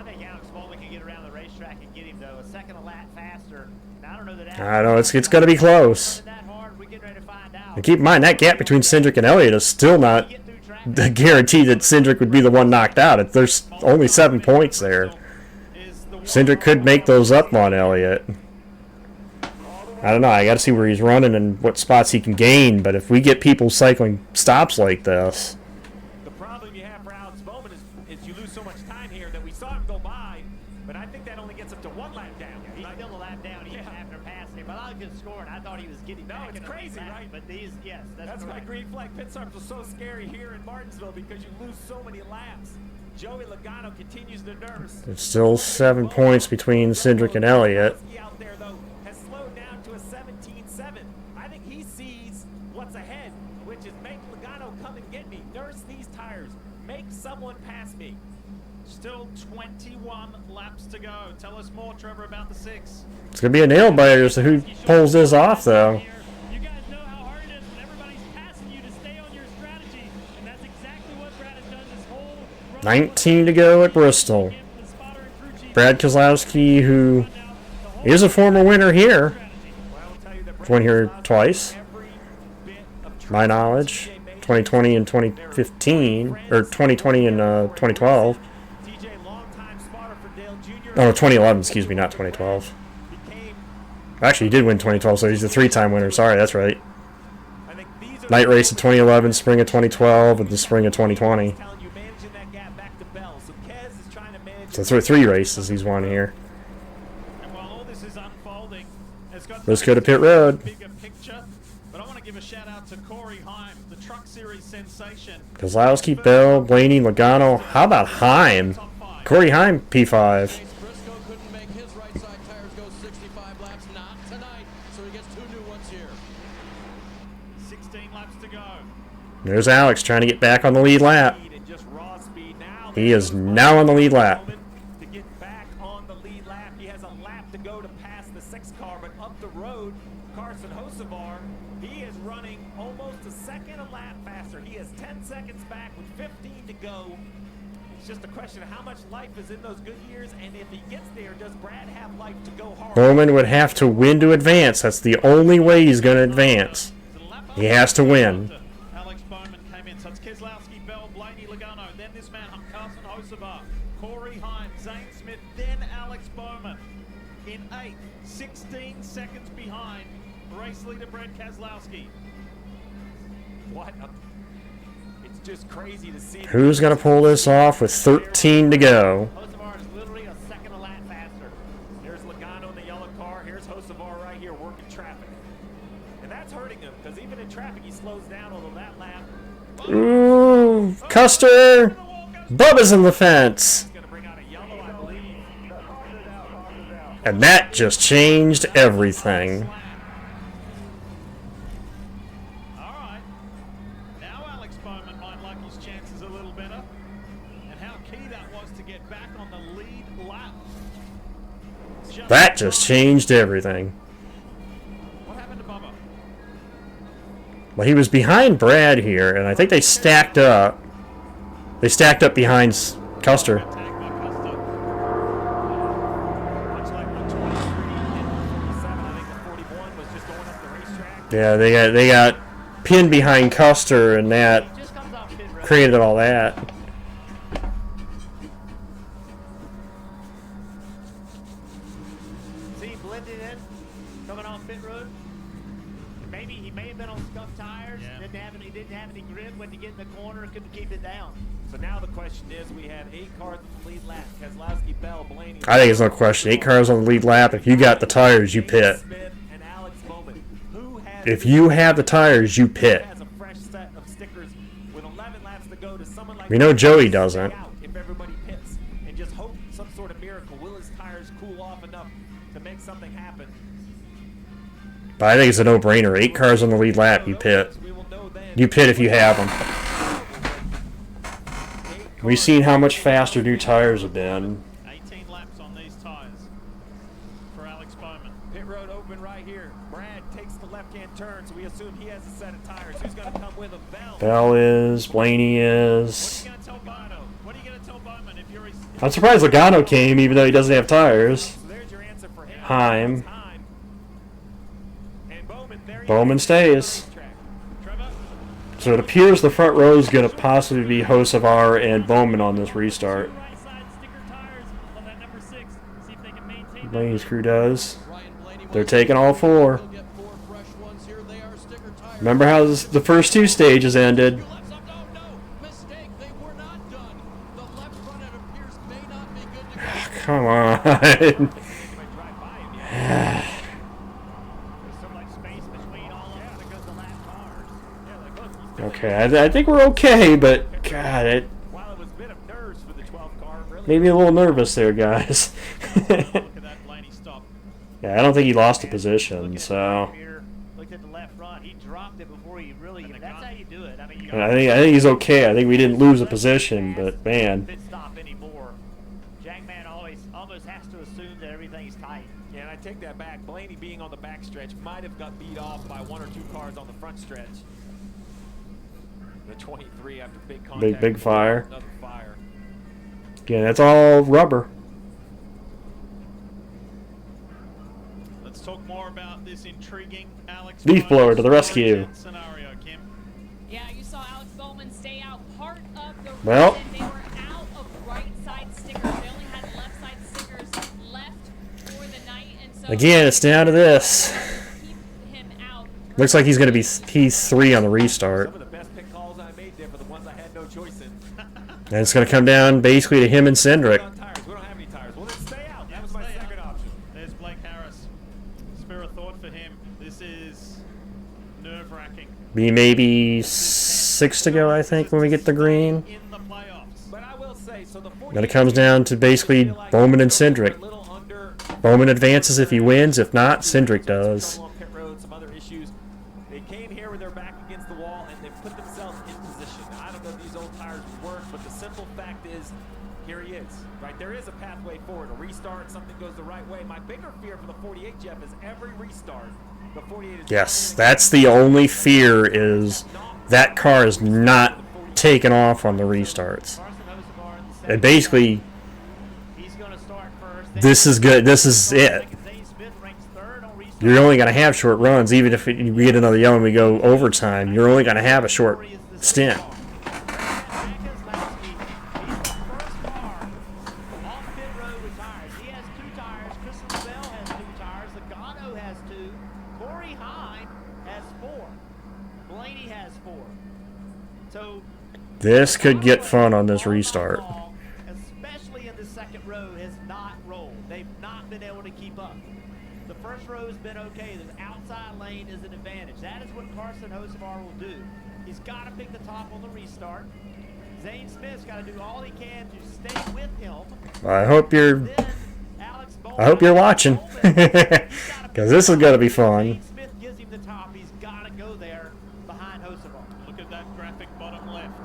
think Alex Bowman can get around the racetrack and get him, though, a second a lap faster. Now, I don't know that I know it's going to be close. And keep in mind, that gap between Cindric and Elliott is still not the guarantee that Cindric would be the one knocked out. There's only 7 points there. Cindric could make those up on Elliott. I don't know. I got to see where he's running and what spots he can gain. But if we get people cycling stops like this, the problem you have for Alex Bowman is you lose so much time here that we saw him go by, but I think that only gets up to 1 lap down. He's still a lap down even after passing him. But I was scoring. I thought he was getting back. No, it's crazy, right? But these, yes, that's why green flag pit stops are so scary here in Martinsville, because you lose so many laps. Joey Logano continues to nurse. there's still 7 points between Cindric and Elliott. Out there, though, has slowed down to a 17-7. I think he sees what's ahead, which is make Logano come and get me. Nurse these tires. Make someone pass me. Still 21 laps to go. Tell us more, Trevor, about the 6. It's going to be a nail biter, so who pulls this off, though? 19 to go at Bristol. Brad Keselowski, who is a former winner here. Won here twice. My knowledge. 2020 and 2015. Or 2020 and 2012. Oh, 2011, excuse me, not 2012. Actually, he did win 2012, so he's a 3-time winner. Sorry, that's right. Night race of 2011, spring of 2012, and the spring of 2020. So 3 races he's won here. And while all this is unfolding, it's got Let's go to pit road. Bigger picture, but I want to give a shout out to Corey Heim, the Truck Series sensation. Keselowski, Bell, Blaney, Logano. How about Heim? Corey Heim, P5. Briscoe couldn't make his right side tires go 65 laps. Not tonight, so he gets 2 new ones here. 16 laps to go. There's Alex trying to get back on the lead lap. He is now on the lead lap. To get back on the lead lap, he has a lap to go to pass the 6 car, but up the road, Carson Hocevar, he is running almost a second a lap faster. He is 10 seconds back with 15 to go. It's just a question of how much life is in those good years, and if he gets there, does Brad have life to go hard? Bowman would have to win to advance. That's the only way he's going to advance. He has to win. Alex Bowman came in, so it's Keselowski, Bell, Blaney, Logano, then this man, Carson Hocevar, Corey Heim, Zane Smith, then Alex Bowman in 8th, 16 seconds behind race leader Brad Keselowski. What? It's just crazy to see. Who's going to pull this off with 13 to go? Hocevar is literally a second a lap faster. Here's Logano in the yellow car. Here's Hocevar right here working traffic. And that's hurting him, because even in traffic he slows down, although that lap. Ooh, Custer! Bubba's in the fence. And that just changed everything. Alright. Now Alex Bowman might like his chances a little better. And how key that was to get back on the lead lap. That just changed everything. What happened to Bubba? Well, he was behind Brad here, and I think they stacked up. They stacked up behind Custer. Yeah, they got pinned behind Custer, and that created all that. See, blended in, coming off pit road. Maybe he may have been on scuffed tires. Yeah. Didn't have any grip when you get in the corner. Couldn't keep it down. So now the question is, we have 8 cars in the lead lap. Keselowski, Bell, Blaney. I think it's no question. 8 cars on the lead lap. If you got the tires, you pit. Smith and Alex Bowman. Who has If you have the tires, you pit. has a fresh set of stickers with 11 laps to go to someone like We know Joey doesn't. out if everybody pits and just hope some sort of miracle. Will his tires cool off enough to make something happen? But I think it's a no-brainer. 8 cars on the lead lap, you pit. You pit if you have them. We've seen how much faster new tires have been. 18 laps on these tires for Alex Bowman. Pit road open right here. Brad takes the left-hand turn, so we assume he has a set of tires. Who's going to come with him? Bell is, Blaney is. What are you going to tell Bono? What are you going to tell Bowman if you're his... I'm surprised Logano came, even though he doesn't have tires. Heim. Bowman stays. So it appears the front row is going to possibly be Hocevar and Bowman on this restart. Blaney's crew does. They're taking all 4. Remember how the first 2 stages ended? Come on. Okay, I think we're okay, but God, it made me a little nervous there, guys. Yeah, I don't think he lost a position, so Looked at the left front. He dropped it before he really. That's how you do it. I mean, I think he's okay. I think we didn't lose a position, but man. Pit stop anymore. Jackman almost has to assume that everything's tight. Yeah, and I take that back. Blaney being on the back stretch might have got beat off by 1 or 2 cars on the front stretch. The 23 after big contact. Big fire. Another fire. Again, that's all rubber. Let's talk more about this intriguing Alex Leaf blower to the rescue. scenario, Kim. Yeah, you saw Alex Bowman stay out part of the Well. reason they were out of right side stickers. They only had left side stickers left for the night, and so Again, it's down to this. Looks like he's going to be P3 on the restart. Some of the best pick calls I made there for the ones I had no choice in. And it's going to come down basically to him and Cindric. We don't have any tires. Well, then stay out. That was my second option. There's Blake Harris. Spare a thought for him. This is nerve-wracking. Be maybe 6 to go, I think, when we get the green. But I will say, so the Then it comes down to basically Bowman and Cindric. Bowman advances if he wins. If not, Cindric does. pit road, some other issues. They came here with their back against the wall and they put themselves in position. Now, I don't know if these old tires work, but the simple fact is, here he is. Right, there is a pathway forward. A restart, something goes the right way. My bigger fear for the 48, Jeff, is every restart. The 48 is Yes, that's the only fear, is that car is not taken off on the restarts. And basically, this is good. This is it. You're only going to have short runs, even if we get another yellow and we go overtime. You're only going to have a short stint. This could get fun on this restart. Especially in the second row, has not rolled. They've not been able to keep up. The first row has been okay. The outside lane is an advantage. That is what Carson Hocevar will do. He's got to pick the top on the restart. Zane Smith's got to do all he can to stay with him. I hope you're watching, because this is going to be fun. Smith gives him the top. He's got to go there behind Hocevar. Look at that graphic bottom left.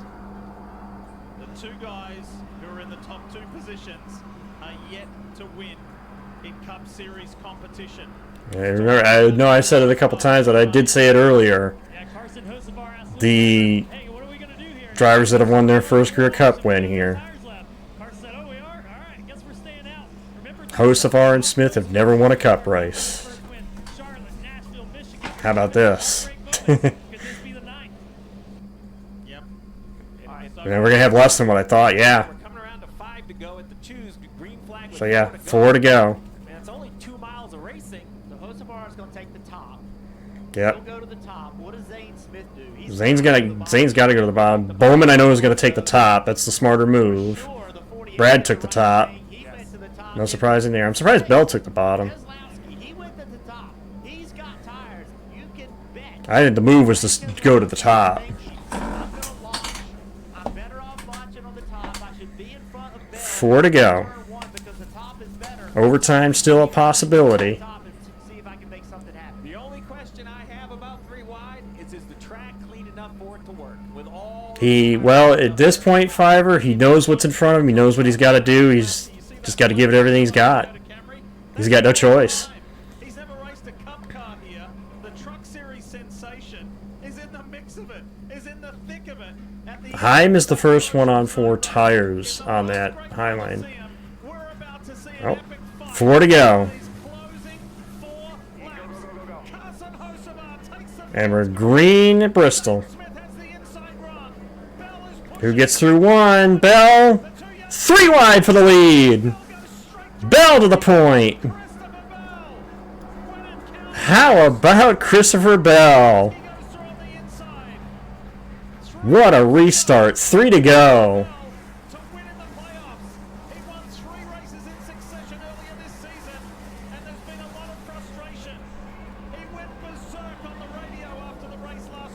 The 2 guys who are in the top 2 positions are yet to win in Cup Series competition. I remember, I know I said it a couple times, but I did say it earlier. The drivers that have won their first career Cup win here. Hocevar and Smith have never won a Cup race. How about this? So And we're gonna have less than what I thought. Yeah. We're coming around to 5 to go at the choose. Green flag. So yeah, 4 to go. And it's only 2 miles of racing. So Hocevar is going to take the top. Yep. He'll go to the top. What does Zane Smith do? Zane's got to go to the bottom. Bowman, I know, is gonna take the top. That's the smarter move. Brad took the top. No surprising there. I'm surprised Bell took the bottom. He went to the top. He's got tires. You can bet. I think the move was to go to the top. I'm better off launching on the top. I should be in front of Bell. 4 to go. Because the top is better. Overtime still a possibility. See if I can make something happen. The only question I have about 3 wide is the track clean enough for it to work? With all Well, at this point, Fiverr, he knows what's in front of him. He knows what he's got to do. He's just got to give it everything he's got. He's got no choice. He's never raced a cup car here. The Truck Series sensation is in the mix of it, is in the thick of it. Heim is the first one on 4 tires on that Highline. Oh, 4 to go. And we're green at Bristol. Who gets through 1? Bell. 3 wide for the lead. Bell to the point. How about Christopher Bell? What a restart. 3 to go.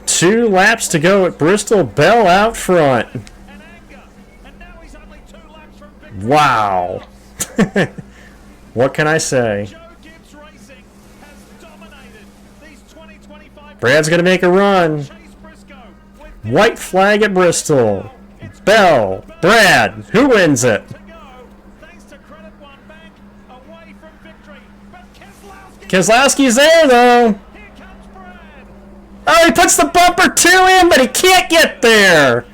Two laps to go at Bristol. Bell out front. Wow. What can I say? Brad's going to make a run. White flag at Bristol. Bell. Brad. Who wins it? Keselowski's there, though. Oh, he puts the bumper to him, but he can't get there.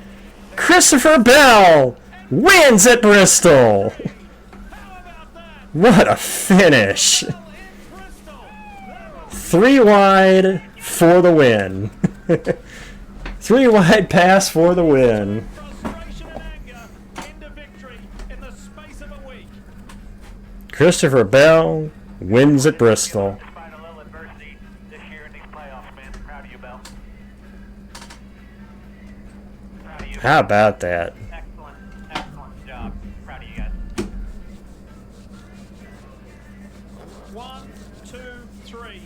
Christopher Bell wins at Bristol. What a finish. 3 wide for the win. 3 wide pass for the win. Christopher Bell wins at Bristol. How about that? Excellent job. Proud of you guys. 1, 2, 3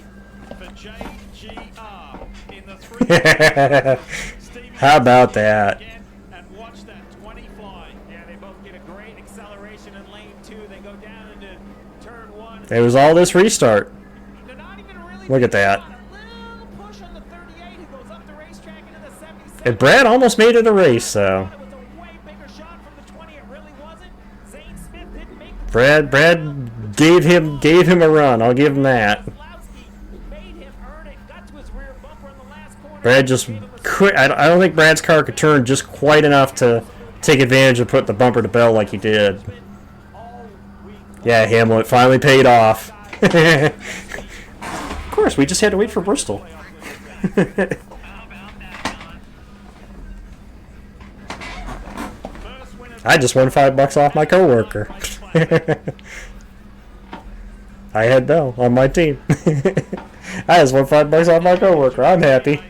for JGR in the 3. How about that? And watch that 20 fly. Yeah, they both get a great acceleration in lane 2. They go down into turn 1. It was all this restart. Look at that. And Brad almost made it a race, so. Brad gave him a run. I'll give him that. Brad just quit. I don't think Brad's car could turn just quite enough to take advantage of putting the bumper to Bell like he did. Yeah, Hamlet finally paid off. Of course, we just had to wait for Bristol. I just won $5 off my coworker. I had Bell on my team. I just won $5 off my coworker. I'm happy.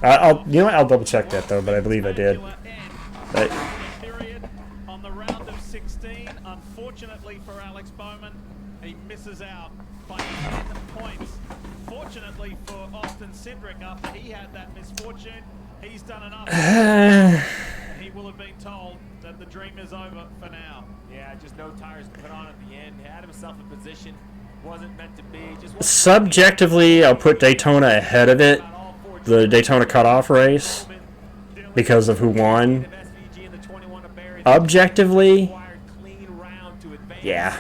You know what? I'll double check that though, but I believe I did. But, on the round of 16, unfortunately for Alex Bowman, he misses out by 10 points. Fortunately for Austin Cindric, after he had that misfortune, he's done enough. He will have been told that the dream is over for now. Yeah, just no tires to put on at the end. Had himself in position. Wasn't meant to be. Just subjectively, I'll put Daytona ahead of it. The Daytona cutoff race. Because of who won. Objectively, yeah.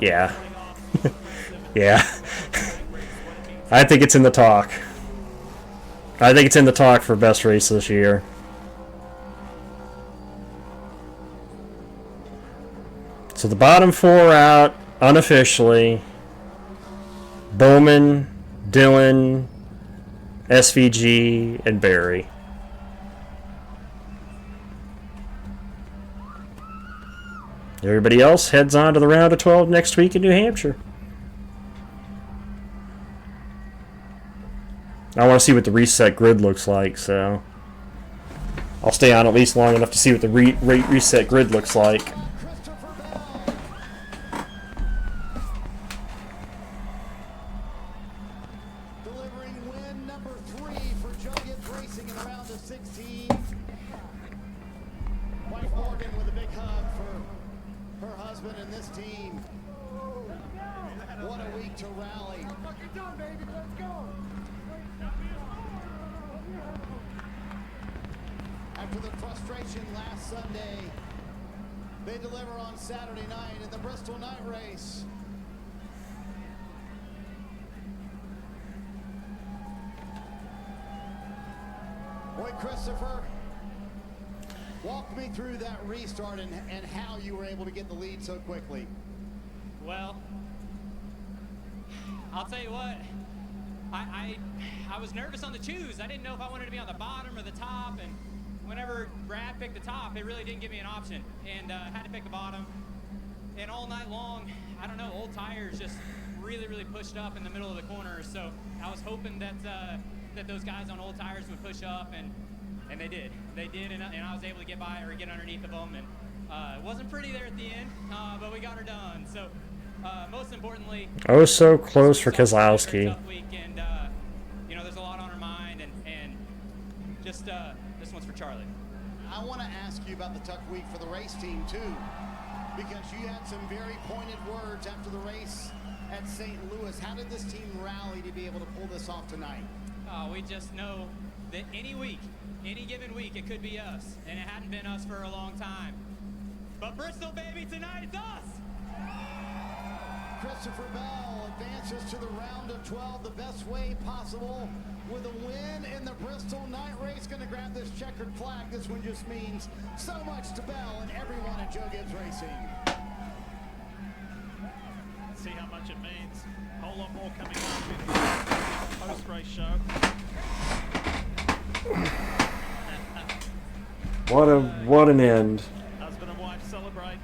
Yeah. Yeah. I think it's in the talk. I think it's in the talk for best race this year. So the bottom 4 out, unofficially. Bowman, Dillon, SVG, and Barry. Everybody else heads on to the round of 12 next week in New Hampshire. I want to see what the reset grid looks like, so I'll stay on at least long enough to see what the reset grid looks like. Delivering win number 3 for Joe Gibbs Racing in the round of 16. Wife Morgan with a big hug for her husband and this team. What a week to rally. Fucking done, baby. Let's go. After the frustration last Sunday, they deliver on Saturday night in the Bristol night race. Boy, Christopher, walk me through that restart and how you were able to get the lead so quickly. Well, I'll tell you what, I was nervous on the choose. I didn't know if I wanted to be on the bottom or the top, and whenever Brad picked the top, it really didn't give me an option, and I had to pick the bottom. And all night long, I don't know, old tires just really pushed up in the middle of the corner, so I was hoping that that those guys on old tires would push up, and they did. They did, and I was able to get by or get underneath of them, and it wasn't pretty there at the end, but we got her done. So most importantly, I was so close for Keselowski. And you know, there's a lot on her mind, and just this one's for Charlie. I want to ask you about the tough week for the race team too, because you had some very pointed words after the race at St. Louis. How did this team rally to be able to pull this off tonight? We just know that any week, any given week, it could be us, and it hadn't been us for a long time. But Bristol, baby, tonight it's us! Christopher Bell advances to the round of 12 the best way possible with a win in the Bristol night race. Going to grab this checkered flag. This one just means so much to Bell and everyone at Joe Gibbs Racing. See how much it means. A whole lot more coming up in the post-race show. What an end. Husband and wife celebrate.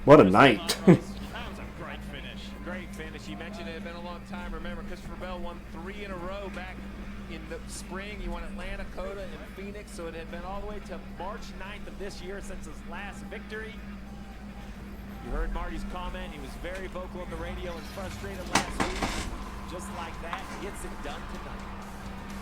What a night. That was a great finish. Great finish. You mentioned it had been a long time. Remember, Christopher Bell won 3 in a row back in the spring. He won Atlanta, Coda, and Phoenix. So it had been all the way to March 9th of this year since his last victory. You heard Marty's comment. He was very vocal on the radio and frustrated last week. Just like that, gets it done tonight.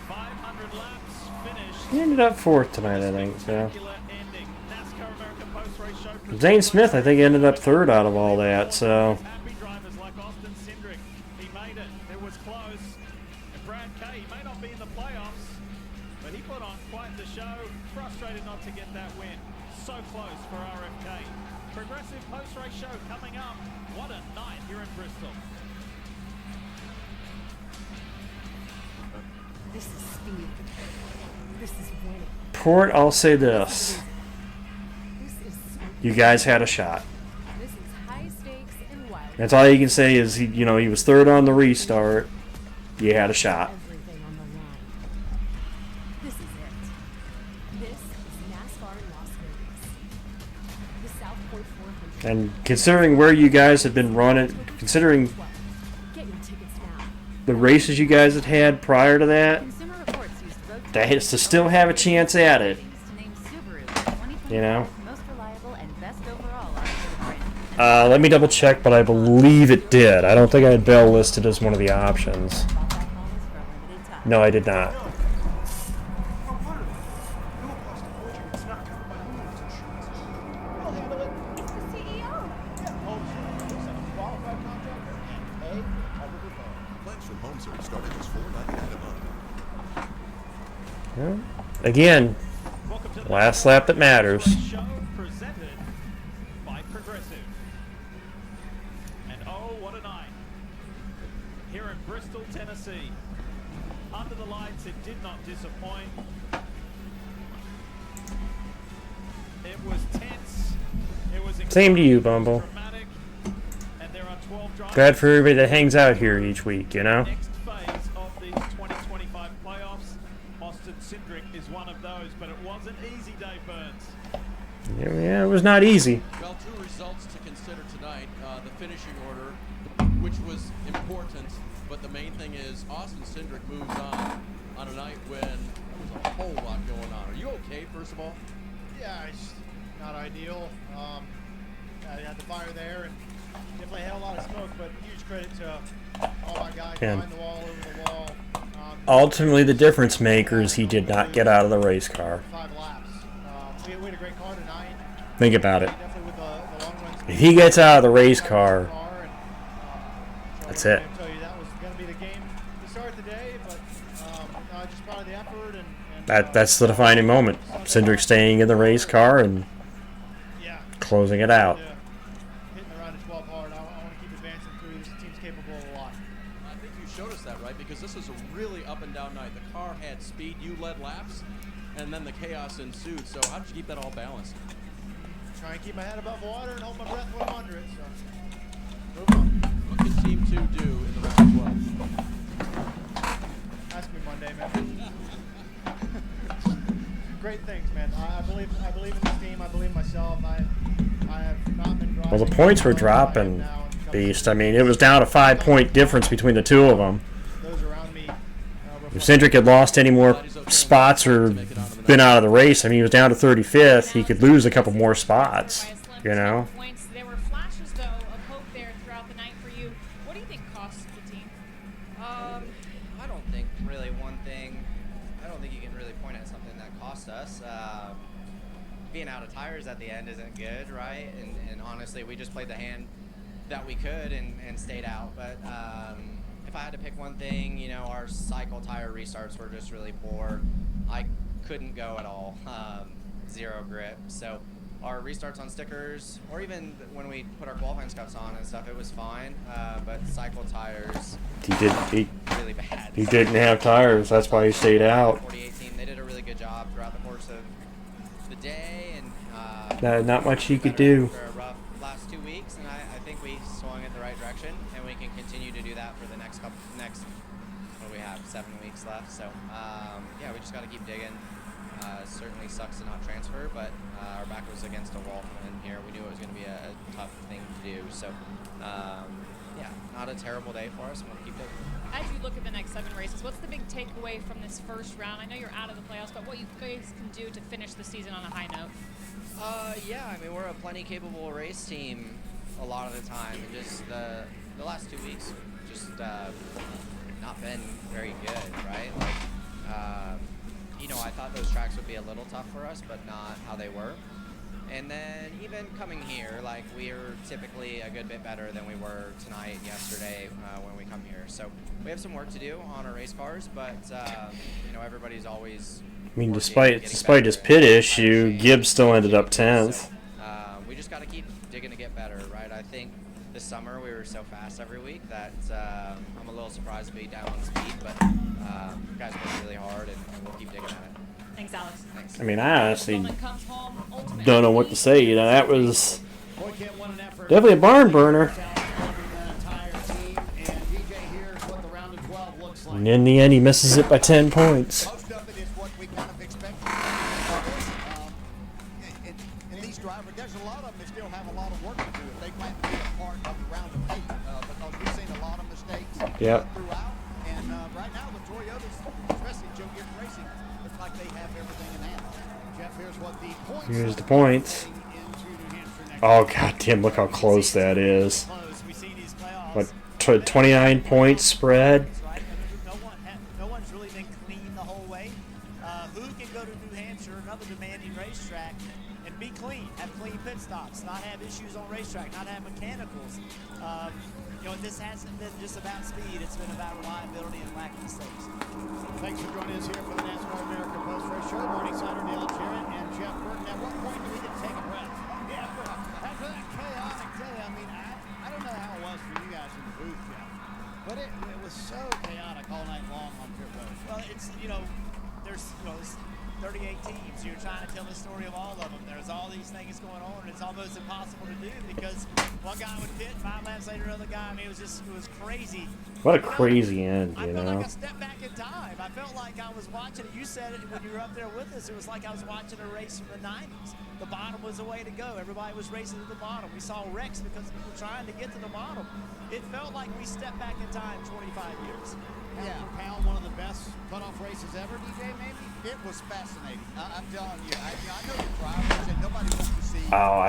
500 laps finished. He ended up 4th tonight, I think. So. Ending. NASCAR American post-race show. Zane Smith, I think, ended up 3rd out of all that. So. Happy drivers like Austin Cindric. He made it. It was close. And Brad Kay, he may not be in the playoffs, but he put on quite the show. Frustrated not to get that win. So close for RFK. Progressive post-race show coming up. What a night here in Bristol. This is speed. This is winning. Port, I'll say this. This is You guys had a shot. This is high stakes and wild. That's all you can say is, he was 3rd on the restart. You had a shot. Everything on the line. This is it. This is NASCAR Las Vegas. The South Point 400. And considering where you guys have been running, considering Get your tickets now. the races you guys had prior to that, that is to still have a chance at it. You know? Most reliable and best overall brand. Let me double check, but I believe it did. I don't think I had Bell listed as one of the options. No, I did not. Well, again, last lap that matters. Show presented by Progressive. And oh, what a night. Here in Bristol, Tennessee. Under the lights, it did not disappoint. It was tense. It was Same to you, Bumble. dramatic. And there are 12 drivers. Glad for everybody that hangs out here each week, you know? Next phase of these 2025 playoffs. Austin Cindric is one of those, but it wasn't easy, Dave Burns. Yeah, it was not easy. Well, two results to consider tonight. The finishing order, which was important, but the main thing is Austin Cindric moves on a night when there was a whole lot going on. Are you okay, first of all? Yeah, it's not ideal. I had the fire there and definitely had a lot of smoke, but huge credit to all my guys behind the wall, over the wall. Ultimately, the difference maker is he did not get out of the race car. 5 laps. We had a great car tonight. Think about it. If he gets out of the race car, that's it. I tell you, that was going to be the game to start the day, but just proud of the effort and That's the defining moment. Cindric staying in the race car and closing it out. hitting the round of 12 hard. I want to keep advancing through. This team's capable of a lot. I think you showed us that, right? Because this is a really up and down night. The car had speed, you led laps, and then the chaos ensued. So how did you keep that all balanced? Try and keep my head above water and hold my breath when I'm under it. So, what can Team 2 do in the round of 12? Ask me Monday, man. Great things, man. I believe in this team. I believe in myself. I have not been driving. Well, the points were dropping, Beast. I mean, it was down a 5-point difference between the two of them. Those around me. If Cindric had lost any more spots or been out of the race, I mean, he was down to 35th. He could lose a couple more spots, you know. There were flashes, though, of hope there throughout the night for you. What do you think cost the team? I don't think really one thing. I don't think you can really point at something that cost us. Being out of tires at the end isn't good, right? And honestly, we just played the hand that we could and stayed out. But if I had to pick one thing, you know, our cycle tire restarts were just really poor. I couldn't go at all. Zero grip. So our restarts on stickers, or even when we put our qualifying scuffs on and stuff, it was fine. But cycle tires, really bad. He didn't have tires. That's why he stayed out. 4018, they did a really good job throughout the course of the day, and not much he could do. For a rough last 2 weeks, and I think we swung in the right direction, and we can continue to do that for the next what do we have, 7 weeks left. So yeah, we just got to keep digging. Certainly sucks to not transfer, but our back was against a wall coming in here. We knew it was going to be a tough thing to do. So yeah, not a terrible day for us. We'll keep digging. As you look at the next 7 races, what's the big takeaway from this first round? I know you're out of the playoffs, but what you guys can do to finish the season on a high note? Yeah, I mean, we're a plenty capable race team a lot of the time, and just the last 2 weeks just not been very good, right? Like, you know, I thought those tracks would be a little tough for us, but not how they were. And then even coming here, like, we're typically a good bit better than we were tonight, yesterday, when we come here. So we have some work to do on our race cars, but you know, everybody's always. I mean, despite his pit issue, Gibbs still ended up 10th. So, we just got to keep digging to get better, right? I think this summer we were so fast every week that I'm a little surprised to be down on speed, but guys work really hard, and we'll keep digging at it. Thanks, Alex. Thanks. I mean, I honestly don't know what to say. You know, that was definitely a barn burner. And in the end, he misses it by 10 points. Most of it is what we kind of expected. And these drivers, there's a lot of them that still have a lot of work to do. They might be a part of the round of 8 because we've seen a lot of mistakes throughout. And right now, the Toyotas, especially Joe Gibbs Racing, looks like they have everything in hand. Jeff, here's what the points. Here's the points. Oh, goddamn, look how close that is. What, 29 points spread? No one's really been clean the whole way. Who can go to New Hampshire, another demanding racetrack, and be clean, have clean pit stops, not have issues on racetrack, not have mechanicals. You know, this hasn't been just about speed. It's been about reliability and lack of mistakes. Thanks for joining us here for the NASCAR America Post Race Show. Marty Sider, Dale Jarrett, and Jeff Burton. At what point do we get to take a breath? Yeah, after that chaotic day, I mean, I don't know how it was for you guys in the booth, Jeff, but it was so chaotic all night long on pit road. Well, it's, you know, there's, you know, 38 teams. You're trying to tell the story of all of them. There's all these things going on, and it's almost impossible to do because one guy would pit, 5 laps later, another guy. I mean, it was crazy. What a crazy end, you I felt like know? I stepped back in time. I felt like I was watching it. You said it when you were up there with us. It was like I was watching a race from the 90s. The bottom was the way to go. Everybody was racing to the bottom. We saw wrecks because we were trying to get to the bottom. It felt like we stepped back in time 25 years. Pound for pound, one of the best cutoff races ever, DJ, maybe? It was fascinating. I'm telling you. I know the drivers, and nobody wants to see. Oh,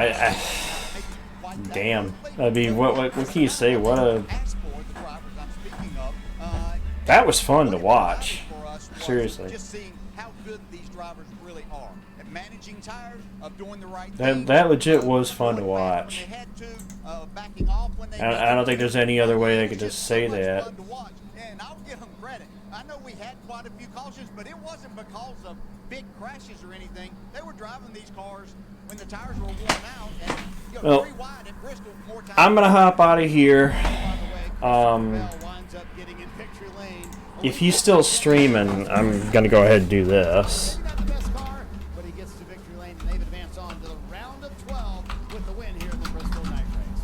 damn. I mean, what can you say? What a... That was fun to watch. Seriously. Just seeing how good these drivers really are at managing tires, of doing the right thing. That legit was fun to watch. I don't think there's any other way they could just say that. And I'll give them credit. I know we had quite a few cautions, but it wasn't because of big crashes or anything. They were driving these cars when the tires were worn out. And, you know, Well, 3 wide at Bristol, more time. I'm gonna hop out of here. If he's still streaming, I'm gonna go ahead and do this. But he gets to victory lane, and they've advanced on to the round of 12 with the win here in the Bristol night race.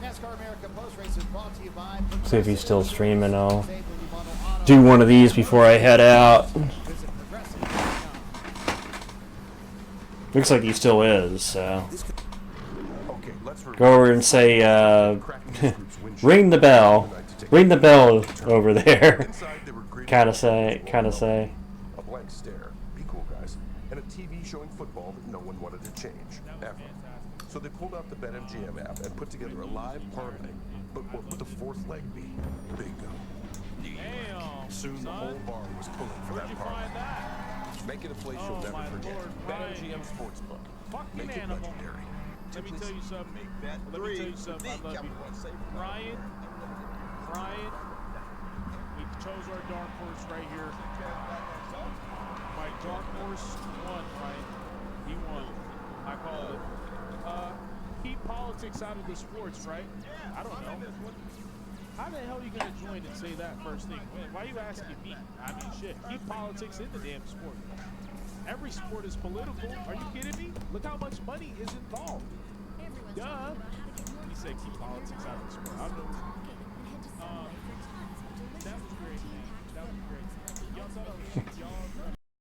NASCAR America Post Race is brought to you by... See if he's still streaming. I'll do one of these before I head out. Looks like he still is, so... Go over and say, ring the bell. Ring the bell over there. kind of say. A blank stare. Be cool, guys. And a TV showing football that no one wanted to change, ever. So they pulled out the BetMGM app and put together a live parlay. But what would the 4th leg be? Bingo. Damn. Soon the whole bar was pulling for that parlay. Make it a place you'll never forget. BetMGM Sportsbook. Fucking Make it animal. legendary. Let me tell you something. Let me tell you something. I love you. Ryan, we chose our dark horse right here. My dark horse won, Ryan. He won. I called it. Keep politics out of the sports, right? I don't know. How the hell are you going to join and say that first thing? Why are you asking me? I mean, shit. Keep politics in the damn sport. Every sport is political. Are you kidding me? Look how much money is involved. Duh. He said keep politics out of the sport. I know. That was great, man. That was great. Y'all thought I was